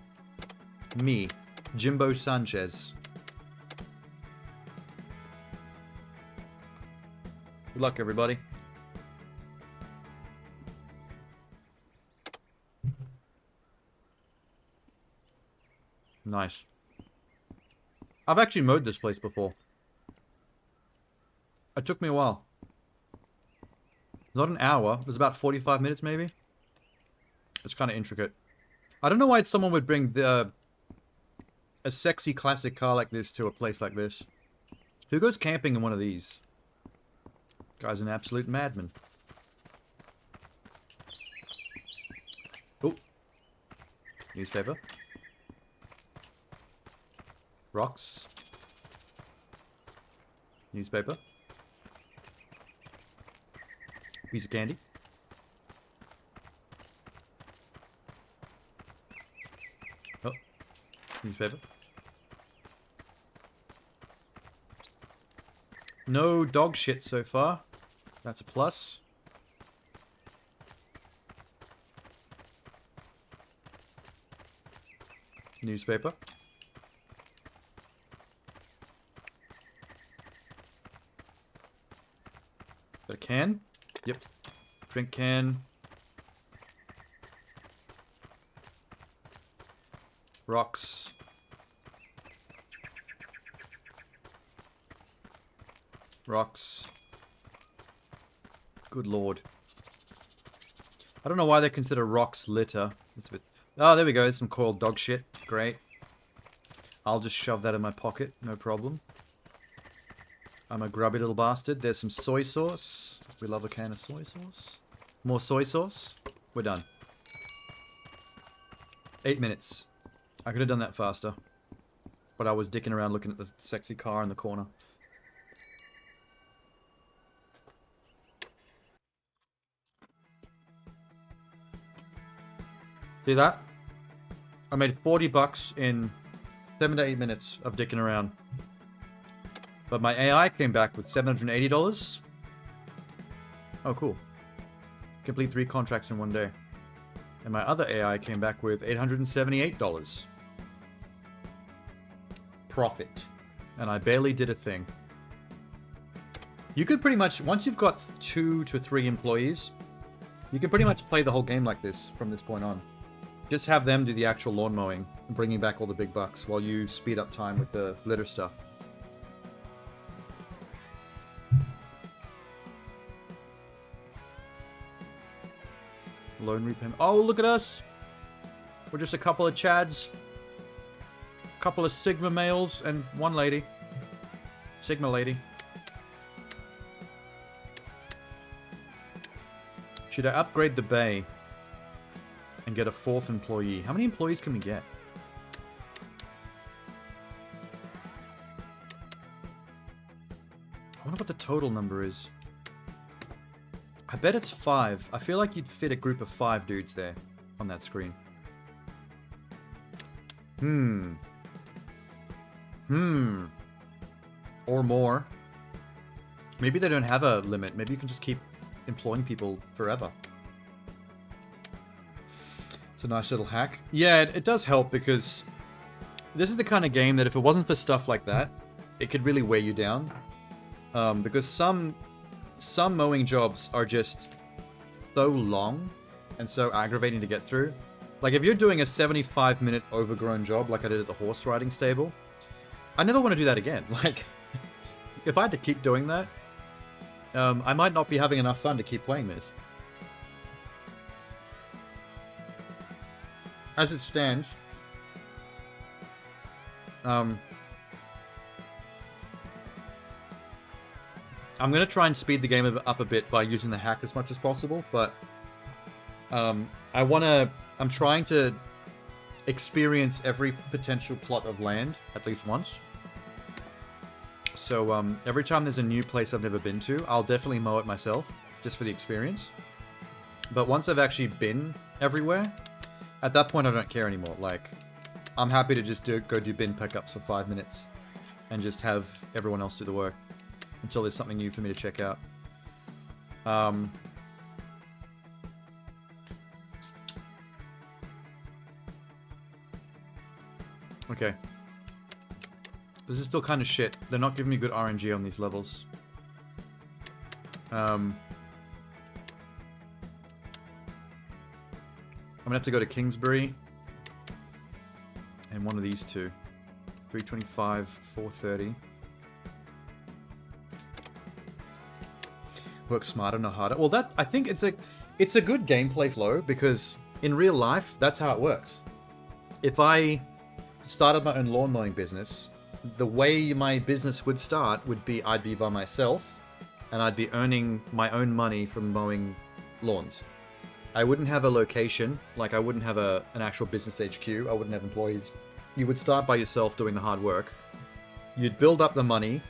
Me, Jimbo Sanchez. Good luck, everybody. Nice. I've actually mowed this place before. It took me a while. Not an hour. It was about 45 minutes, maybe. It's kind of intricate. I don't know why someone would bring a sexy classic car like this to a place like this. Who goes camping in one of these? Guy's an absolute madman. Oh. Newspaper. Rocks. Newspaper. Piece of candy. Oh. Newspaper. No dog shit so far. That's a plus. Newspaper. Got a can? Yep. Drink can. Rocks. Rocks. Good lord. I don't know why they consider rocks litter. It's a bit... Oh, there we go. It's some coiled dog shit. Great. I'll just shove that in my pocket. No problem. I'm a grubby little bastard. There's some soy sauce. We love a can of soy sauce. More soy sauce. We're done. 8 minutes. I could have done that faster. But I was dicking around looking at the sexy car in the corner. See that? I made 40 bucks in 7 to 8 minutes of dicking around. But my AI came back with $780. Oh, cool. Complete 3 contracts in 1 day. And my other AI came back with $878. Profit. And I barely did a thing. You could pretty much, once you've got 2 to 3 employees, you can pretty much play the whole game like this from this point on. Just have them do the actual lawn mowing and bringing back all the big bucks while you speed up time with the litter stuff. Loan repayment. Oh, look at us! We're just a couple of Chads. A couple of Sigma males and 1 lady. Sigma lady. Should I upgrade the bay and get a 4th employee? How many employees can we get? I wonder what the total number is. I bet it's 5. I feel like you'd fit a group of 5 dudes there on that screen. Or more. Maybe they don't have a limit. Maybe you can just keep employing people forever. It's a nice little hack. Yeah, it does help because this is the kind of game that if it wasn't for stuff like that, it could really weigh you down. Because some mowing jobs are just so long and so aggravating to get through. Like, if you're doing a 75-minute overgrown job like I did at the horse riding stable, I never want to do that again. Like, if I had to keep doing that, I might not be having enough fun to keep playing this. As it stands, I'm going to try and speed the game up a bit by using the hack as much as possible, but I'm trying to experience every potential plot of land at least once. So every time there's a new place I've never been to, I'll definitely mow it myself, just for the experience. But once I've actually been everywhere, at that point I don't care anymore. Like, I'm happy to just go do bin pickups for 5 minutes and just have everyone else do the work until there's something new for me to check out. Okay. This is still kind of shit. They're not giving me good RNG on these levels. I'm gonna have to go to Kingsbury and one of these two. 325, 430. Work smarter, not harder. Well, I think it's a good gameplay flow, because in real life, that's how it works. If I started my own lawn mowing business, the way my business would start would be I'd be by myself, and I'd be earning my own money from mowing lawns. I wouldn't have a location, like I wouldn't have an actual business HQ, I wouldn't have employees. You would start by yourself doing the hard work. You'd build up the money.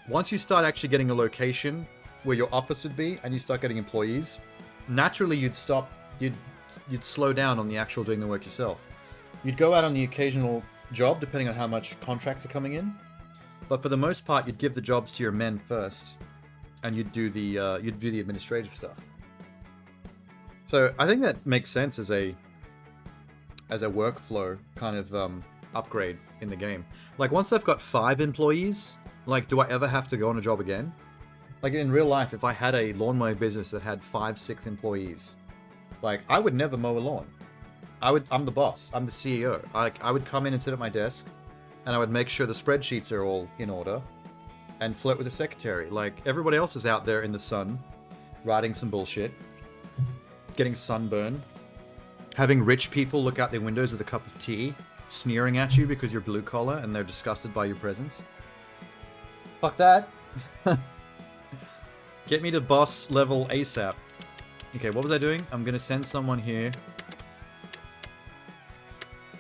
Once you start actually getting a location where your office would be, and you start getting employees, naturally you'd slow down on the actual doing the work yourself. You'd go out on the occasional job, depending on how much contracts are coming in. But for the most part, you'd give the jobs to your men first, and you'd do the administrative stuff. So I think that makes sense as a workflow kind of upgrade in the game. Like, once I've got 5 employees, like, do I ever have to go on a job again? Like, in real life, if I had a lawn mowing business that had 5-6 employees, like, I would never mow a lawn. I'm the boss. I'm the CEO. I would come in and sit at my desk, and I would make sure the spreadsheets are all in order, and flirt with the secretary. Like, everybody else is out there in the sun, writing some bullshit, getting sunburn, having rich people look out their windows with a cup of tea, sneering at you because you're blue collar and they're disgusted by your presence. Fuck that. Get me to boss level ASAP. Okay, what was I doing? I'm gonna send someone here.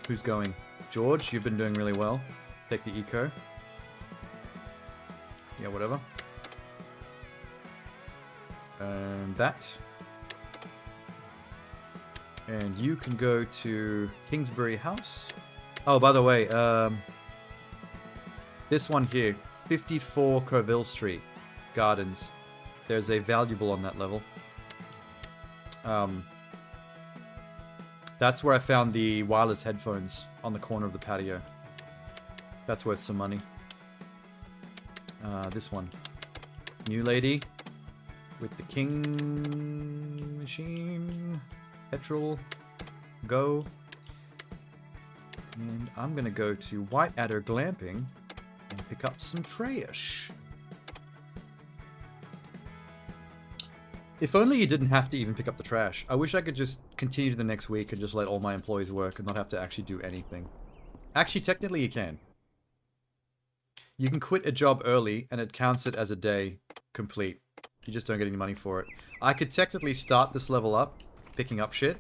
Who's going? George, you've been doing really well. Take the eco. Yeah, whatever. And that. And you can go to Kingsbury House. Oh, by the way, this one here, 54 Coville Street, Gardens. There's a valuable on that level. That's where I found the wireless headphones on the corner of the patio. That's worth some money. This one. New lady with the king machine. Petrol. Go. And I'm gonna go to White Adder Glamping and pick up some trash. If only you didn't have to even pick up the trash. I wish I could just continue to the next week and just let all my employees work and not have to actually do anything. Actually, technically you can. You can quit a job early and it counts it as a day complete. You just don't get any money for it. I could technically start this level up, picking up shit,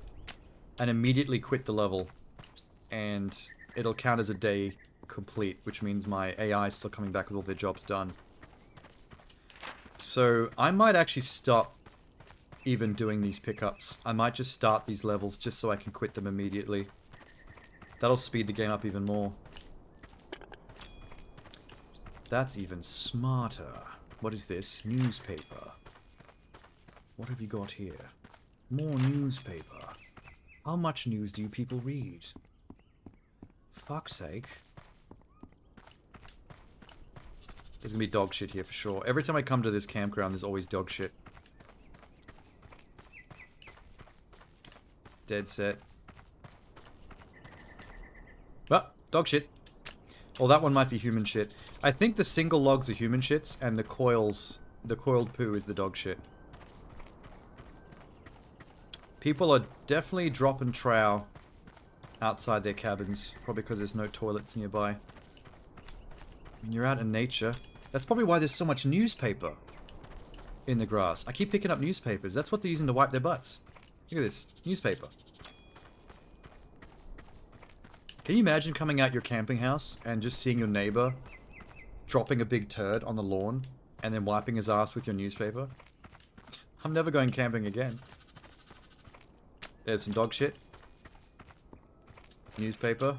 and immediately quit the level. And it'll count as a day complete, which means my AI is still coming back with all their jobs done. So I might actually stop even doing these pickups. I might just start these levels just so I can quit them immediately. That'll speed the game up even more. That's even smarter. What is this? Newspaper. What have you got here? More newspaper. How much news do you people read? Fuck's sake. There's gonna be dog shit here for sure. Every time I come to this campground, there's always dog shit. Dead set. Oh, dog shit. Oh, that one might be human shit. I think the single logs are human shits, and the coiled poo is the dog shit. People are definitely dropping trow outside their cabins, probably because there's no toilets nearby. When you're out in nature, that's probably why there's so much newspaper in the grass. I keep picking up newspapers. That's what they're using to wipe their butts. Look at this. Newspaper. Can you imagine coming out your camping house and just seeing your neighbor dropping a big turd on the lawn and then wiping his ass with your newspaper? I'm never going camping again. There's some dog shit. Newspaper.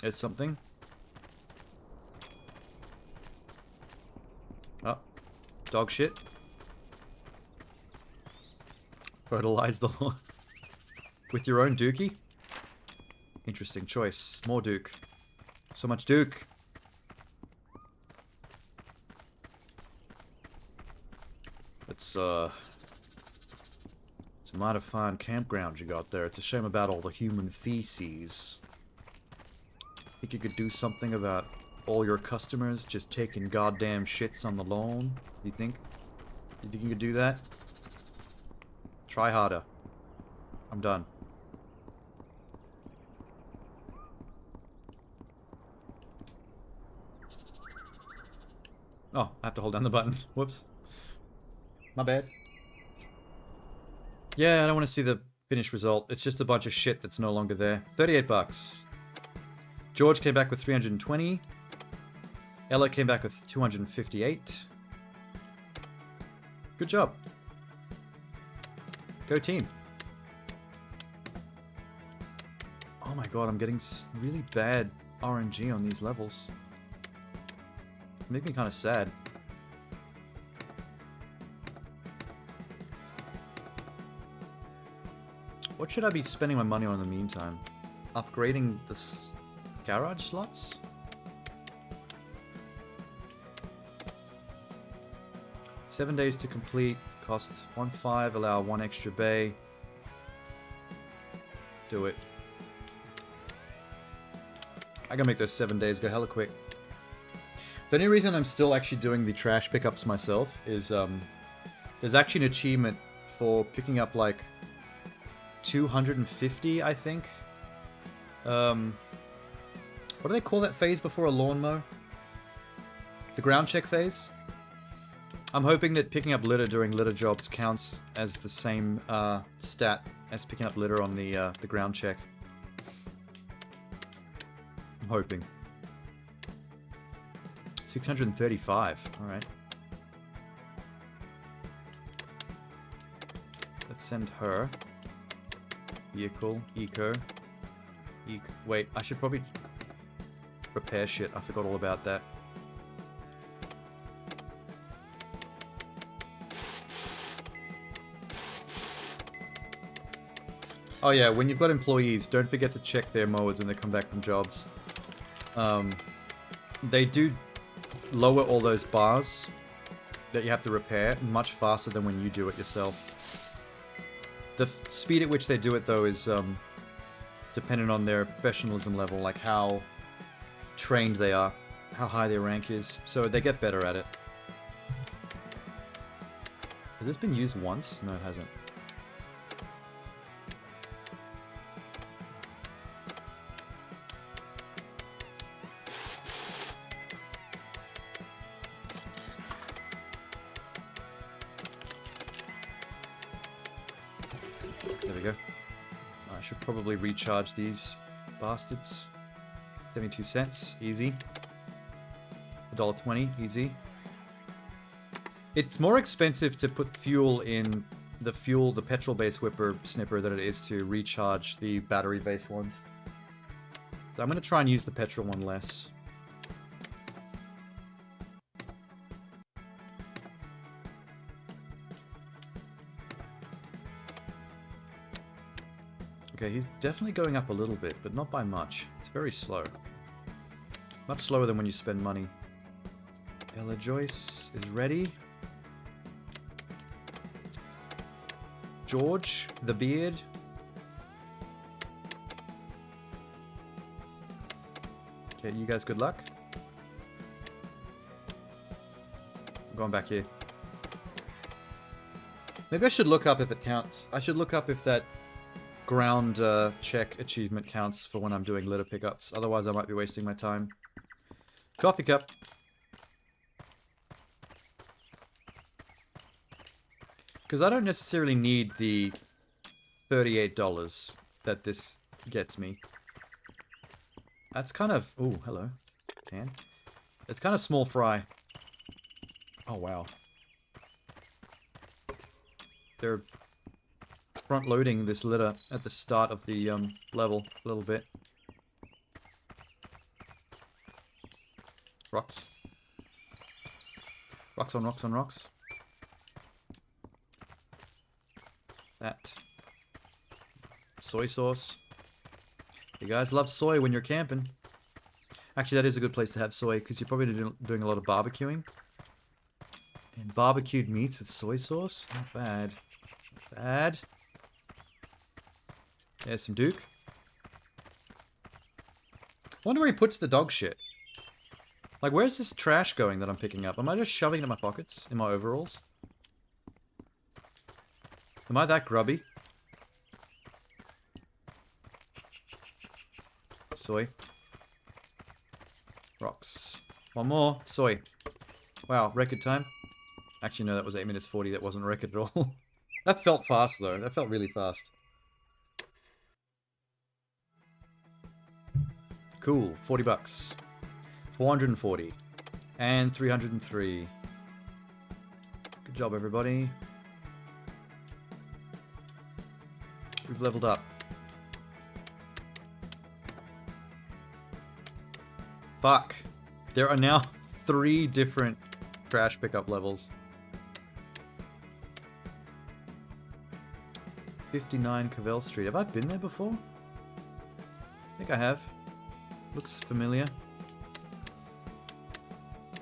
There's something. Oh. Dog shit. Fertilize the lawn. With your own dookie? Interesting choice. More Duke. So much Duke. It's a mighty fine campground you got there. It's a shame about all the human feces. Think you could do something about all your customers just taking goddamn shits on the lawn? You think? You think you could do that? Try harder. I'm done. Oh, I have to hold down the button. Whoops. My bad. Yeah, I don't want to see the finished result. It's just a bunch of shit that's no longer there. 38 bucks. George came back with 320. Ella came back with 258. Good job. Go team. Oh my god, I'm getting really bad RNG on these levels. Make me kind of sad. What should I be spending my money on in the meantime? Upgrading the garage slots? $7 days to complete. Costs 1.5. Allow 1 extra bay. Do it. I gotta make those 7 days go hella quick. The only reason I'm still actually doing the trash pickups myself is there's actually an achievement for picking up like 250, I think. What do they call that phase before a lawnmower? The ground check phase? I'm hoping that picking up litter during litter jobs counts as the same stat as picking up litter on the ground check. I'm hoping. 635. Alright. Let's send her. Vehicle. Eco. Wait, I should probably repair shit. I forgot all about that. Oh yeah, when you've got employees, don't forget to check their mowers when they come back from jobs. They do lower all those bars that you have to repair much faster than when you do it yourself. The speed at which they do it, though, is dependent on their professionalism level, like how trained they are, how high their rank is, so they get better at it. Has this been used once? No, it hasn't. There we go. I should probably recharge these bastards. 72 cents, easy. $1.20, easy. It's more expensive to put fuel in the petrol-based whipper snipper than it is to recharge the battery-based ones. So I'm going to try and use the petrol one less. Okay, he's definitely going up a little bit, but not by much. It's very slow. Much slower than when you spend money. Ella Joyce is ready. George, the beard. Okay, you guys good luck. I'm going back here. Maybe I should look up if it counts. I should look up if that ground check achievement counts for when I'm doing litter pickups. Otherwise, I might be wasting my time. Coffee cup. Because I don't necessarily need the $38 that this gets me. That's kind of... Ooh, hello. Can. It's kind of small fry. Oh, wow. They're front-loading this litter at the start of the level a little bit. Rocks. Rocks on rocks on rocks. That. Soy sauce. You guys love soy when you're camping. Actually, that is a good place to have soy, because you're probably doing a lot of barbecuing. And barbecued meats with soy sauce? Not bad. Not bad. There's some Duke. Wonder where he puts the dog shit. Like, where's this trash going that I'm picking up? Am I just shoving it in my pockets? In my overalls? Am I that grubby? Soy. Rocks. One more. Soy. Wow, record time. Actually, no, that was 8 minutes 40. That wasn't a record at all. That felt fast, though. That felt really fast. Cool. 40 bucks. 440. And 303. Good job, everybody. We've leveled up. Fuck. There are now 3 different trash pickup levels. 59 Cavell Street. Have I been there before? I think I have. Looks familiar.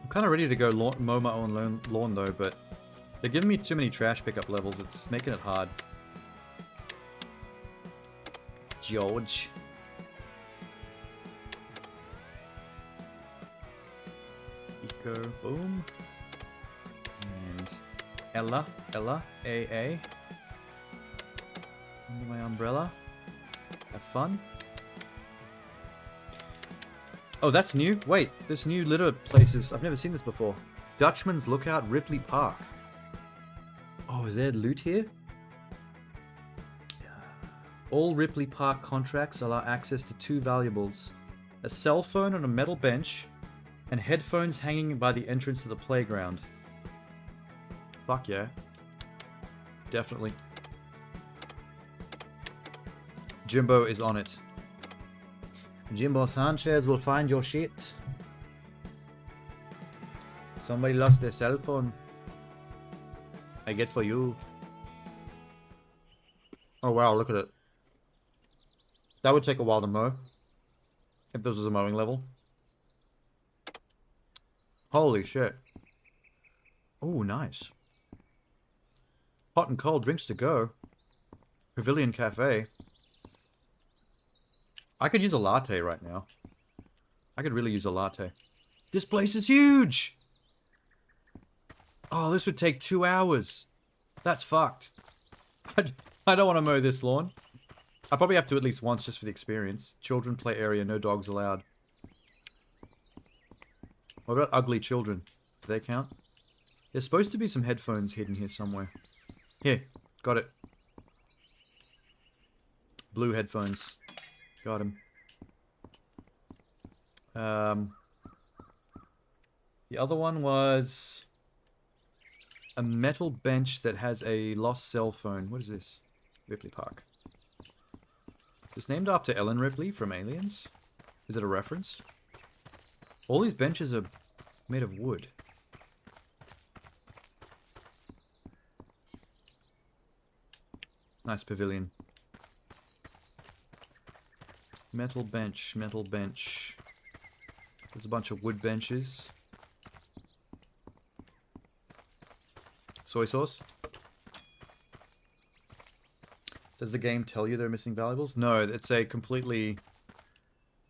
I'm kind of ready to go mow my own lawn though, but they're giving me too many trash pickup levels. It's making it hard. George. Eco, boom. And Ella, AA. Under my umbrella. Have fun. Oh, that's new? Wait, this new litter places. I've never seen this before. Dutchman's Lookout, Ripley Park. Oh, is there loot here? All Ripley Park contracts allow access to 2 valuables. A cell phone on a metal bench, and headphones hanging by the entrance to the playground. Fuck yeah. Definitely. Jimbo is on it. Jimbo Sanchez will find your shit. Somebody lost their cell phone. I get for you. Oh wow, look at it. That would take a while to mow. If this was a mowing level. Holy shit. Oh, nice. Hot and cold drinks to go. Pavilion Cafe. I could use a latte right now. I could really use a latte. This place is huge! Oh, this would take 2 hours. That's fucked. I don't want to mow this lawn. I probably have to at least once just for the experience. Children play area, no dogs allowed. What about ugly children? Do they count? There's supposed to be some headphones hidden here somewhere. Here, got it. Blue headphones. Got him. The other one was a metal bench that has a lost cell phone. What is this? Ripley Park. It's named after Ellen Ripley from Aliens. Is it a reference? All these benches are made of wood. Nice pavilion. Metal bench, metal bench. There's a bunch of wood benches. Soy sauce. Does the game tell you they're missing valuables? No, it's a completely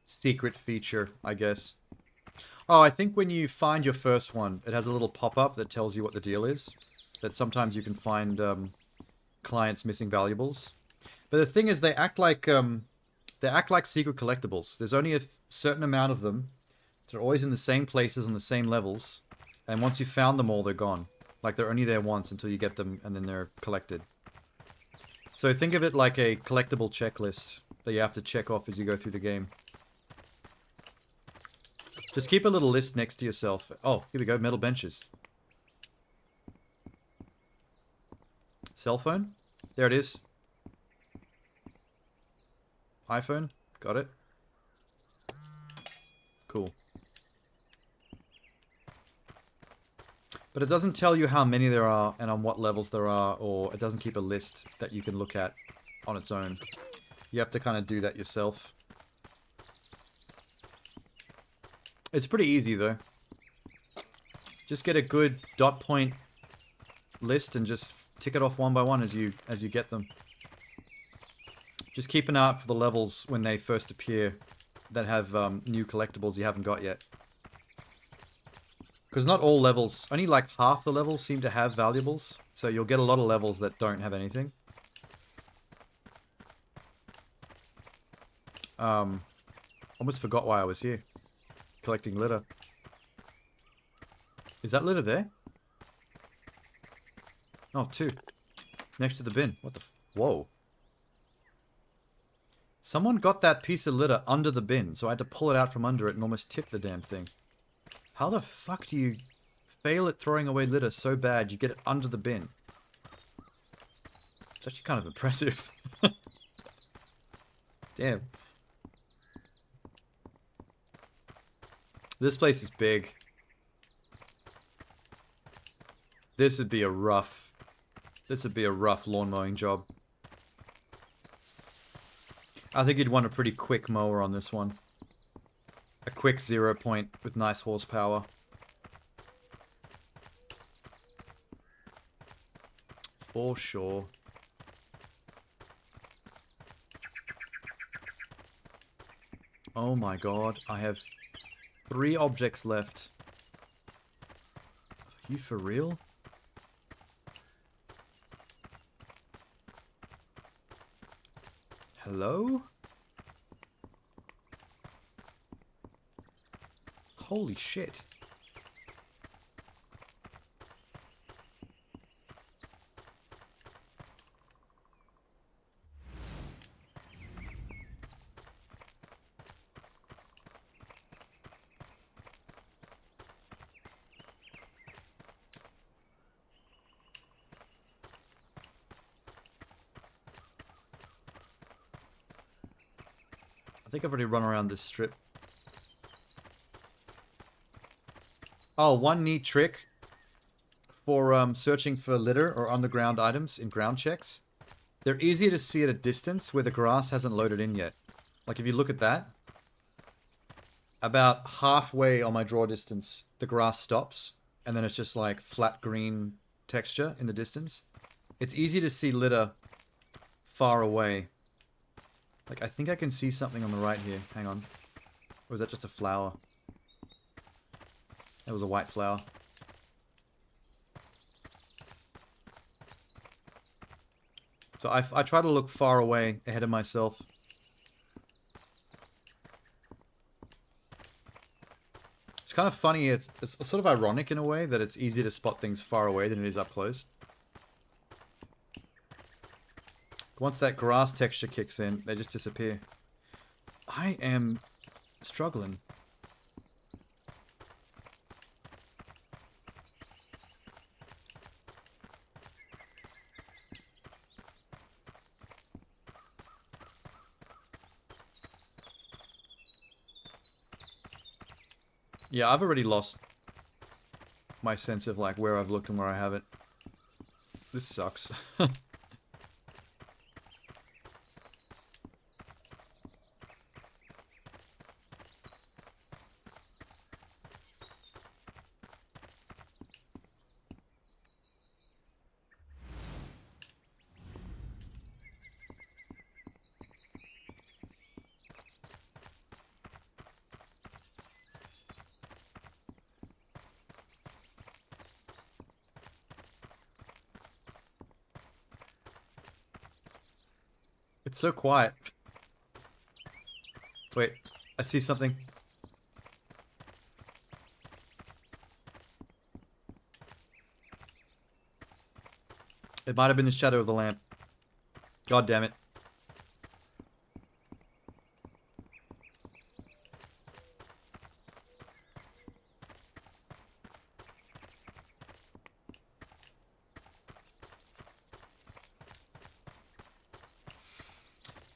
secret feature, I guess. Oh, I think when you find your first one, it has a little pop-up that tells you what the deal is. That sometimes you can find clients missing valuables. But the thing is, they act like secret collectibles. There's only a certain amount of them. They're always in the same places on the same levels. And once you've found them all, they're gone. Like, they're only there once until you get them, and then they're collected. So think of it like a collectible checklist that you have to check off as you go through the game. Just keep a little list next to yourself. Oh, here we go, metal benches. Cell phone? There it is. iPhone? Got it. Cool. But it doesn't tell you how many there are and on what levels there are, or it doesn't keep a list that you can look at on its own. You have to kind of do that yourself. It's pretty easy though. Just get a good dot point list and just tick it off one by one as you get them. Just keep an eye out for the levels when they first appear that have new collectibles you haven't got yet. Because not all levels, only like half the levels seem to have valuables. So you'll get a lot of levels that don't have anything. Almost forgot why I was here. Collecting litter. Is that litter there? Oh, two. Next to the bin. What the whoa. Someone got that piece of litter under the bin, so I had to pull it out from under it and almost tip the damn thing. How the fuck do you fail at throwing away litter so bad you get it under the bin? It's actually kind of impressive. Damn. This place is big. This would be a rough lawn mowing job. I think you'd want a pretty quick mower on this one. A quick 0 point with nice horsepower. For sure. Oh my god, I have 3 objects left. Are you for real? Hello? Holy shit. I think I've already run around this strip. Oh, one neat trick for searching for litter or underground items in ground checks. They're easier to see at a distance where the grass hasn't loaded in yet. Like if you look at that, about halfway on my draw distance, the grass stops, and then it's just like flat green texture in the distance. It's easy to see litter far away. Like, I think I can see something on the right here. Hang on. Or is that just a flower? That was a white flower. So I try to look far away ahead of myself. It's kind of funny. It's sort of ironic in a way that it's easier to spot things far away than it is up close. Once that grass texture kicks in, they just disappear. I am struggling. Yeah, I've already lost my sense of like where I've looked and where I haven't. This sucks. It's so quiet. Wait, I see something. It might have been the shadow of the lamp. God damn it.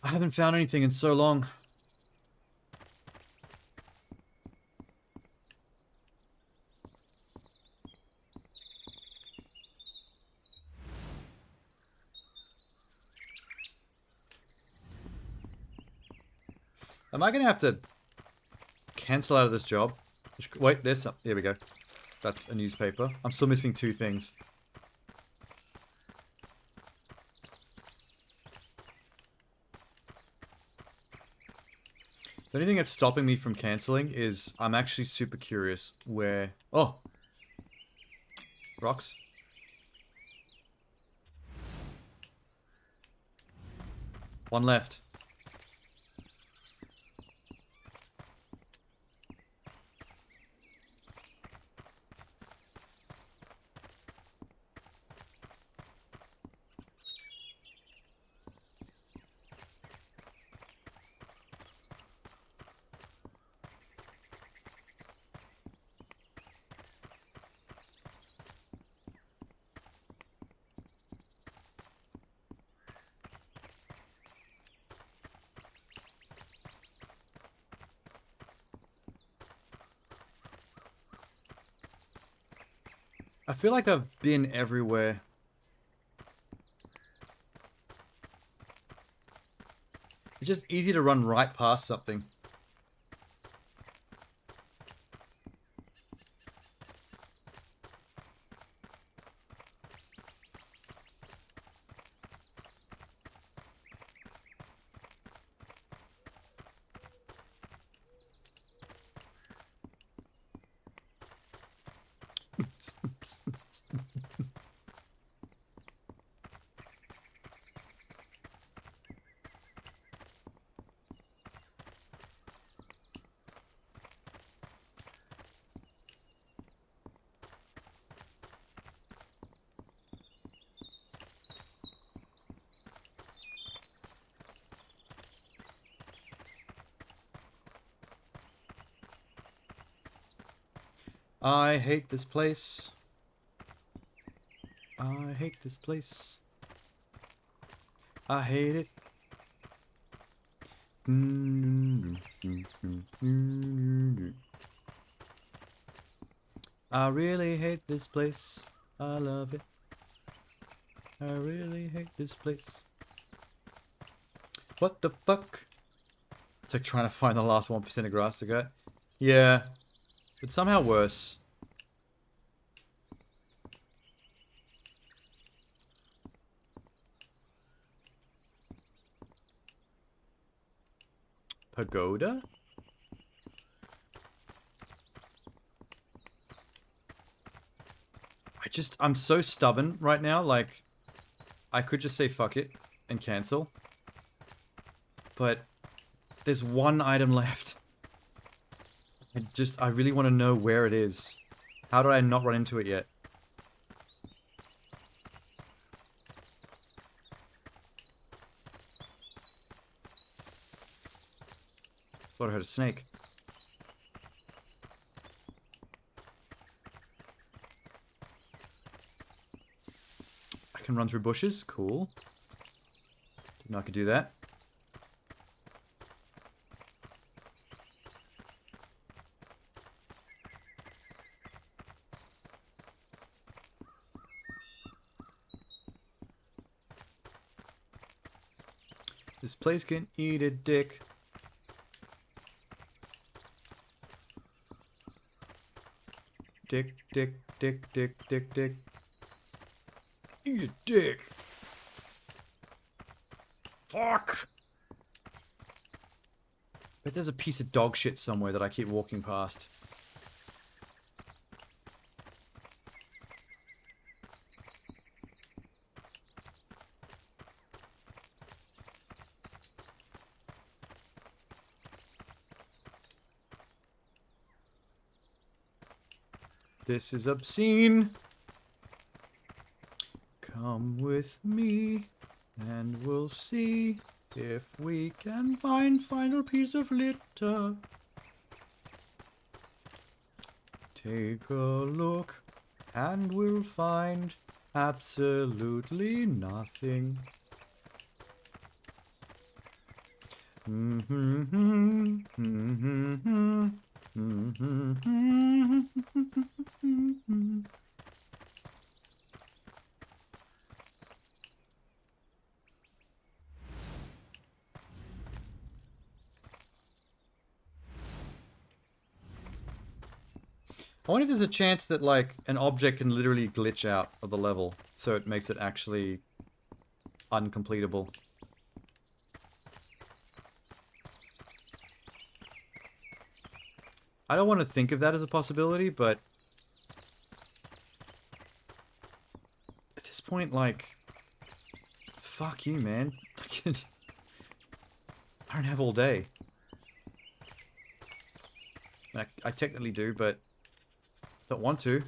I haven't found anything in so long. Am I gonna have to cancel out of this job? Wait, there's some. There we go. That's a newspaper. I'm still missing 2 things. The only thing that's stopping me from canceling is I'm actually super curious where... Oh! Rocks. One left. I feel like I've been everywhere. It's just easy to run right past something. I hate this place. I hate this place. I hate it. I really hate this place. I love it. I really hate this place. What the fuck? It's like trying to find the last 1% of grass to cut. Yeah. But somehow worse. Pagoda? I'm so stubborn right now, like, I could just say fuck it and cancel. But there's one item left. I really want to know where it is. How did I not run into it yet? Thought I heard a snake. I can run through bushes. Cool. Didn't know I could do that. This place can eat a dick. Dick, dick, dick, dick, dick, dick. Eat a dick. Fuck! Bet there's a piece of dog shit somewhere that I keep walking past. This is obscene. Come with me, and we'll see if we can find final piece of litter. Take a look, and we'll find absolutely nothing. I wonder if there's a chance that, like, an object can literally glitch out of the level, so it makes it actually uncompletable. I don't want to think of that as a possibility, but at this point, like, fuck you, man. I don't have all day. I technically do, but don't want to.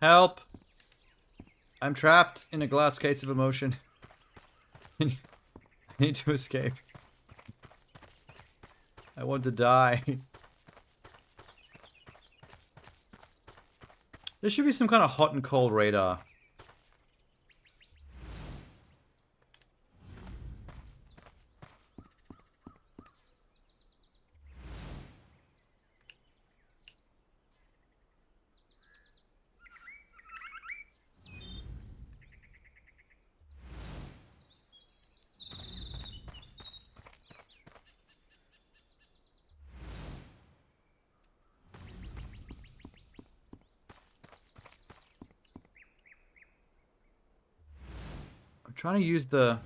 Help! I'm trapped in a glass case of emotion. I need to escape. I want to die. There should be some kind of hot and cold radar. I'm trying to use the...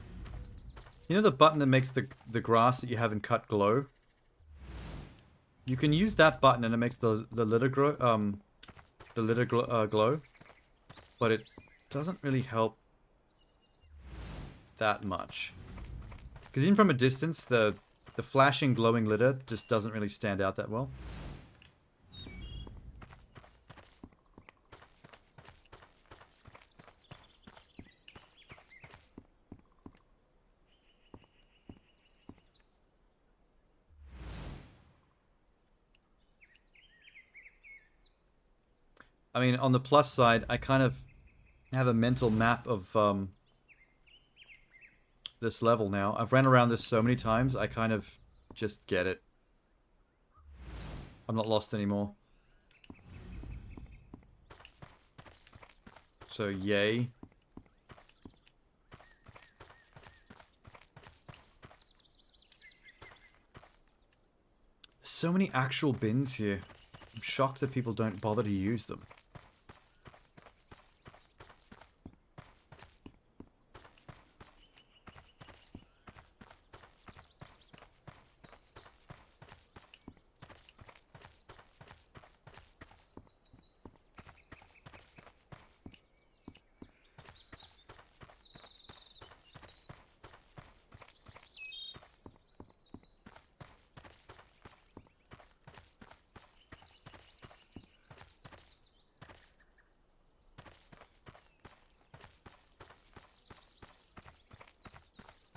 You know the button that makes the grass that you haven't cut glow? You can use that button and it makes the litter grow, glow. But it doesn't really help that much. Because even from a distance, the flashing glowing litter just doesn't really stand out that well. I mean, on the plus side, I kind of have a mental map of this level now. I've ran around this so many times, I kind of just get it. I'm not lost anymore. So, yay. So many actual bins here. I'm shocked that people don't bother to use them.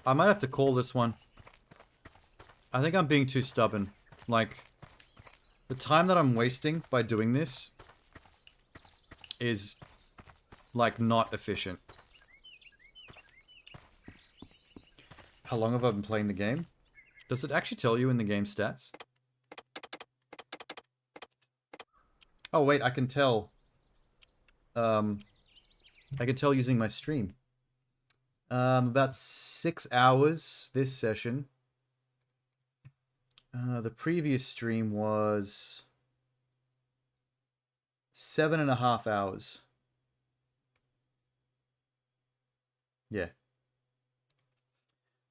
I might have to call this one. I think I'm being too stubborn. Like, the time that I'm wasting by doing this is, like, not efficient. How long have I been playing the game? Does it actually tell you in the game stats? Oh, wait, I can tell. I can tell using my stream. About 6 hours this session. The previous stream was 7.5 hours. Yeah.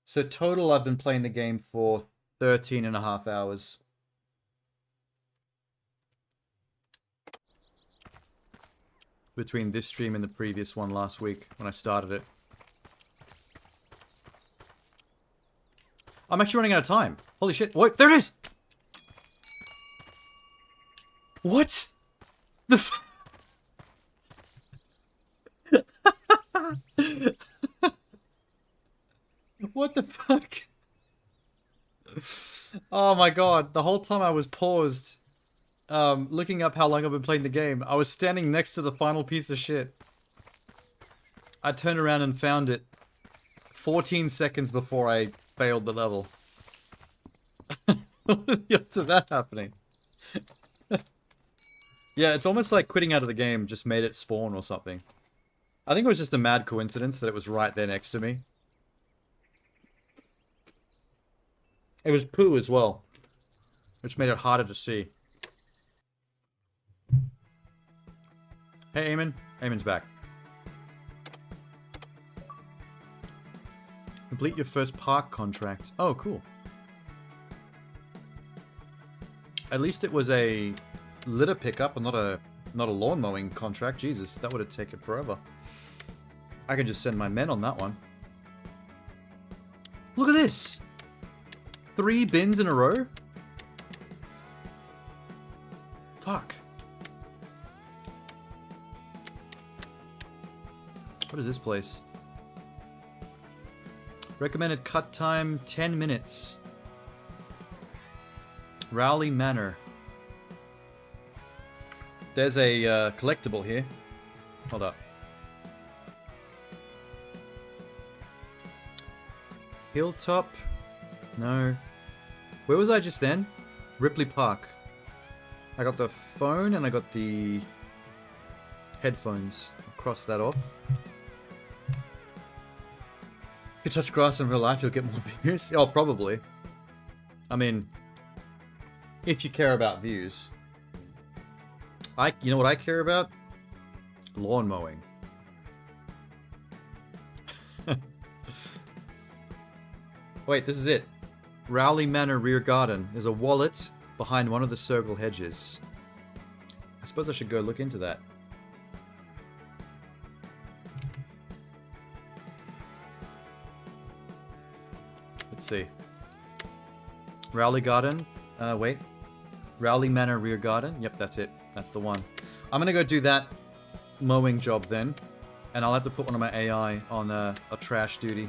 So total I've been playing the game for 13.5 hours. between this stream and the previous one last week when I started it. I'm actually running out of time. Holy shit. Wait, there it is! What? The f- What the fuck? Oh my god, the whole time I was paused, looking up how long I've been playing the game, I was standing next to the final piece of shit. I turned around and found it 14 seconds before I failed the level. What are the odds of that happening? Yeah, it's almost like quitting out of the game just made it spawn or something. I think it was just a mad coincidence that it was right there next to me. It was poo as well, which made it harder to see. Hey, Eamon. Eamon's back. Complete your first park contract. Oh, cool. At least it was a litter pickup and not a lawn mowing contract. Jesus, that would have taken forever. I can just send my men on that one. Look at this! 3 bins in a row? Fuck. What is this place? Recommended cut time 10 minutes. Rowley Manor. There's a collectible here. Hold up. Hilltop. No. Where was I just then? Ripley Park. I got the phone and I got the headphones. I'll cross that off. If you touch grass in real life, you'll get more views. Oh, probably. I mean, if you care about views. You know what I care about? Lawn mowing. Wait, this is it. Rowley Manor rear garden. There's a wallet behind one of the circle hedges. I suppose I should go look into that. Let's see. Rowley Garden. Wait. Rowley Manor rear garden. Yep, that's it. That's the one. I'm gonna go do that mowing job then. And I'll have to put one of my AI on a trash duty.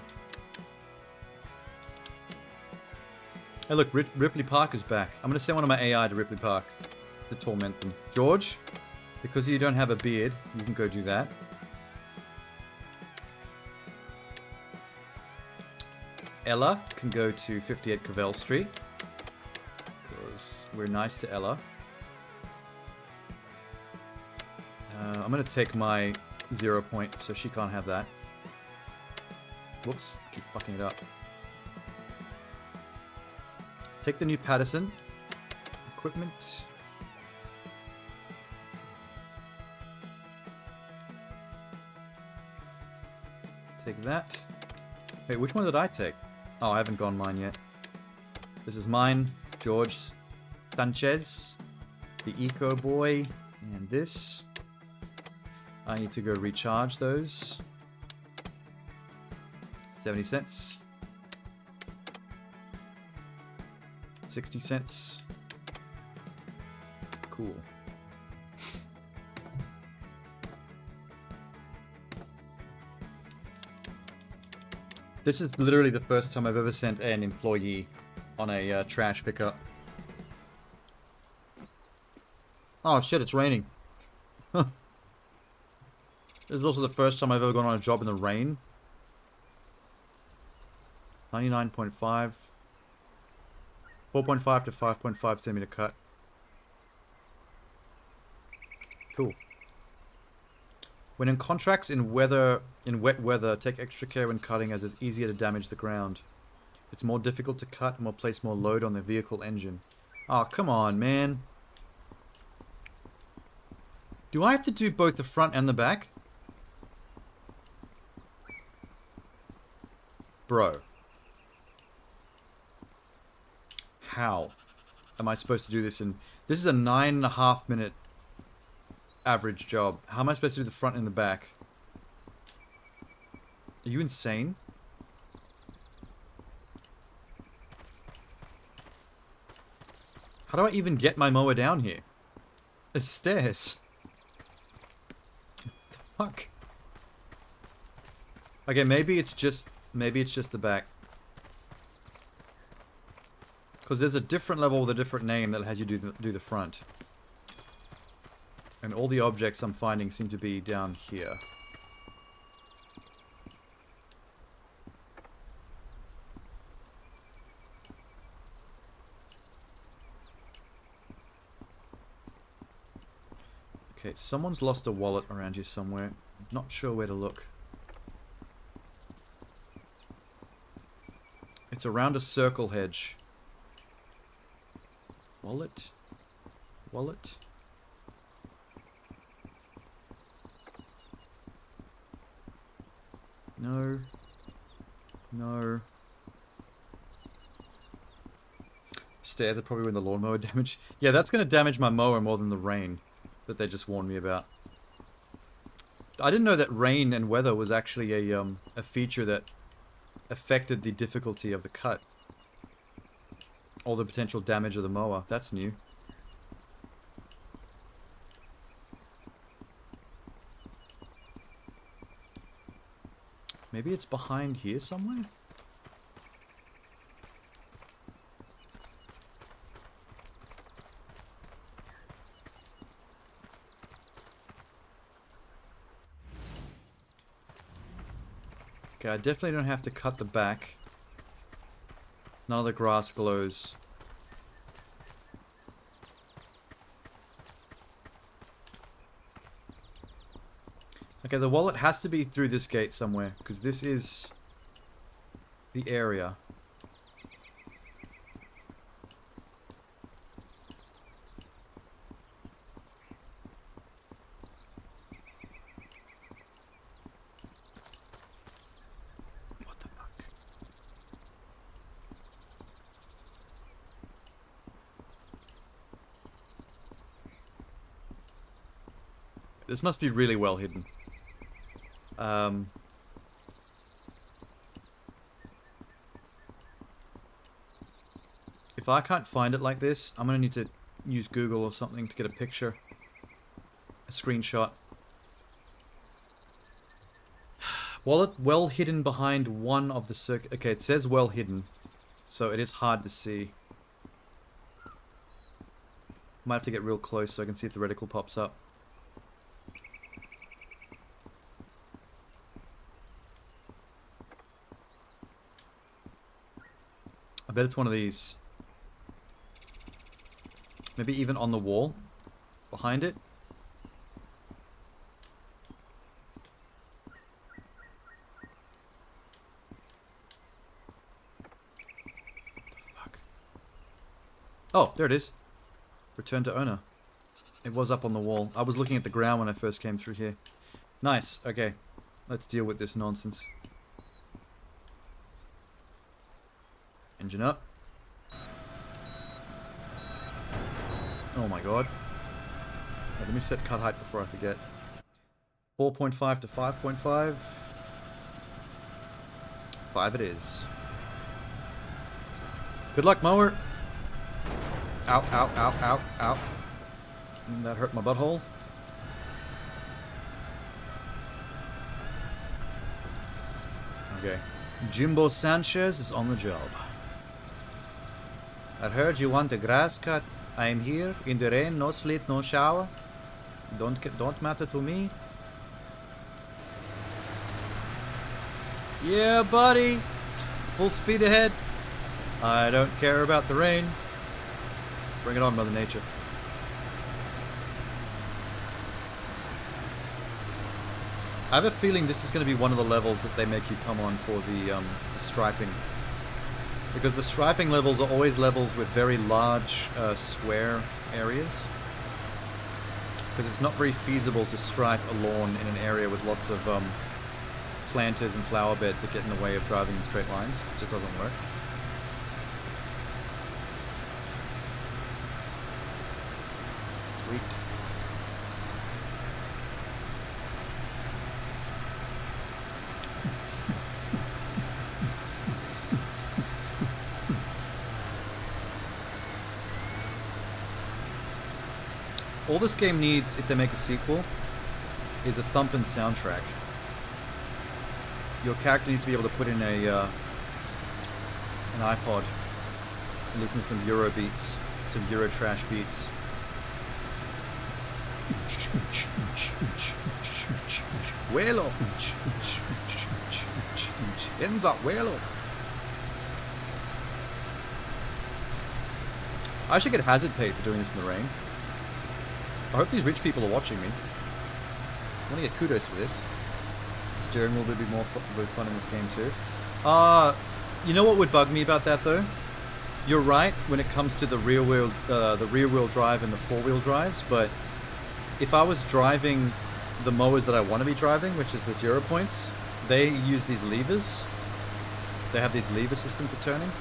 Hey look, Ripley Park is back. I'm gonna send one of my AI to Ripley Park to torment them. George, because you don't have a beard, you can go do that. Ella can go to 58 Cavell Street. Because we're nice to Ella. I'm gonna take my 0 point, so she can't have that. Whoops, keep fucking it up. Take the new Patterson. Equipment. Take that. Wait, which one did I take? Oh, I haven't gone mine yet. This is mine. George Sanchez. The Eco Boy. And this. I need to go recharge those. 70 cents. 60 cents. Cool. This is literally the first time I've ever sent an employee on a trash pickup. Oh shit, it's raining. Huh. This is also the first time I've ever gone on a job in the rain. 99.5. 4.5 to 5.5 centimeter cut. Cool. When in contracts in wet weather, take extra care when cutting as it's easier to damage the ground. It's more difficult to cut and will place more load on the vehicle engine. Oh, come on, man. Do I have to do both the front and the back? Bro. How am I supposed to do this in... This is a 9.5 minute average job. How am I supposed to do the front and the back? Are you insane? How do I even get my mower down here? There's stairs. What the fuck? Okay, maybe it's just the back. Because there's a different level with a different name that has you do the front. And all the objects I'm finding seem to be down here. Okay, someone's lost a wallet around here somewhere. Not sure where to look. It's around a circle hedge. Wallet? Wallet? No. No. Stairs are probably when the lawnmower damage. Yeah, that's going to damage my mower more than the rain that they just warned me about. I didn't know that rain and weather was actually a feature that affected the difficulty of the cut. Or the potential damage of the mower. That's new. Maybe it's behind here somewhere? Okay, I definitely don't have to cut the back. None of the grass glows. Okay, the wallet has to be through this gate somewhere, because this is the area. What the fuck? This must be really well hidden. If I can't find it like this, I'm gonna need to use Google or something to get a picture. A screenshot. Wallet well hidden behind one of the circuit. Okay, it says well hidden. So it is hard to see. Might have to get real close so I can see if the reticle pops up. I bet it's one of these. Maybe even on the wall behind it. Fuck. Oh, there it is. Return to owner. It was up on the wall. I was looking at the ground when I first came through here. Nice. Okay. Let's deal with this nonsense. Engine up. Oh my god. Wait, let me set cut height before I forget. 4.5 to 5.5. 5 it is. Good luck, mower. Ow, ow, ow, ow, ow. That hurt my butthole. Okay. Jimbo Sanchez is on the job. I heard you want a grass cut. I am here in the rain, no sleet, no shower. Don't matter to me. Yeah, buddy. Full speed ahead. I don't care about the rain. Bring it on, Mother Nature. I have a feeling this is going to be one of the levels that they make you come on for the striping. Because the striping levels are always levels with very large square areas. Because it's not very feasible to stripe a lawn in an area with lots of planters and flower beds that get in the way of driving in straight lines. It just doesn't work. Sweet. All this game needs, if they make a sequel, is a thumping soundtrack. Your character needs to be able to put in an iPod and listen to some Euro beats, some Euro trash beats. Vuelo! Ends up vuelo! I should get hazard pay for doing this in the rain. I hope these rich people are watching me. I want to get kudos for this. The steering wheel would be more fun in this game too. You know what would bug me about that though? You're right when it comes to the rear wheel drive and the four-wheel drives, but if I was driving the mowers that I want to be driving, which is the 0 points, they use these levers. They have these lever system for turning.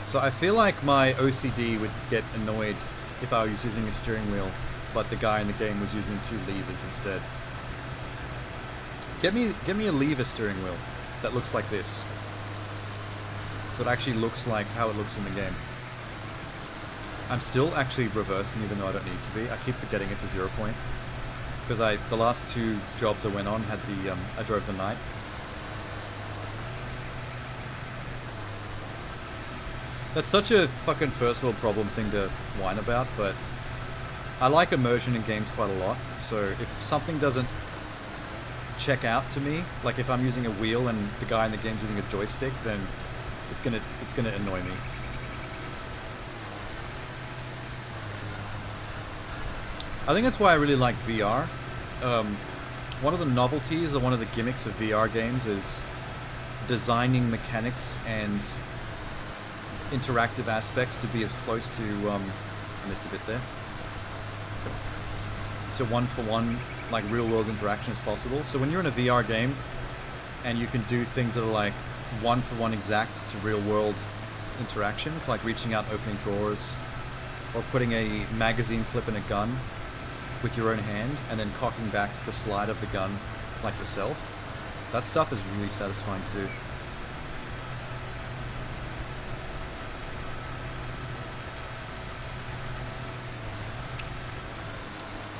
So I feel like my OCD would get annoyed if I was using a steering wheel, but the guy in the game was using 2 levers instead. Get me a lever steering wheel that looks like this. So it actually looks like how it looks in the game. I'm still actually reversing even though I don't need to be. I keep forgetting it's a 0 point. Because the last 2 jobs I went on had the, I drove the night. That's such a fucking first world problem thing to whine about, but I like immersion in games quite a lot. So if something doesn't check out to me, like if I'm using a wheel and the guy in the game's using a joystick, then it's gonna annoy me. I think that's why I really like VR. One of the novelties or one of the gimmicks of VR games is designing mechanics and interactive aspects to be as close to, I missed a bit there, to one-for-one, like real-world interaction as possible. So when you're in a VR game and you can do things that are like one-for-one exact to real-world interactions, like reaching out, opening drawers, or putting a magazine clip in a gun with your own hand and then cocking back the slide of the gun like yourself, that stuff is really satisfying to do.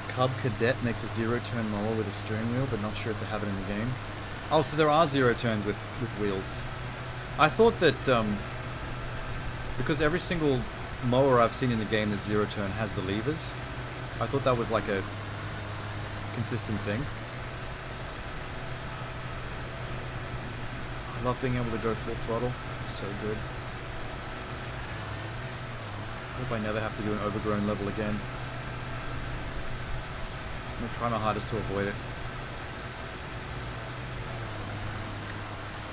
Cub Cadet makes a 0-turn mower with a steering wheel, but not sure if they have it in the game. Oh, so there are 0 turns with wheels. I thought that because every single mower I've seen in the game that's 0-turn has the levers, I thought that was like a consistent thing. I love being able to go full throttle. It's so good. Hope I never have to do an overgrown level again. I'm gonna try my hardest to avoid it.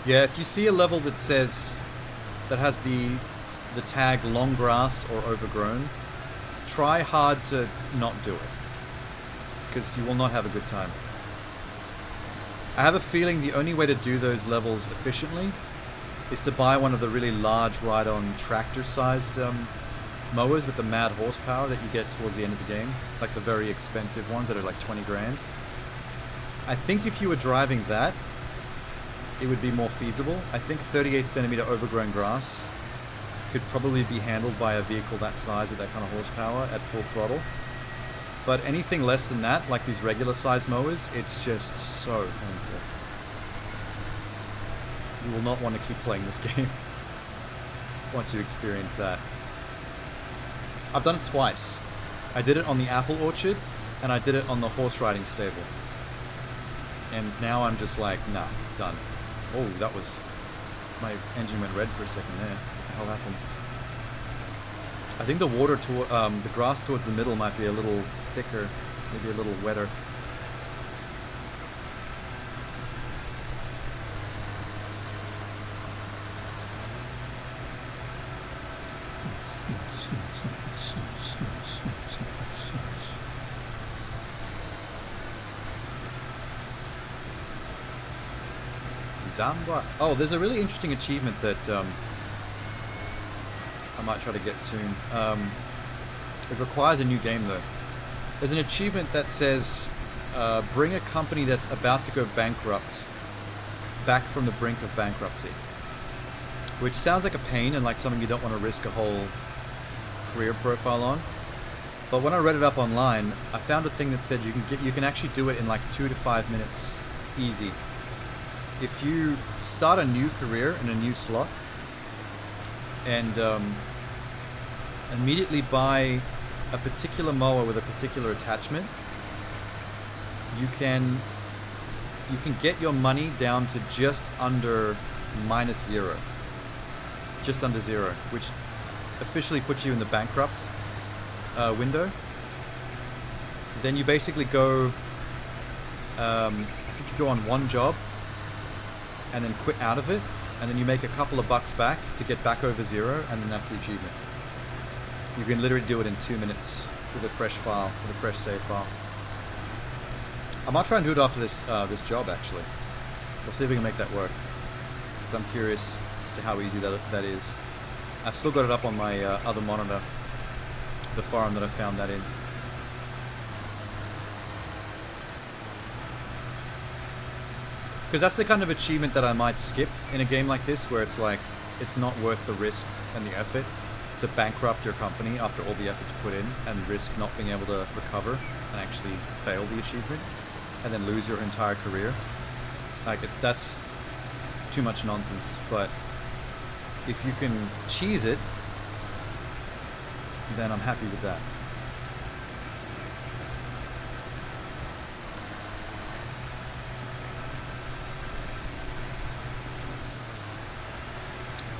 Yeah, if you see a level that says, that has the tag long grass or overgrown, try hard to not do it, because you will not have a good time. I have a feeling the only way to do those levels efficiently is to buy one of the really large ride-on tractor-sized mowers with the mad horsepower that you get towards the end of the game, like the very expensive ones that are like 20 grand. I think if you were driving that, it would be more feasible. I think 38 centimeter overgrown grass could probably be handled by a vehicle that size with that kind of horsepower at full throttle. But anything less than that, like these regular size mowers, it's just so painful. You will not want to keep playing this game once you experience that. I've done it twice. I did it on the apple orchard, and I did it on the horse riding stable. And now I'm just like, nah, done. Oh, that was... my engine went red for a second there. What the hell happened? I think the water to the grass towards the middle might be a little thicker, maybe a little wetter. Zamba. Oh, there's a really interesting achievement that I might try to get soon. It requires a new game though. There's an achievement that says bring a company that's about to go bankrupt back from the brink of bankruptcy. Which sounds like a pain and like something you don't want to risk a whole career profile on. But when I read it up online, I found a thing that said you can actually do it in like 2 to 5 minutes, easy. If you start a new career in a new slot and immediately buy a particular mower with a particular attachment, you can get your money down to just under -0, just under 0, which officially puts you in the bankrupt window. Then you basically go, I think you go on one job and then quit out of it, and then you make a couple of bucks back to get back over 0, and then that's the achievement. You can literally do it in 2 minutes with a fresh file, with a fresh save file. I might try and do it after this this job actually. We'll see if we can make that work, because I'm curious as to how easy that is. I've still got it up on my other monitor, the forum that I found that in. Because that's the kind of achievement that I might skip in a game like this, where it's like, it's not worth the risk and the effort to bankrupt your company after all the effort you put in, and risk not being able to recover and actually fail the achievement, and then lose your entire career. Like, that's too much nonsense. But if you can cheese it, then I'm happy with that.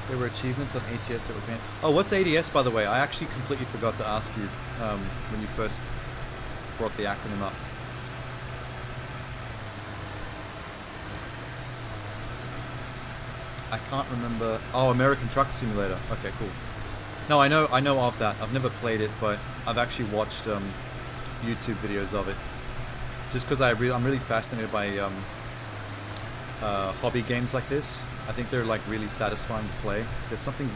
There were achievements on ATS that were banned. Oh, what's ADS, by the way? I actually completely forgot to ask you when you first brought the acronym up. I can't remember. Oh, American Truck Simulator. Okay, cool. No, I know of that. I've never played it, but I've actually watched YouTube videos of it. Just because I'm really fascinated by hobby games like this. I think they're like really satisfying to play. There's something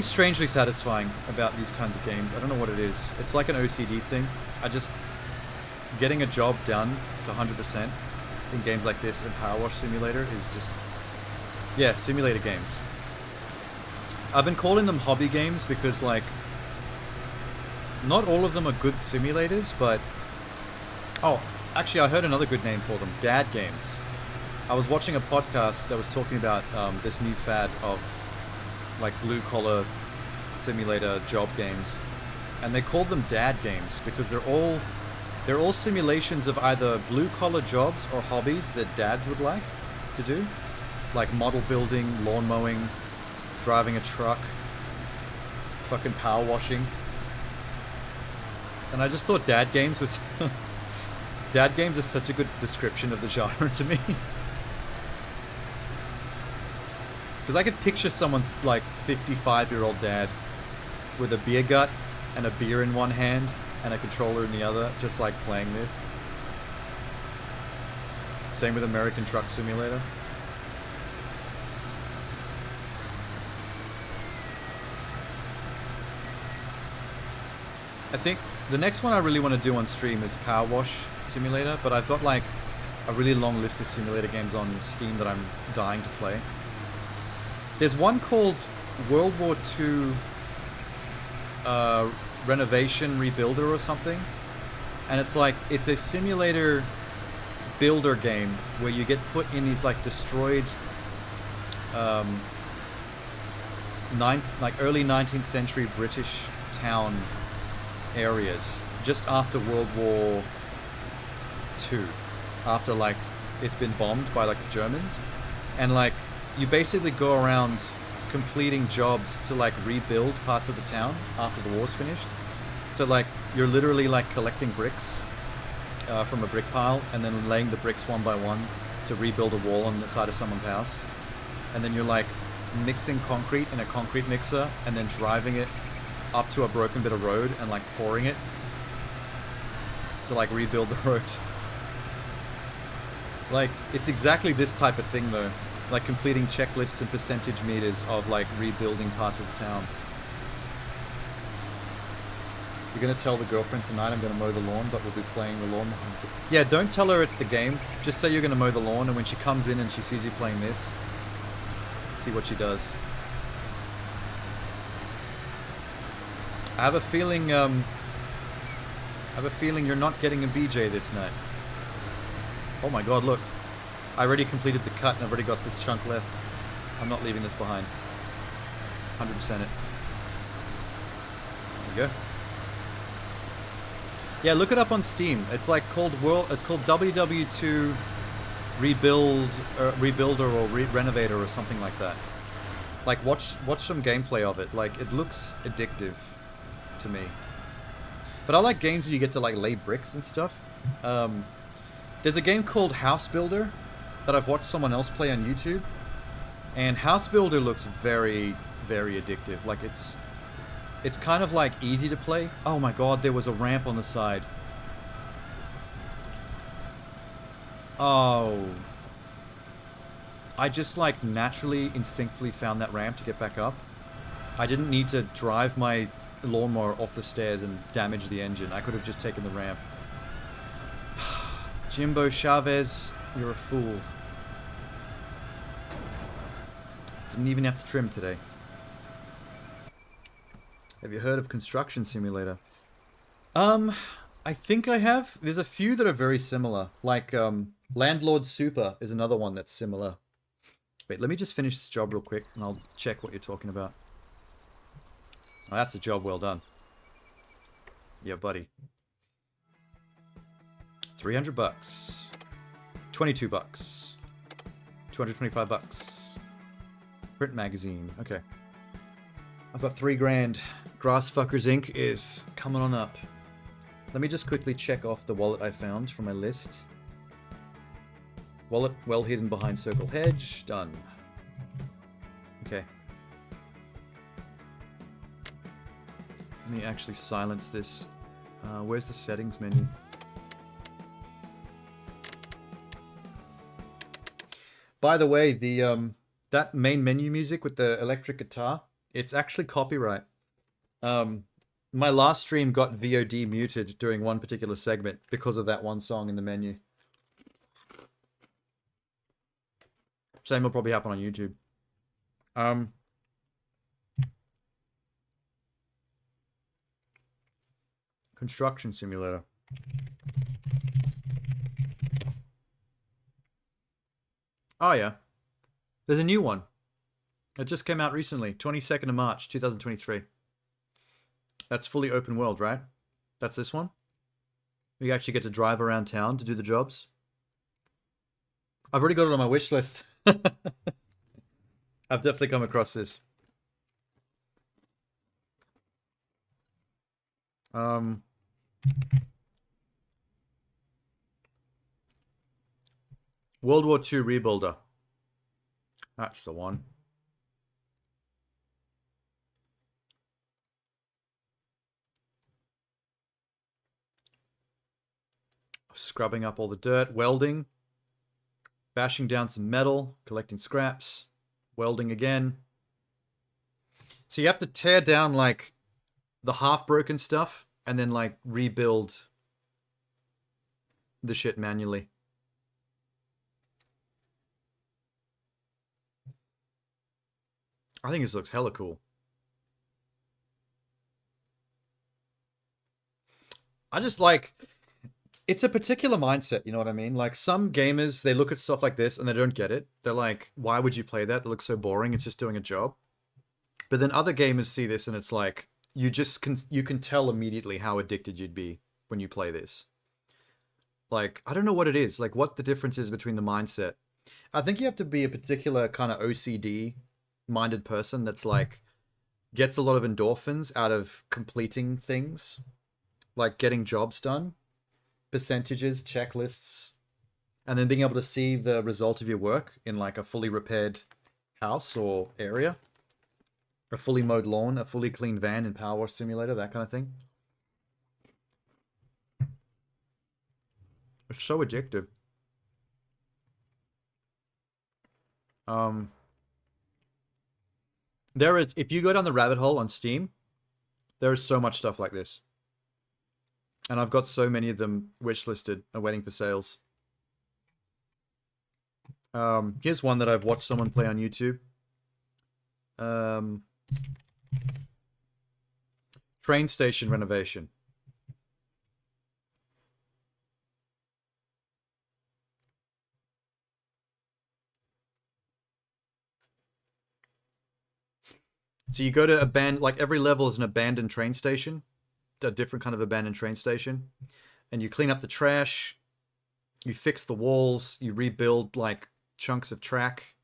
strangely satisfying about these kinds of games. I don't know what it is. It's like an OCD thing. Getting a job done to 100% in games like this and Power Wash Simulator is just, yeah, simulator games. I've been calling them hobby games because, like, not all of them are good simulators, but, oh, actually I heard another good name for them, dad games. I was watching a podcast that was talking about this new fad of like blue-collar simulator job games, and they called them dad games because they're all simulations of either blue-collar jobs or hobbies that dads would like to do, like model building, lawn mowing, driving a truck, fucking power washing. And I just thought dad games was dad games is such a good description of the genre to me. Because I could picture someone's like 55-year-old dad with a beer gut and a beer in one hand and a controller in the other, just like playing this. Same with American Truck Simulator. I think the next one I really want to do on stream is Power Wash Simulator, but I've got like a really long list of simulator games on Steam that I'm dying to play. There's one called World War II Renovation Rebuilder or something, and it's a simulator builder game where you get put in these like destroyed early 19th century British town areas just after World War II, after like it's been bombed by like the Germans, and like you basically go around completing jobs to like rebuild parts of the town after the war's finished. So like you're literally like collecting bricks from a brick pile and then laying the bricks one by one to rebuild a wall on the side of someone's house, and then you're like mixing concrete in a concrete mixer and then driving it up to a broken bit of road and like pouring it to like rebuild the road. Like it's exactly this type of thing though. Like completing checklists and percentage meters of like rebuilding parts of the town. You're gonna tell the girlfriend tonight I'm gonna mow the lawn, but we'll be playing the lawn behind it. Yeah, don't tell her it's the game. Just say you're gonna mow the lawn, and when she comes in and she sees you playing this, see what she does. I have a feeling you're not getting a BJ this night. Oh my god, look. I already completed the cut and I've already got this chunk left. I'm not leaving this behind. 100% it. There we go. Yeah, look it up on Steam. It's like called WW2 Rebuilder or Renovator or something like that. Like watch some gameplay of it. Like it looks addictive to me. But I like games where you get to like lay bricks and stuff. There's a game called House Builder that I've watched someone else play on YouTube. And House Builder looks very, very addictive. Like it's kind of like easy to play. Oh my god, there was a ramp on the side. Oh. I just like naturally, instinctively found that ramp to get back up. I didn't need to drive my lawnmower off the stairs and damage the engine. I could have just taken the ramp. Jimbo Chavez, you're a fool. Didn't even have to trim today. Have you heard of Construction Simulator? I think I have. There's a few that are very similar. Like, Landlord Super is another one that's similar. Wait, let me just finish this job real quick and I'll check what you're talking about. Oh, that's a job well done. Yeah, buddy. 300 bucks. 22 bucks. 225 bucks. Print magazine. Okay. I've got 3 grand. Grassfuckers Inc. is coming on up. Let me just quickly check off the wallet I found from my list. Wallet well hidden behind circle hedge. Done. Okay. Let me actually silence this. Where's the settings menu? By the way, the that main menu music with the electric guitar, it's actually copyright. My last stream got VOD muted during one particular segment because of that one song in the menu. Same will probably happen on YouTube. Construction Simulator. Oh yeah. There's a new one. It just came out recently, 22nd of March, 2023. That's fully open world, right? That's this one? You actually get to drive around town to do the jobs. I've already got it on my wish list. I've definitely come across this. World War II Rebuilder. That's the one. Scrubbing up all the dirt, welding, bashing down some metal, collecting scraps, welding again. So you have to tear down like the half-broken stuff and then like rebuild the shit manually. I think this looks hella cool. I just like... It's a particular mindset, you know what I mean? Like, some gamers, they look at stuff like this and they don't get it. They're like, why would you play that? It looks so boring. It's just doing a job. But then other gamers see this and it's like, you can tell immediately how addicted you'd be when you play this. Like, I don't know what it is. Like, what the difference is between the mindset. I think you have to be a particular kind of OCD-minded person that's like, gets a lot of endorphins out of completing things. Like, getting jobs done. Percentages, checklists, and then being able to see the result of your work in like a fully repaired house or area, a fully mowed lawn, a fully clean van in Power Wash Simulator, that kind of thing. It's so addictive. There is, if you go down the rabbit hole on Steam, there is so much stuff like this. And I've got so many of them wishlisted and waiting for sales. Here's one that I've watched someone play on YouTube. Train station renovation. So you go to like every level is an abandoned train station, a different kind of abandoned train station, and you clean up the trash, you fix the walls, you rebuild like chunks of track.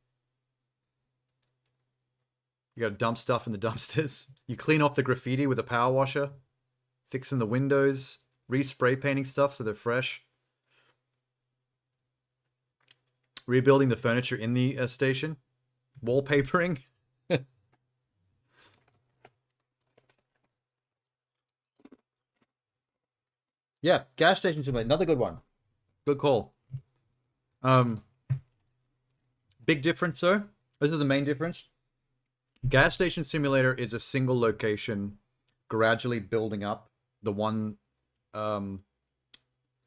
You gotta dump stuff in the dumpsters. You clean off the graffiti with a power washer, fixing the windows, re-spray painting stuff so they're fresh, rebuilding the furniture in the station, wallpapering. Yeah, gas station simulator, another good one. Good call. Um, big difference though. This is the main difference. Gas station simulator is a single location, gradually building up the one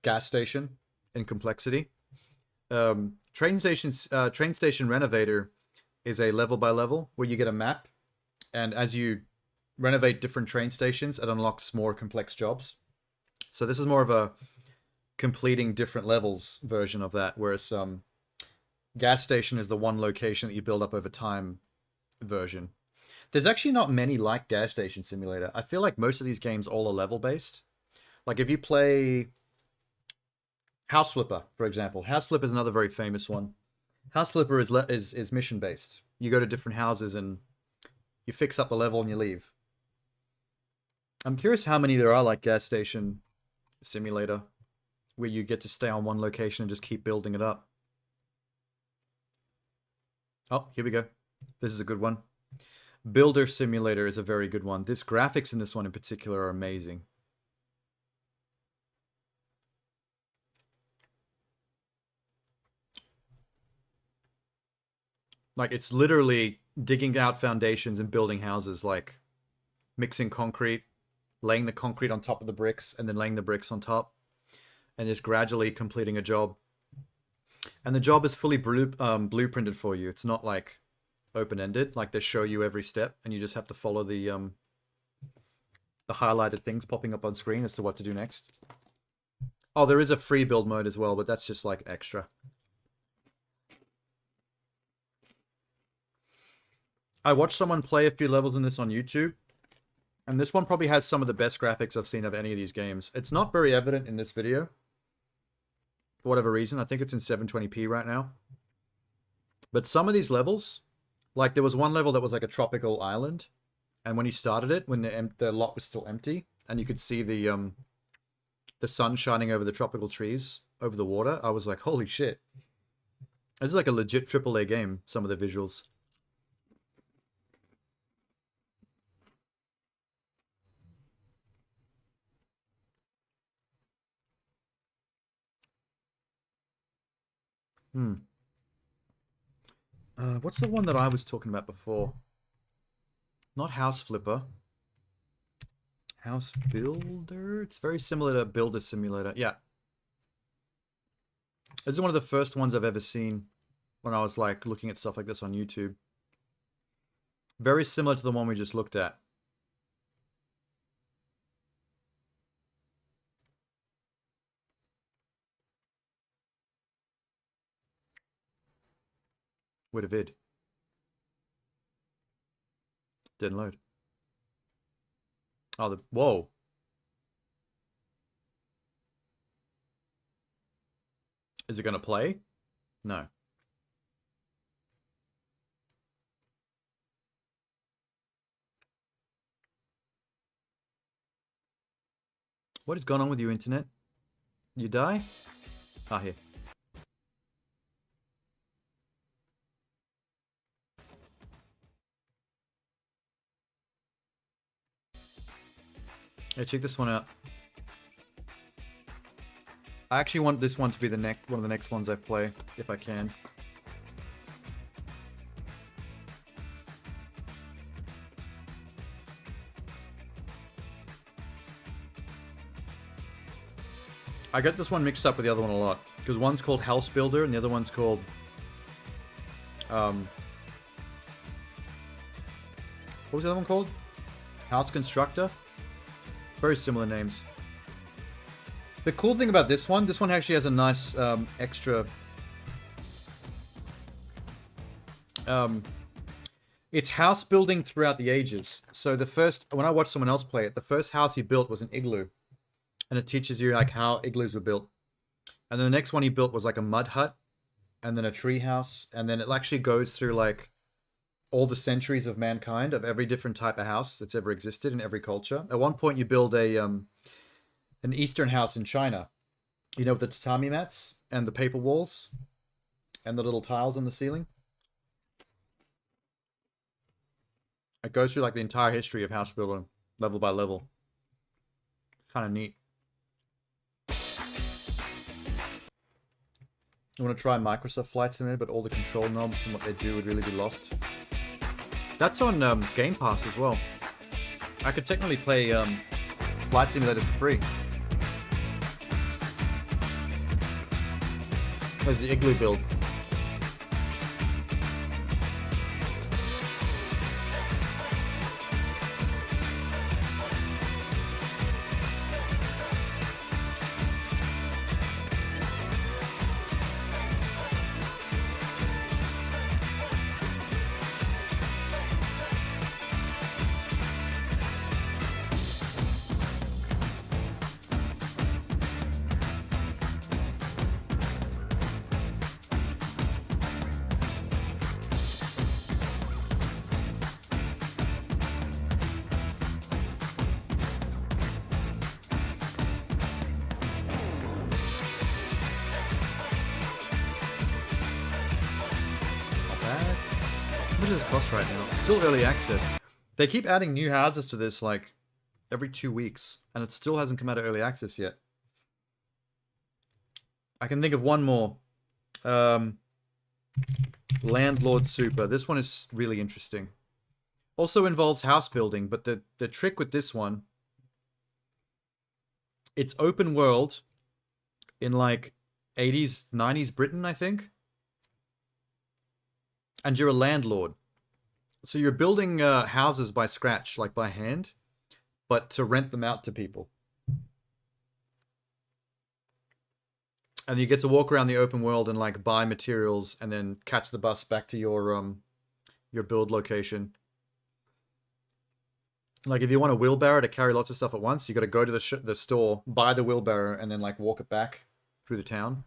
gas station in complexity. Train station renovator is a level by level where you get a map, and as you renovate different train stations, it unlocks more complex jobs. So this is more of a completing different levels version of that, whereas gas station is the one location that you build up over time version. There's actually not many like gas station simulator. I feel like most of these games all are level based. Like if you play House Flipper, for example, House Flipper is another very famous one. House Flipper is mission based. You go to different houses and you fix up the level and you leave. I'm curious how many there are like gas station simulator, where you get to stay on one location and just keep building it up. Oh, here we go. This is a good one. Builder Simulator is a very good one. This graphics in this one in particular are amazing. Like it's literally digging out foundations and building houses, like mixing concrete, laying the concrete on top of the bricks, and then laying the bricks on top, and just gradually completing a job. And the job is fully blueprinted for you. It's not like open-ended. Like they show you every step, and you just have to follow the highlighted things popping up on screen as to what to do next. Oh, there is a free build mode as well, but that's just like extra. I watched someone play a few levels in this on YouTube, and this one probably has some of the best graphics I've seen of any of these games. It's not very evident in this video, for whatever reason. I think it's in 720p right now. But some of these levels, like there was one level that was like a tropical island, and when you started it, when the lot was still empty, and you could see the sun shining over the tropical trees over the water, I was like, holy shit. This is like a legit AAA game, some of the visuals. What's the one that I was talking about before? Not House Flipper. House Builder? It's very similar to Builder Simulator. Yeah. This is one of the first ones I've ever seen when I was like looking at stuff like this on YouTube. Very similar to the one we just looked at. With a vid. Didn't load. Oh, whoa. Is it going to play? No. What is going on with you, internet? You die? Ah, here. Yeah, check this one out. I actually want this one to be one of the next ones I play, if I can. I get this one mixed up with the other one a lot. Because one's called House Builder and the other one's called... what was the other one called? House Constructor? Very similar names. The cool thing about this one actually has a nice extra... it's house building throughout the ages. So when I watched someone else play it, the first house he built was an igloo. And it teaches you like how igloos were built. And then the next one he built was like a mud hut. And then a tree house. And then it actually goes through like all the centuries of mankind, of every different type of house that's ever existed in every culture. At one point you build an Eastern house in China. You know, with the tatami mats and the paper walls and the little tiles on the ceiling. It goes through like the entire history of house building, level by level. Kind of neat. I want to try Microsoft Flight Simulator, but all the control knobs and what they do would really be lost. That's on Game Pass as well. I could technically play Flight Simulator for free. There's the Igloo build. What does this cost right now? It's still early access. They keep adding new houses to this like every 2 weeks, and it still hasn't come out of early access yet. I can think of one more. Landlord Super. This one is really interesting. Also involves house building, but the trick with this one, it's open world in like 80s, 90s Britain, I think. And you're a landlord. So you're building houses by scratch, like by hand, but to rent them out to people. And you get to walk around the open world and like buy materials and then catch the bus back to your build location. Like if you want a wheelbarrow to carry lots of stuff at once, you got to go to the store, buy the wheelbarrow, and then like walk it back through the town.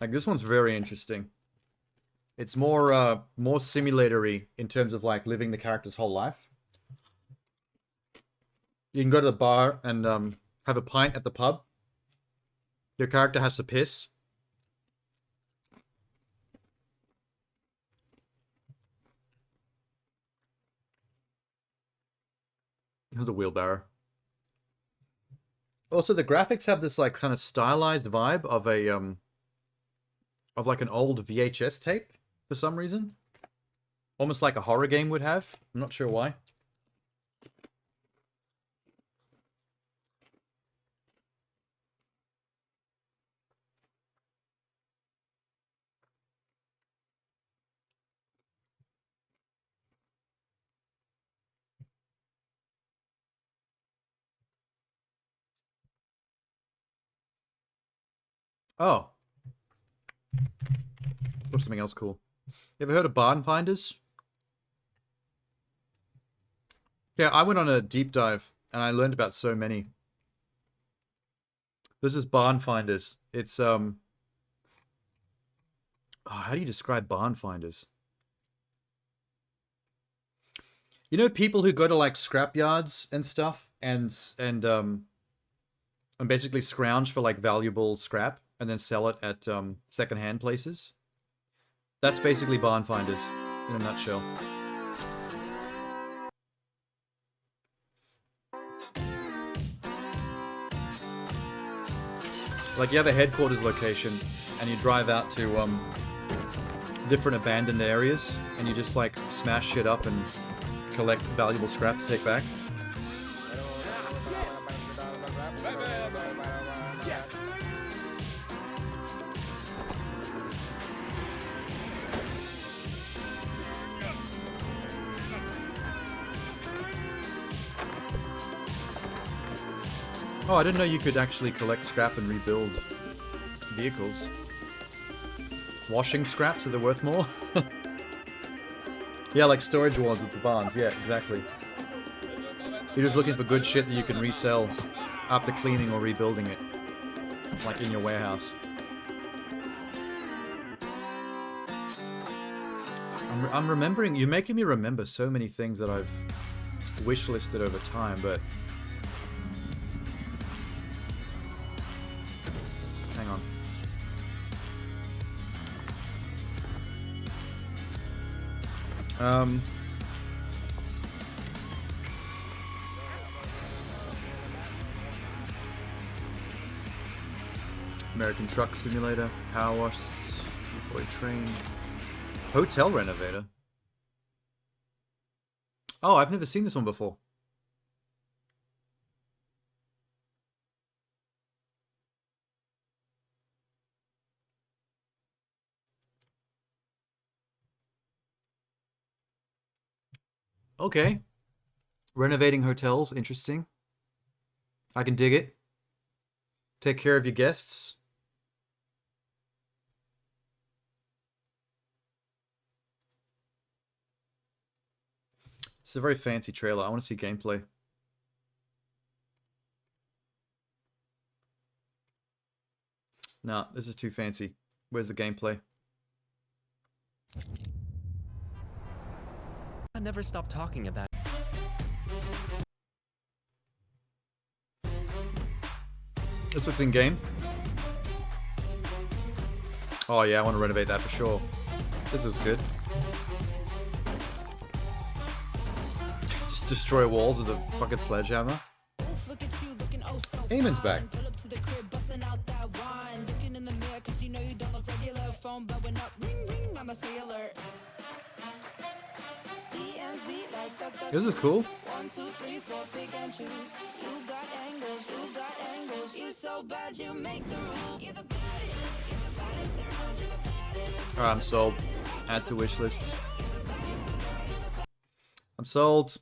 Like this one's very interesting. It's more simulatory in terms of like living the character's whole life. You can go to the bar and have a pint at the pub. Your character has to piss. Here's a wheelbarrow. Also, the graphics have this like kind of stylized vibe of a of like an old VHS tape for some reason. Almost like a horror game would have. I'm not sure why. Oh. Or something else cool. You ever heard of barn finders? Yeah, I went on a deep dive and I learned about so many. This is barn finders. It's oh, how do you describe barn finders? You know people who go to like scrap yards and stuff and basically scrounge for like valuable scrap and then sell it at secondhand places? That's basically barn finders in a nutshell. Like you have a headquarters location and you drive out to different abandoned areas and you just like smash shit up and collect valuable scrap to take back. Oh, I didn't know you could actually collect scrap and rebuild vehicles. Washing scraps, are they worth more? Yeah, like storage wars with the barns. Yeah, exactly. You're just looking for good shit that you can resell after cleaning or rebuilding it. Like in your warehouse. I'm remembering, you're making me remember so many things that I've wishlisted over time, but... Hang on. American Truck Simulator, Power Wash, Boy Train, Hotel Renovator. Oh, I've never seen this one before. Okay. Renovating hotels, interesting. I can dig it. Take care of your guests. It's a very fancy trailer. I want to see gameplay. No, this is too fancy. Where's the gameplay? I never stop talking about it. This looks in game. Oh yeah, I want to renovate that for sure. This is good. Just destroy walls with a fucking sledgehammer. Eamon's back. This is cool. Alright, I'm sold. Add to wish list. I'm sold.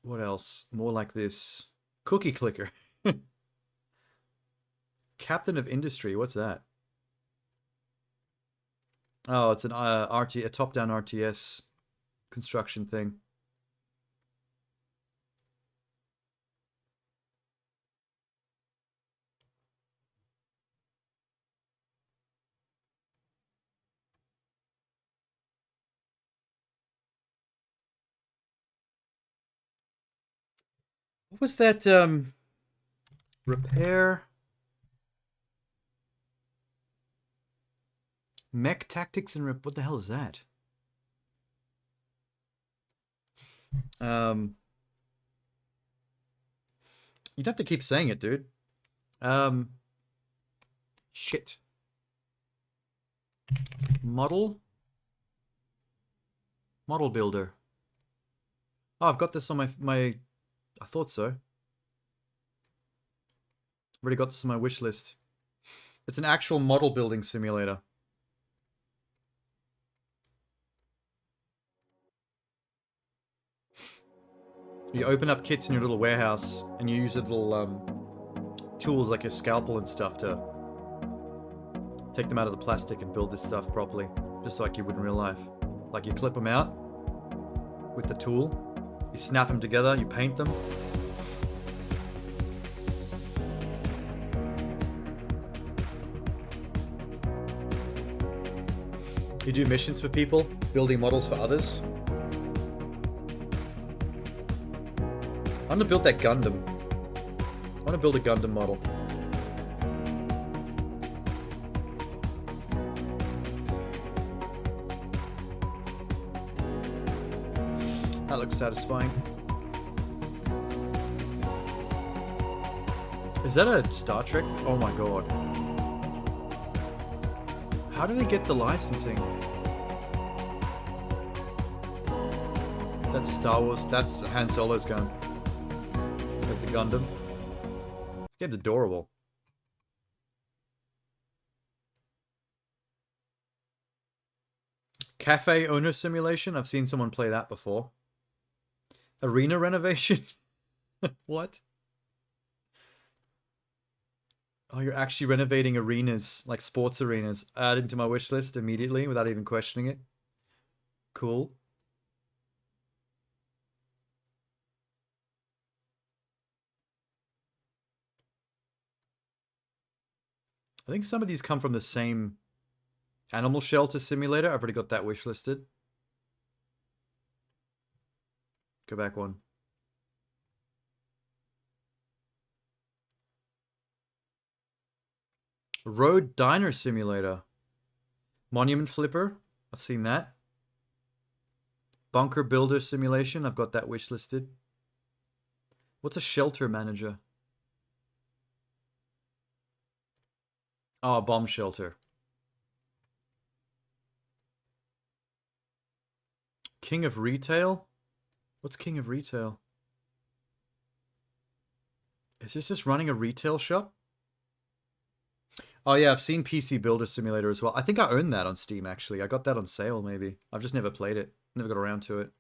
What else? More like this. Cookie clicker. Captain of Industry. What's that? Oh, it's an a top-down RTS construction thing. What was that? Repair. Mech tactics and what the hell is that? You'd have to keep saying it, dude. Shit. Model builder. Oh, I've got this on my. I thought so. Already got this on my wish list. It's an actual model building simulator. You open up kits in your little warehouse, and you use the little tools like your scalpel and stuff to take them out of the plastic and build this stuff properly, just like you would in real life. Like you clip them out with the tool, you snap them together, you paint them. You do missions for people, building models for others. I want to build that Gundam. I want to build a Gundam model. That looks satisfying. Is that a Star Trek? Oh my god. How do they get the licensing? That's a Star Wars. That's Han Solo's gun. There's the Gundam. This game's adorable. Cafe owner simulation. I've seen someone play that before. Arena renovation. What? Oh, you're actually renovating arenas, like sports arenas. Add into my wish list immediately without even questioning it. Cool. I think some of these come from the same animal shelter simulator. I've already got that wish listed. Go back one. Road Diner Simulator. Monument Flipper. I've seen that. Bunker Builder Simulation. I've got that wish listed. What's a shelter manager? Oh, bomb shelter. King of Retail? What's King of Retail? Is this just running a retail shop? Oh yeah, I've seen PC Builder Simulator as well. I think I own that on Steam, actually. I got that on sale, maybe. I've just never played it. Never got around to it.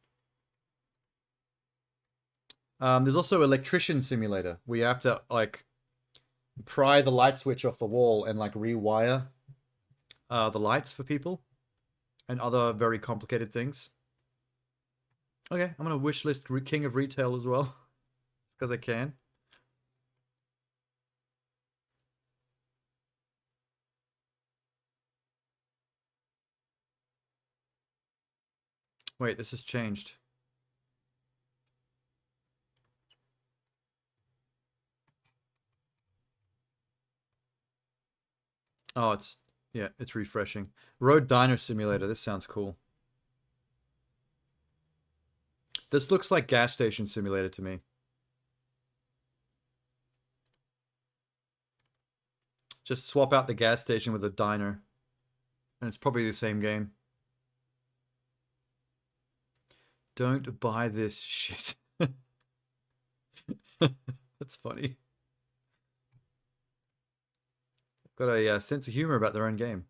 There's also Electrician Simulator, where you have to, like, pry the light switch off the wall and, like, rewire the lights for people. And other very complicated things. Okay, I'm gonna wishlist King of Retail as well. Because I can. Wait, this has changed. Oh, it's refreshing. Road Diner Simulator, this sounds cool. This looks like Gas Station Simulator to me. Just swap out the gas station with a diner. And it's probably the same game. Don't buy this shit. That's funny. Got a sense of humor about their own game.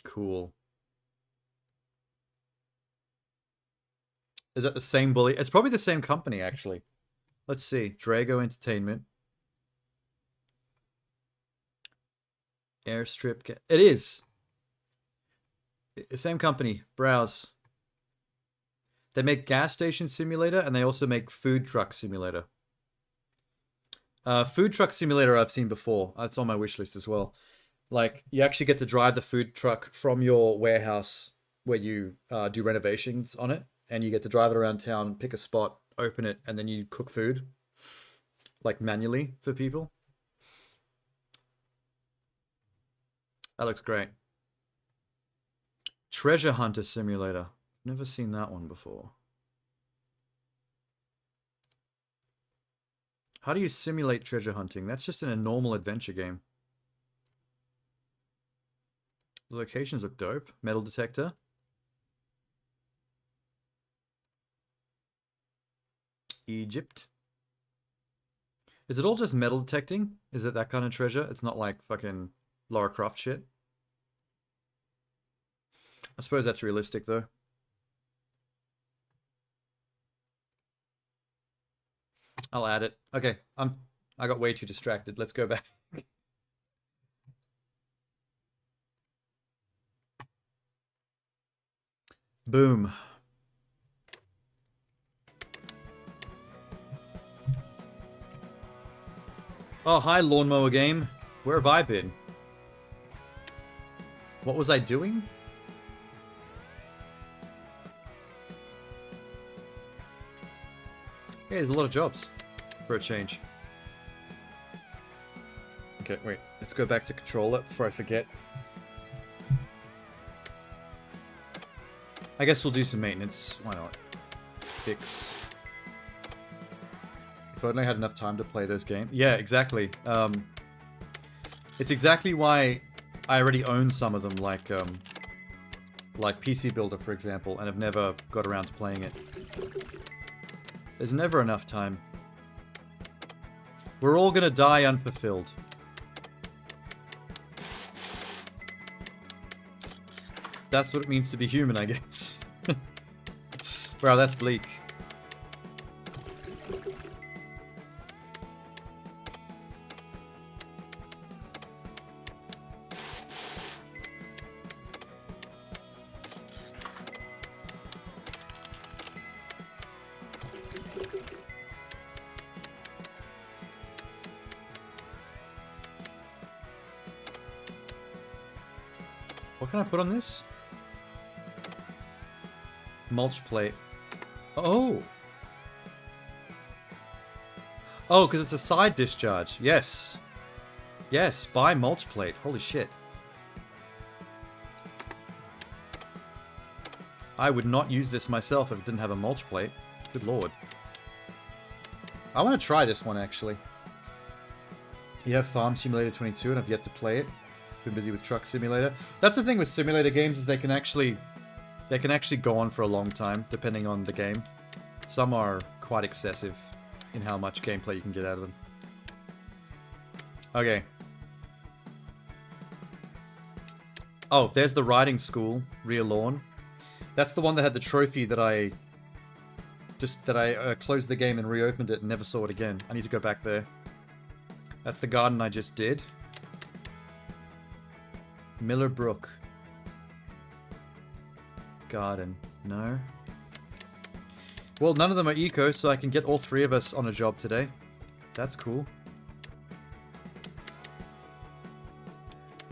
Cool. Is that the same bully? It's probably the same company, actually. Let's see. Drago Entertainment. Airstrip. It is. Same company. Browse. They make Gas Station Simulator, and they also make Food Truck Simulator. Food Truck Simulator I've seen before. It's on my wish list as well. Like, you actually get to drive the food truck from your warehouse where you do renovations on it, and you get to drive it around town, pick a spot, open it, and then you cook food, like, manually for people. That looks great. Treasure Hunter Simulator. Never seen that one before. How do you simulate treasure hunting? That's just in a normal adventure game. The locations look dope. Metal detector. Egypt. Is it all just metal detecting? Is it that kind of treasure? It's not like fucking Lara Croft shit. I suppose that's realistic though. I'll add it. Okay, I got way too distracted. Let's go back. Boom. Oh, hi, Lawnmower Game. Where have I been? What was I doing? Yeah, there's a lot of jobs for a change. Okay, wait. Let's go back to controller before I forget. I guess we'll do some maintenance. Why not? Fix. If only I had enough time to play those games. Yeah, exactly. It's exactly why I already own some of them, like PC Builder, for example, and have never got around to playing it. There's never enough time. We're all gonna die unfulfilled. That's what it means to be human, I guess. Wow, that's bleak. What can I put on this? Mulch plate. Oh! Oh, because it's a side discharge. Yes. Yes, buy mulch plate. Holy shit. I would not use this myself if it didn't have a mulch plate. Good lord. I want to try this one, actually. You have Farm Simulator 22 and I've yet to play it. Been busy with Truck Simulator. That's the thing with simulator games, is they can actually go on for a long time, depending on the game. Some are quite excessive in how much gameplay you can get out of them. Okay. Oh, there's the riding school, rear lawn. That's the one that had the trophy that I closed the game and reopened it and never saw it again. I need to go back there. That's the garden I just did. Miller Brook. Garden. No. Well, none of them are eco, so I can get all three of us on a job today. That's cool.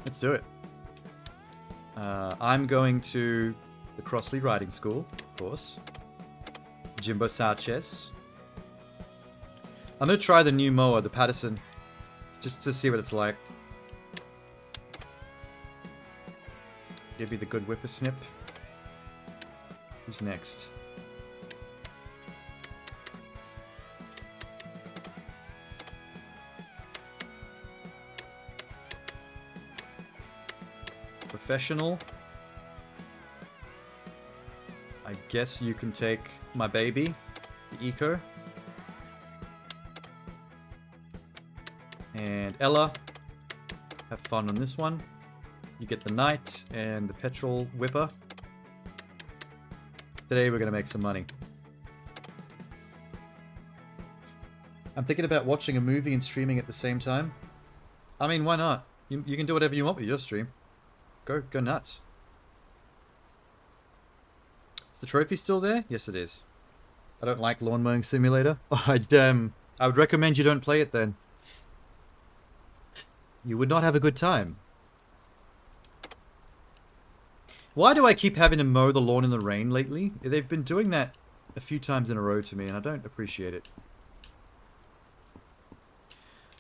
Let's do it. I'm going to the Crossley Riding School, of course. Jimbo Sanchez. I'm going to try the new mower, the Patterson, just to see what it's like. Give me the good whippersnip. Who's next? Professional. I guess you can take my baby, the Eco. And Ella. Have fun on this one. You get the Knight and the Petrol Whipper. Today we're going to make some money. I'm thinking about watching a movie and streaming at the same time. I mean, why not? You can do whatever you want with your stream. Go nuts. Is the trophy still there? Yes, it is. I don't like Lawn Mowing Simulator. Oh, I would recommend you don't play it then. You would not have a good time. Why do I keep having to mow the lawn in the rain lately? They've been doing that a few times in a row to me, and I don't appreciate it.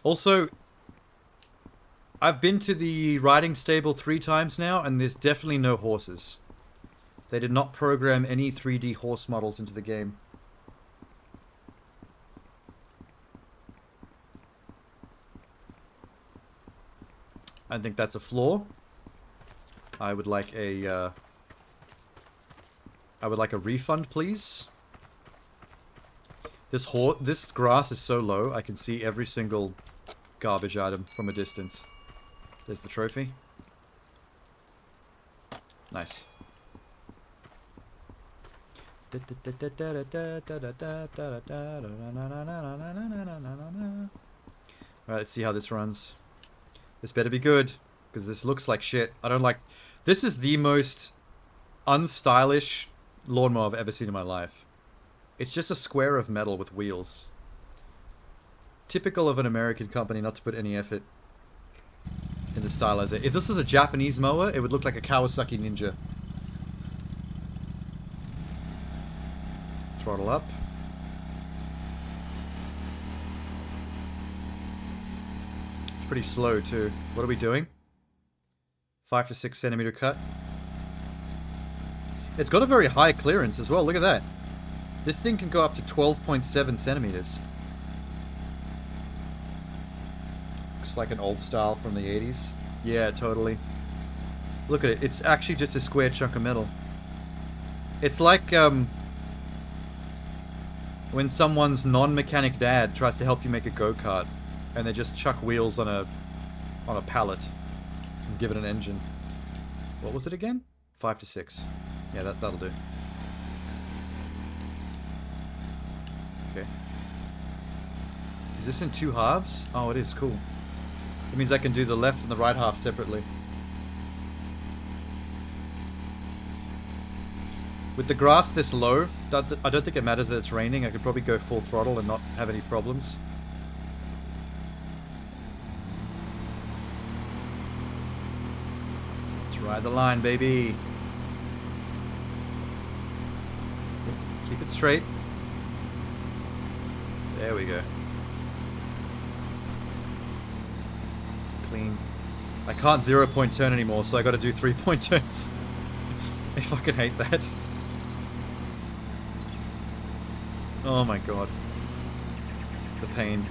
Also, I've been to the riding stable 3 times now, and there's definitely no horses. They did not program any 3D horse models into the game. I think that's a flaw. I would like a refund, please. This grass is so low, I can see every single garbage item from a distance. There's the trophy. Nice. Alright, let's see how this runs. This better be good, because this looks like shit. I don't like... This is the most unstylish lawnmower I've ever seen in my life. It's just a square of metal with wheels. Typical of an American company not to put any effort in the stylization. If this was a Japanese mower, it would look like a Kawasaki Ninja. Throttle up. It's pretty slow too. What are we doing? 5 to 6 centimeter cut. It's got a very high clearance as well. Look at that. This thing can go up to 12.7 centimeters. Looks like an old style from the 80s. Yeah, totally. Look at it. It's actually just a square chunk of metal. It's like when someone's non-mechanic dad tries to help you make a go-kart and they just chuck wheels on a pallet and give it an engine. What was it again? 5 to 6. Yeah, that'll do. Okay. Is this in 2 halves? Oh, it is. Cool. It means I can do the left and the right half separately. With the grass this low, I don't think it matters that it's raining. I could probably go full throttle and not have any problems. Let's ride the line, baby. Keep it straight. There we go. Clean. I can't 0-point turn anymore, so I gotta do 3-point turns. I fucking hate that. Oh my god. The pain.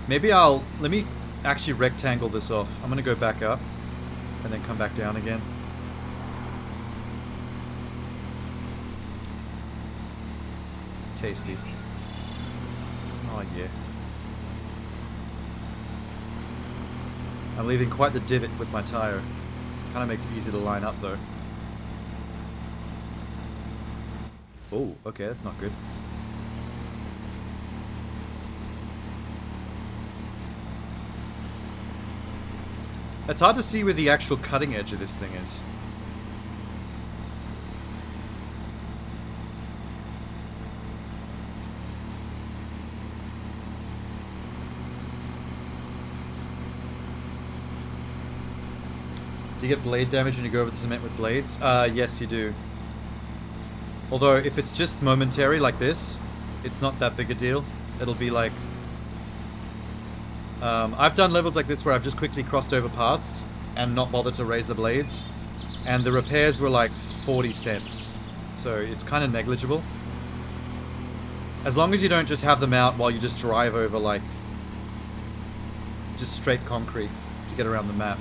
Maybe let me actually rectangle this off. I'm gonna go back up and then come back down again. Tasty. Oh yeah. I'm leaving quite the divot with my tire. Kind of makes it easy to line up though. Oh, okay, that's not good. It's hard to see where the actual cutting edge of this thing is. Do you get blade damage when you go over the cement with blades? Yes, you do. Although, if it's just momentary like this, it's not that big a deal. It'll be like... I've done levels like this where I've just quickly crossed over paths and not bothered to raise the blades. And the repairs were like 40 cents. So it's kind of negligible. As long as you don't just have them out while you just drive over like... just straight concrete to get around the map.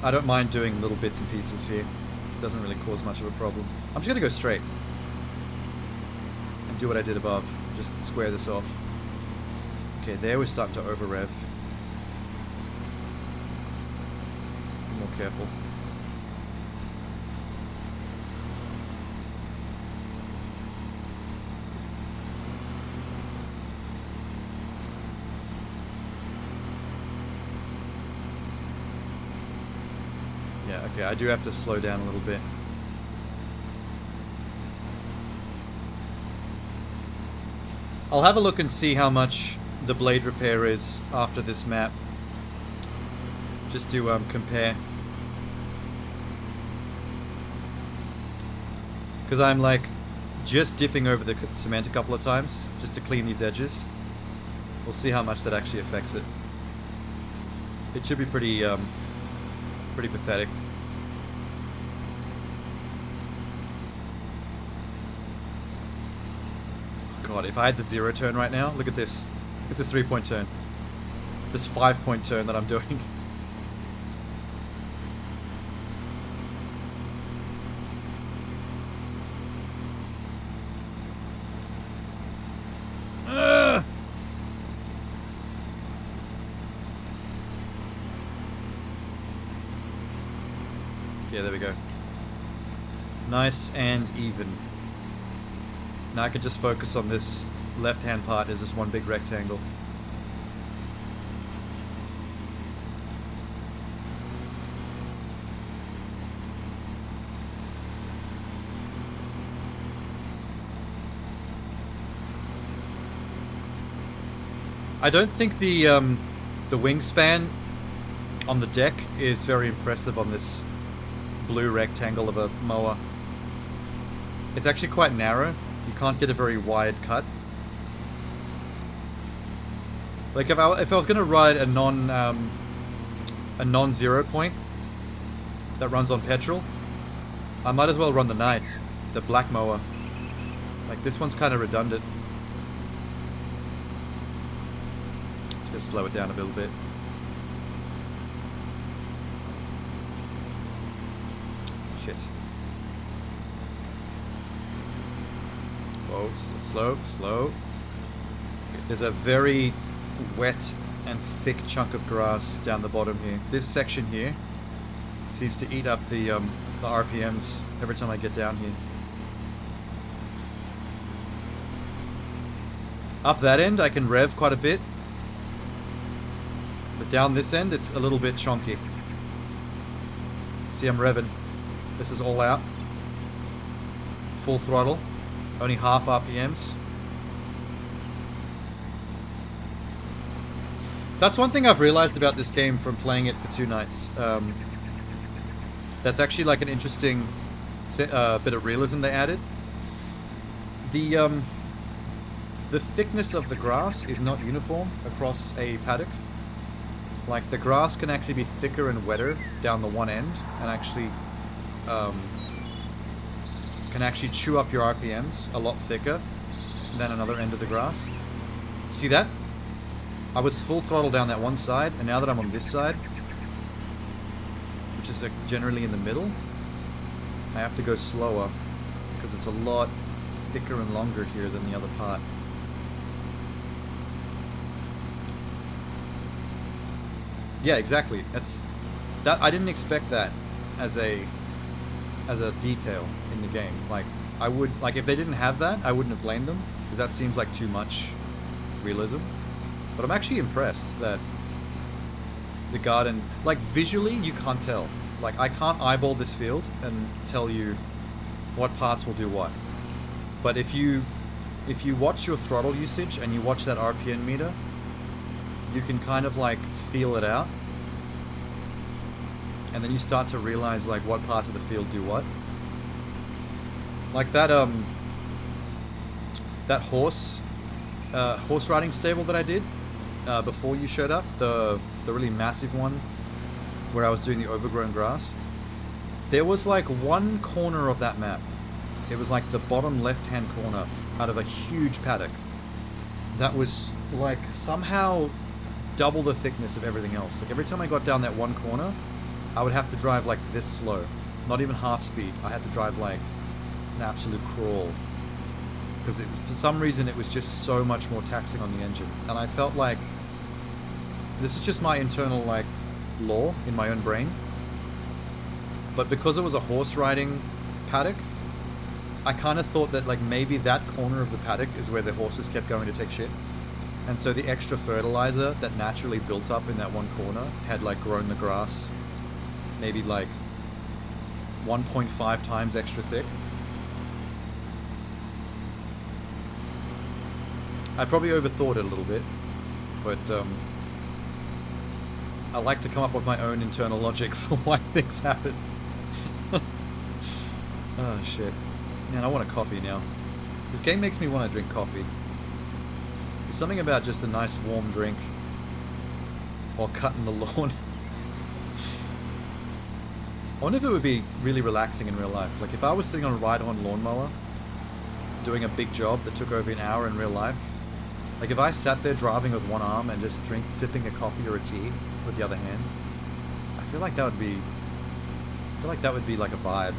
I don't mind doing little bits and pieces here. It doesn't really cause much of a problem. I'm just going to go straight. And do what I did above. Just square this off. Okay, there we're starting to over-rev. Be more careful. Yeah, okay, I do have to slow down a little bit. I'll have a look and see how much the blade repair is after this map. Just to compare. Because I'm like just dipping over the cement a couple of times just to clean these edges. We'll see how much that actually affects it. It should be pretty pretty pathetic. God, if I had the 0 turn right now, look at this. Look at this 3-point turn. This 5-point turn that I'm doing. Yeah, there we go. Nice and even. Now I can just focus on this left-hand part as this one big rectangle. I don't think the wingspan on the deck is very impressive on this blue rectangle of a mower. It's actually quite narrow. You can't get a very wide cut. Like if I was gonna ride a non-0 point that runs on petrol, I might as well run the Knight, the black mower. Like this one's kind of redundant. Just gonna slow it down a little bit. Shit. Whoa, slow. There's a very wet and thick chunk of grass down the bottom here. This section here seems to eat up the RPMs every time I get down here. Up that end, I can rev quite a bit. But down this end, it's a little bit chonky. See, I'm revving. This is all out. Full throttle. Only half RPMs. That's one thing I've realized about this game from playing it for 2 nights. That's actually like an interesting bit of realism they added. The thickness of the grass is not uniform across a paddock. Like, the grass can actually be thicker and wetter down the one end, and actually can actually chew up your RPMs a lot thicker than another end of the grass. See that? I was full throttle down that one side, and now that I'm on this side, which is generally in the middle, I have to go slower because it's a lot thicker and longer here than the other part. Yeah, exactly. That I didn't expect that as a detail in the game. Like, if they didn't have that, I wouldn't have blamed them, because that seems like too much realism. But I'm actually impressed that the garden, like, visually you can't tell. Like, I can't eyeball this field and tell you what parts will do what. But if you watch your throttle usage and you watch that RPM meter, you can kind of like feel it out. And then you start to realize like what parts of the field do what. Like that horse riding stable that I did before you showed up, the really massive one where I was doing the overgrown grass. There was like one corner of that map. It was like the bottom left-hand corner out of a huge paddock that was like somehow double the thickness of everything else. Like, every time I got down that one corner, I would have to drive like this slow. Not even half speed. I had to drive like an absolute crawl. Because for some reason it was just so much more taxing on the engine. And I felt like this is just my internal like law in my own brain. But because it was a horse riding paddock, I kind of thought that like maybe that corner of the paddock is where the horses kept going to take shits. And so the extra fertilizer that naturally built up in that one corner had like grown the grass maybe like 1.5 times extra thick. I probably overthought it a little bit, but I like to come up with my own internal logic for why things happen. Oh shit. Man, I want a coffee now. This game makes me want to drink coffee. There's something about just a nice warm drink while cutting the lawn. I wonder if it would be really relaxing in real life. Like, if I was sitting on a ride-on lawnmower doing a big job that took over an hour in real life, like if I sat there driving with one arm and just sipping a coffee or a tea with the other hand, I feel like that would be like a vibe.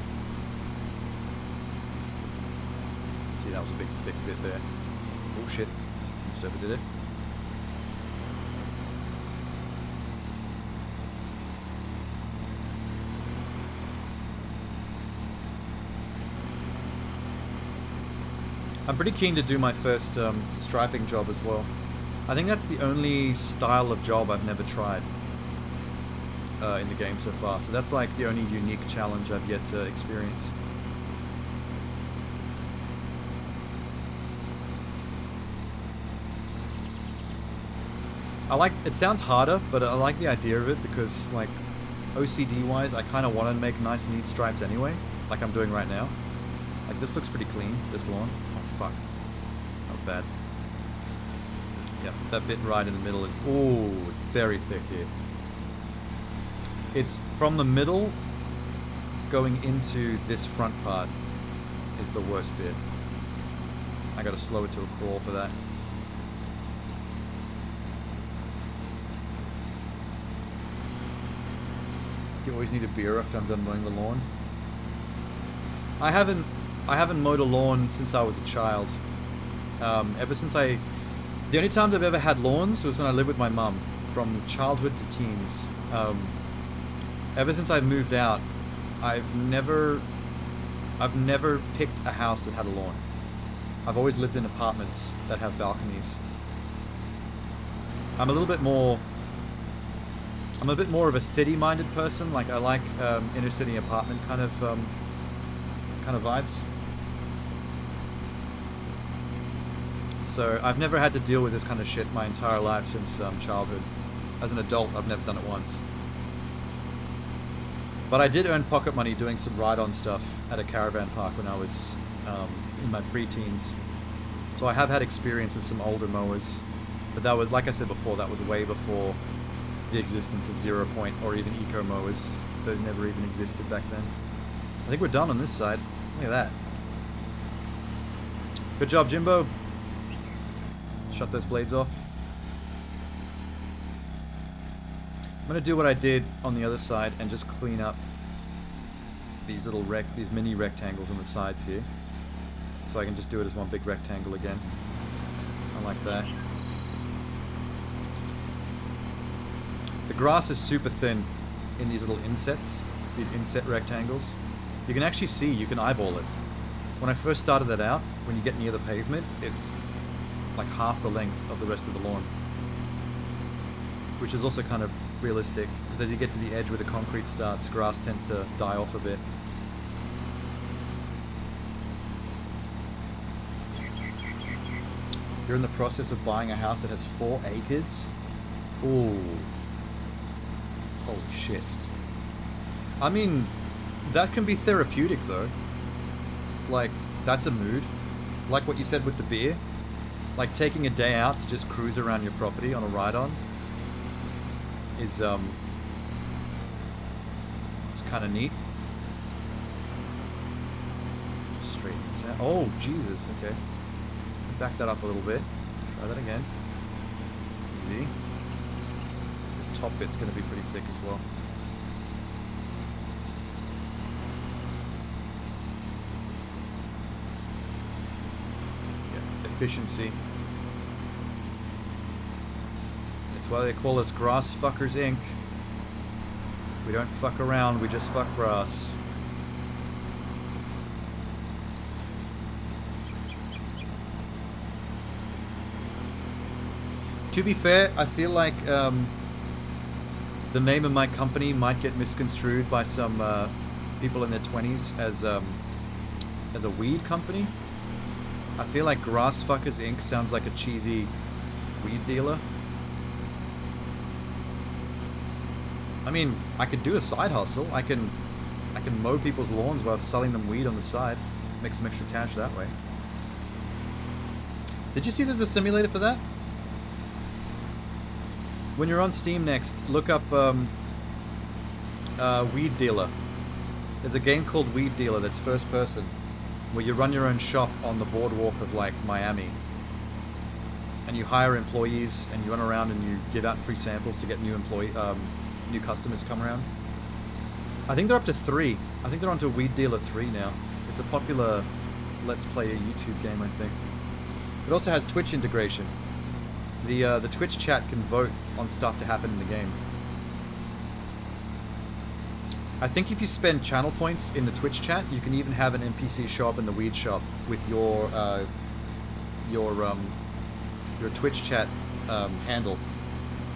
See, that was a big thick bit there. Oh shit, just overdid it. I'm pretty keen to do my first striping job as well. I think that's the only style of job I've never tried in the game so far. So that's like the only unique challenge I've yet to experience. It sounds harder, but I like the idea of it because, like, OCD wise, I kind of want to make nice neat stripes anyway, like I'm doing right now. Like, this looks pretty clean, this lawn. Oh fuck, that was bad. Yep, that bit right in the middle is, ooh, it's very thick here. It's from the middle going into this front part is the worst bit. I gotta slow it to a crawl for that. You always need a beer after I'm done mowing the lawn. I haven't mowed a lawn since I was a child. Ever since I The only times I've ever had lawns was when I lived with my mum, from childhood to teens. Ever since I've moved out, I've never picked a house that had a lawn. I've always lived in apartments that have balconies. I'm a bit more of a city-minded person. Like I like inner city apartment kind of vibes. So I've never had to deal with this kind of shit my entire life since childhood. As an adult, I've never done it once. But I did earn pocket money doing some ride-on stuff at a caravan park when I was in my pre-teens. So I have had experience with some older mowers. But that was, like I said before, that was way before the existence of 0 point or even eco mowers. Those never even existed back then. I think we're done on this side. Look at that. Good job, Jimbo. Shut those blades off. I'm gonna do what I did on the other side and just clean up these little these mini rectangles on the sides here. So I can just do it as one big rectangle again. I like that. The grass is super thin in these little insets, these inset rectangles. You can actually see, you can eyeball it. When I first started that out, when you get near the pavement, it's like half the length of the rest of the lawn. Which is also kind of realistic, because as you get to the edge where the concrete starts, grass tends to die off a bit. You're in the process of buying a house that has 4 acres? Ooh. Holy shit. I mean, that can be therapeutic though. Like, that's a mood. Like what you said with the beer. Like taking a day out to just cruise around your property on a ride-on is it's kind of neat. Straighten this out. Oh, Jesus, okay. Back that up a little bit. Try that again. Easy. This top bit's going to be pretty thick as well. Yeah, efficiency. That's why they call us Grass Fuckers Inc. We don't fuck around, we just fuck grass. To be fair, I feel like the name of my company might get misconstrued by some people in their 20s as a weed company. I feel like Grass Fuckers Inc. sounds like a cheesy weed dealer. I mean, I could do a side hustle. I can mow people's lawns while selling them weed on the side. Make some extra cash that way. Did you see there's a simulator for that? When you're on Steam next, look up Weed Dealer. There's a game called Weed Dealer that's first person, where you run your own shop on the boardwalk of like Miami. And you hire employees and you run around and you give out free samples to get new customers come around. I think they're up to 3. I think they're on to Weed Dealer 3 now. It's a popular Let's Play a YouTube game, I think. It also has Twitch integration. The Twitch chat can vote on stuff to happen in the game. I think if you spend channel points in the Twitch chat, you can even have an NPC show up in the weed shop with your Twitch chat handle,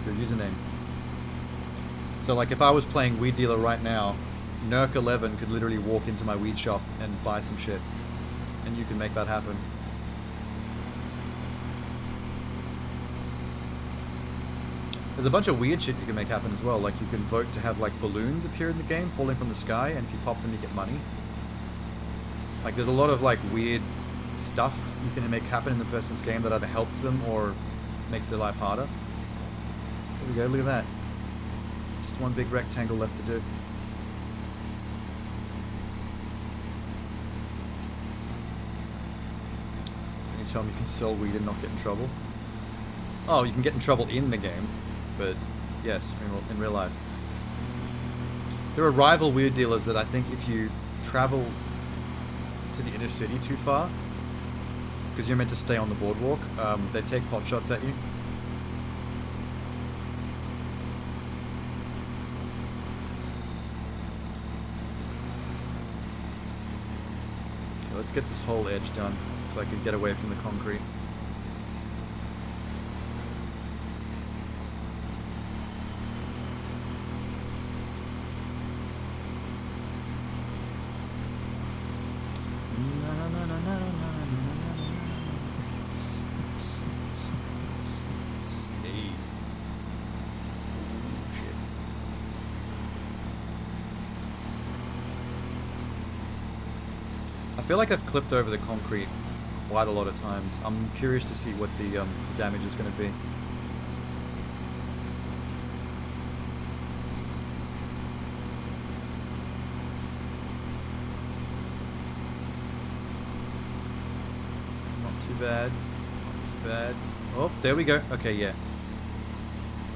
your username. So like if I was playing Weed Dealer right now, Nerk11 could literally walk into my weed shop and buy some shit. And you can make that happen. There's a bunch of weird shit you can make happen as well. Like you can vote to have like balloons appear in the game, falling from the sky, and if you pop them you get money. Like there's a lot of like weird stuff you can make happen in the person's game that either helps them or makes their life harder. There we go, look at that. Just one big rectangle left to do. Can you tell me you can sell weed and not get in trouble? Oh, you can get in trouble in the game. But yes, in real life. There are rival weed dealers that I think if you travel to the inner city too far, because you're meant to stay on the boardwalk. They take pot shots at you. Okay, let's get this whole edge done so I can get away from the concrete. I feel like I've clipped over the concrete quite a lot of times. I'm curious to see what the damage is going to be. Not too bad. Not too bad. Oh, there we go. Okay, yeah.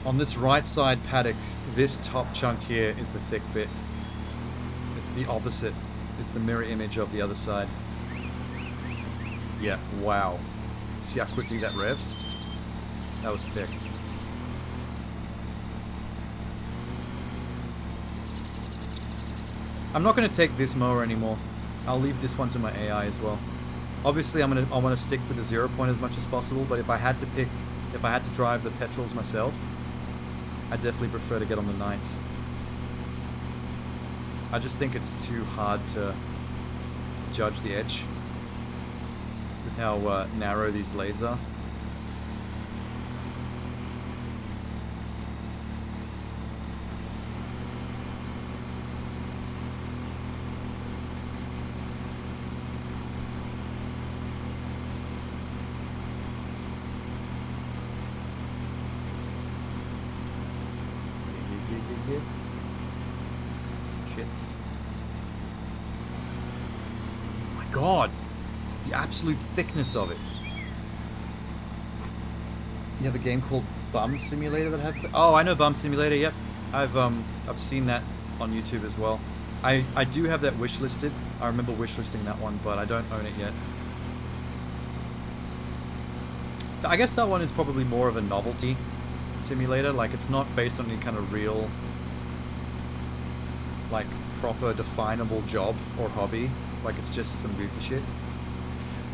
On this right side paddock, this top chunk here is the thick bit. It's the opposite. It's the mirror image of the other side. Yeah, wow. See how quickly that revved? That was thick. I'm not going to take this mower anymore. I'll leave this one to my AI as well. Obviously, I want to stick with the 0 point as much as possible, but if I had to drive the petrols myself, I definitely prefer to get on the night. I just think it's too hard to judge the edge with how narrow these blades are. Shit. Oh my god! The absolute thickness of it. You have a game called Bum Simulator that I have. Oh, I know Bum Simulator. Yep, I've seen that on YouTube as well. I do have that wishlisted. I remember wishlisting that one, but I don't own it yet. I guess that one is probably more of a novelty simulator. Like, it's not based on any kind of real, like, proper definable job or hobby. Like, it's just some goofy shit.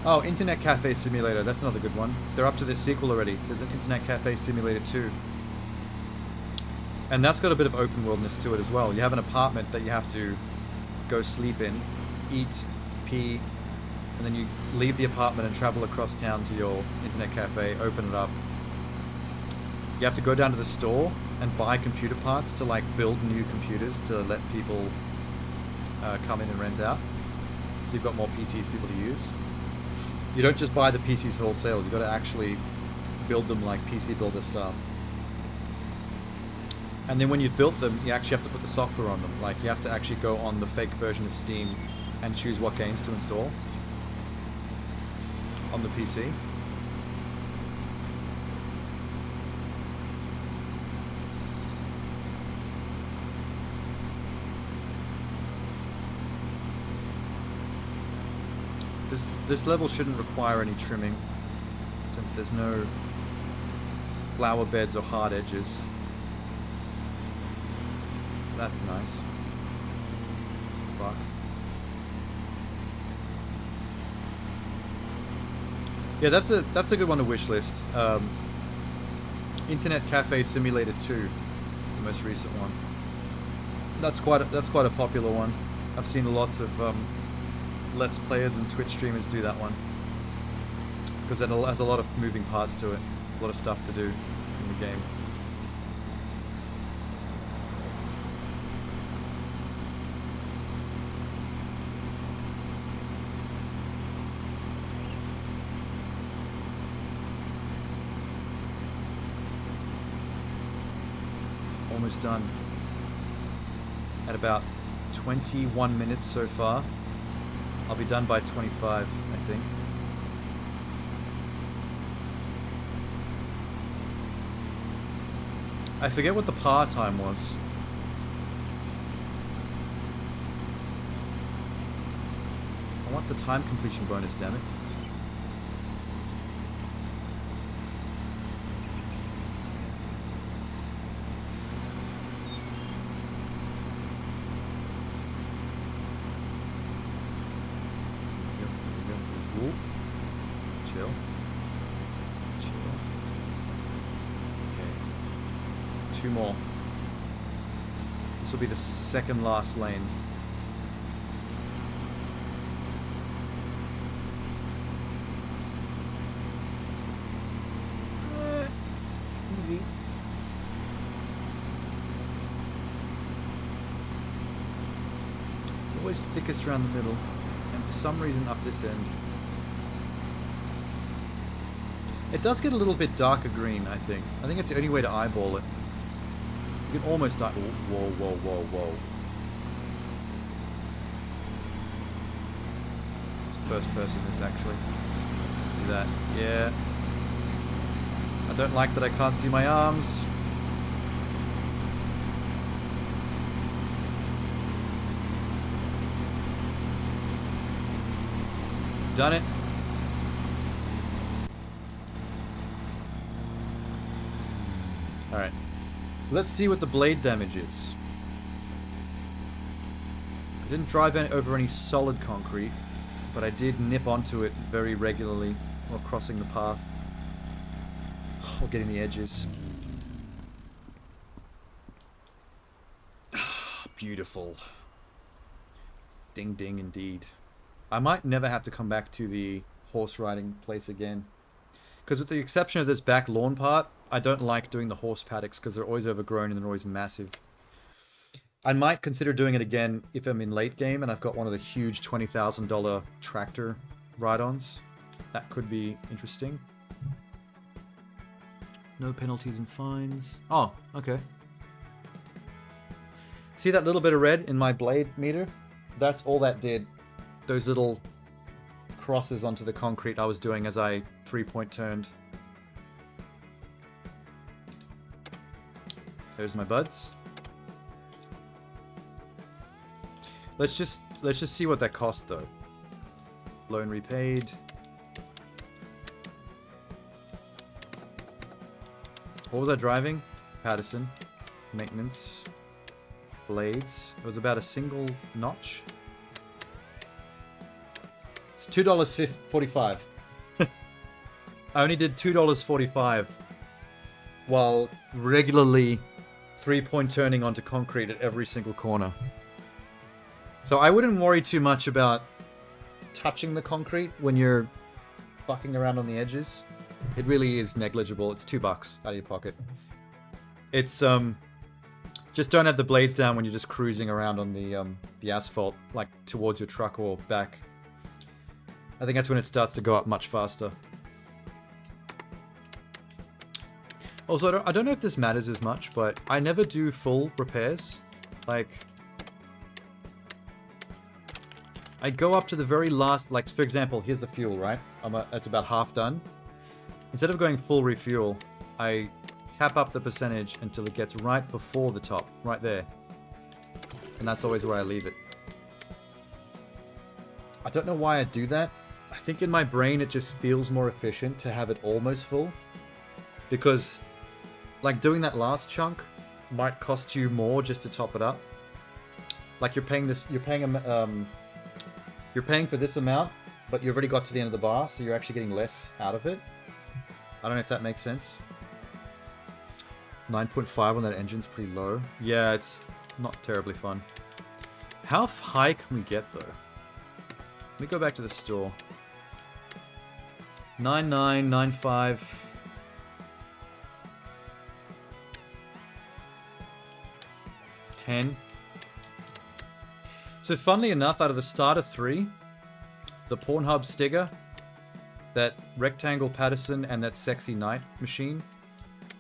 Oh, Internet Cafe Simulator. That's another good one. They're up to their sequel already. There's an Internet Cafe Simulator 2. And that's got a bit of open worldness to it as well. You have an apartment that you have to go sleep in, eat, pee, and then you leave the apartment and travel across town to your internet cafe, open it up. You have to go down to the store and buy computer parts to like build new computers to let people come in and rent out. So you've got more PCs for people to use. You don't just buy the PCs wholesale, you've got to actually build them like PC Builder style. And then when you've built them, you actually have to put the software on them. Like, you have to actually go on the fake version of Steam and choose what games to install on the PC. This level shouldn't require any trimming, since there's no flower beds or hard edges. That's nice. Fuck. Yeah, that's a good one to wishlist. Internet Cafe Simulator 2, the most recent one. That's quite a popular one. I've seen lots of Let's Players and Twitch streamers do that one, because it has a lot of moving parts to it, a lot of stuff to do in the game. Almost done. At about 21 minutes so far. I'll be done by 25, I think. I forget what the par time was. I want the time completion bonus, damn it. 2 more. This will be the second last lane. Easy. It's always thickest around the middle, and for some reason up this end. It does get a little bit darker green, I think. I think it's the only way to eyeball it. You can almost die. Whoa, whoa, whoa, whoa. It's first person, this actually. Let's do that. Yeah. I don't like that I can't see my arms. Done it. Alright. Let's see what the blade damage is. I didn't drive over any solid concrete, but I did nip onto it very regularly while crossing the path. Or getting the edges. Beautiful. Ding ding indeed. I might never have to come back to the horse riding place again. Because with the exception of this back lawn part, I don't like doing the horse paddocks because they're always overgrown and they're always massive. I might consider doing it again if I'm in late game and I've got one of the huge $20,000 tractor ride-ons. That could be interesting. No penalties and fines. Oh, okay. See that little bit of red in my blade meter? That's all that did. Those little crosses onto the concrete I was doing as I 3-point turned. There's my buds. Let's just see what that cost though. Loan repaid. What was I driving? Patterson. Maintenance. Blades. It was about a single notch. It's $2.45. I only did $2.45 while regularly 3-point turning onto concrete at every single corner. So I wouldn't worry too much about touching the concrete when you're fucking around on the edges. It really is negligible. It's $2 out of your pocket. It's just don't have the blades down when you're just cruising around on the asphalt, like towards your truck or back. I think that's when it starts to go up much faster. Also, I don't know if this matters as much, but I never do full repairs. Like, I go up to the very last, like, for example, here's the fuel, right? It's about half done. Instead of going full refuel, I tap up the percentage until it gets right before the top, right there. And that's always where I leave it. I don't know why I do that. I think in my brain it just feels more efficient to have it almost full. Because, like, doing that last chunk might cost you more just to top it up. Like, you're paying for this amount, but you've already got to the end of the bar, so you're actually getting less out of it. I don't know if that makes sense. 9.5 on that engine's pretty low. Yeah, it's not terribly fun. How high can we get, though? Let me go back to the store. 9.9, 9.5... 10. So funnily enough, out of the starter 3, the Pornhub Stigger, that Rectangle Patterson, and that Sexy Knight machine,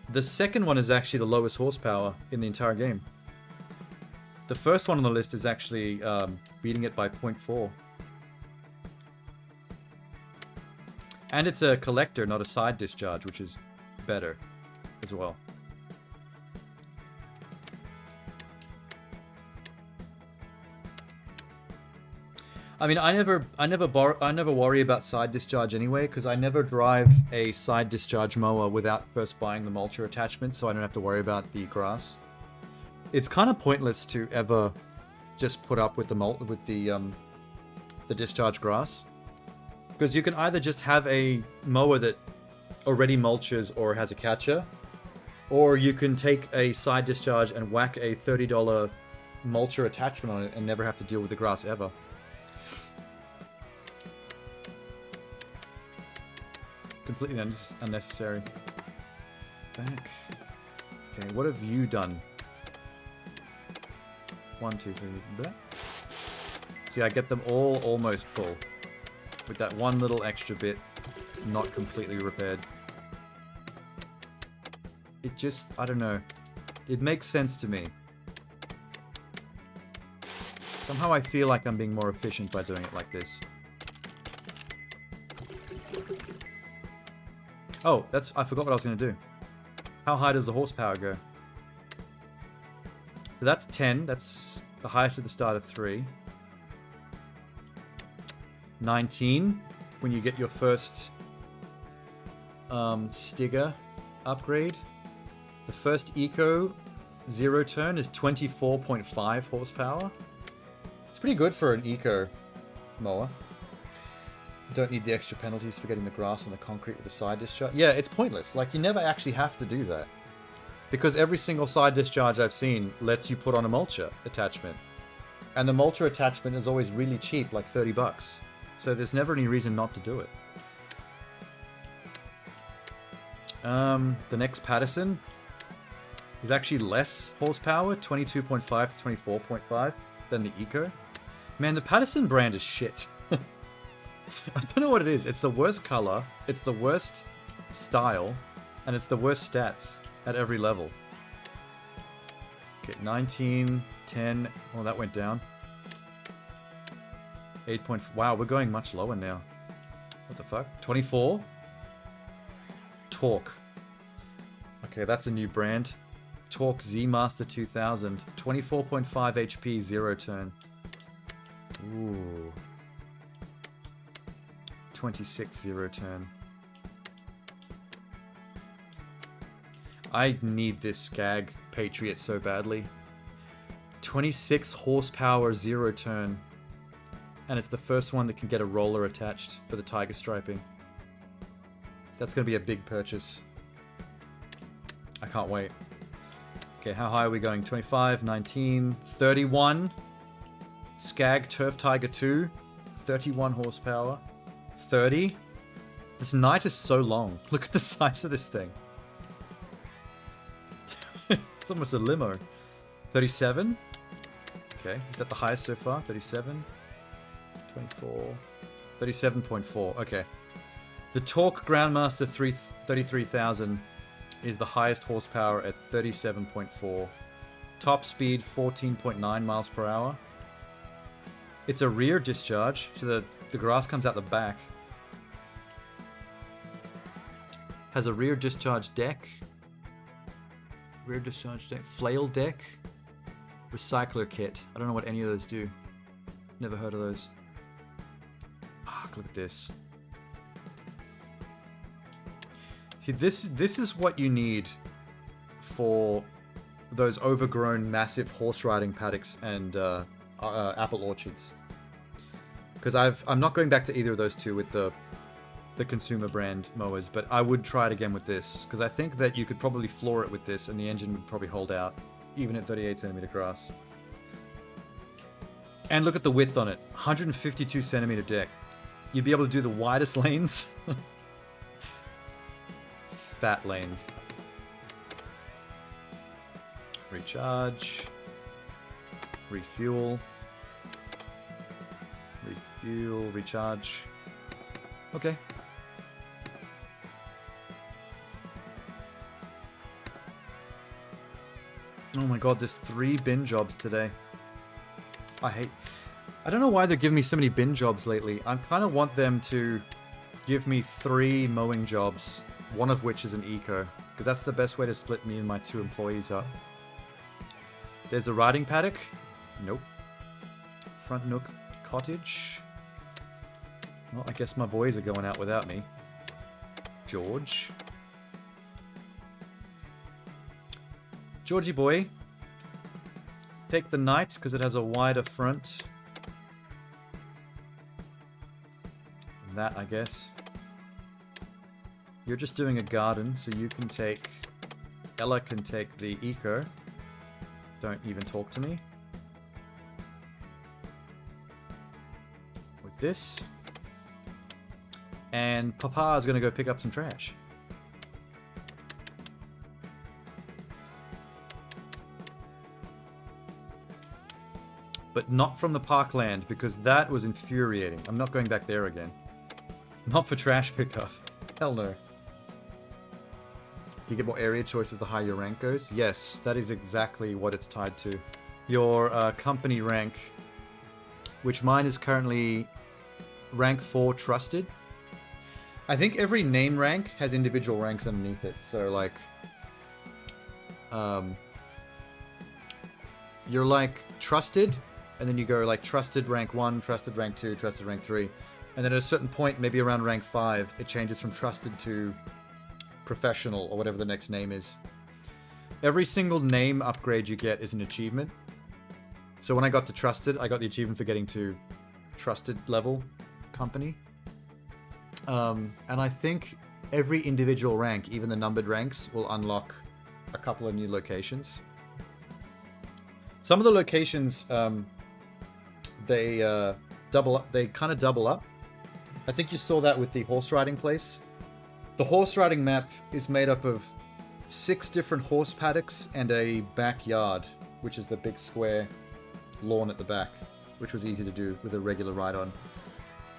the second one is actually the lowest horsepower in the entire game. The first one on the list is actually beating it by 0.4. And it's a collector, not a side discharge, which is better as well. I mean, I never worry about side discharge anyway, because I never drive a side discharge mower without first buying the mulcher attachment, so I don't have to worry about the grass. It's kind of pointless to ever just put up with the discharge grass, because you can either just have a mower that already mulches or has a catcher, Or you can take a side discharge and whack a $30 mulcher attachment on it and never have to deal with the grass ever. Completely unnecessary. Back. Okay, what have you done? 1, 2, 3. Blah. See, I get them all almost full. With that one little extra bit not completely repaired. It just, I don't know. It makes sense to me. Somehow I feel like I'm being more efficient by doing it like this. Oh, I forgot what I was going to do. How high does the horsepower go? So that's 10. That's the highest at the start of 3. 19 when you get your first Stigger upgrade. The first Eco 0 turn is 24.5 horsepower. It's pretty good for an Eco mower. Don't need the extra penalties for getting the grass and the concrete with the side discharge. Yeah, it's pointless. Like, you never actually have to do that. Because every single side discharge I've seen lets you put on a mulcher attachment. And the mulcher attachment is always really cheap, like $30. So there's never any reason not to do it. The next Patterson is actually less horsepower, 22.5 to 24.5, than the Eco. Man, the Patterson brand is shit. I don't know what it is. It's the worst color, it's the worst style, and it's the worst stats at every level. Okay, 19, 10. Oh, that went down. 8. Wow, we're going much lower now. What the fuck? 24? Torque. Okay, that's a new brand. Torque Z Master 2000. 24.5 HP, 0 turn. Ooh. 26 0 turn. I need this Skag Patriot so badly. 26 horsepower, 0 turn. And it's the first one that can get a roller attached for the tiger striping. That's going to be a big purchase. I can't wait. Okay, how high are we going? 25, 19, 31. Skag Turf Tiger 2. 31 horsepower. 30. This night is so long. Look at the size of this thing. It's almost a limo. 37. Okay, is that the highest so far? 37. 24. 37.4. Okay. The Torque Grandmaster 33,000 is the highest horsepower at 37.4. Top speed 14.9 miles per hour. It's a rear discharge, so the grass comes out the back. Has a rear discharge deck. Rear discharge deck. Flail deck. Recycler kit. I don't know what any of those do. Never heard of those. Look at this. See, this is what you need for those overgrown, massive horse riding paddocks and apple orchards. Because I'm not going back to either of those two with the consumer brand mowers, but I would try it again with this because I think that you could probably floor it with this, and the engine would probably hold out, even at 38 centimeter grass. And look at the width on it, 152 centimeter deck. You'd be able to do the widest lanes. Fat lanes. Recharge. Refuel. Refuel. Recharge. Okay. Oh my god, there's 3 bin jobs today. I don't know why they're giving me so many bin jobs lately. I kind of want them to give me 3 mowing jobs, one of which is an eco, because that's the best way to split me and my 2 employees up. There's a riding paddock. Nope. Front nook cottage. Well, I guess my boys are going out without me. George. Georgie boy. Take the Knight because it has a wider front. That, I guess. You're just doing a garden, so you can take Ella can take the eco. Don't even talk to me. With this. And Papa is going to go pick up some trash. But not from the parkland, because that was infuriating. I'm not going back there again. Not for trash pickup. Hell no. Do you get more area choices the higher your rank goes? Yes, that is exactly what it's tied to. Your company rank, which mine is currently rank 4 trusted. I think every name rank has individual ranks underneath it. So like, you're like trusted, and then you go like trusted rank 1, trusted rank 2, trusted rank 3. And then at a certain point, maybe around rank 5, it changes from trusted to professional, or whatever the next name is. Every single name upgrade you get is an achievement. So when I got to trusted, I got the achievement for getting to trusted level company. And I think every individual rank, even the numbered ranks, will unlock a couple of new locations. Some of the locations, they double up. They kind of double up. I think you saw that with the horse riding place. The horse riding map is made up of 6 different horse paddocks and a backyard, which is the big square lawn at the back, which was easy to do with a regular ride-on.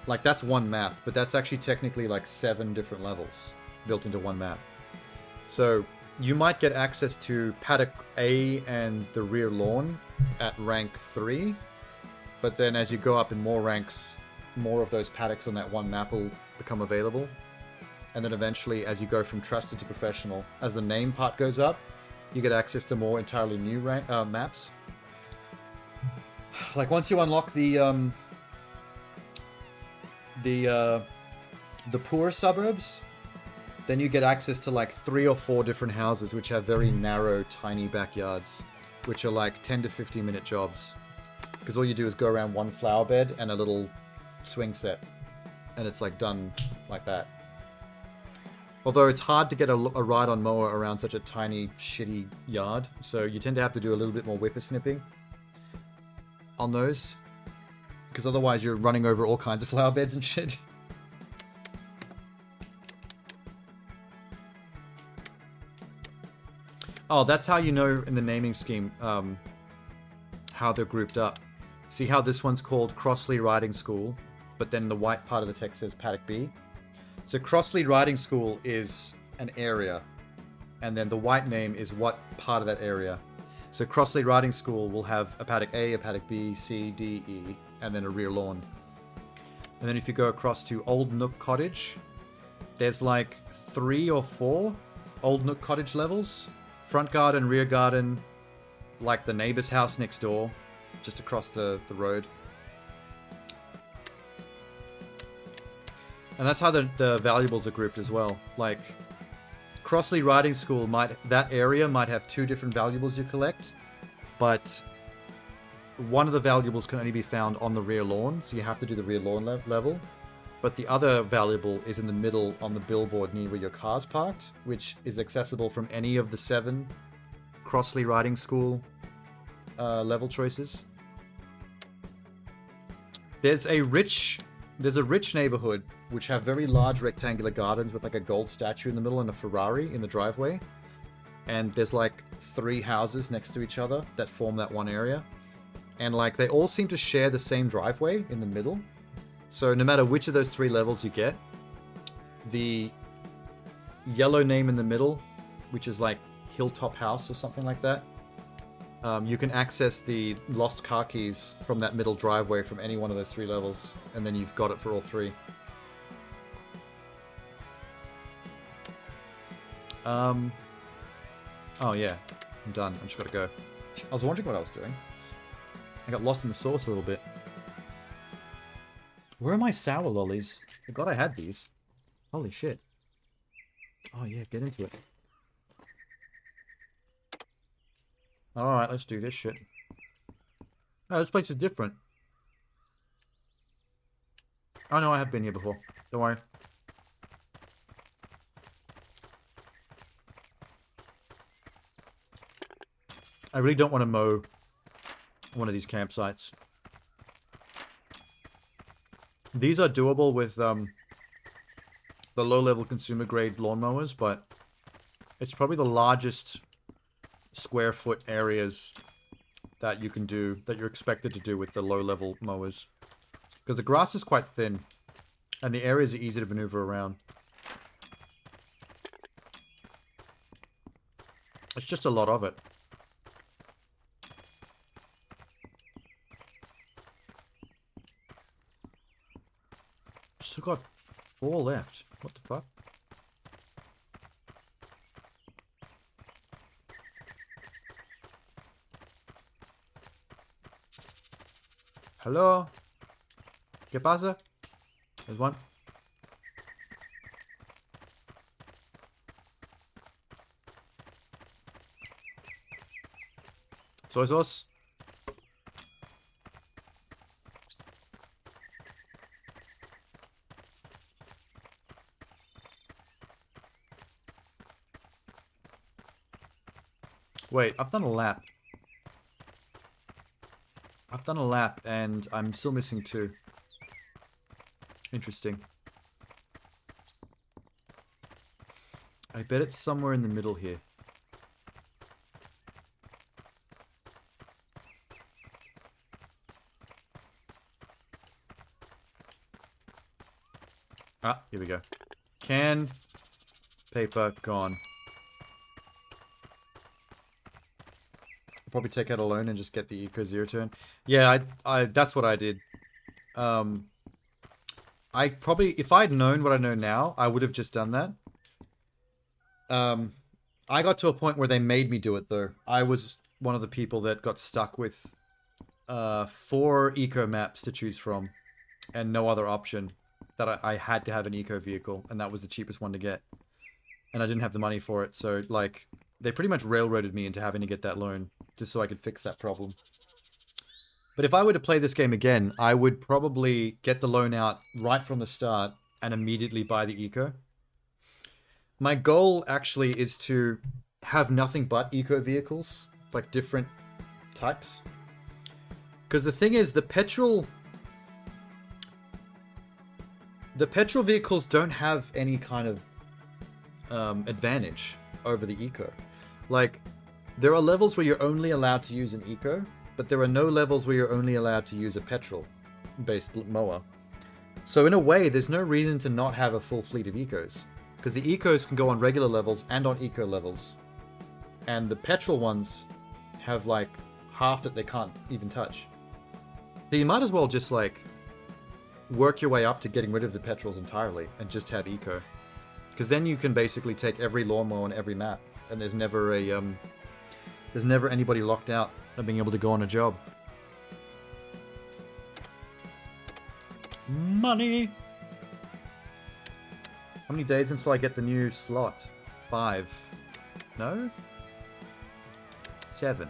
Like, that's one map, but that's actually technically like 7 different levels built into one map. So you might get access to paddock A and the rear lawn at rank 3, but then as you go up in more ranks, more of those paddocks on that one map will become available. And then eventually, as you go from trusted to professional, as the name part goes up, you get access to more entirely new maps. Like once you unlock the poor suburbs, then you get access to like 3 or 4 different houses which have very narrow, tiny backyards, which are like 10 to 15 minute jobs. Because all you do is go around one flower bed and a little swing set, and it's like done like that. Although it's hard to get a ride-on mower around such a tiny, shitty yard, so you tend to have to do a little bit more whippersnipping on those, because otherwise you're running over all kinds of flower beds and shit. Oh, that's how you know in the naming scheme how they're grouped up. See how this one's called Crossley Riding School, but then the white part of the text says Paddock B? So Crossley Riding School is an area, and then the white name is what part of that area. So Crossley Riding School will have a Paddock A, a Paddock B, C, D, E, and then a rear lawn. And then if you go across to Old Nook Cottage, there's like 3 or 4 Old Nook Cottage levels. Front garden, rear garden, like the neighbor's house next door, just across the road. And that's how the valuables are grouped as well. Like, Crossley Riding School that area might have 2 different valuables you collect, but one of the valuables can only be found on the rear lawn, so you have to do the rear lawn level. But the other valuable is in the middle on the billboard near where your car's parked, which is accessible from any of the 7 Crossley Riding School level choices. There's a rich neighborhood which have very large rectangular gardens with like a gold statue in the middle and a Ferrari in the driveway. And there's like 3 houses next to each other that form that one area. And like they all seem to share the same driveway in the middle. So no matter which of those 3 levels you get, the yellow name in the middle, which is like Hilltop House or something like that, you can access the lost car keys from that middle driveway from any one of those 3 levels, and then you've got it for all 3. Oh yeah, I'm done. I just gotta go. I was wondering what I was doing. I got lost in the sauce a little bit. Where are my sour lollies? I forgot I had these. Holy shit. Oh yeah, get into it. Alright, let's do this shit. Oh, this place is different. Oh no, I have been here before. Don't worry. I really don't want to mow one of these campsites. These are doable with the low-level consumer-grade lawnmowers, but it's probably the largest square foot areas that you can do, that you're expected to do with the low-level mowers. Because the grass is quite thin, and the areas are easy to maneuver around. It's just a lot of it. Still got 4 left. What the fuck? Hello? ¿Qué pasa? There's one. Soy sauce. Wait, I've done a lap. I've done a lap and I'm still missing 2. Interesting. I bet it's somewhere in the middle here. Ah, here we go. Can. Paper, gone. I'll probably take out a loan and just get the Eco Zero turn. Yeah, that's what I did. I probably, if I'd known what I know now, I would have just done that. I got to a point where they made me do it, though. I was one of the people that got stuck with 4 eco maps to choose from and no other option. That I had to have an eco vehicle, and that was the cheapest one to get. And I didn't have the money for it, so, like, they pretty much railroaded me into having to get that loan just so I could fix that problem. But if I were to play this game again, I would probably get the loan out right from the start and immediately buy the eco. My goal actually is to have nothing but eco vehicles, like different types. Because the thing is, the petrol vehicles don't have any kind of advantage over the eco. Like, there are levels where you're only allowed to use an eco, but there are no levels where you're only allowed to use a petrol-based mower. So in a way, there's no reason to not have a full fleet of ecos, because the ecos can go on regular levels and on eco levels, and the petrol ones have like half that they can't even touch. So you might as well just like work your way up to getting rid of the petrols entirely and just have eco, because then you can basically take every lawnmower on every map, and there's never anybody locked out of being able to go on a job. Money. How many days until I get the new slot? 5. No? 7.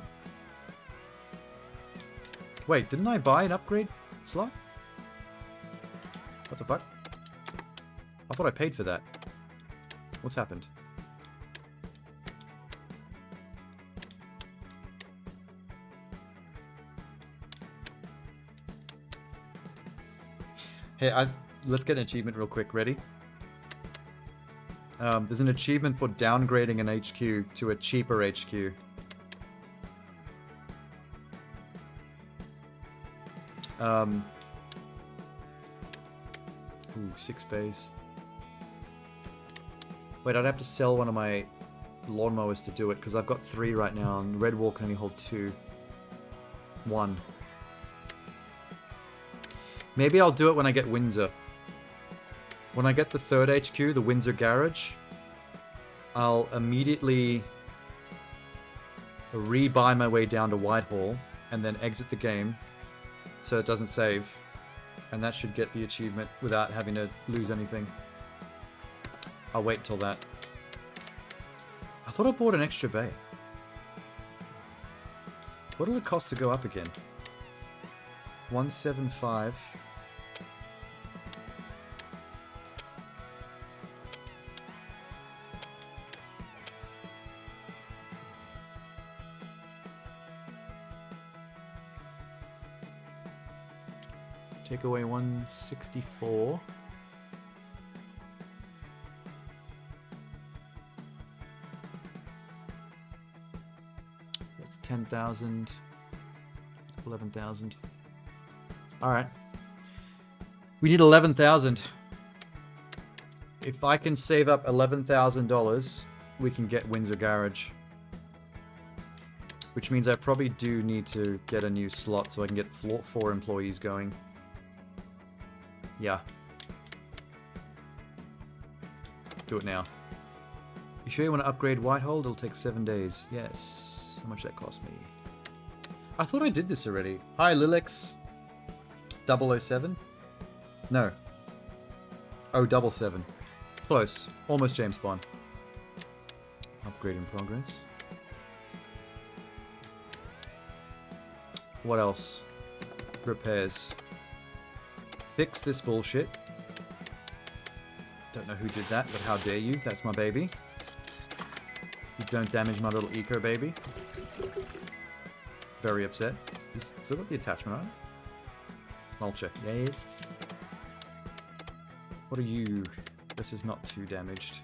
Wait, didn't I buy an upgrade slot? What the fuck? I thought I paid for that. What's happened? Hey, let's get an achievement real quick. Ready? There's an achievement for downgrading an HQ to a cheaper HQ. Ooh, 6 bays. Wait, I'd have to sell one of my lawnmowers to do it, because I've got 3 right now, and Red Wall can only hold 2. 1. Maybe I'll do it when I get Windsor. When I get the 3rd HQ, the Windsor Garage, I'll immediately re-buy my way down to Whitehall, and then exit the game, so it doesn't save. And that should get the achievement without having to lose anything. I'll wait until that. I thought I bought an extra bay. What'll it cost to go up again? 175. Take away 164. That's 10,000. 11,000. Alright. We need 11,000. If I can save up $11,000, we can get Windsor Garage. Which means I probably do need to get a new slot so I can get 4 employees going. Yeah. Do it now. You sure you want to upgrade Whitehold? It'll take 7 days. Yes. How much that cost me? I thought I did this already. Hi, Lilix. 007? No. Oh, 77. Close. Almost James Bond. Upgrade in progress. What else? Repairs. Fix this bullshit. Don't know who did that, but how dare you? That's my baby. You don't damage my little eco baby. Very upset. Is still got the attachment on? Mulcher. Yes. What are you? This is not too damaged.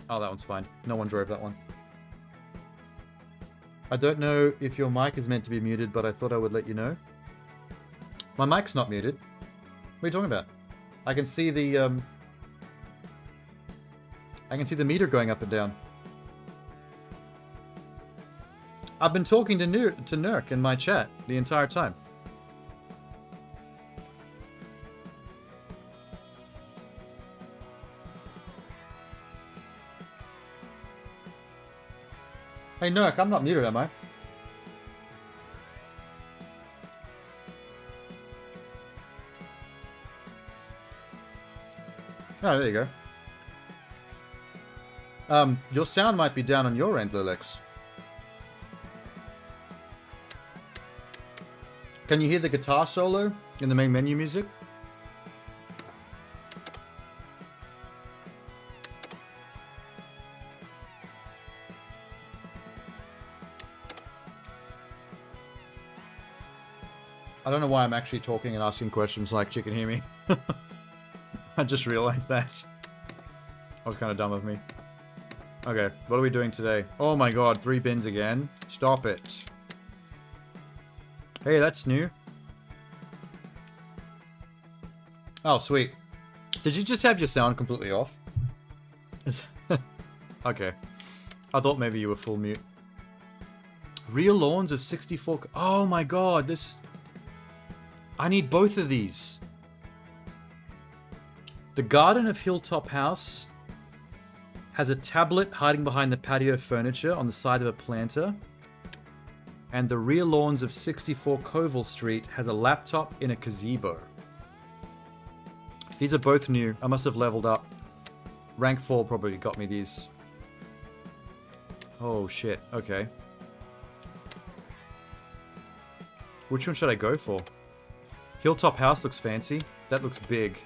Oh, that one's fine. No one drove that one. I don't know if your mic is meant to be muted, but I thought I would let you know. My mic's not muted. What are you talking about? I can see the meter going up and down. I've been talking to Nurk in my chat the entire time. Hey Nurk, I'm not muted, am I? Oh, there you go. Your sound might be down on your end, Lilix. Can you hear the guitar solo in the main menu music? I don't know why I'm actually talking and asking questions like you can hear me. I just realized that. That was kind of dumb of me. Okay, what are we doing today? Oh my god, 3 bins again. Stop it. Hey, that's new. Oh, sweet. Did you just have your sound completely off? Okay. I thought maybe you were full mute. Real lawns of 64... Oh my god, this... I need both of these. The garden of Hilltop House has a tablet hiding behind the patio furniture on the side of a planter. And the rear lawns of 64 Coval Street has a laptop in a gazebo. These are both new. I must have leveled up. Rank 4 probably got me these. Oh shit, okay. Which one should I go for? Hilltop House looks fancy. That looks big.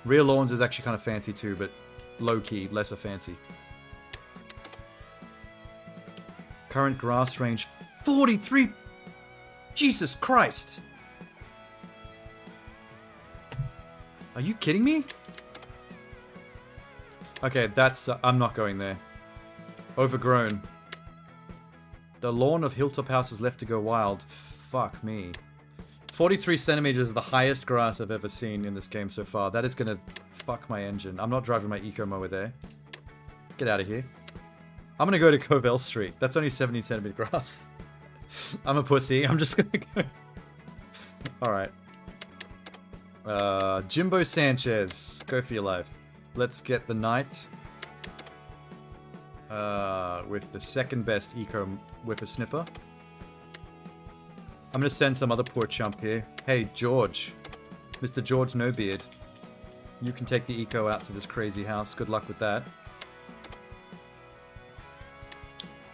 Rear Lawns is actually kind of fancy too, but low-key, lesser fancy. Current grass range 43. Jesus Christ. Are you kidding me? Okay, that's... I'm not going there. Overgrown. The lawn of Hilltop House is left to go wild. Fuck me. 43 centimeters is the highest grass I've ever seen in this game so far. That is gonna fuck my engine. I'm not driving my eco mower there. Get out of here. I'm gonna go to Covell Street. That's only 70 centimeter grass. I'm a pussy. I'm just gonna go. Alright. Jimbo Sanchez. Go for your life. Let's get the knight. With the second best eco whippersnipper. I'm gonna send some other poor chump here. Hey, George. Mr. George No Beard. You can take the eco out to this crazy house. Good luck with that.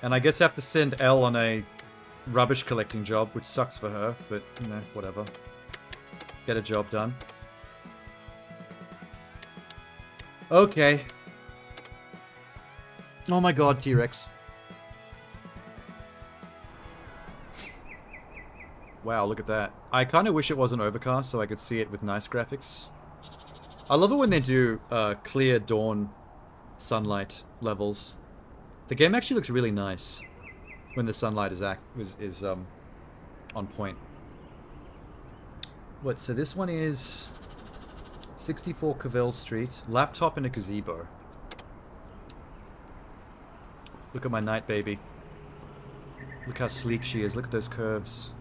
And I guess I have to send Elle on a rubbish collecting job, which sucks for her, but, you know, whatever. Get a job done. Okay. Oh my god, T-Rex. Wow, look at that. I kind of wish it wasn't overcast so I could see it with nice graphics. I love it when they do clear dawn sunlight levels. The game actually looks really nice when the sunlight is on point. What? So this one is 64 Cavell Street. Laptop in a gazebo. Look at my night baby. Look how sleek she is. Look at those curves.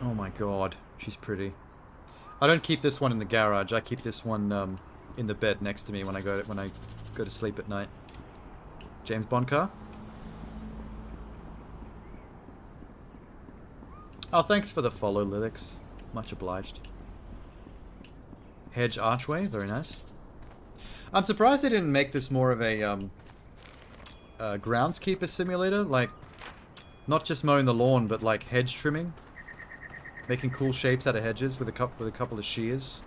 Oh my god, she's pretty. I don't keep this one in the garage. I keep this one in the bed next to me when I go to sleep at night. James Bond car. Oh, thanks for the follow, Lilix. Much obliged. Hedge archway, very nice. I'm surprised they didn't make this more of a groundskeeper simulator, like not just mowing the lawn, but like hedge trimming, making cool shapes out of hedges with a couple of shears.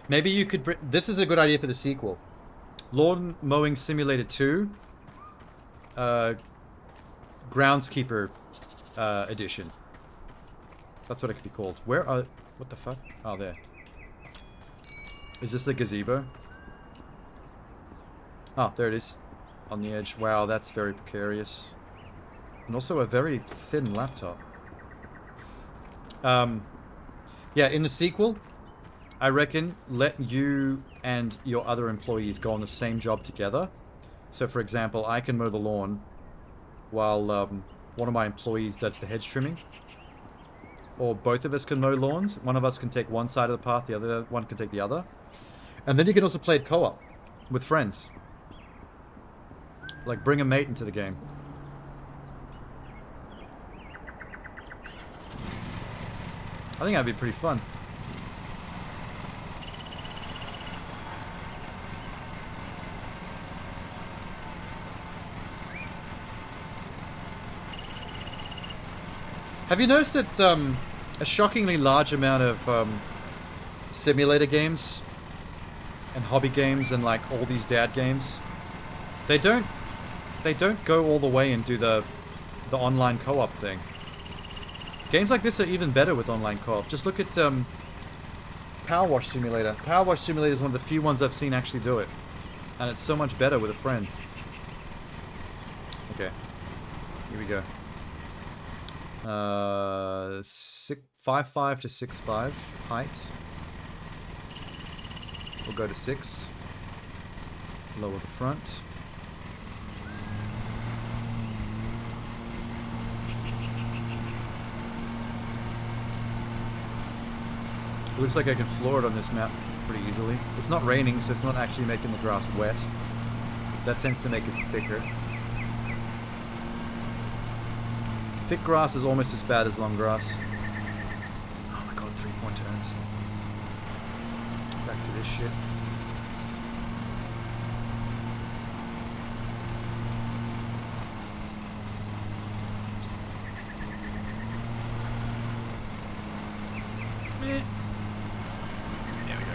Maybe you could. This is a good idea for the sequel. Lawn Mowing Simulator 2, Groundskeeper edition. That's what it could be called. Where are? What the fuck? Oh, there. Is this a gazebo? Oh, there it is. On the edge. Wow, that's very precarious. And also a very thin laptop. Yeah, in the sequel, I reckon let you and your other employees go on the same job together. So, for example, I can mow the lawn while one of my employees does the hedge trimming. Or both of us can mow lawns. One of us can take one side of the path, the other one can take the other. And then you can also play it co-op with friends. Like, bring a mate into the game. I think that'd be pretty fun. Have you noticed that a shockingly large amount of simulator games and hobby games and like all these dad games, they don't go all the way and do the online co-op thing. Games like this are even better with online co-op. Just look at Power Wash Simulator. Power Wash Simulator is one of the few ones I've seen actually do it, and it's so much better with a friend. Okay, here we go. 5'5" to 6'5" height. We'll go to 6. Lower the front. It looks like I can floor it on this map pretty easily. It's not raining, so it's not actually making the grass wet. That tends to make it thicker. Thick grass is almost as bad as long grass. Oh my god, 3-point turns. Back to this shit. There we go.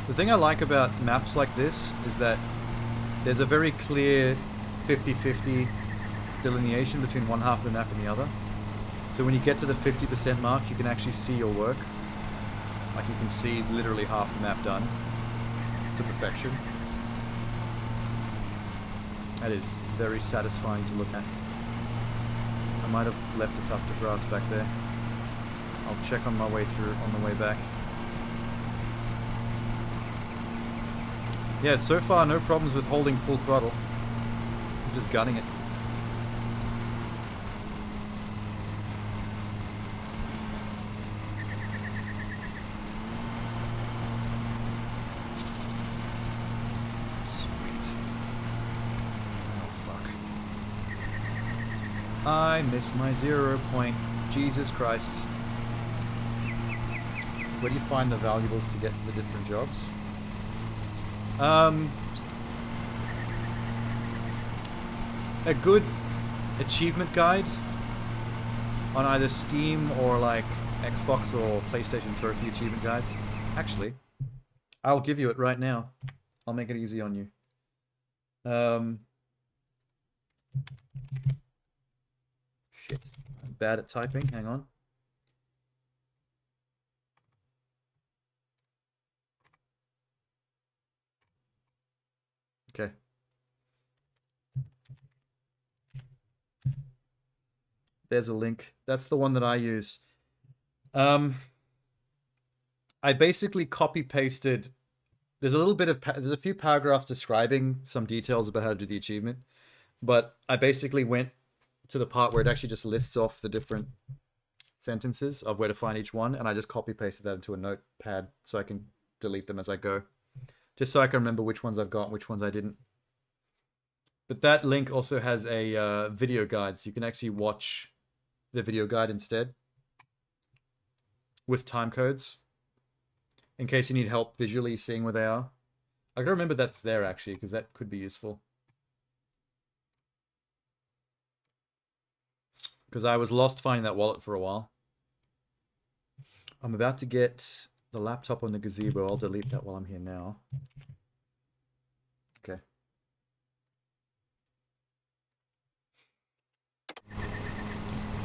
The thing I like about maps like this is that there's a very clear 50-50 delineation between one half of the map and the other. So when you get to the 50% mark, you can actually see your work. Like you can see literally half the map done to perfection. That is very satisfying to look at. I might have left a tuft of grass back there. I'll check on my way through on the way back. Yeah, so far no problems with holding full throttle. I'm just gunning it. Sweet. Oh fuck. I missed my 0 point. Jesus Christ. Where do you find the valuables to get for the different jobs? A good achievement guide on either Steam or like Xbox or PlayStation Trophy achievement guides. Actually, I'll give you it right now. I'll make it easy on you. Shit. I'm bad at typing. Hang on. Okay. There's a link. That's the one that I use. I basically copy pasted. There's a few paragraphs describing some details about how to do the achievement, but I basically went to the part where it actually just lists off the different sentences of where to find each one, and I just copy pasted that into a notepad so I can delete them as I go, just so I can remember which ones I've got and which ones I didn't. But that link also has a video guide, so you can actually watch the video guide instead with time codes in case you need help visually seeing where they are. I gotta remember that's there actually, because that could be useful. Because I was lost finding that wallet for a while. I'm about to get the laptop on the gazebo. I'll delete that while I'm here now. Okay.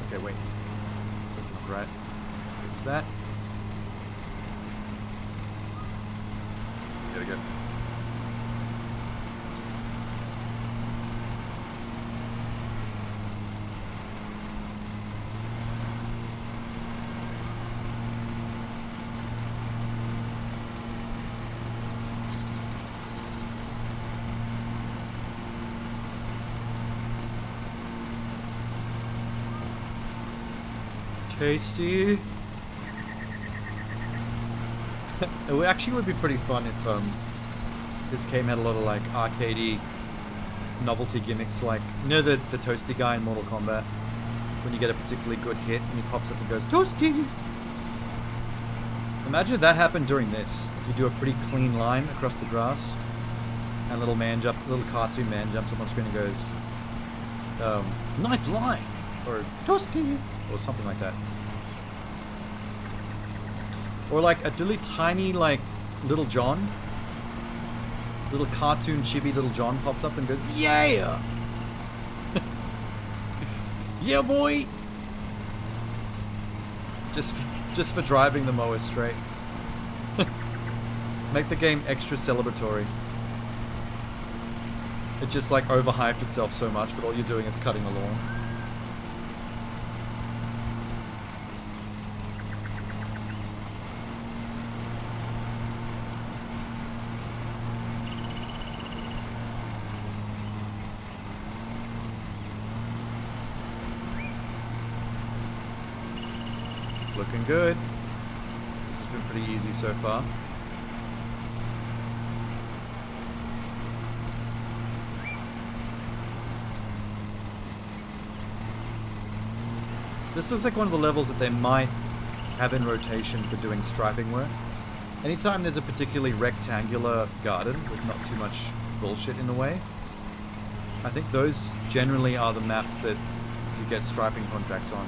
Okay, wait. Doesn't look right. Fix that. There we go. Tasty. It actually would be pretty fun if this game had a lot of like arcadey novelty gimmicks, like you know the toasty guy in Mortal Kombat, when you get a particularly good hit and he pops up and goes toasty. Imagine if that happened during this. You do a pretty clean line across the grass, and little cartoon man jumps up on screen and goes, nice line, or toasty, or something like that. Or like a really tiny, like, Little John. Little cartoon chibi Little John pops up and goes, yeah! Yeah, boy! Just for driving the mower straight. Make the game extra celebratory. It just, like, overhyped itself so much, but all you're doing is cutting the lawn. Looking good. This has been pretty easy so far. This looks like one of the levels that they might have in rotation for doing striping work. Anytime there's a particularly rectangular garden with not too much bullshit in the way, I think those generally are the maps that you get striping contracts on.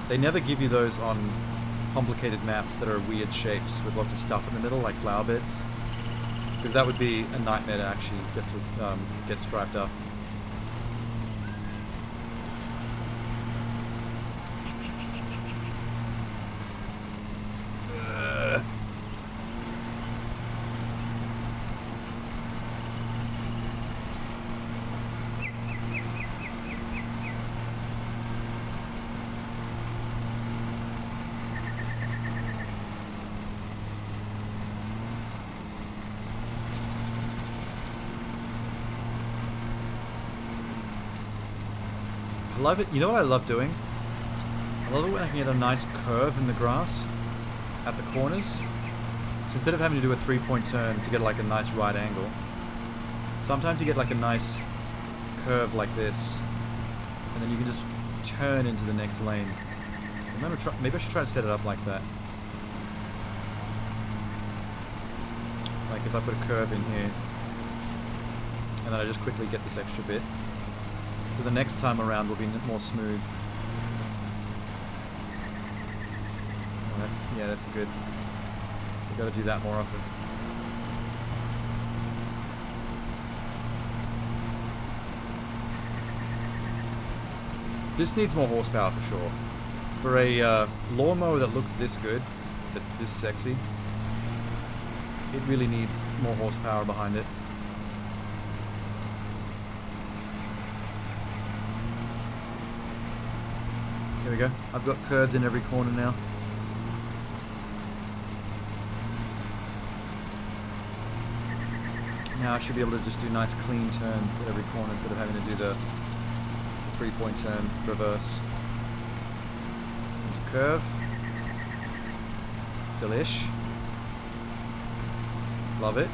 They never give you those on complicated maps that are weird shapes with lots of stuff in the middle, like flower beds. Because that would be a nightmare to actually get striped up. Love it. You know what I love doing? I love it when I can get a nice curve in the grass at the corners. So instead of having to do a 3-point turn to get like a nice right angle, sometimes you get like a nice curve like this, and then you can just turn into the next lane. Maybe I should try to set it up like that. Like if I put a curve in here, and then I just quickly get this extra bit. So the next time around will be more smooth. Oh, that's good. You got to do that more often. This needs more horsepower for sure. For a lawnmower that looks this good, that's this sexy, it really needs more horsepower behind it. Here we go. I've got curves in every corner now. Now I should be able to just do nice clean turns at every corner instead of having to do the 3-point turn reverse. Into curve. Delish. Love it.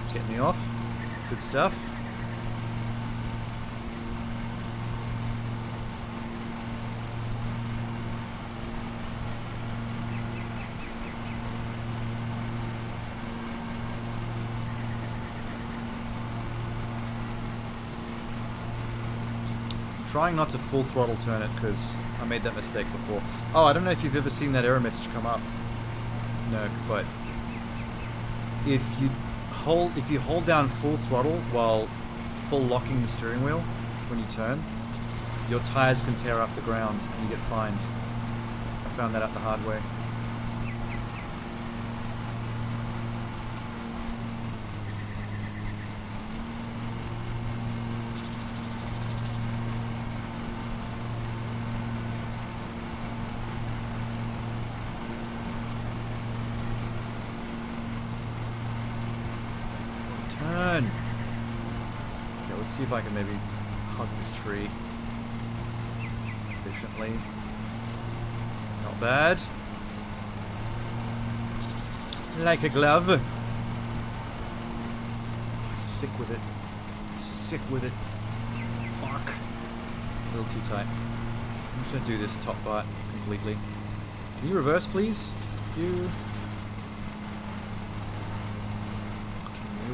It's getting me off. Good stuff. Trying not to full throttle turn it because I made that mistake before. Oh, I don't know if you've ever seen that error message come up. No, but if you hold down full throttle while full locking the steering wheel when you turn, your tires can tear up the ground and you get fined. I found that out the hard way. Turn! Okay, let's see if I can maybe hug this tree efficiently. Not bad. Like a glove. Sick with it. Sick with it. Fuck. A little too tight. I'm just gonna do this top part completely. Can you reverse, please? You.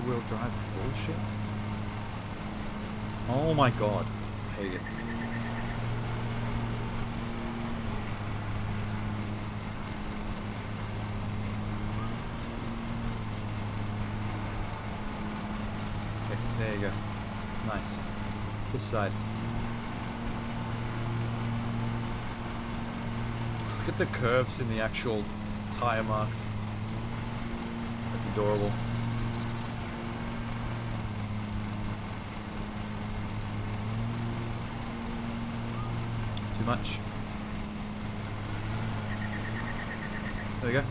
Rear-wheel drive bullshit. Oh my god. Hate it. Okay, there you go. Nice. This side. Look at the curves in the actual tire marks. That's adorable. Too much. There we go.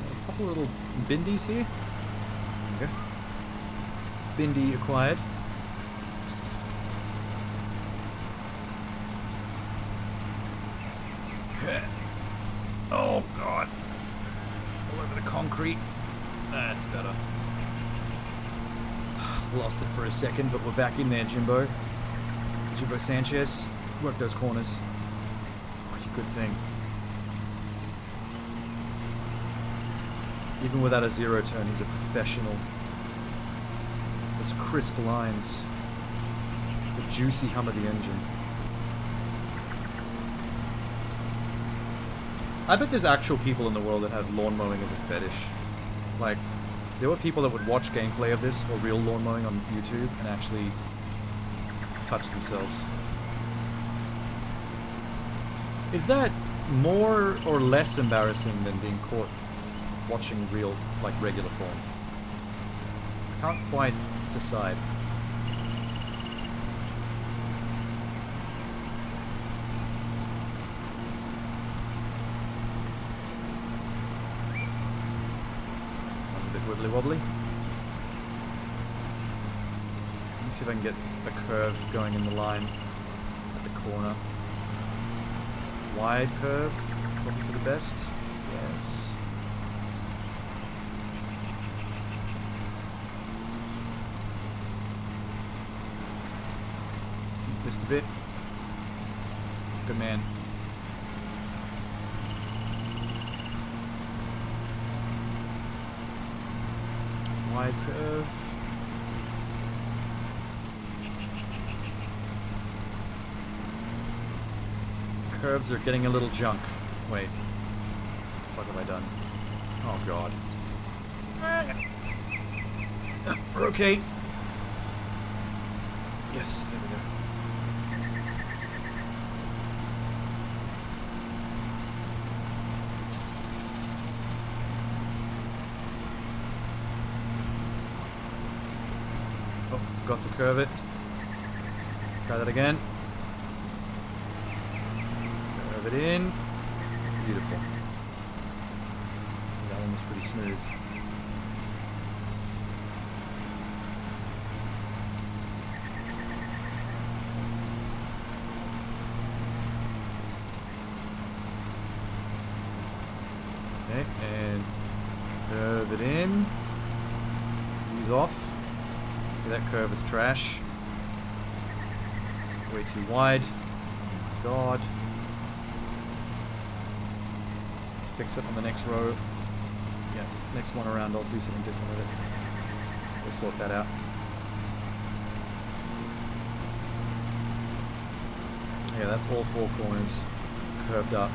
A couple little bindies here. There we go. Bindi acquired. Oh god. All over the concrete. That's better. Lost it for a second, but we're back in there, Jimbo. Jimbo Sanchez. Work those corners. Oh, you good thing. Even without a zero turn, he's a professional. Those crisp lines. The juicy hum of the engine. I bet there's actual people in the world that have lawn mowing as a fetish. Like, there were people that would watch gameplay of this or real lawn mowing on YouTube and actually touch themselves. Is that more or less embarrassing than being caught watching real, like regular porn? I can't quite decide. Wibbly wobbly. Let me see if I can get a curve going in the line at the corner. Wide curve, probably for the best. Yes. Just a bit. Good man. Wide curve. Curves are getting a little junk. Wait. What the fuck have I done? Oh god. We're okay. Yes, there we go. Oh, forgot to curve it. Try that again. Curve it in. Beautiful. That one was pretty smooth. Okay, and curve it in. Ease off. Okay, that curve is trash. Way too wide. Oh my god. Fix it on the next row. Yeah, next one around I'll do something different with it. We'll sort that out. Yeah, that's all four corners curved up.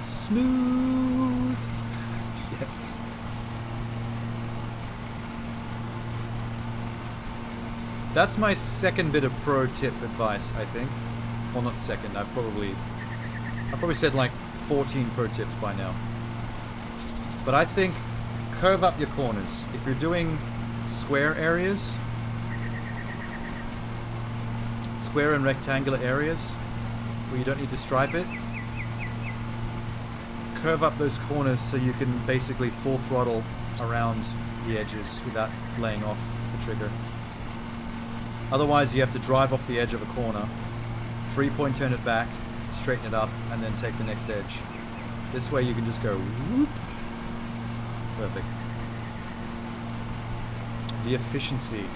Smooth. Yes. That's my second bit of pro tip advice, I think. Well, not second. I've probably said like 14 pro tips by now. But I think curve up your corners. If you're doing square areas, square and rectangular areas where you don't need to stripe it, curve up those corners so you can basically full throttle around the edges without laying off the trigger. Otherwise you have to drive off the edge of a corner, 3-point turn it back, straighten it up, and then take the next edge. This way you can just go whoop. Perfect. The efficiency.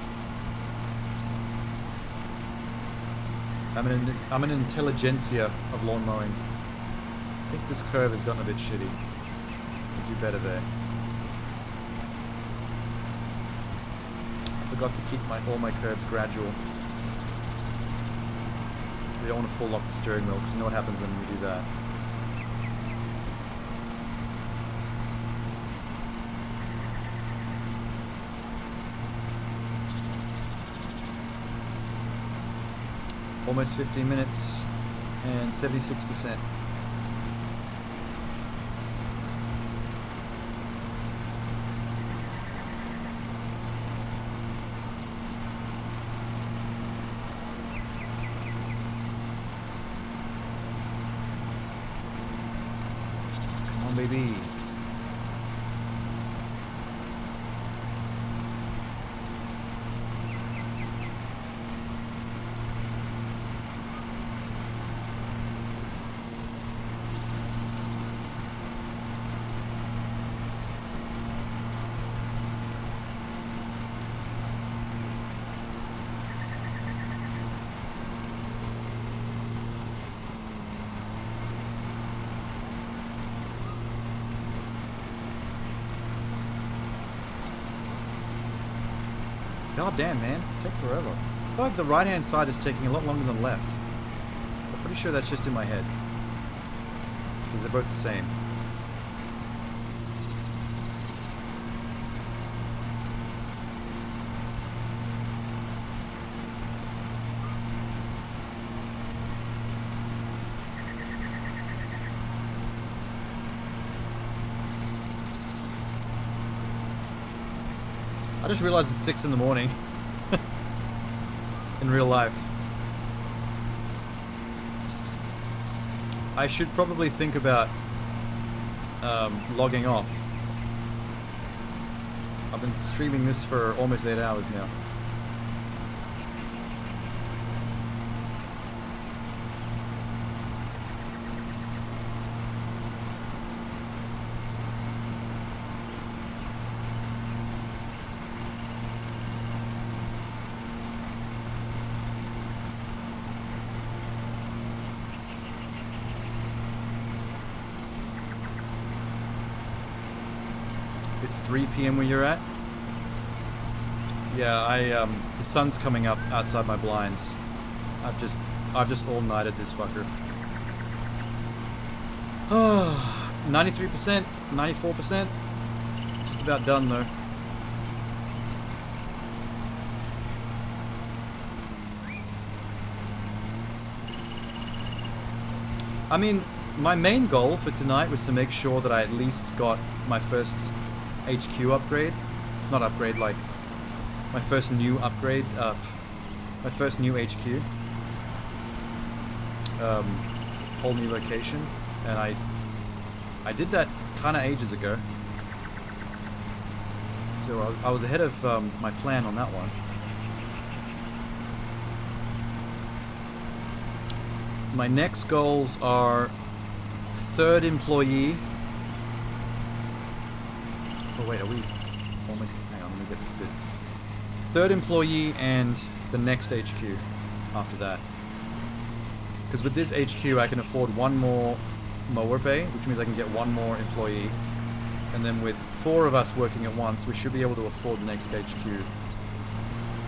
I'm an intelligentsia of lawn mowing. I think this curve has gotten a bit shitty. Could do better there. I forgot to keep all my curves gradual. We don't want to full lock the steering wheel because you know what happens when we do that. Almost 15 minutes and 76%. Come on, baby. God damn, man. Take forever. I feel like the right-hand side is taking a lot longer than the left. I'm pretty sure that's just in my head. Because they're both the same. I just realized it's 6 in the morning. In real life. I should probably think about logging off. I've been streaming this for almost 8 hours now. It's 3 p.m. where you're at? Yeah, the sun's coming up outside my blinds. I've just all-nighted this fucker. 93%, 94%. Just about done though. I mean, my main goal for tonight was to make sure that I at least got my first HQ upgrade. Not upgrade, like my first new upgrade. My first new HQ. Whole new location. And I did that kind of ages ago. So I was ahead of my plan on that one. My next goals are 3rd employee. Oh wait, are we almost... Hang on, let me get this bit. 3rd employee and the next HQ after that. Because with this HQ I can afford 1 more mower bay, which means I can get 1 more employee. And then with 4 of us working at once, we should be able to afford the next HQ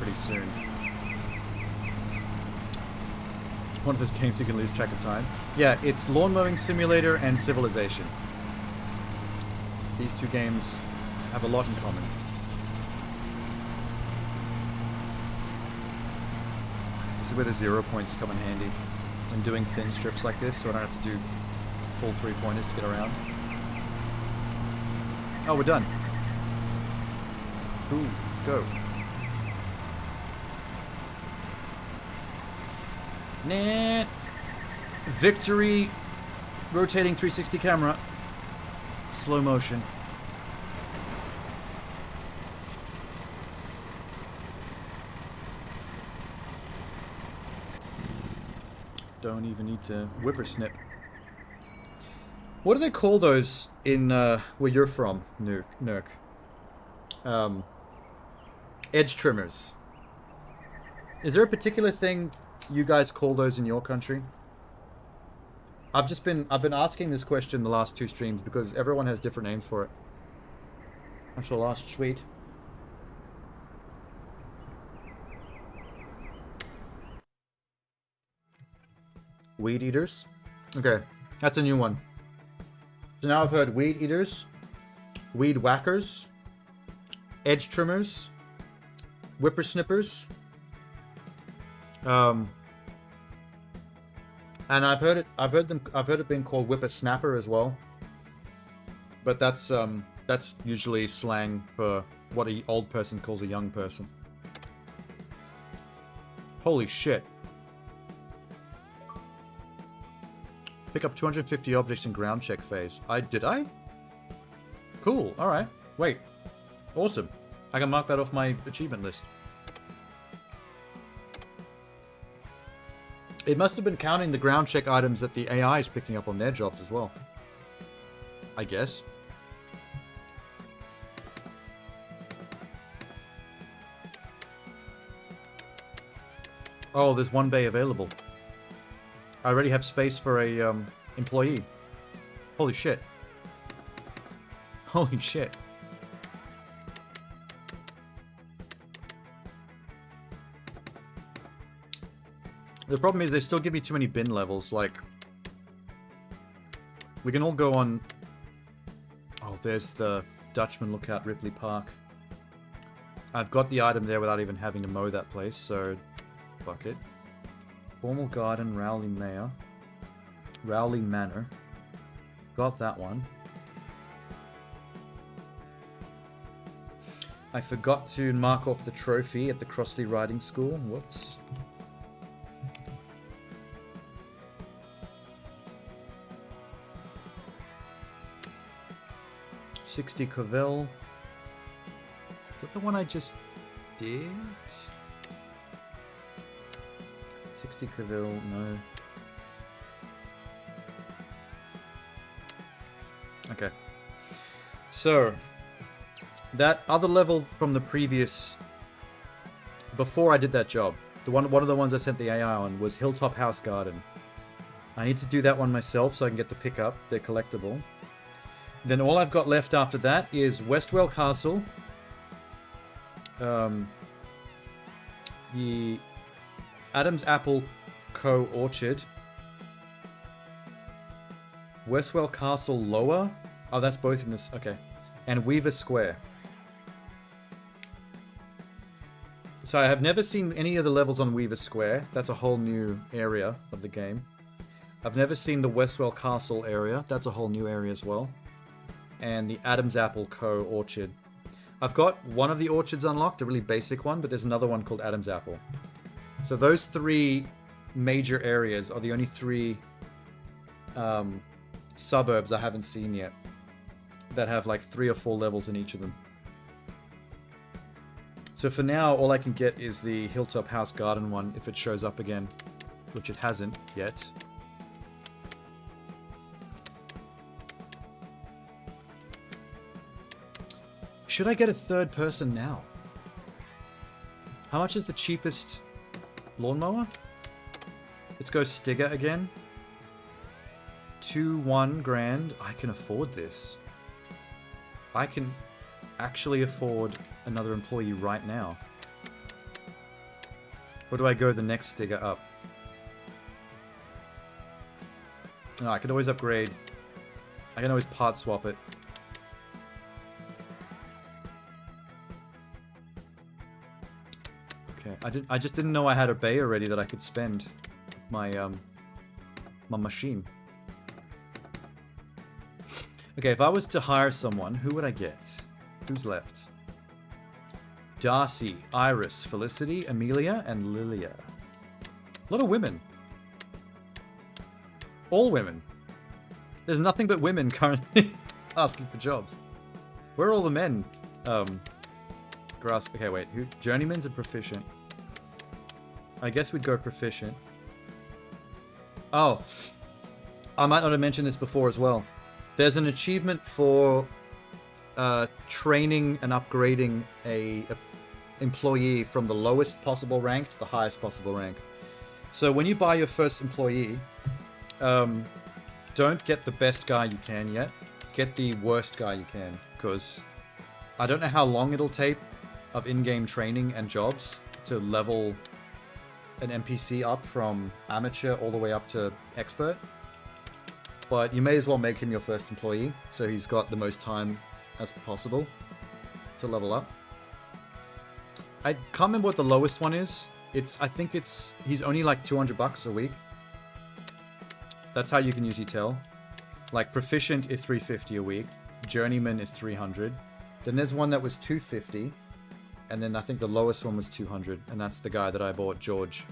pretty soon. One of those games you can lose track of time. Yeah, it's Lawn Mowing Simulator and Civilization. These 2 games have a lot in common. This is where the 0 points come in handy. I'm doing thin strips like this, so I don't have to do full 3-pointers to get around. Oh, we're done. Cool, let's go. Nah. Victory. Rotating 360 camera. Slow motion. Don't even need to whippersnip. What do they call those in where you're from, Nurk? Edge trimmers. Is there a particular thing you guys call those in your country? I've been asking this question the last 2 streams because everyone has different names for it. That's the last tweet. Weed eaters? Okay, that's a new one. So now I've heard weed eaters, weed whackers, edge trimmers, whippersnippers. And I've heard it being called whippersnapper as well. But that's usually slang for what an old person calls a young person. Holy shit. Pick up 250 objects in ground check phase. Did I? Cool, alright. Wait. Awesome. I can mark that off my achievement list. It must have been counting the ground check items that the AI is picking up on their jobs as well. I guess. Oh, there's 1 bay available. I already have space for a employee. Holy shit. Holy shit. The problem is they still give me too many bin levels, like... We can all go on... Oh, there's the Dutchman Lookout Ripley Park. I've got the item there without even having to mow that place, so... Fuck it. Formal Garden, Rowley Mayor. Rowley Manor. Got that one. I forgot to mark off the trophy at the Crossley Riding School. Whoops. $60 Covell. Is that the one I just did? 60 Covell, no. Okay. So, that other level from the previous... Before I did that job, one of the ones I sent the AI on was Hilltop House Garden. I need to do that one myself so I can get the pickup. They're collectible. Then all I've got left after that is Westwell Castle, the Adam's Apple Co. Orchard, Westwell Castle Lower. Oh, that's both in this. Okay. And Weaver Square. So I have never seen any of the levels on Weaver Square. That's a whole new area of the game. I've never seen the Westwell Castle area. That's a whole new area as well. And the Adam's Apple Co. Orchard. I've got one of the orchards unlocked, a really basic one, but there's another one called Adam's Apple. So those three major areas are the only three suburbs I haven't seen yet that have like 3 or 4 levels in each of them. So for now, all I can get is the Hilltop House Garden one if it shows up again, which it hasn't yet. Should I get a third person now? How much is the cheapest lawnmower? Let's go Stigger again. 2-1 grand. I can afford this. I can actually afford another employee right now. Or do I go the next Stigger up? Oh, I can always upgrade. I can always part swap it. Okay, I just didn't know I had a bay already that I could spend my my machine. Okay, if I was to hire someone, who would I get? Who's left? Darcy, Iris, Felicity, Amelia, and Lilia. A lot of women. All women. There's nothing but women currently asking for jobs. Where are all the men? Okay, wait. Who? Journeyman's and proficient. I guess we'd go proficient. Oh. I might not have mentioned this before as well. There's an achievement for training and upgrading a employee from the lowest possible rank to the highest possible rank. So when you buy your first employee, don't get the best guy you can yet. Get the worst guy you can, because I don't know how long it'll take of in-game training and jobs to level an NPC up from amateur all the way up to expert. But you may as well make him your first employee, so he's got the most time as possible to level up. I can't remember what the lowest one is. I think he's only like $200 a week. That's how you can usually tell. Like proficient is $350 a week, journeyman is $300. Then there's one that was $250, and then I think the lowest one was $200, and that's the guy that I bought, George.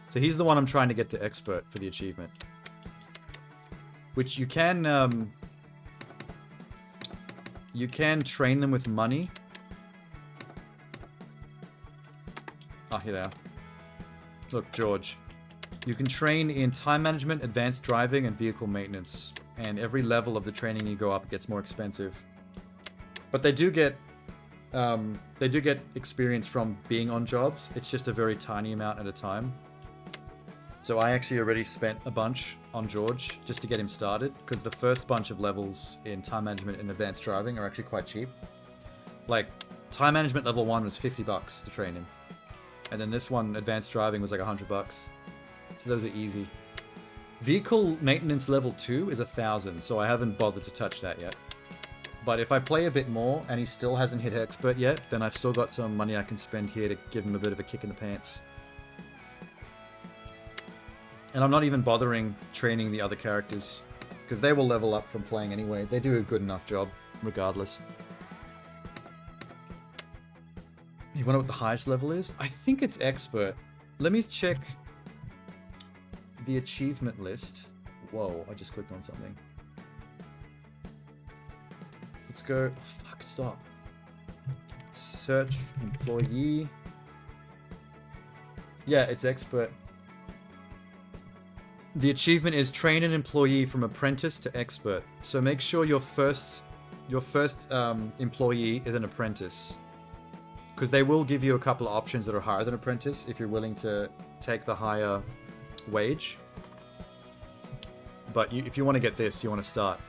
So he's the one I'm trying to get to expert for the achievement. Which you can train them with money. Ah, here they are. Look, George. You can train in time management, advanced driving, and vehicle maintenance. And every level of the training you go up, it gets more expensive. But they do get experience from being on jobs. It's just a very tiny amount at a time. So I actually already spent a bunch on George just to get him started, because the first bunch of levels in time management and advanced driving are actually quite cheap. Like, time management level 1 was $50 to train him. And then this one, advanced driving, was like $100. So those are easy. Vehicle maintenance level 2 is 1,000, so I haven't bothered to touch that yet. But if I play a bit more and he still hasn't hit expert yet, then I've still got some money I can spend here to give him a bit of a kick in the pants. And I'm not even bothering training the other characters, because they will level up from playing anyway. They do a good enough job, regardless. You wonder what the highest level is? I think it's expert. Let me check the achievement list. Whoa, I just clicked on something. Let's go. Oh, fuck, stop. Search employee. Yeah, it's expert. The achievement is train an employee from apprentice to expert. So make sure your first employee is an apprentice, because they will give you a couple of options that are higher than apprentice if you're willing to take the higher wage. But if you want to get this, you want to start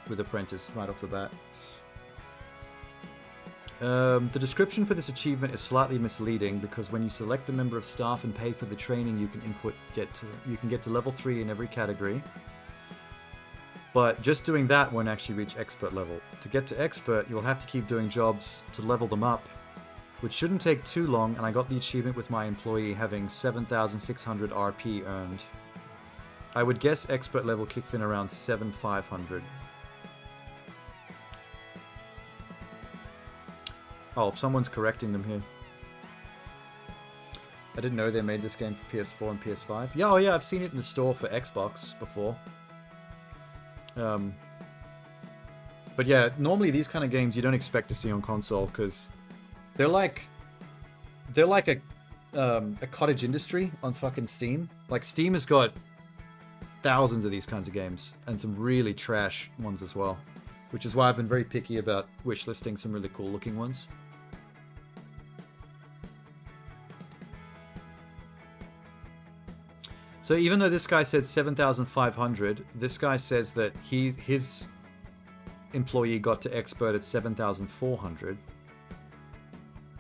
with Apprentice right off the bat. The description for this achievement is slightly misleading because when you select a member of staff and pay for the training, you can get to level 3 in every category. But just doing that won't actually reach expert level. To get to expert, you'll have to keep doing jobs to level them up, which shouldn't take too long, and I got the achievement with my employee having 7,600 RP earned. I would guess expert level kicks in around 7,500. Oh, if someone's correcting them here. I didn't know they made this game for PS4 and PS5. Yeah, oh yeah, I've seen it in the store for Xbox before. But yeah, normally these kind of games you don't expect to see on console because they're like a cottage industry on fucking Steam. Like Steam has got thousands of these kinds of games and some really trash ones as well, which is why I've been very picky about wishlisting some really cool looking ones. So even though this guy said 7,500, this guy says that his employee got to expert at 7,400.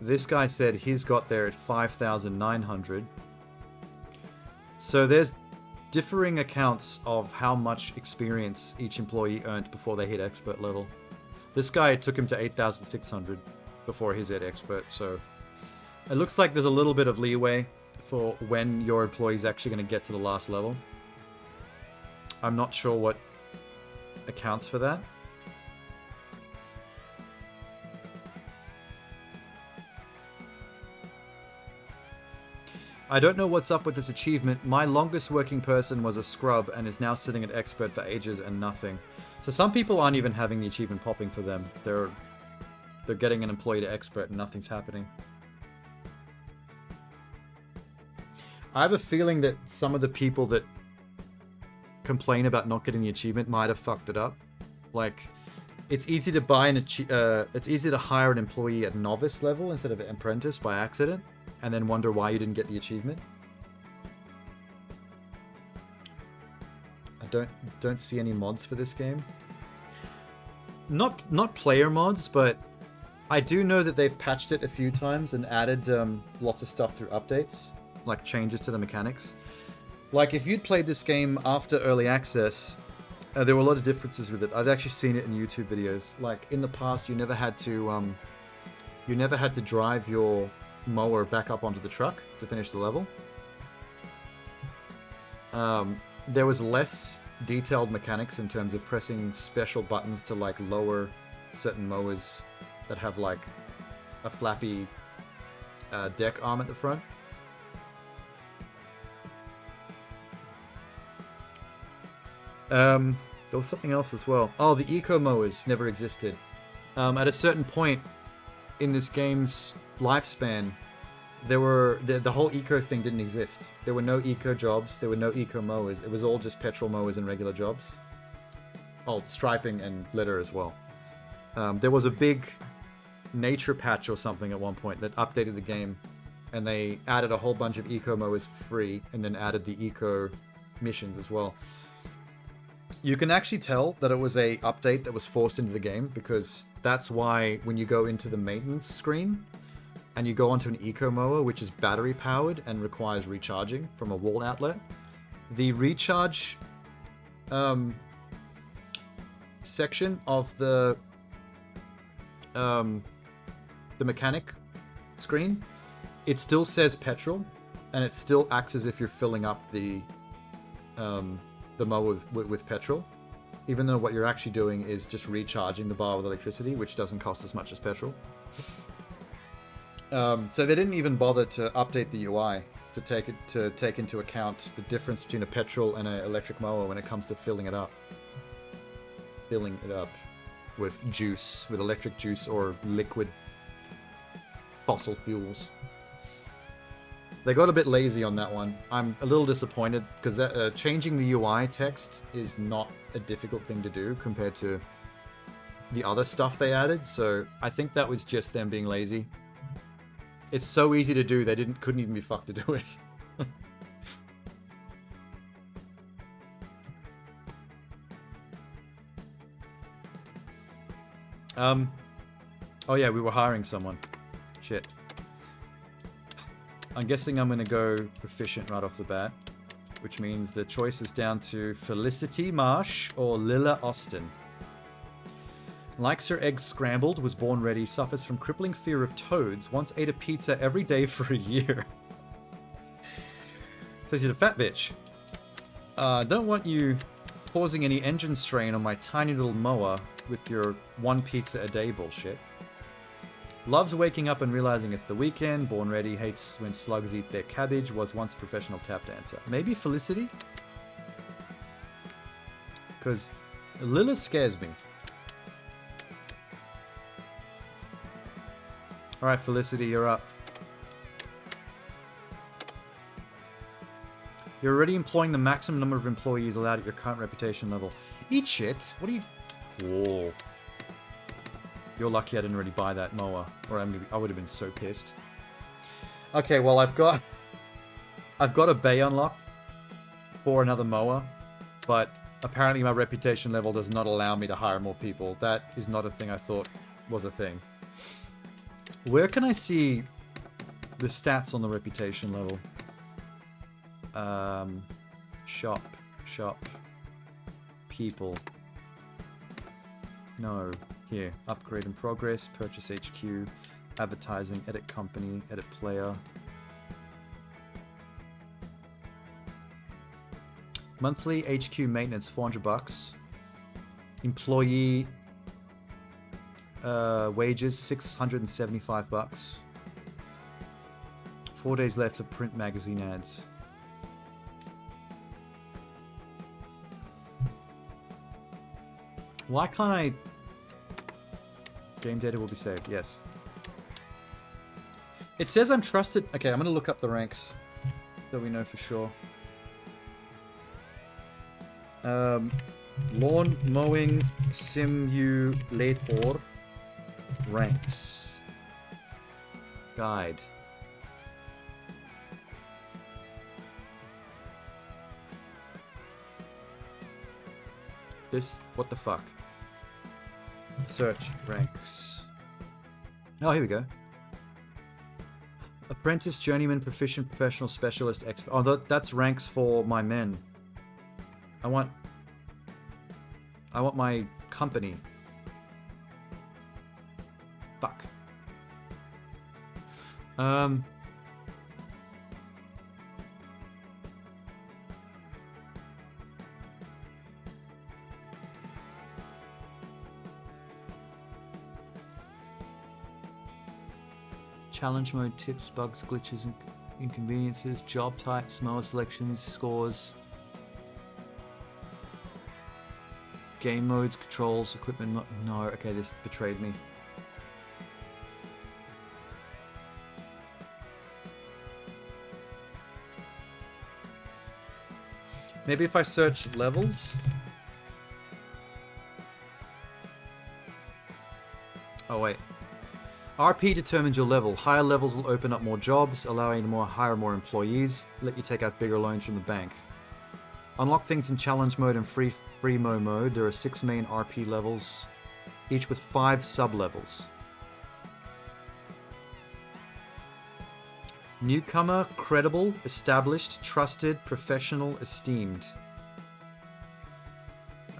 This guy said his got there at 5,900. So there's differing accounts of how much experience each employee earned before they hit expert level. This guy, it took him to 8,600 before he's at expert, so it looks like there's a little bit of leeway for when your employee's actually going to get to the last level. I'm not sure what accounts for that. I don't know what's up with this achievement. My longest working person was a scrub and is now sitting at expert for ages and nothing. So some people aren't even having the achievement popping for them. They're getting an employee to expert and nothing's happening. I have a feeling that some of the people that complain about not getting the achievement might have fucked it up. Like, it's easy to it's easy to hire an employee at novice level instead of an apprentice by accident, and then wonder why you didn't get the achievement. I don't see any mods for this game. Not player mods, but I do know that they've patched it a few times and added lots of stuff through updates, like changes to the mechanics. Like if you'd played this game after early access, there were a lot of differences with it. I've actually seen it in YouTube videos. Like in the past, you never had to drive your mower back up onto the truck to finish the level. There was less detailed mechanics in terms of pressing special buttons to like lower certain mowers that have like a flappy deck arm at the front. There was something else as well. Oh, the eco mowers never existed. At a certain point in this game's lifespan, the whole eco thing didn't exist. There were no eco jobs. There were no eco mowers. It was all just petrol mowers and regular jobs. Oh, striping and litter as well. There was a big nature patch or something at one point that updated the game, and they added a whole bunch of eco mowers for free, and then added the eco missions as well. You can actually tell that it was a update that was forced into the game, because that's why when you go into the maintenance screen and you go onto an eco mower, which is battery powered and requires recharging from a wall outlet, the recharge section of the mechanic screen, it still says petrol, and it still acts as if you're filling up the mower with petrol, even though what you're actually doing is just recharging the bar with electricity, which doesn't cost as much as petrol. So they didn't even bother to update the UI to take into account the difference between a petrol and an electric mower when it comes to filling it up with juice, with electric juice or liquid fossil fuels. They got a bit lazy on that one. I'm a little disappointed because changing the UI text is not a difficult thing to do compared to the other stuff they added. So I think that was just them being lazy. It's so easy to do, they couldn't even be fucked to do it. Oh yeah, we were hiring someone. Shit. I'm guessing I'm gonna go proficient right off the bat, which means the choice is down to Felicity Marsh or Lilla Austin. Likes her eggs scrambled, was born ready, suffers from crippling fear of toads, once ate a pizza every day for a year. So she's a fat bitch. Don't want you causing any engine strain on my tiny little mower with your one pizza a day bullshit. Loves waking up and realizing it's the weekend, born ready, hates when slugs eat their cabbage, was once a professional tap dancer. Maybe Felicity? Because Lilla scares me. Alright, Felicity, you're up. You're already employing the maximum number of employees allowed at your current reputation level. Eat shit. What are you... Whoa. You're lucky I didn't already buy that mower, or I would have been so pissed. Okay, well I've got a bay unlocked for another mower, but apparently my reputation level does not allow me to hire more people. That is not a thing I thought was a thing. Where can I see the stats on the reputation level? Shop, people. No, here, upgrade in progress, purchase HQ, advertising, edit company, edit player. Monthly HQ maintenance, $400. Employee wages, $675. 4 days left of print magazine ads. Why can't I... Game data will be saved, yes. It says I'm trusted... Okay, I'm going to look up the ranks so we know for sure. Lawn mowing simulator ranks. Guide. This... What the fuck? Search ranks. Oh, here we go. Apprentice, journeyman, proficient, professional, specialist, expert. Oh, that's ranks for my men. I want my company. Fuck. Challenge mode, tips, bugs, glitches, and inconveniences, job types, mower selections, scores, game modes, controls, equipment. No, okay, this betrayed me. Maybe if I search levels. Oh wait. RP determines your level. Higher levels will open up more jobs, allowing you to hire more employees, let you take out bigger loans from the bank. Unlock things in challenge mode and free mo mode. There are 6 main RP levels, each with 5 sub-levels. Newcomer, credible, established, trusted, professional, esteemed.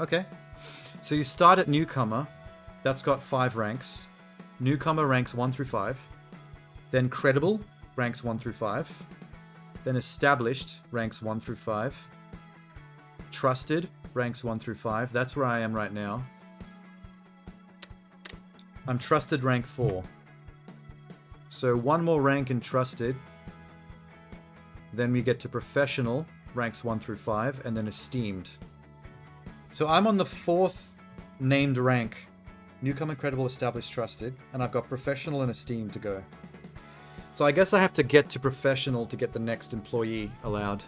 Okay. So you start at newcomer. That's got 5 ranks. Newcomer ranks 1 through 5. Then credible ranks 1 through 5. Then established ranks 1 through 5. Trusted ranks 1 through 5. That's where I am right now. I'm trusted rank 4. So one more rank in trusted. Then we get to professional, ranks 1 through 5, and then esteemed. So I'm on the 4th named rank. Newcomer, credible, established, trusted. And I've got professional and esteemed to go. So I guess I have to get to professional to get the next employee allowed.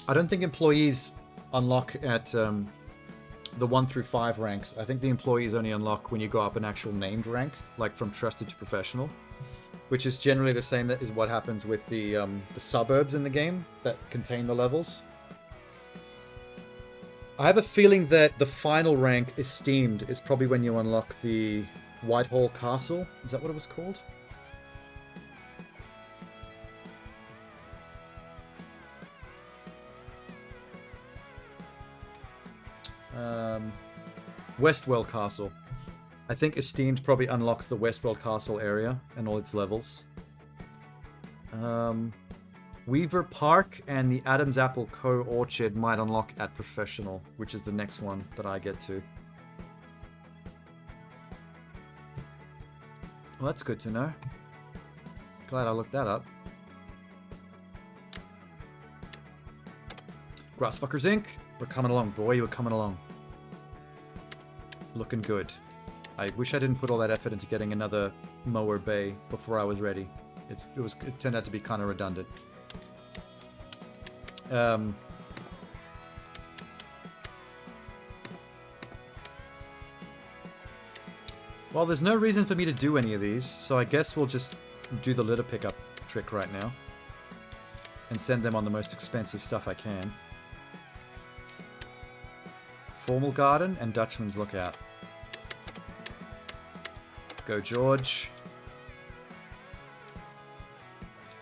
I don't think employees unlock at the 1 through 5 ranks. I think the employees only unlock when you go up an actual named rank, like from trusted to professional, which is generally the same that is what happens with the suburbs in the game that contain the levels. I have a feeling that the final rank, Esteemed, is probably when you unlock the Whitehall Castle. Is that what it was called? Westwell Castle. I think Esteemed probably unlocks the Westwell Castle area and all its levels. Weaver Park and the Adam's Apple Co. Orchard might unlock at Professional, which is the next one that I get to. Well, that's good to know. Glad I looked that up. Grassfuckers Inc. We're coming along, boy. We're coming along. It's looking good. I wish I didn't put all that effort into getting another mower bay before I was ready. It turned out to be kind of redundant. Well, there's no reason for me to do any of these, so I guess we'll just do the litter pickup trick right now. And send them on the most expensive stuff I can. Formal Garden and Dutchman's Lookout. Go George.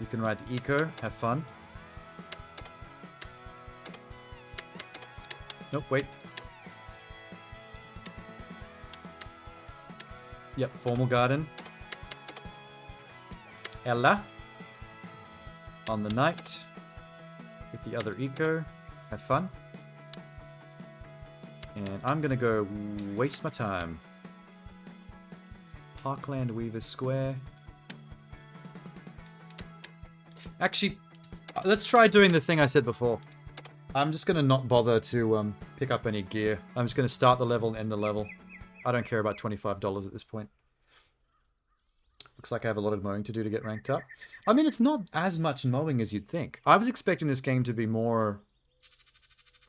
You can ride the Eco, have fun. Nope, wait. Yep, Formal Garden. Ella. On the night. With the other Eco, have fun. And I'm gonna go waste my time. Parkland Weaver Square. Actually, let's try doing the thing I said before. I'm just gonna not bother to pick up any gear. I'm just gonna start the level and end the level. I don't care about $25 at this point. Looks like I have a lot of mowing to do to get ranked up. I mean, it's not as much mowing as you'd think. I was expecting this game to be more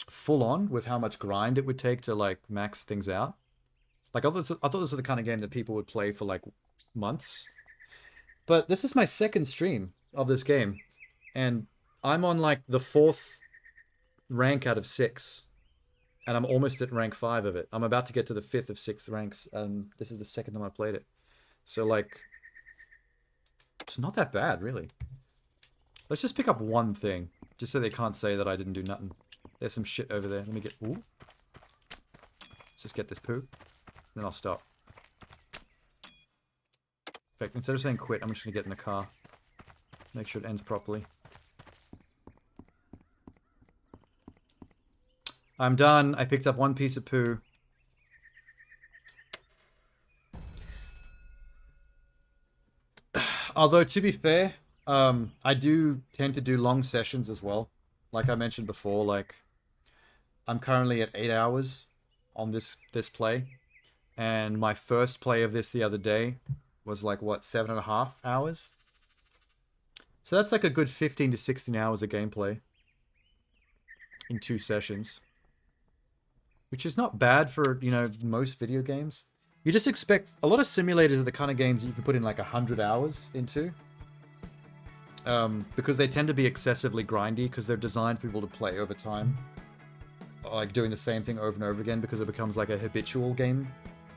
full on with how much grind it would take to like max things out. Like I thought this was the kind of game that people would play for like months. But this is my second stream of this game, and I'm on like the 4th rank out of 6, and I'm almost at rank 5 of it. I'm about to get to the 5th of 6 ranks, and this is the second time I played it. So like, it's not that bad, really. Let's just pick up one thing, just so they can't say that I didn't do nothing. There's some shit over there. Let me get... Ooh. Let's just get this poo. Then I'll stop. In fact, instead of saying quit, I'm just going to get in the car. Make sure it ends properly. I'm done. I picked up one piece of poo. Although, to be fair, I do tend to do long sessions as well. Like I mentioned before, like... I'm currently at 8 hours on this play. And my first play of this the other day was like, what, 7.5 hours? So that's like a good 15 to 16 hours of gameplay. In 2 sessions. Which is not bad for, you know, most video games. You just expect... A lot of simulators are the kind of games that you can put in like 100 hours into. Because they tend to be excessively grindy, because they're designed for people to play over time. Like doing the same thing over and over again, because it becomes like a habitual game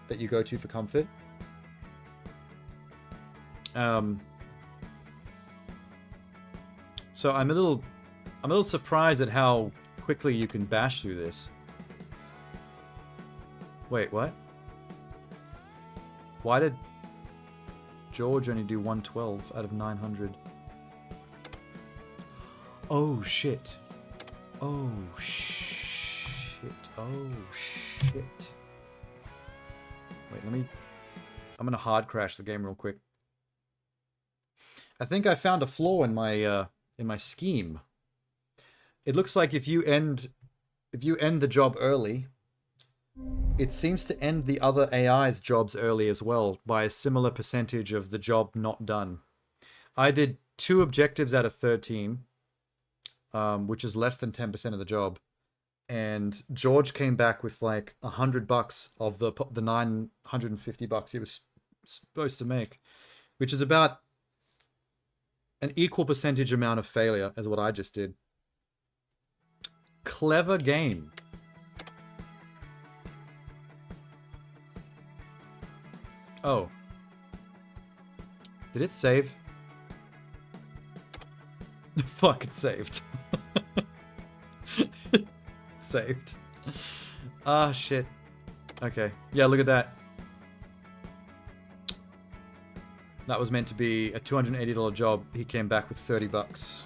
that you go to for comfort. So I'm a little surprised at how quickly you can bash through this. Wait, what? Why did George only do 112 out of 900? Oh shit. Oh shit. Oh shit. Wait, I'm gonna hard crash the game real quick. I think I found a flaw in my scheme. It looks like if you end the job early, it seems to end the other AI's jobs early as well by a similar percentage of the job not done. I did 2 objectives out of 13, which is less than 10% of the job. And George came back with like $100 of the $950 he was supposed to make, which is about an equal percentage amount of failure as what I just did. Clever game. Oh. Did it save? Fuck, it saved. Saved. Ah, shit. Okay. Yeah, look at that. That was meant to be a $280 job. He came back with 30 bucks.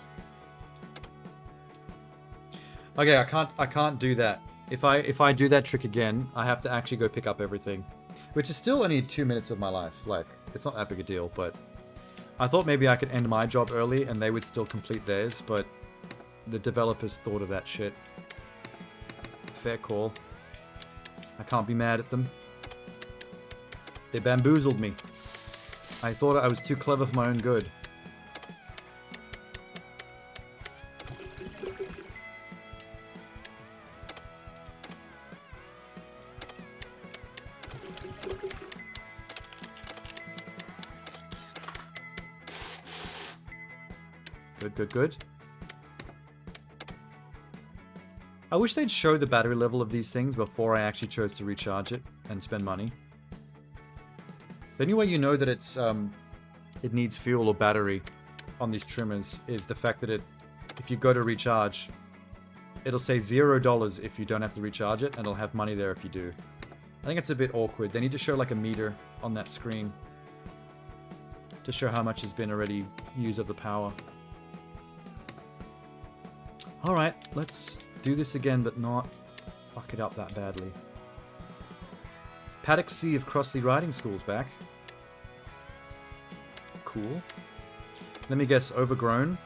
Okay, I can't do that. If I do that trick again, I have to actually go pick up everything. Which is still only 2 minutes of my life. Like, it's not that big a deal, but I thought maybe I could end my job early and they would still complete theirs, but the developers thought of that shit. Fair call. I can't be mad at them. They bamboozled me. I thought I was too clever for my own good. Good, good, good. I wish they'd show the battery level of these things before I actually chose to recharge it and spend money. The only way you know that it needs fuel or battery on these trimmers is the fact that if you go to recharge, it'll say $0 if you don't have to recharge it, and it'll have money there if you do. I think it's a bit awkward. They need to show like a meter on that screen to show how much has been already used of the power. Alright, let's do this again, but not fuck it up that badly. Paddock Sea of Crossley Riding School's back. Cool. Let me guess, overgrown?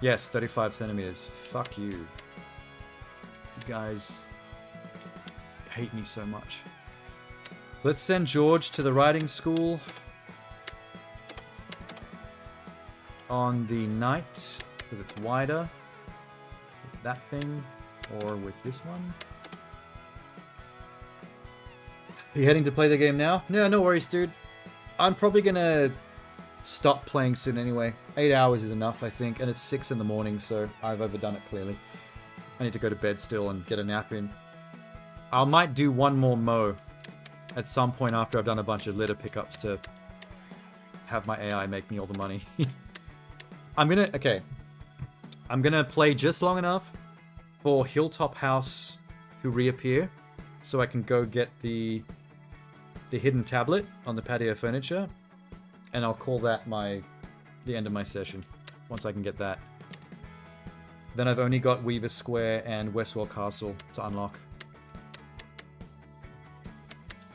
Yes, 35 centimeters. Fuck you. You guys hate me so much. Let's send George to the riding school on the night, because it's wider. With that thing, or with this one. Are you heading to play the game now? Yeah, no worries, dude. I'm probably gonna stop playing soon anyway. 8 hours is enough, I think, and it's 6 in the morning, so I've overdone it clearly. I need to go to bed still and get a nap in. I might do one more mow at some point after I've done a bunch of litter pickups to have my AI make me all the money. I'm gonna play just long enough for Hilltop House to reappear, so I can go get the hidden tablet on the patio furniture, and I'll call that the end of my session once I can get that. Then I've only got Weaver Square and Westwell Castle to unlock,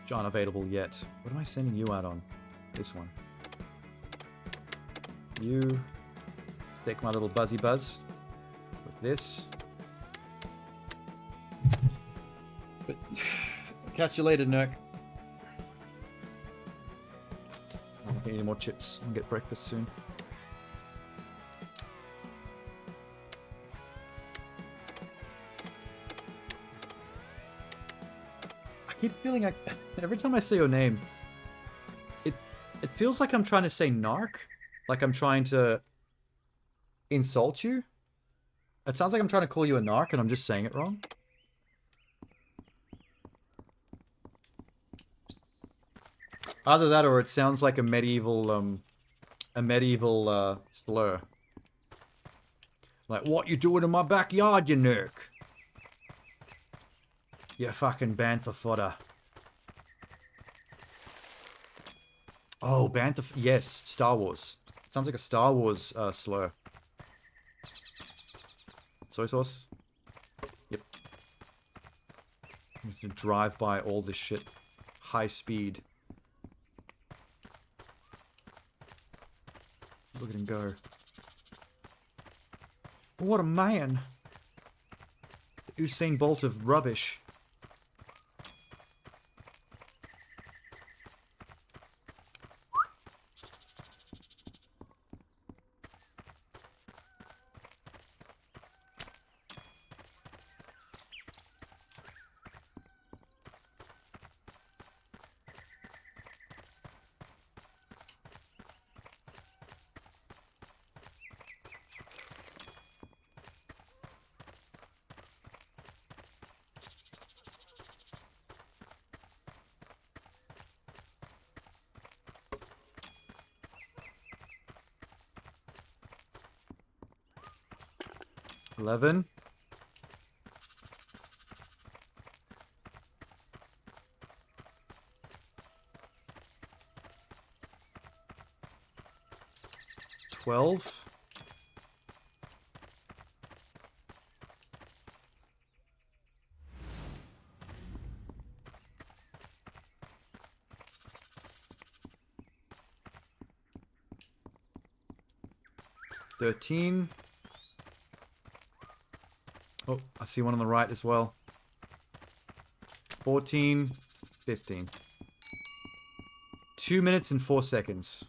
which aren't available yet. What am I sending you out on? This one. You take my little buzzy buzz with this. But catch you later, Nerk. I don't need any more chips. I'll get breakfast soon. I keep feeling like every time I say your name, it feels like I'm trying to say narc, like I'm trying to insult you. It sounds like I'm trying to call you a narc and I'm just saying it wrong. Either that or it sounds like a medieval slur. Like, what you doing in my backyard, you nerk? You fucking bantha fodder. Oh, bantha... Yes, Star Wars. It sounds like a Star Wars slur. Soy sauce? Yep. I'm just gonna drive by all this shit. High speed. Look at him go. What a man. The Usain Bolt of rubbish. 11. $12. 13. Oh, I see one on the right as well. 14. 15. 2 minutes and 4 seconds.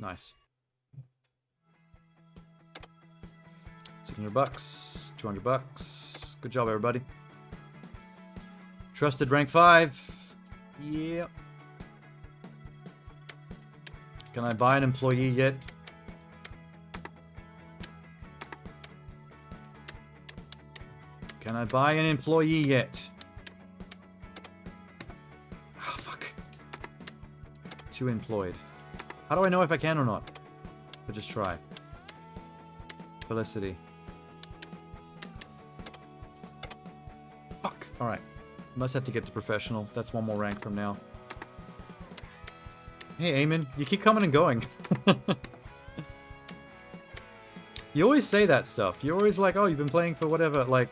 Nice. $600. $200. Good job, everybody. Trusted rank 5. Yeah. Can I buy an employee yet? Can I buy an employee yet? Oh, fuck. 2 employed. How do I know if I can or not? But just try. Felicity. Fuck. Alright. Must have to get to professional. That's one more rank from now. Hey, Eamon. You keep coming and going. You always say that stuff. You're always like, oh, you've been playing for whatever. Like,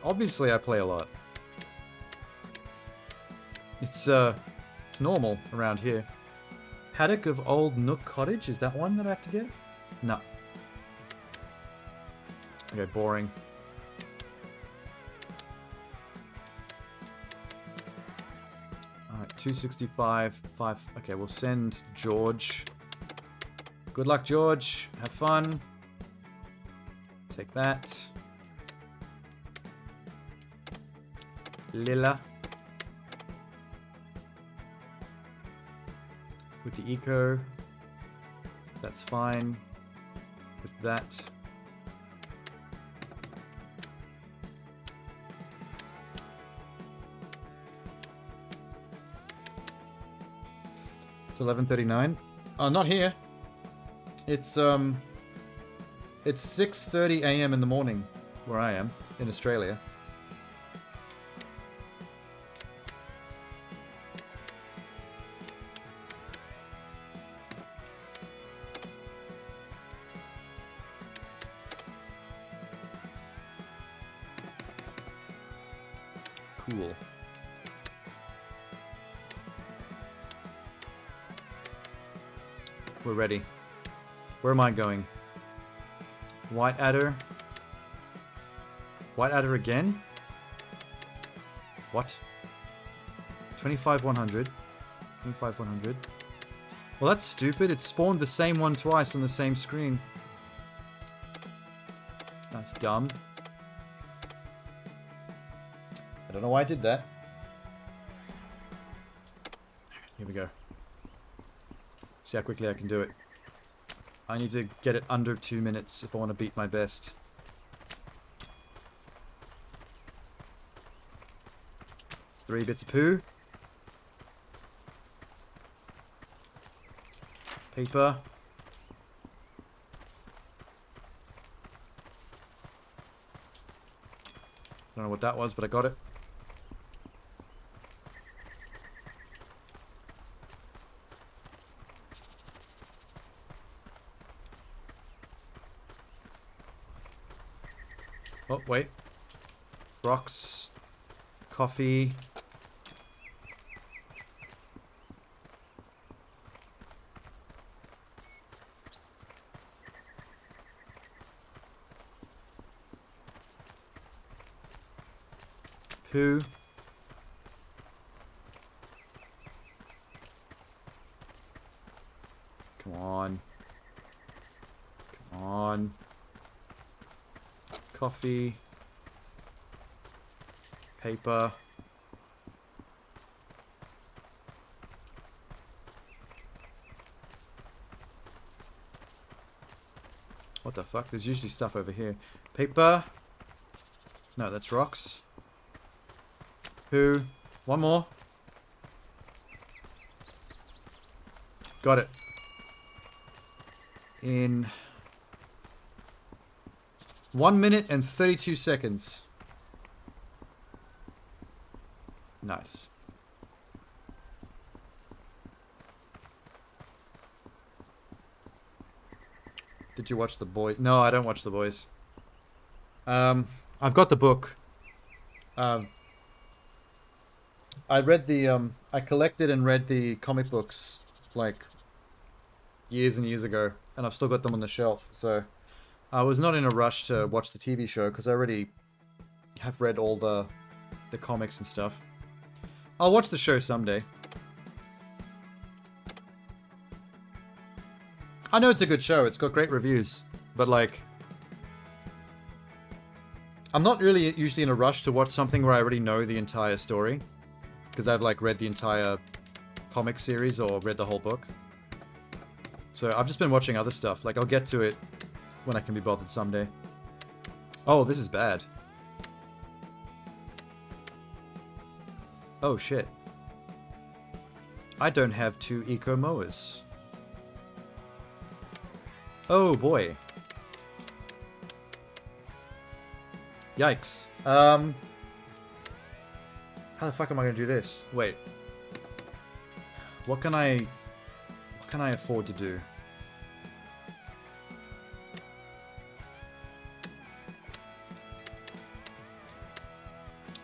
obviously I play a lot. It's normal around here. Paddock of Old Nook Cottage? Is that one that I have to get? No. Okay, boring. Alright, 265, 5. Okay, we'll send George. Good luck, George. Have fun. Take that. Lila. With the eco. That's fine. With that. It's 11:39. Oh, not here. It's 6:30 a.m. in the morning where I am in Australia. Cool. We're ready. Where am I going? White Adder. White Adder again? What? 25,100. 25,100. Well, that's stupid. It spawned the same one twice on the same screen. That's dumb. I don't know why I did that. Here we go. See how quickly I can do it. I need to get it under 2 minutes if I want to beat my best. It's 3 bits of poo. Paper. Don't know what that was, but I got it. Oh, wait. Rocks. Coffee. Poo. Come on. Come on. Coffee. Paper. What the fuck? There's usually stuff over here. Paper. No, that's rocks. Poo. One more. Got it. In 1 minute and 32 seconds. Nice. Did you watch The Boys? No, I don't watch The Boys. I've got the book. I read the I collected and read the comic books like years and years ago, and I've still got them on the shelf. So I was not in a rush to watch the TV show because I already have read all the comics and stuff. I'll watch the show someday. I know it's a good show. It's got great reviews, but like, I'm not really usually in a rush to watch something where I already know the entire story, because I've like read the entire comic series or read the whole book. So I've just been watching other stuff. Like, I'll get to it when I can be bothered someday. Oh, this is bad. Oh shit. I don't have 2 eco mowers. Oh boy. Yikes. How the fuck am I gonna do this? Wait. What can I afford to do?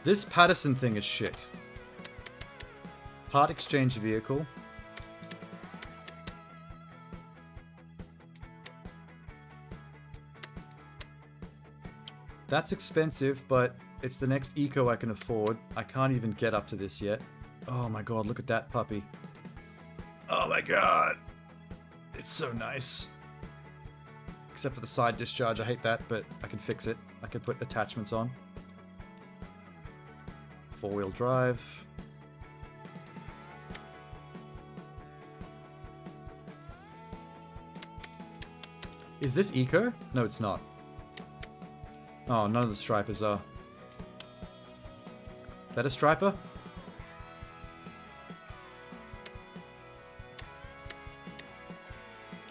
This Patterson thing is shit. Part exchange vehicle. That's expensive, but it's the next eco I can afford. I can't even get up to this yet. Oh my god, look at that puppy. Oh my god. It's so nice. Except for the side discharge, I hate that, but I can fix it. I can put attachments on. 4-wheel drive. Is this eco? No, it's not. Oh, none of the stripers are. That a striper?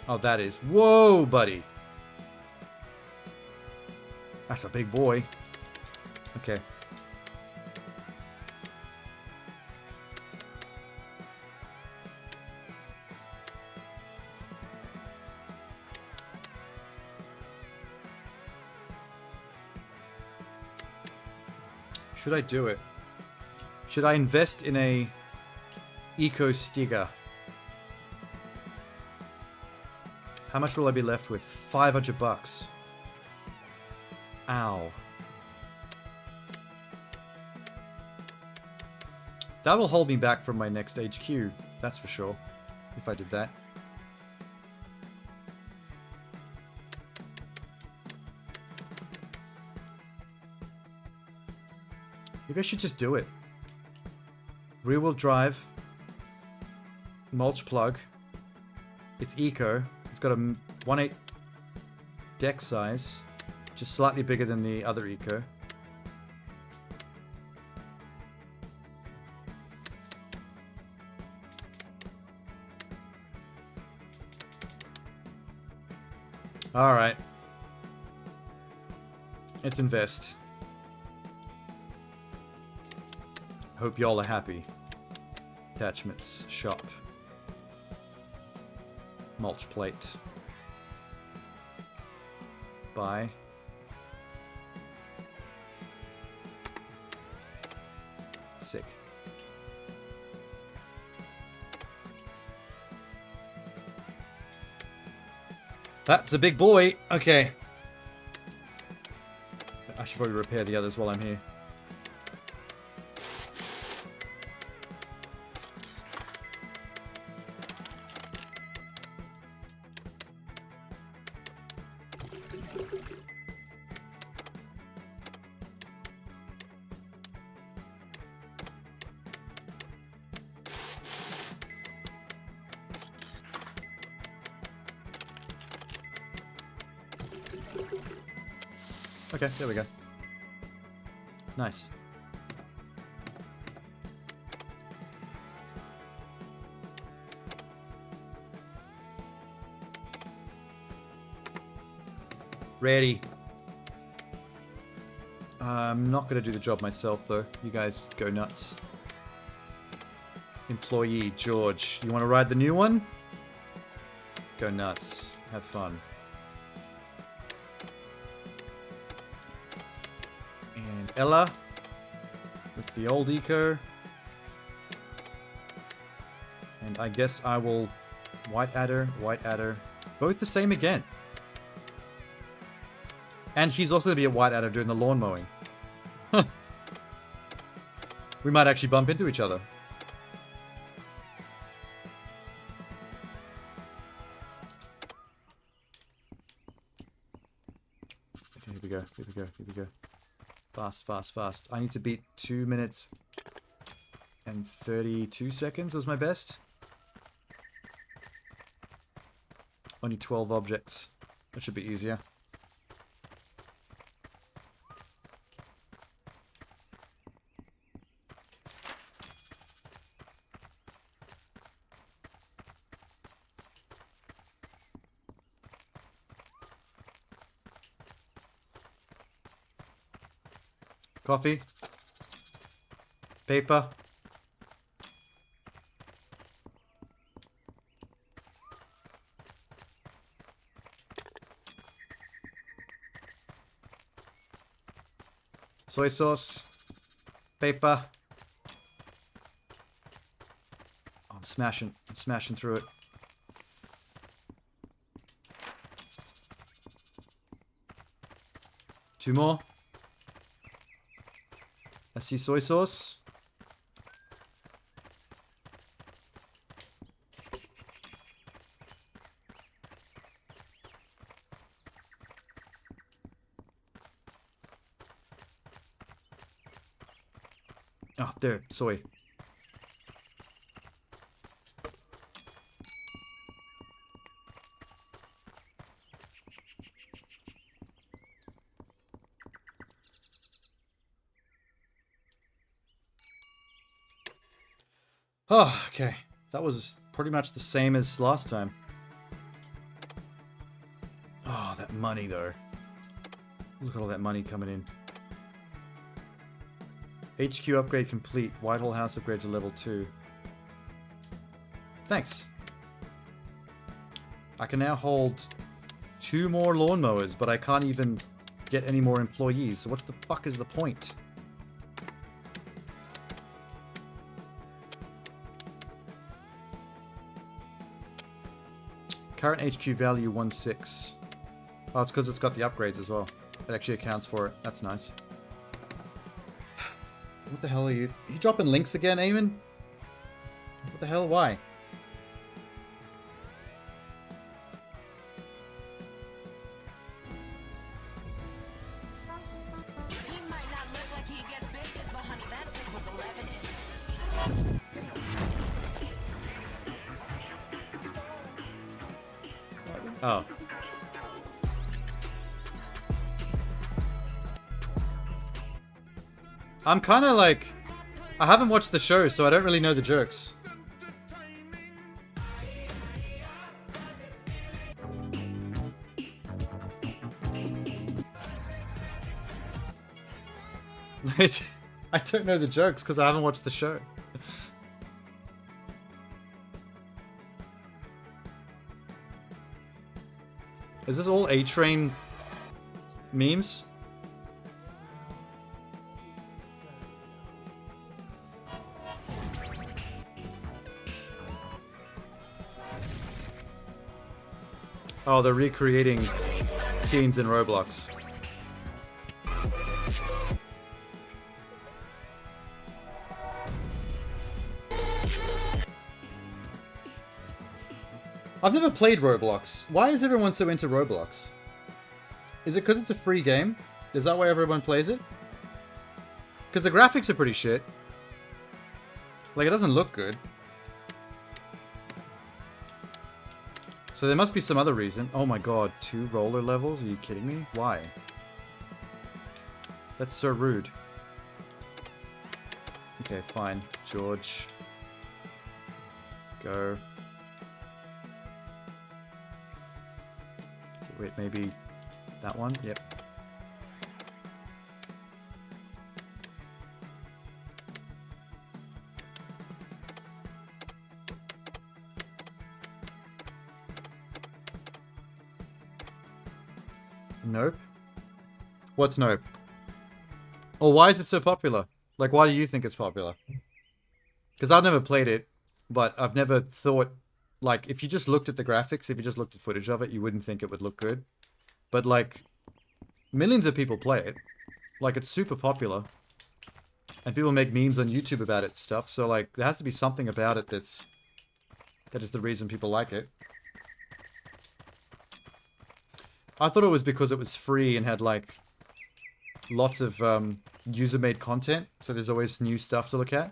Oh, that is. Whoa, buddy. That's a big boy. Okay. Should I do it? Should I invest in a eco Stiga? How much will I be left with? 500 bucks. Ow. That will hold me back from my next HQ, that's for sure, if I did that. Maybe I should just do it. Rear wheel drive. Mulch plug. It's eco. It's got a 1.8 deck size. Just slightly bigger than the other eco. Alright. Let's invest. Hope y'all are happy. Attachments, shop. Mulch plate. Buy. Sick. That's a big boy. Okay. I should probably repair the others while I'm here. Okay, there we go. Nice. Ready. I'm not going to do the job myself, though. You guys go nuts. Employee, George. You want to ride the new one? Go nuts. Have fun. And Ella. With the old eco. And I guess I will... White adder. Both the same again. And he's also going to be a white adder doing the lawn mowing. We might actually bump into each other. Okay, here we go. Fast. I need to beat 2 minutes and 32 seconds was my best. Only 12 objects. That should be easier. Coffee. Paper. Soy sauce. Paper. Oh, I'm smashing through it. Two more. I see soy sauce. Oh, there, soy. Oh, okay. That was pretty much the same as last time. Oh, that money, though. Look at all that money coming in. HQ upgrade complete. Whitehall House upgrade to level 2. Thanks. I can now hold 2 more lawnmowers, but I can't even get any more employees. So what's the fuck is the point? Current HQ value 1.6. Oh, it's because it's got the upgrades as well. It actually accounts for it. That's nice. What the hell are you? Are you dropping links again, Eamon? What the hell? Why? Oh. I'm kind of like... I haven't watched the show, so I don't really know the jokes. I don't know the jokes because I haven't watched the show. Is this all A-Train memes? Oh, they're recreating scenes in Roblox. I've never played Roblox. Why is everyone so into Roblox? Is it because it's a free game? Is that why everyone plays it? Because the graphics are pretty shit. Like, it doesn't look good. So there must be some other reason. Oh my god, 2 roller levels? Are you kidding me? Why? That's so rude. Okay, fine. George. Go. Wait, maybe That one? Yep. Nope. What's Nope? Or why is it so popular? Like, why do you think it's popular? Because I've never played it, but I've never thought... Like, if you just looked at the graphics, if you just looked at footage of it, you wouldn't think it would look good. But, like, millions of people play it. Like, it's super popular. And people make memes on YouTube about it and stuff. So, like, there has to be something about it that is the reason people like it. I thought it was because it was free and had, like, lots of user-made content. So there's always new stuff to look at.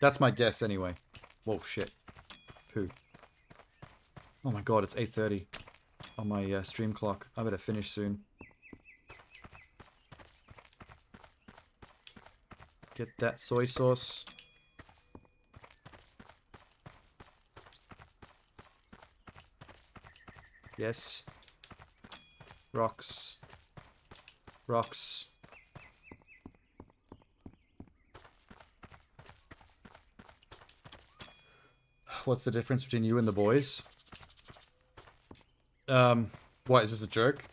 That's my guess, anyway. Whoa, shit. Poo. Oh my god, it's 8:30 on my stream clock. I better finish soon. Get that soy sauce. Yes. Rocks. Rocks. What's the difference between you and the boys? What, is this a joke?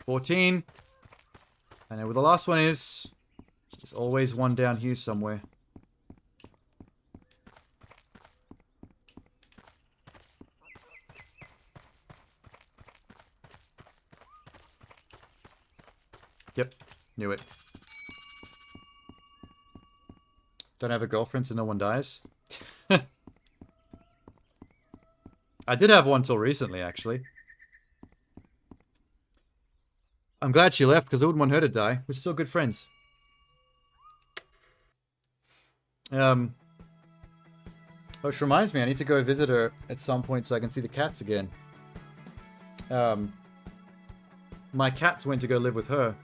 $14. I know where the last one is. There's always one down here somewhere. Yep, knew it. Don't have a girlfriend so no one dies. I did have one till recently, actually. I'm glad she left because I wouldn't want her to die. We're still good friends. Which reminds me, I need to go visit her at some point so I can see the cats again. My cats went to go live with her.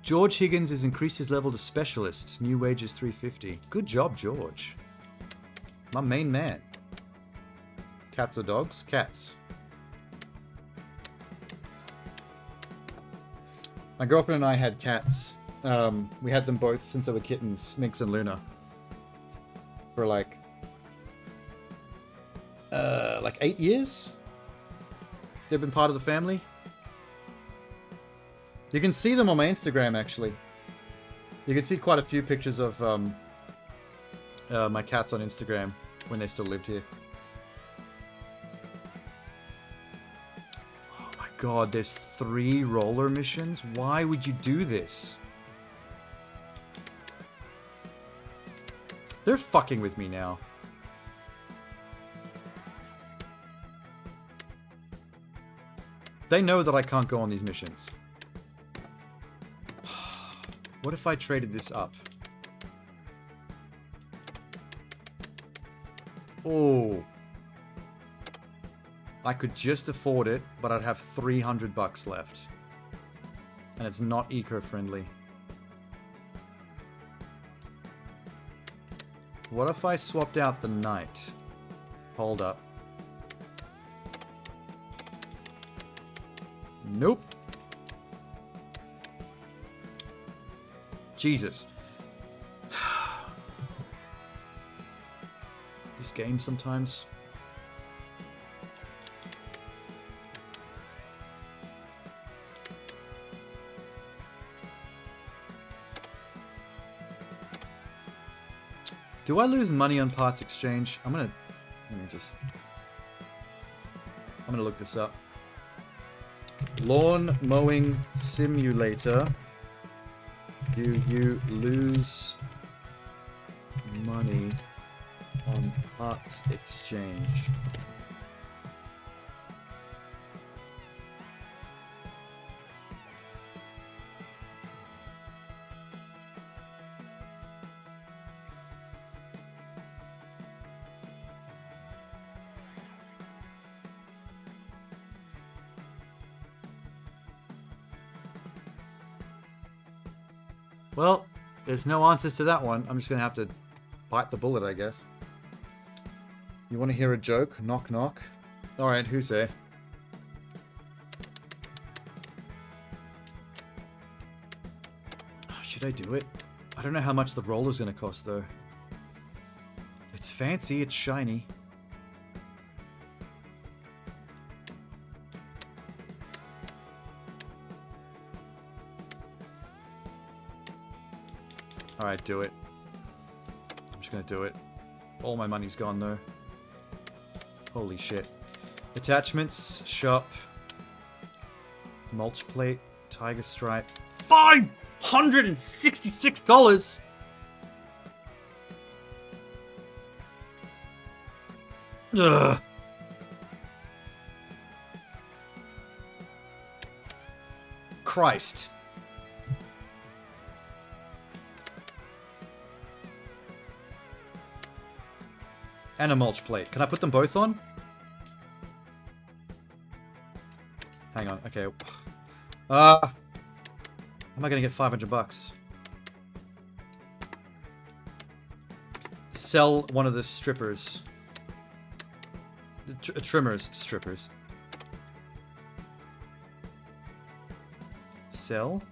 George Higgins has increased his level to specialist. New wages $350. Good job, George. My main man. Cats or dogs? Cats. My girlfriend and I had cats. We had them both since they were kittens, Minx and Luna. For like 8 years? They've been part of the family. You can see them on my Instagram, actually. You can see quite a few pictures of my cats on Instagram when they still lived here. Oh my god, there's 3 roller missions? Why would you do this? They're fucking with me now. They know that I can't go on these missions. What if I traded this up? Oh. I could just afford it, but I'd have $300 left. And it's not eco-friendly. What if I swapped out the night? Hold up. Nope. Jesus. This game sometimes. Do I lose money on parts exchange? I'm gonna look this up. Lawn mowing simulator. Do you lose money on parts exchange? Well, there's no answers to that one. I'm just going to have to bite the bullet, I guess. You want to hear a joke? Knock, knock. Alright, who's there? Should I do it? I don't know how much the roller's going to cost, though. It's fancy, it's shiny. Alright, do it. I'm just gonna do it. All my money's gone, though. Holy shit. Attachments, shop. Mulch plate, tiger stripe. $566! Ugh. Christ. And a mulch plate. Can I put them both on? Hang on. Okay. How am I gonna get 500 bucks? Sell one of the strippers. Trimmers. Strippers. Sell.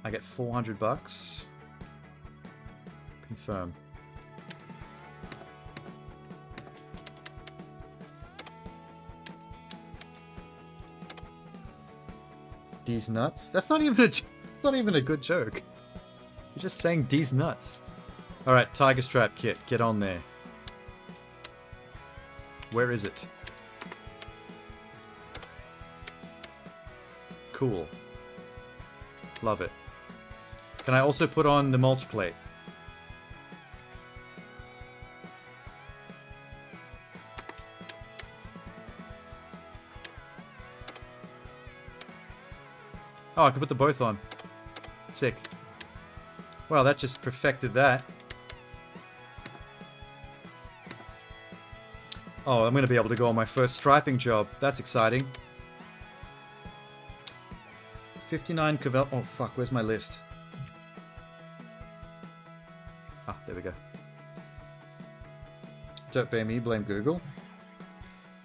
I get 400 bucks. Confirm. These nuts? That's not even a good joke. You're just saying these nuts. Alright, tiger strap kit. Get on there. Where is it? Cool. Love it. Can I also put on the mulch plate? Oh, I can put them both on. Sick. Well, that just perfected that. Oh, I'm going to be able to go on my first striping job. That's exciting. 59 Cavell... Oh, fuck. Where's my list? Ah, there we go. Don't blame me. Blame Google.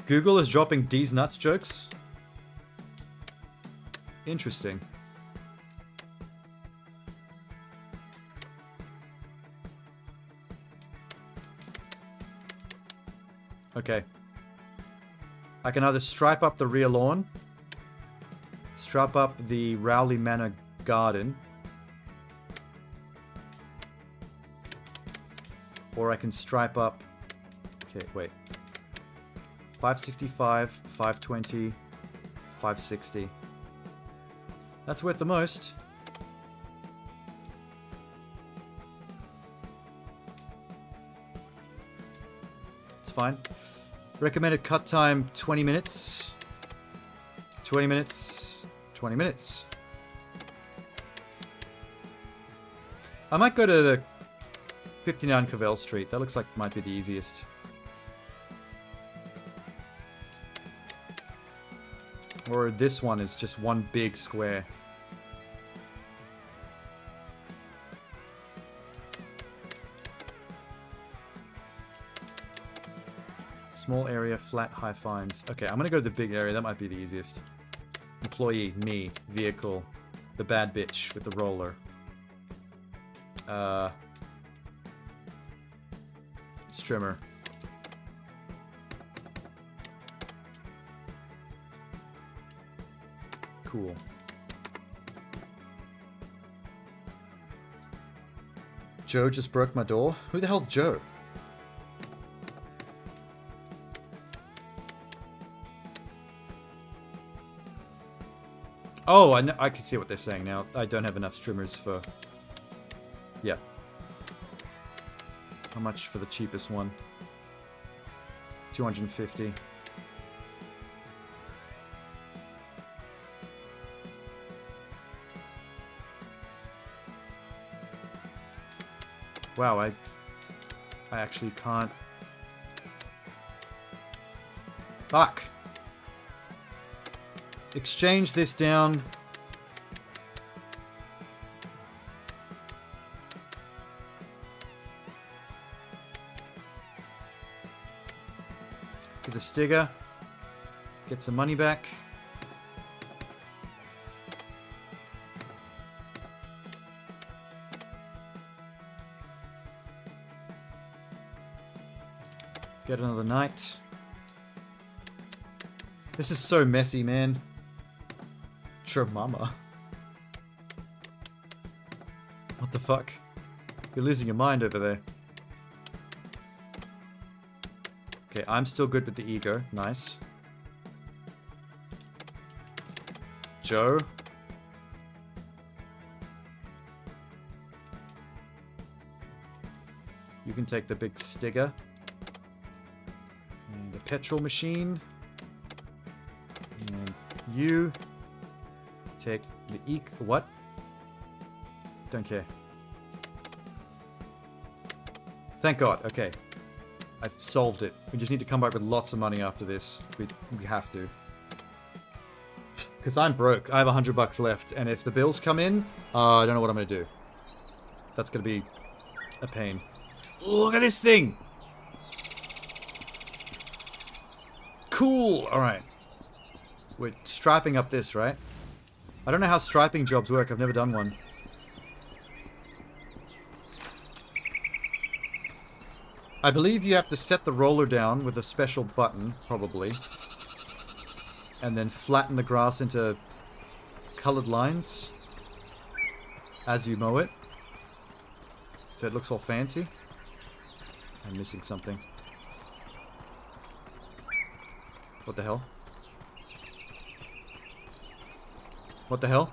Google is dropping D's nuts jokes. Interesting. Okay. I can either stripe up the rear lawn, stripe up the Rowley Manor garden, or I can stripe up... Okay, wait. 565, 520, 560. That's worth the most. It's fine. Recommended cut time 20 minutes. 20 minutes. 20 minutes. I might go to the 59 Cavell Street. That looks like might be the easiest. Or this one is just one big square. Small area, flat, high fines. Okay, I'm gonna go to the big area. That might be the easiest. Employee, me, vehicle, the bad bitch with the roller. Strimmer. Cool. Joe just broke my door? Who the hell's Joe? Oh, I can see what they're saying now. I don't have enough strimmers for... Yeah. How much for the cheapest one? 250. Wow, I actually can't... Fuck! Exchange this down to the Stigger. Get some money back. Get another night. This is so messy, man. Sure, mama. What the fuck? You're losing your mind over there. Okay, I'm still good with the ego. Nice. Joe. You can take the big Stigger. And the petrol machine. And you take the what? Don't care. Thank God. Okay. I've solved it. We just need to come back with lots of money after this. We have to. Because I'm broke. I have $100 left. And if the bills come in, I don't know what I'm going to do. That's going to be a pain. Look at this thing! Cool! Alright. We're striping up this, right? I don't know how striping jobs work. I've never done one. I believe you have to set the roller down with a special button, probably. And then flatten the grass into colored lines as you mow it. So it looks all fancy. I'm missing something. What the hell? What the hell?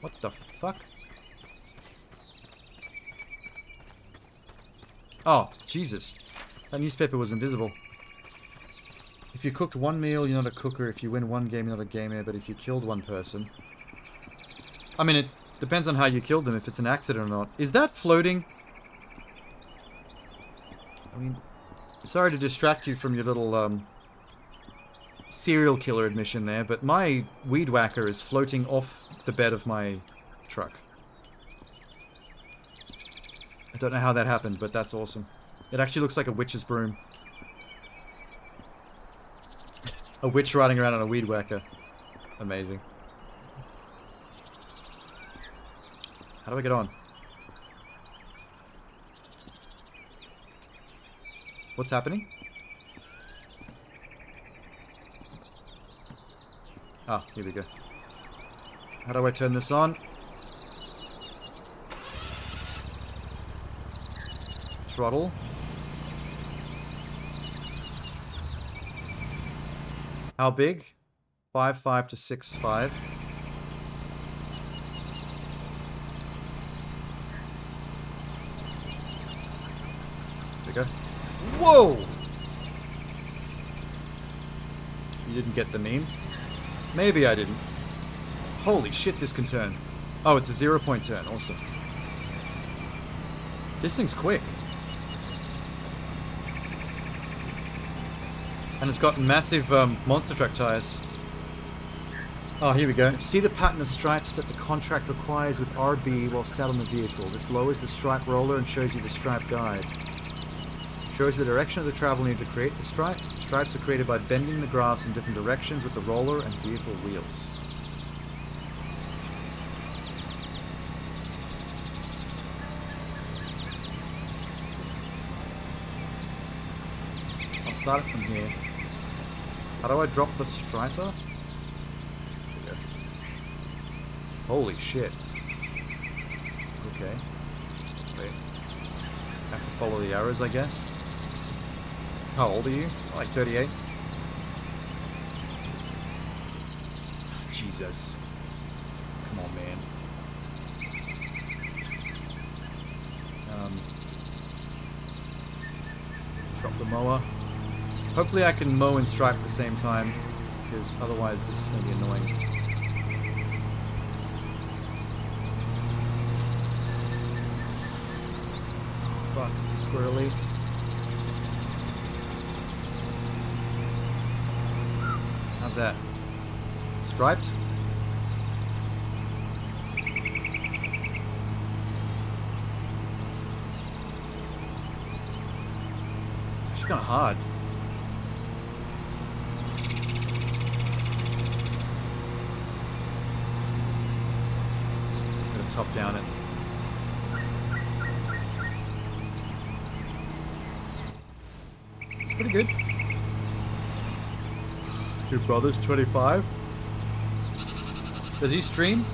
What the fuck? Oh, Jesus. That newspaper was invisible. If you cooked one meal, you're not a cooker. If you win one game, you're not a gamer. But if you killed one person... I mean, it depends on how you killed them, if it's an accident or not. Is that floating? I mean, sorry to distract you from your little, serial killer admission there, but my weed whacker is floating off the bed of my truck. I don't know how that happened, but that's awesome. It actually looks like a witch's broom. A witch riding around on a weed whacker. Amazing. How do I get on? What's happening? Ah, here we go. How do I turn this on? Throttle. How big? 5.5 to 6.5. There we go. Whoa! You didn't get the meme? Maybe I didn't. Holy shit, this can turn. Oh, it's a 0-point turn. Awesome. This thing's quick. And it's got massive monster truck tires. Oh, here we go. See the pattern of stripes that the contract requires with RB while sat on the vehicle. This lowers the stripe roller and shows you the stripe guide. Shows the direction of the travel needed to create the stripe. Stripes are created by bending the grass in different directions with the roller and vehicle wheels. I'll start it from here. How do I drop the striper? There we go. Holy shit. Okay. Wait. Have to follow the arrows, I guess. How old are you? Like 38? Jesus. Come on, man. Drop the mower. Hopefully I can mow and stripe at the same time, because otherwise this is going to be annoying. Fuck, this is squirrely. How's that? Striped? It's kind of hard. Gotta top down it. It's pretty good. Your brother's 25. Does he stream?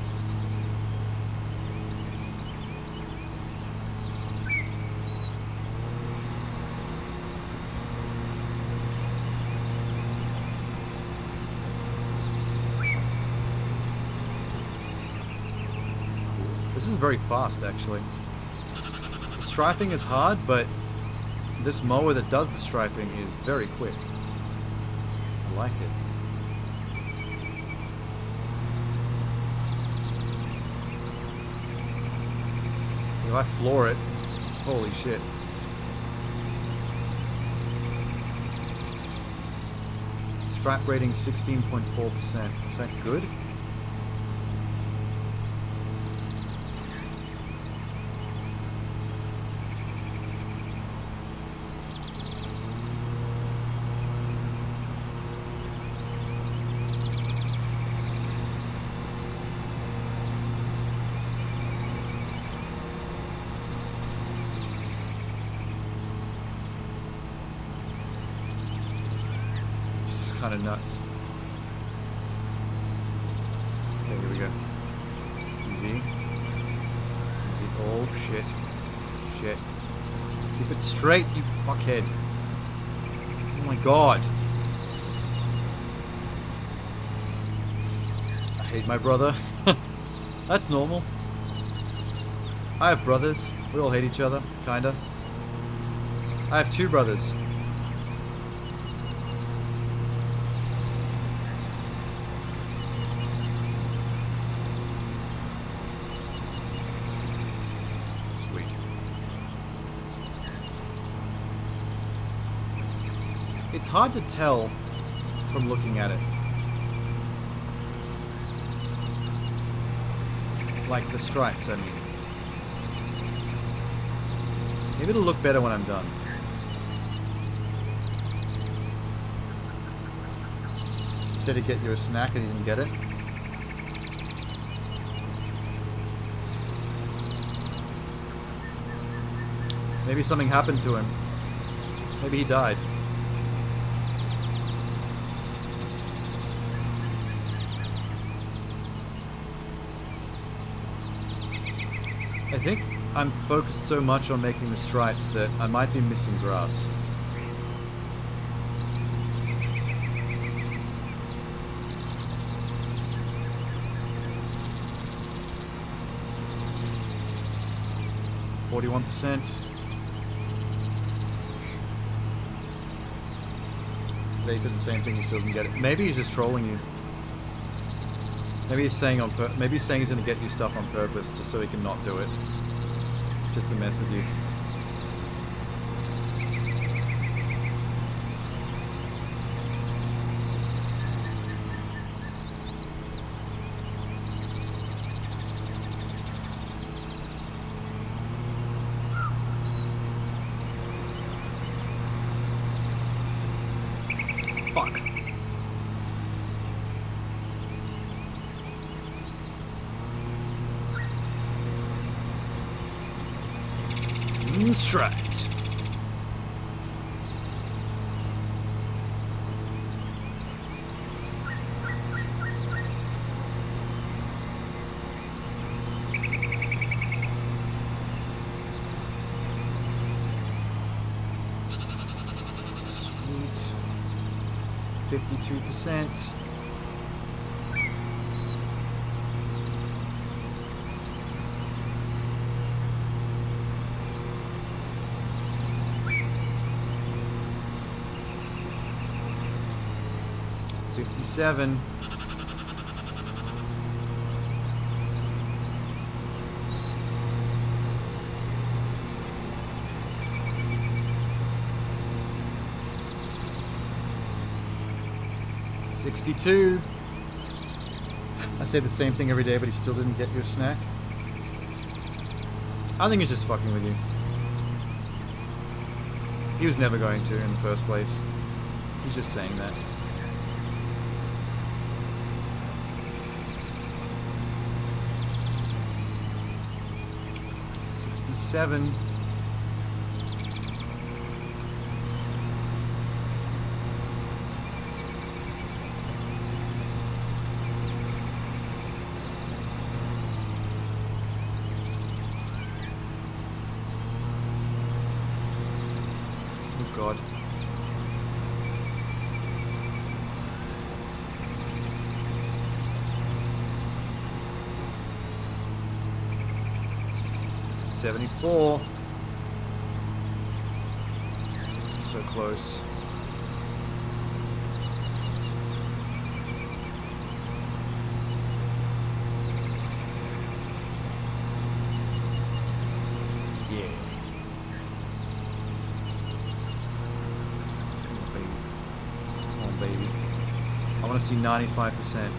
This is very fast, actually. The striping is hard, but this mower that does the striping is very quick. I like it. If I floor it, holy shit. Stripe rating 16.4%. Is that good? Kind of nuts. Okay, here we go. Easy. Easy. Oh, shit. Shit. Keep it straight, you fuckhead. Oh my god. I hate my brother. That's normal. I have brothers. We all hate each other, kinda. I have 2 brothers. It's hard to tell from looking at it. Like the stripes, I mean. Maybe it'll look better when I'm done. You said to get you a snack and you didn't get it? Maybe something happened to him. Maybe he died. I think I'm focused so much on making the stripes that I might be missing grass. %. They said the same thing, he still didn't get it. Maybe he's just trolling you. Maybe he's saying maybe he's saying he's gonna get you stuff on purpose just so he can not do it. Just to mess with you. Fuck. Striped. Sweet. 52%. $57. $62. I say the same thing every day, but he still didn't get you a snack. I think he's just fucking with you. He was never going to in the first place. He's just saying that. $67. Oh God. $74. So close. Yeah. Come on, baby. I want to see 95%.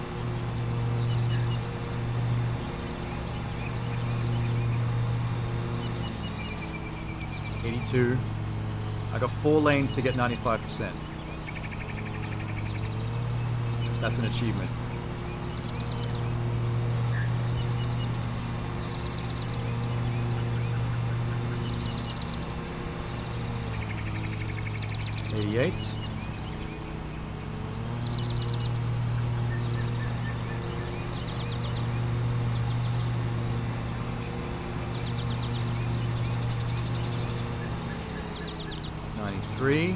$82. I got 4 lanes to get 95%. That's an achievement. $88. $93.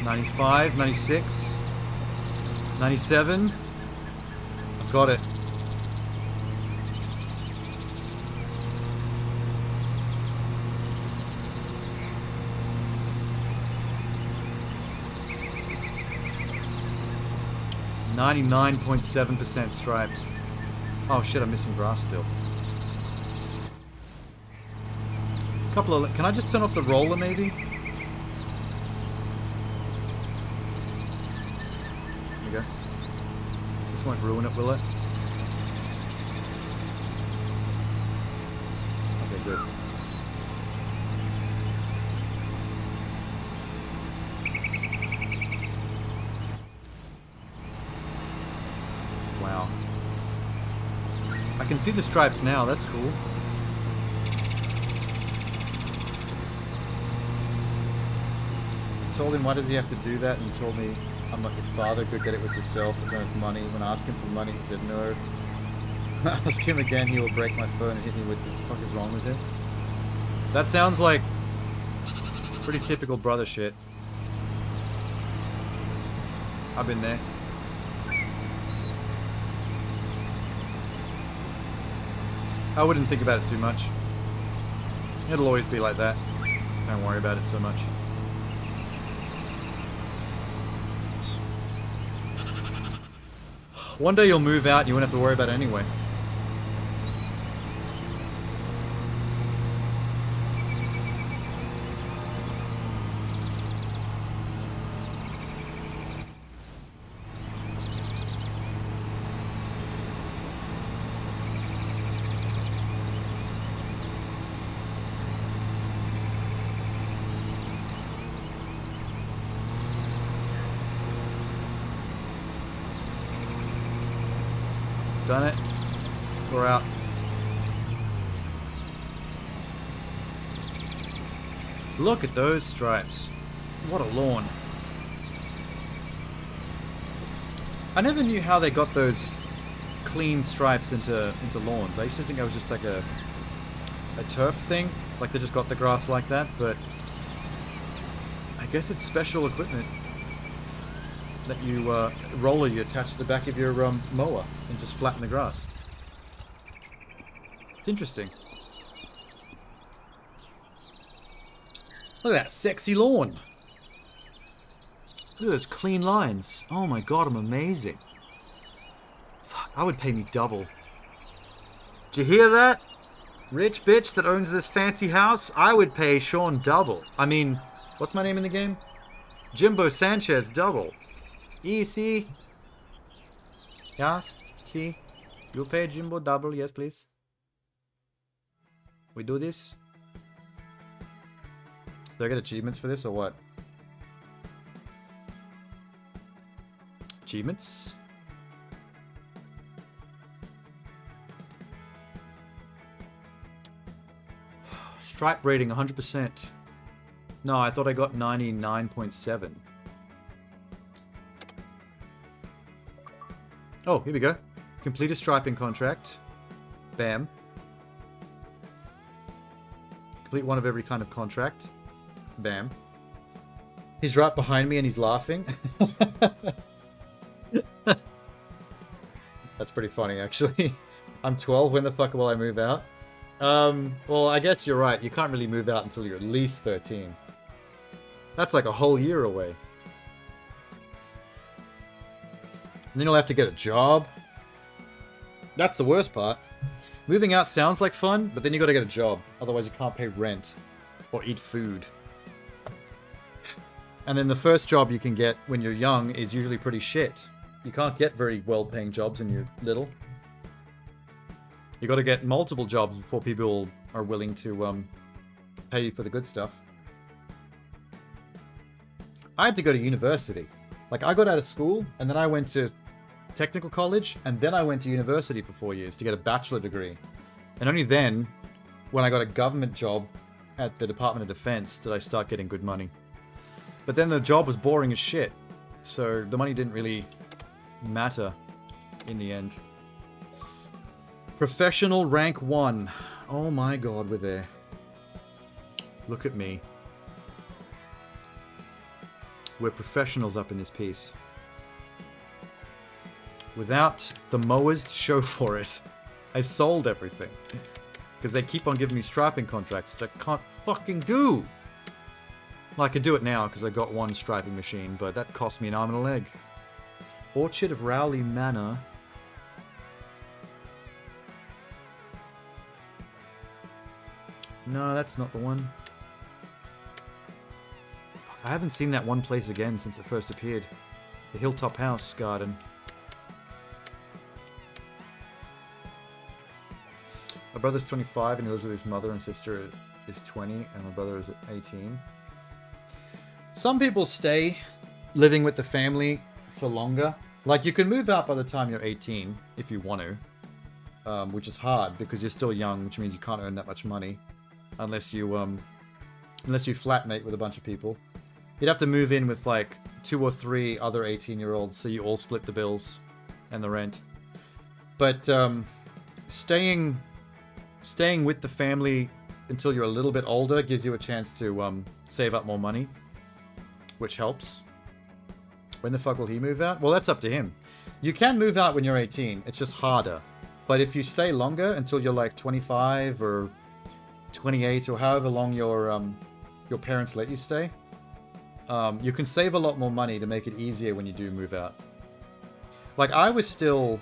$95, $96, $97. I've got it. $99.7% striped. Oh shit, I'm missing grass still. Couple of... Can I just turn off the roller maybe? There you go. This won't ruin it, will it? Okay, good. Wow. I can see the stripes now, that's cool. I told him, why does he have to do that? And he told me, I'm not your father, go get it with yourself. I don't have money. When I asked him for money, he said no. Ask him again, he will break my phone and hit me with the fuck is wrong with him? That sounds like pretty typical brother shit. I've been there. I wouldn't think about it too much. It'll always be like that. Don't worry about it so much. One day you'll move out and you won't have to worry about it anyway. Done it. We're out. Look at those stripes. What a lawn. I never knew how they got those clean stripes into lawns. I used to think that was just like a turf thing. Like they just got the grass like that, but I guess it's special equipment that you roller you attach to the back of your mower and just flatten the grass. It's interesting. Look at that sexy lawn. Look at those clean lines. Oh my god, I'm amazing. Fuck, I would pay me double. Did you hear that? Rich bitch that owns this fancy house? I would pay Sean double. I mean, what's my name in the game? Jimbo Sanchez double. Easy. Yes. See. You pay Jimbo double. Yes, please. We do this. Do I get achievements for this or what? Achievements. Stripe rating 100%. No, I thought I got 99.7. Oh, here we go. Complete a striping contract. Bam. Complete one of every kind of contract. Bam. He's right behind me and he's laughing. That's pretty funny, actually. I'm 12. When the fuck will I move out? Well, I guess you're right. You can't really move out until you're at least 13. That's like a whole year away. And then you'll have to get a job. That's the worst part. Moving out sounds like fun, but then you gotta get a job. Otherwise you can't pay rent or eat food. And then the first job you can get when you're young is usually pretty shit. You can't get very well-paying jobs when you're little. You gotta get multiple jobs before people are willing to pay you for the good stuff. I had to go to university. Like, I got out of school, and then I went to technical college, and then I went to university for 4 years to get a bachelor degree. And only then, when I got a government job at the Department of Defense, did I start getting good money. But then the job was boring as shit, so the money didn't really matter in the end. Professional rank 1. Oh my god, we're there. Look at me. We're professionals up in this piece. Without the mowers to show for it, I sold everything. Because they keep on giving me striping contracts, which I can't fucking do. Well, I can do it now because I got one striping machine, but that cost me an arm and a leg. Orchard of Rowley Manor. No, that's not the one. Fuck, I haven't seen that one place again since it first appeared. The Hilltop House Garden. My brother's 25 and he lives with his mother and sister is 20 and my brother is 18. Some people stay living with the family for longer. Like, you can move out by the time you're 18 if you want to. Which is hard because you're still young, which means you can't earn that much money. Unless you flatmate with a bunch of people. You'd have to move in with like 2 or 3 other 18-year-olds so you all split the bills and the rent. But staying with the family until you're a little bit older gives you a chance to save up more money, which helps. When the fuck will he move out? Well, that's up to him. You can move out when you're 18. It's just harder. But if you stay longer until you're like 25 or 28 or however long your parents let you stay, you can save a lot more money to make it easier when you do move out. Like, I was still...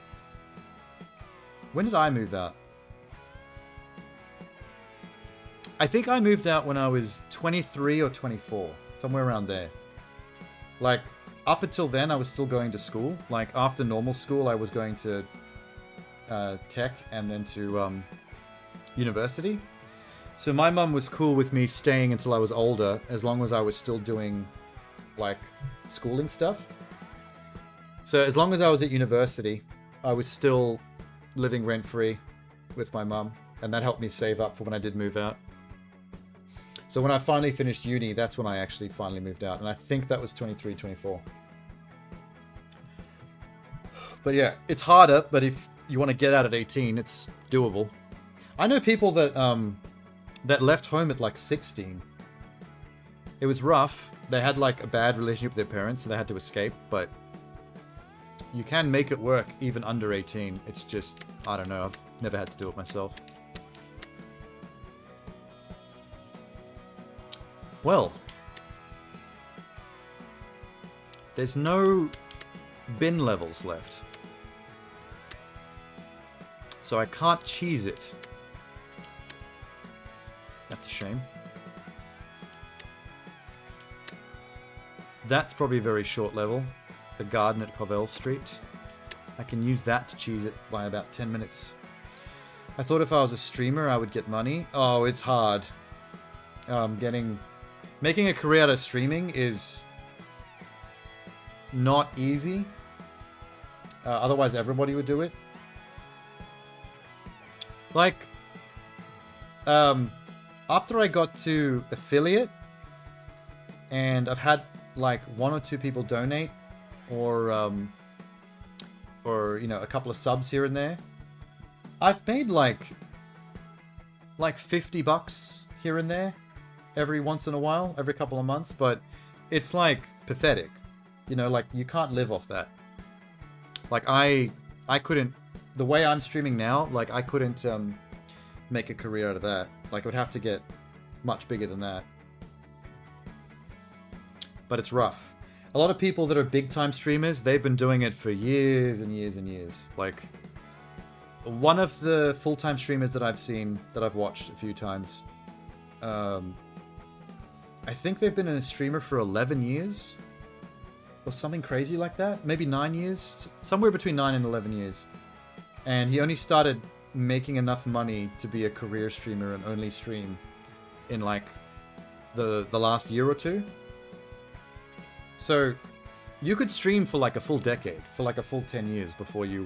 When did I move out? I think I moved out when I was 23 or 24. Somewhere around there. Like, up until then, I was still going to school. Like, after normal school, I was going to tech and then to university. So my mum was cool with me staying until I was older, as long as I was still doing, like, schooling stuff. So as long as I was at university, I was still living rent-free with my mum, and that helped me save up for when I did move out. So when I finally finished uni, that's when I actually finally moved out, and I think that was 23, 24. But yeah, it's harder, but if you want to get out at 18, it's doable. I know people that that left home at like 16. It was rough. They had like a bad relationship with their parents, so they had to escape, but you can make it work even under 18. It's just, I don't know, I've never had to do it myself. Well, there's no bin levels left, so I can't cheese it. That's a shame. That's probably a very short level. The garden at Covell Street. I can use that to cheese it by about 10 minutes. I thought if I was a streamer, I would get money. Oh, it's hard. Making a career out of streaming is not easy. Otherwise, everybody would do it. Like, after I got to affiliate, and I've had like 1 or 2 people donate, or you know, a couple of subs here and there. I've made like $50 here and there every once in a while, every couple of months, but it's like pathetic. You know, like you can't live off that. Like I couldn't, the way I'm streaming now, like I couldn't make a career out of that. Like it would have to get much bigger than that. But it's rough. A lot of people that are big time streamers, they've been doing it for years and years and years. Like one of the full-time streamers that I've seen, that I've watched a few times, I think they've been a streamer for 11 years or something crazy like that. Maybe 9 years, somewhere between 9 and 11 years. And he only started making enough money to be a career streamer and only stream in like the last year or two. So you could stream for like a full decade, for like a full 10 years before you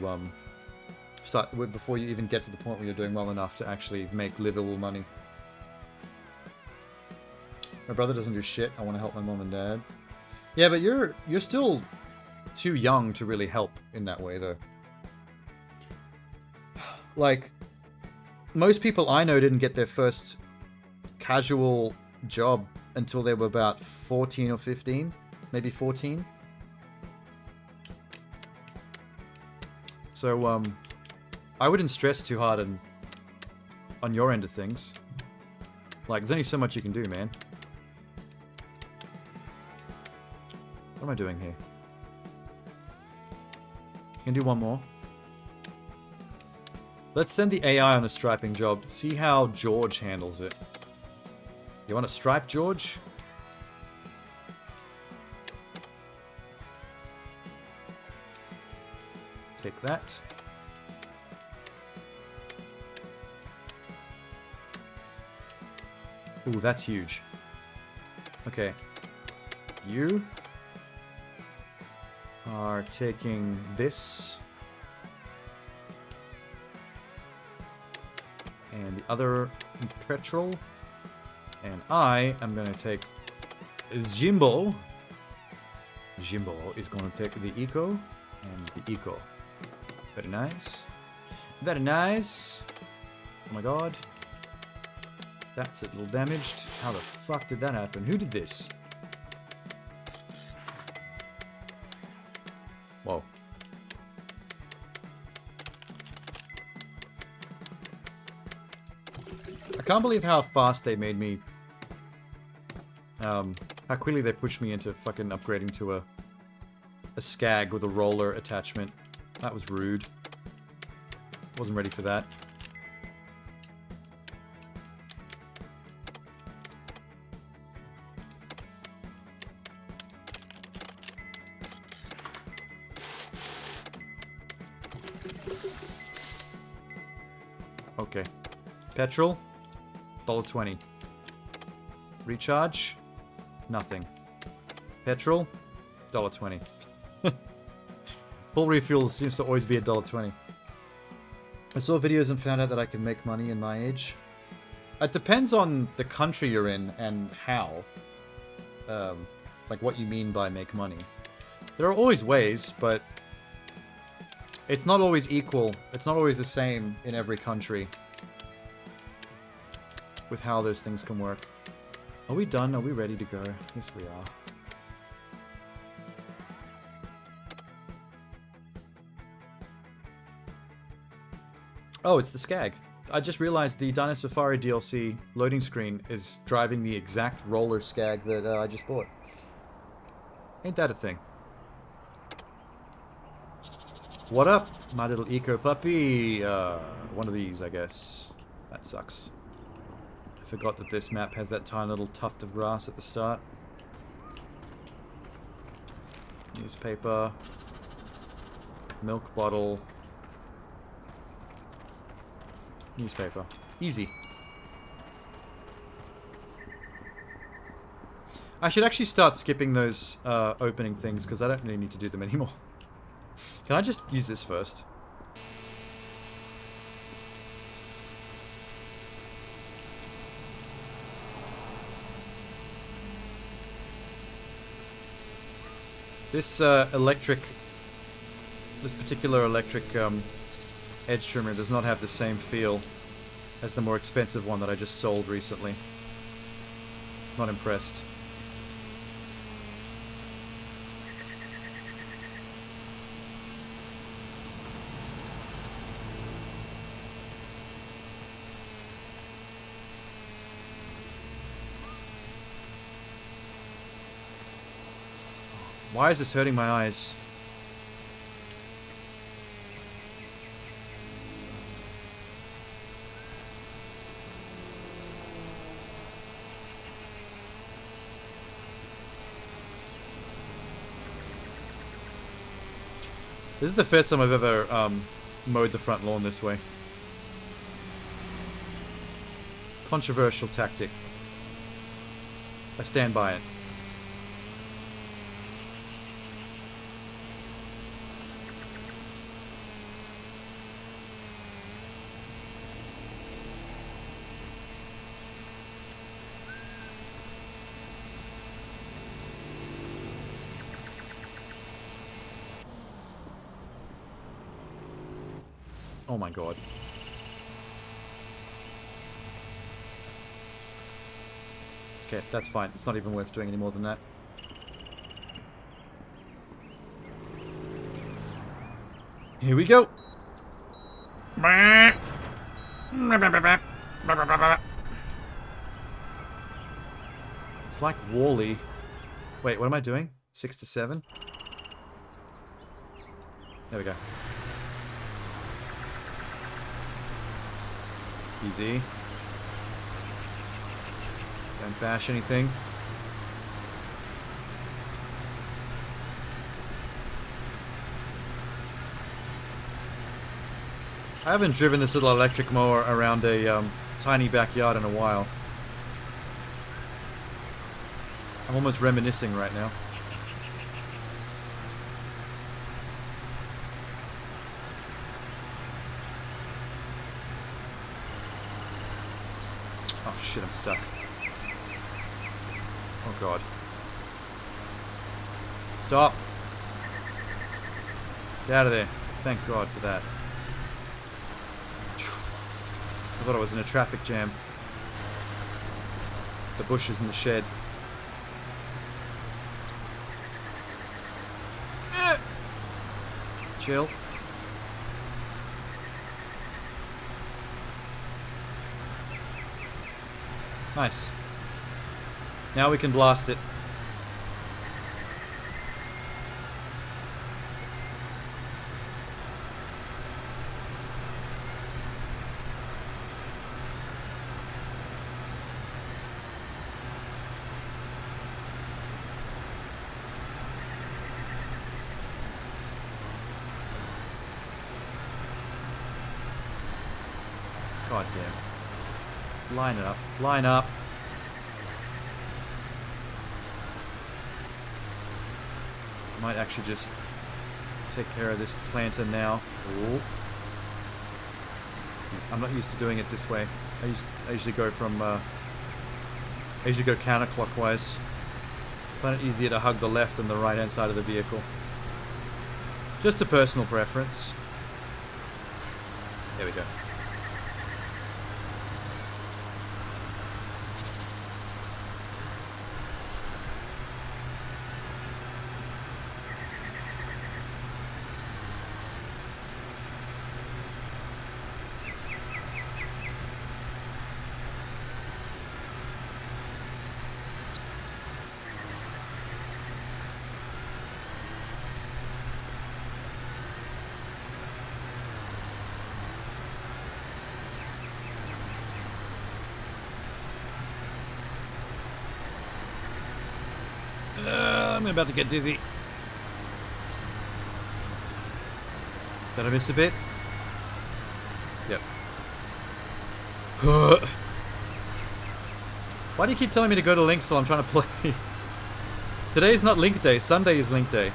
before you even get to the point where you're doing well enough to actually make livable money. My brother doesn't do shit. I want to help my mom and dad. Yeah, but you're still too young to really help in that way, though. Like, most people I know didn't get their first casual job until they were about 14 or 15. Maybe 14. So, I wouldn't stress too hard on your end of things. Like, there's only so much you can do, man. What am I doing here? I can do one more. Let's send the AI on a striping job. See how George handles it. You want to stripe, George? Take that. Ooh, that's huge. Okay. You are taking this. And the other petrol. And I am going to take Jimbo. Jimbo is going to take the eco and the eco. Very nice. Very nice. Oh my god. That's a little damaged. How the fuck did that happen? Who did this? Whoa. I can't believe how fast they made me... how quickly they pushed me into fucking upgrading to a skag with a roller attachment. That was rude. Wasn't ready for that. Okay. Petrol, $1.20. Recharge, nothing. Petrol, $1.20. Full refuel seems to always be $1.20. I saw videos and found out that I can make money in my age. It depends on the country you're in and how. Like what you mean by make money. There are always ways, but it's not always equal. It's not always the same in every country with how those things can work. Are we done? Are we ready to go? Yes, we are. Oh, it's the Skag. I just realized the Dino Safari DLC loading screen is driving the exact roller Skag that I just bought. Ain't that a thing? What up, my little eco puppy? One of these, I guess. That sucks. I forgot that this map has that tiny little tuft of grass at the start. Milk bottle. Newspaper. Easy. I should actually start skipping those opening things because I don't really need to do them anymore. Can I just use this first? This this particular electric edge trimmer does not have the same feel as the more expensive one that I just sold recently. Not impressed. Why is this hurting my eyes? This is the first time I've ever mowed the front lawn this way. Controversial tactic. I stand by it. Oh my god. Okay, that's fine. It's not even worth doing any more than that. Here we go. It's like Wall-E. Wait, what am I doing? 6 to 7? There we go. Easy. Don't bash anything. I haven't driven this little electric mower around a tiny backyard in a while. I'm almost reminiscing right now. Oh shit, I'm stuck. Oh god. Stop! Get out of there. Thank god for that. I thought I was in a traffic jam. The bushes in the shed. Chill. Nice. Now we can blast it. God damn. Line it up. Line up. I might actually just take care of this planter now. Ooh. I'm not used to doing it this way. I usually go from I usually go counterclockwise. I find it easier to hug the left than the right hand side of the vehicle. Just a personal preference. There we go. I'm about to get dizzy. Did I miss a bit? Yep. Why do you keep telling me to go to links while I'm trying to play? Today's not link day. Sunday is link day.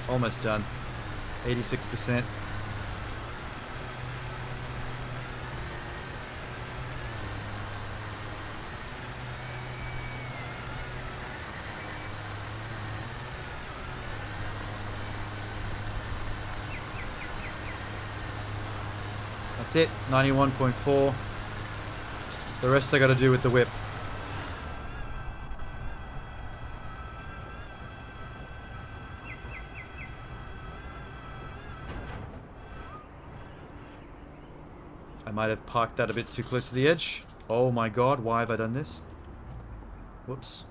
Almost done. 86%. That's it. 91.4. The rest I gotta do with the whip. I might have parked that a bit too close to the edge. Oh my god, why have I done this? Whoops.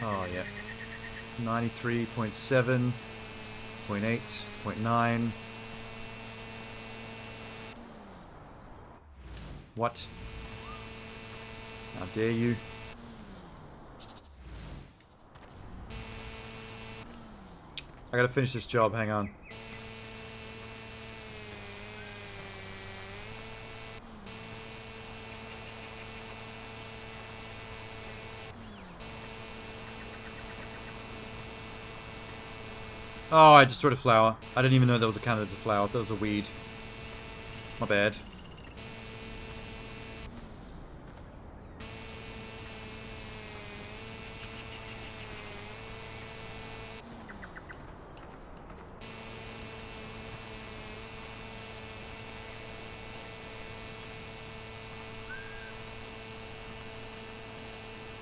Oh, yeah. 93.7, 0.8, 0.9. What? How dare you? I gotta finish this job, hang on. Oh, I destroyed a flower. I didn't even know that was counted as a flower. That was a weed. My bad.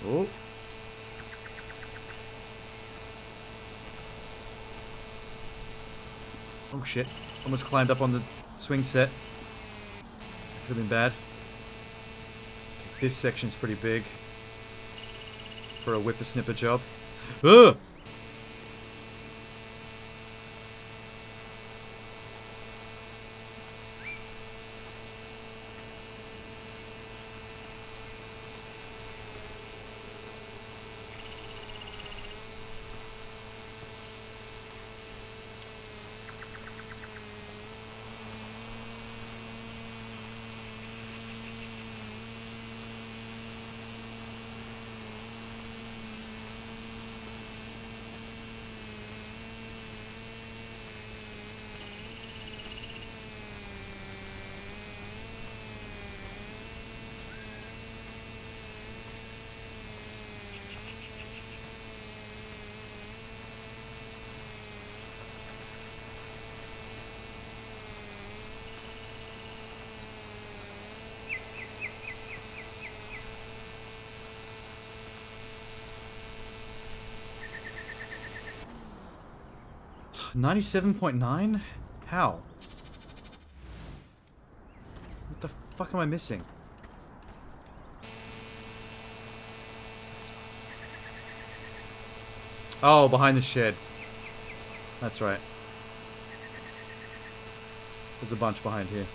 Oh. Oh shit. Almost climbed up on the swing set. Could have been bad. This section's pretty big. For a whippersnipper job. Ugh! $97.9? How? What the fuck am I missing? Oh, behind the shed. That's right. There's a bunch behind here.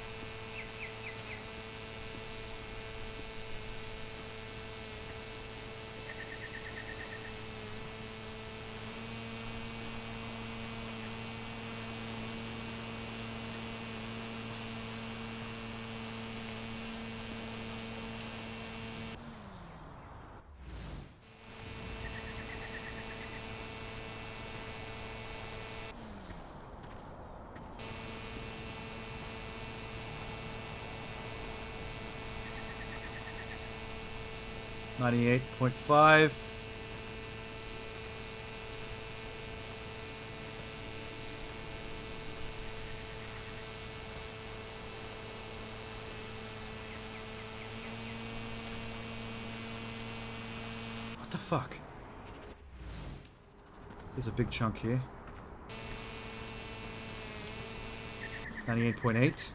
98.5. What the fuck? There's a big chunk here. 98.8.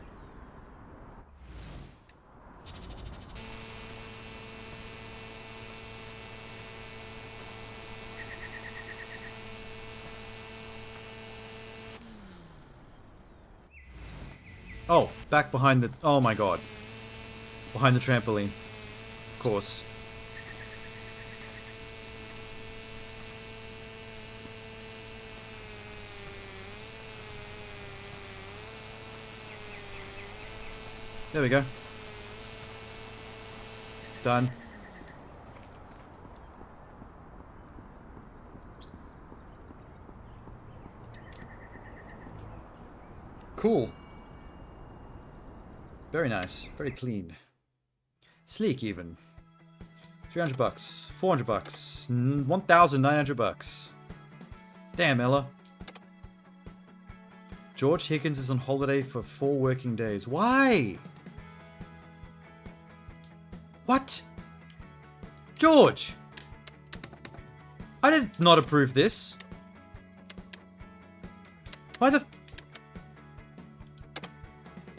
Oh, back behind the... Oh my god. Behind the trampoline. Of course. There we go. Done. Cool. Very nice. Very clean. Sleek even. 300 bucks. 400 bucks. 1,900 bucks. Damn, Ella. George Higgins is on holiday for 4 working days. Why? What? George! I did not approve this. Why the...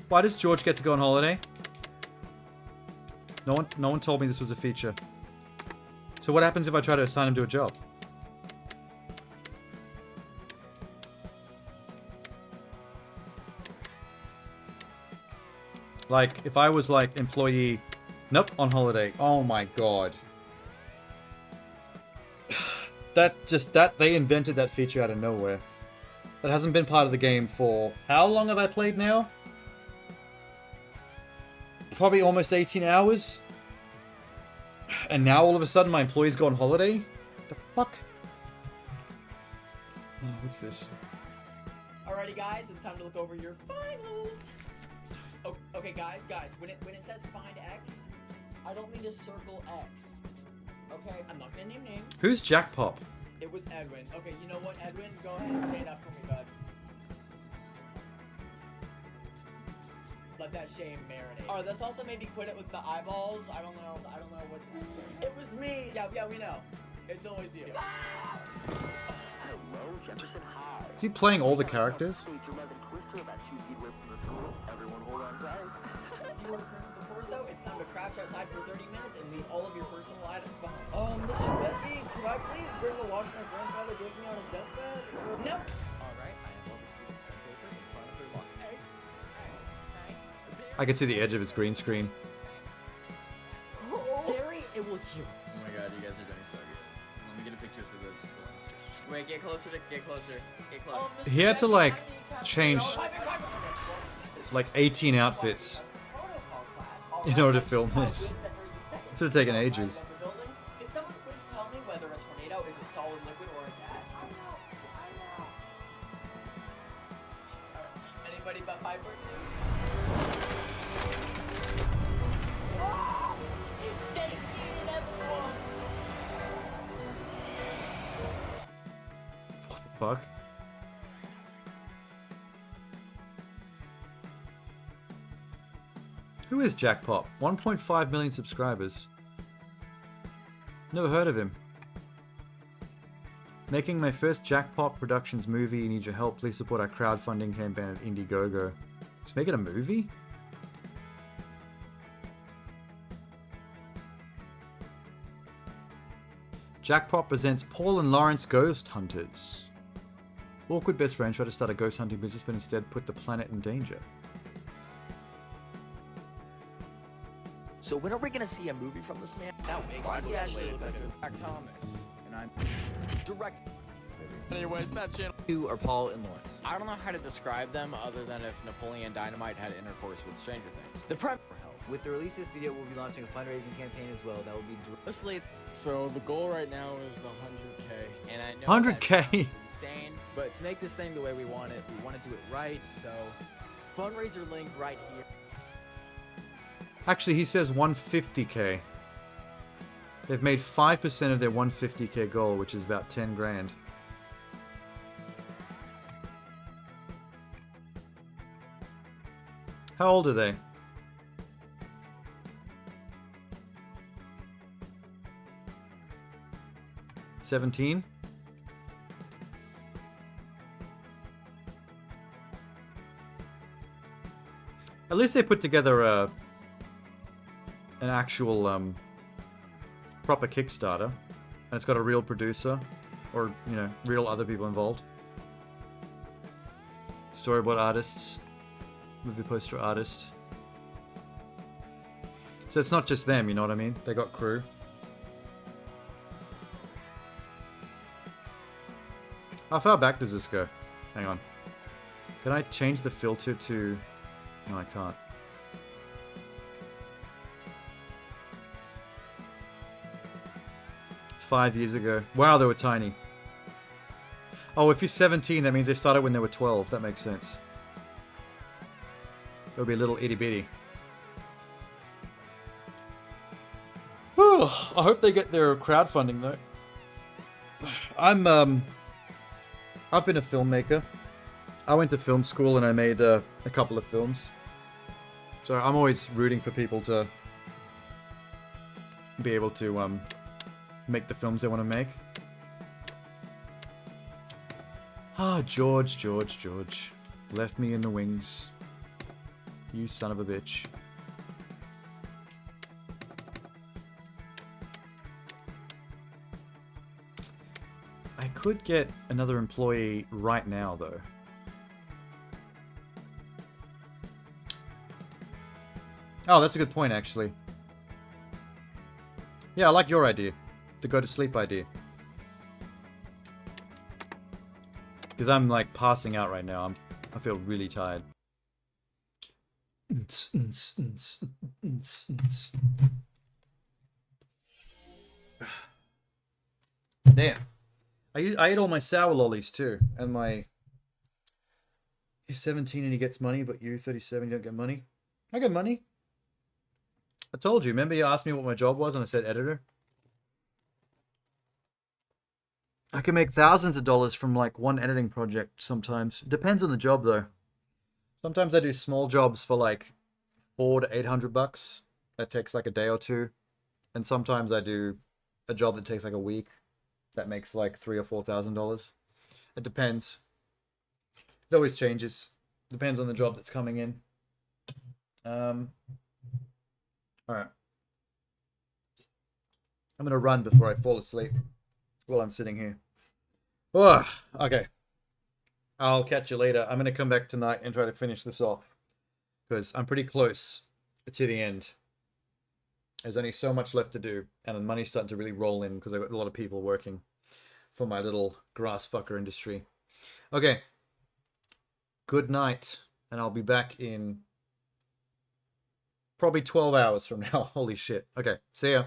Why does George get to go on holiday? No one told me this was a feature. So what happens if I try to assign him to a job? Like, if I was like employee, nope, on holiday. Oh my god. They invented that feature out of nowhere. That hasn't been part of the game for... How long have I played now? Probably almost 18 hours. And now all of a sudden my employees go on holiday? The fuck? Oh, what's this? Alrighty guys, it's time to look over your finals. Oh, okay guys, when it says find X, I don't mean to circle X. Okay, I'm not gonna name names. Who's Jack Pop? It was Edwin. Okay, you know what, Edwin? Go ahead and stand up for me, bud. Let that shame marinate. Alright, let's also maybe quit it with the eyeballs. I don't know what. It was me. Yeah, we know. It's always you. Is he playing all the characters? Do you want to print the torso? It's time to crouch outside for 30 minutes and leave all of your personal items behind. Mr. Becky, could I please bring the watch my grandfather gave me on his deathbed? No. Alright, I have all the students bent over in front of their locked. I can see the edge of his green screen. Gary, it will hear us. Oh my god, you guys are doing so good. Let me get a picture for the school stream. Wait, get closer. Get close. He had to like change like 18 outfits in order to film this. This would have taken ages. Can someone please tell me whether a tornado is a solid liquid or a gas? Anybody but Piper? Stay seated, everyone! What the fuck? Who is Jack Pop? 1.5 million subscribers. Never heard of him. Making my first Jack Pop Productions movie. Need your help. Please support our crowdfunding campaign at Indiegogo. Just make it a movie? Jack Pop presents Paul and Lawrence Ghost Hunters. Awkward best friends try to start a ghost hunting business but instead put the planet in danger. So when are we gonna see a movie from this man? That way, Jack Thomas. And I'm direct. anyways, that channel. Who are Paul and Lawrence? I don't know how to describe them other than if Napoleon Dynamite had intercourse with Stranger Things. The prime. With the release of this video, we'll be launching a fundraising campaign as well. That will be Mostly. So the goal right now is 100K. And I know 100K? it's insane, but to make this thing the way we want to do it right, so Fundraiser link right here. Actually, he says 150K. They've made 5% of their 150k goal, which is about 10 grand. How old are they? $17? At least they put together an actual proper Kickstarter, and it's got a real producer, or you know, real other people involved. Storyboard artists, movie poster artist. So it's not just them, you know what I mean? They got crew. How far back does this go? Hang on. Can I change the filter to... No, I can't. "5 years ago. Wow, they were tiny. Oh, if you're 17, that means they started when they were 12. That makes sense. They'll be a little itty bitty. Whew, I hope they get their crowdfunding though. I've been a filmmaker. I went to film school and I made a couple of films. So I'm always rooting for people to be able to make the films they want to make. Ah, George. Left me in the wings. You son of a bitch. I could get another employee right now, though. Oh, that's a good point, actually. Yeah, I like your idea. The go to sleep idea. Because I'm like passing out right now. I feel really tired. Damn. I ate all my sour lollies too. And my... You're 17 and he gets money, but you 37, you don't get money? I get money. I told you. Remember you asked me what my job was and I said editor? I can make thousands of dollars from like one editing project sometimes. Depends on the job though. Sometimes I do small jobs for like $400 to $800. That takes like a day or two. And sometimes I do a job that takes like a week. That makes like $3,000 or $4,000. It depends. It always changes. Depends on the job that's coming in. All right. I'm gonna run before I fall asleep while I'm sitting here. Oh, okay. I'll catch you later. I'm gonna come back tonight and try to finish this off because I'm pretty close to the end. There's only so much left to do, and the money's starting to really roll in because I've got a lot of people working for my little grass fucker industry. Okay. Good night, and I'll be back in probably 12 hours from now. Holy shit. Okay, see ya.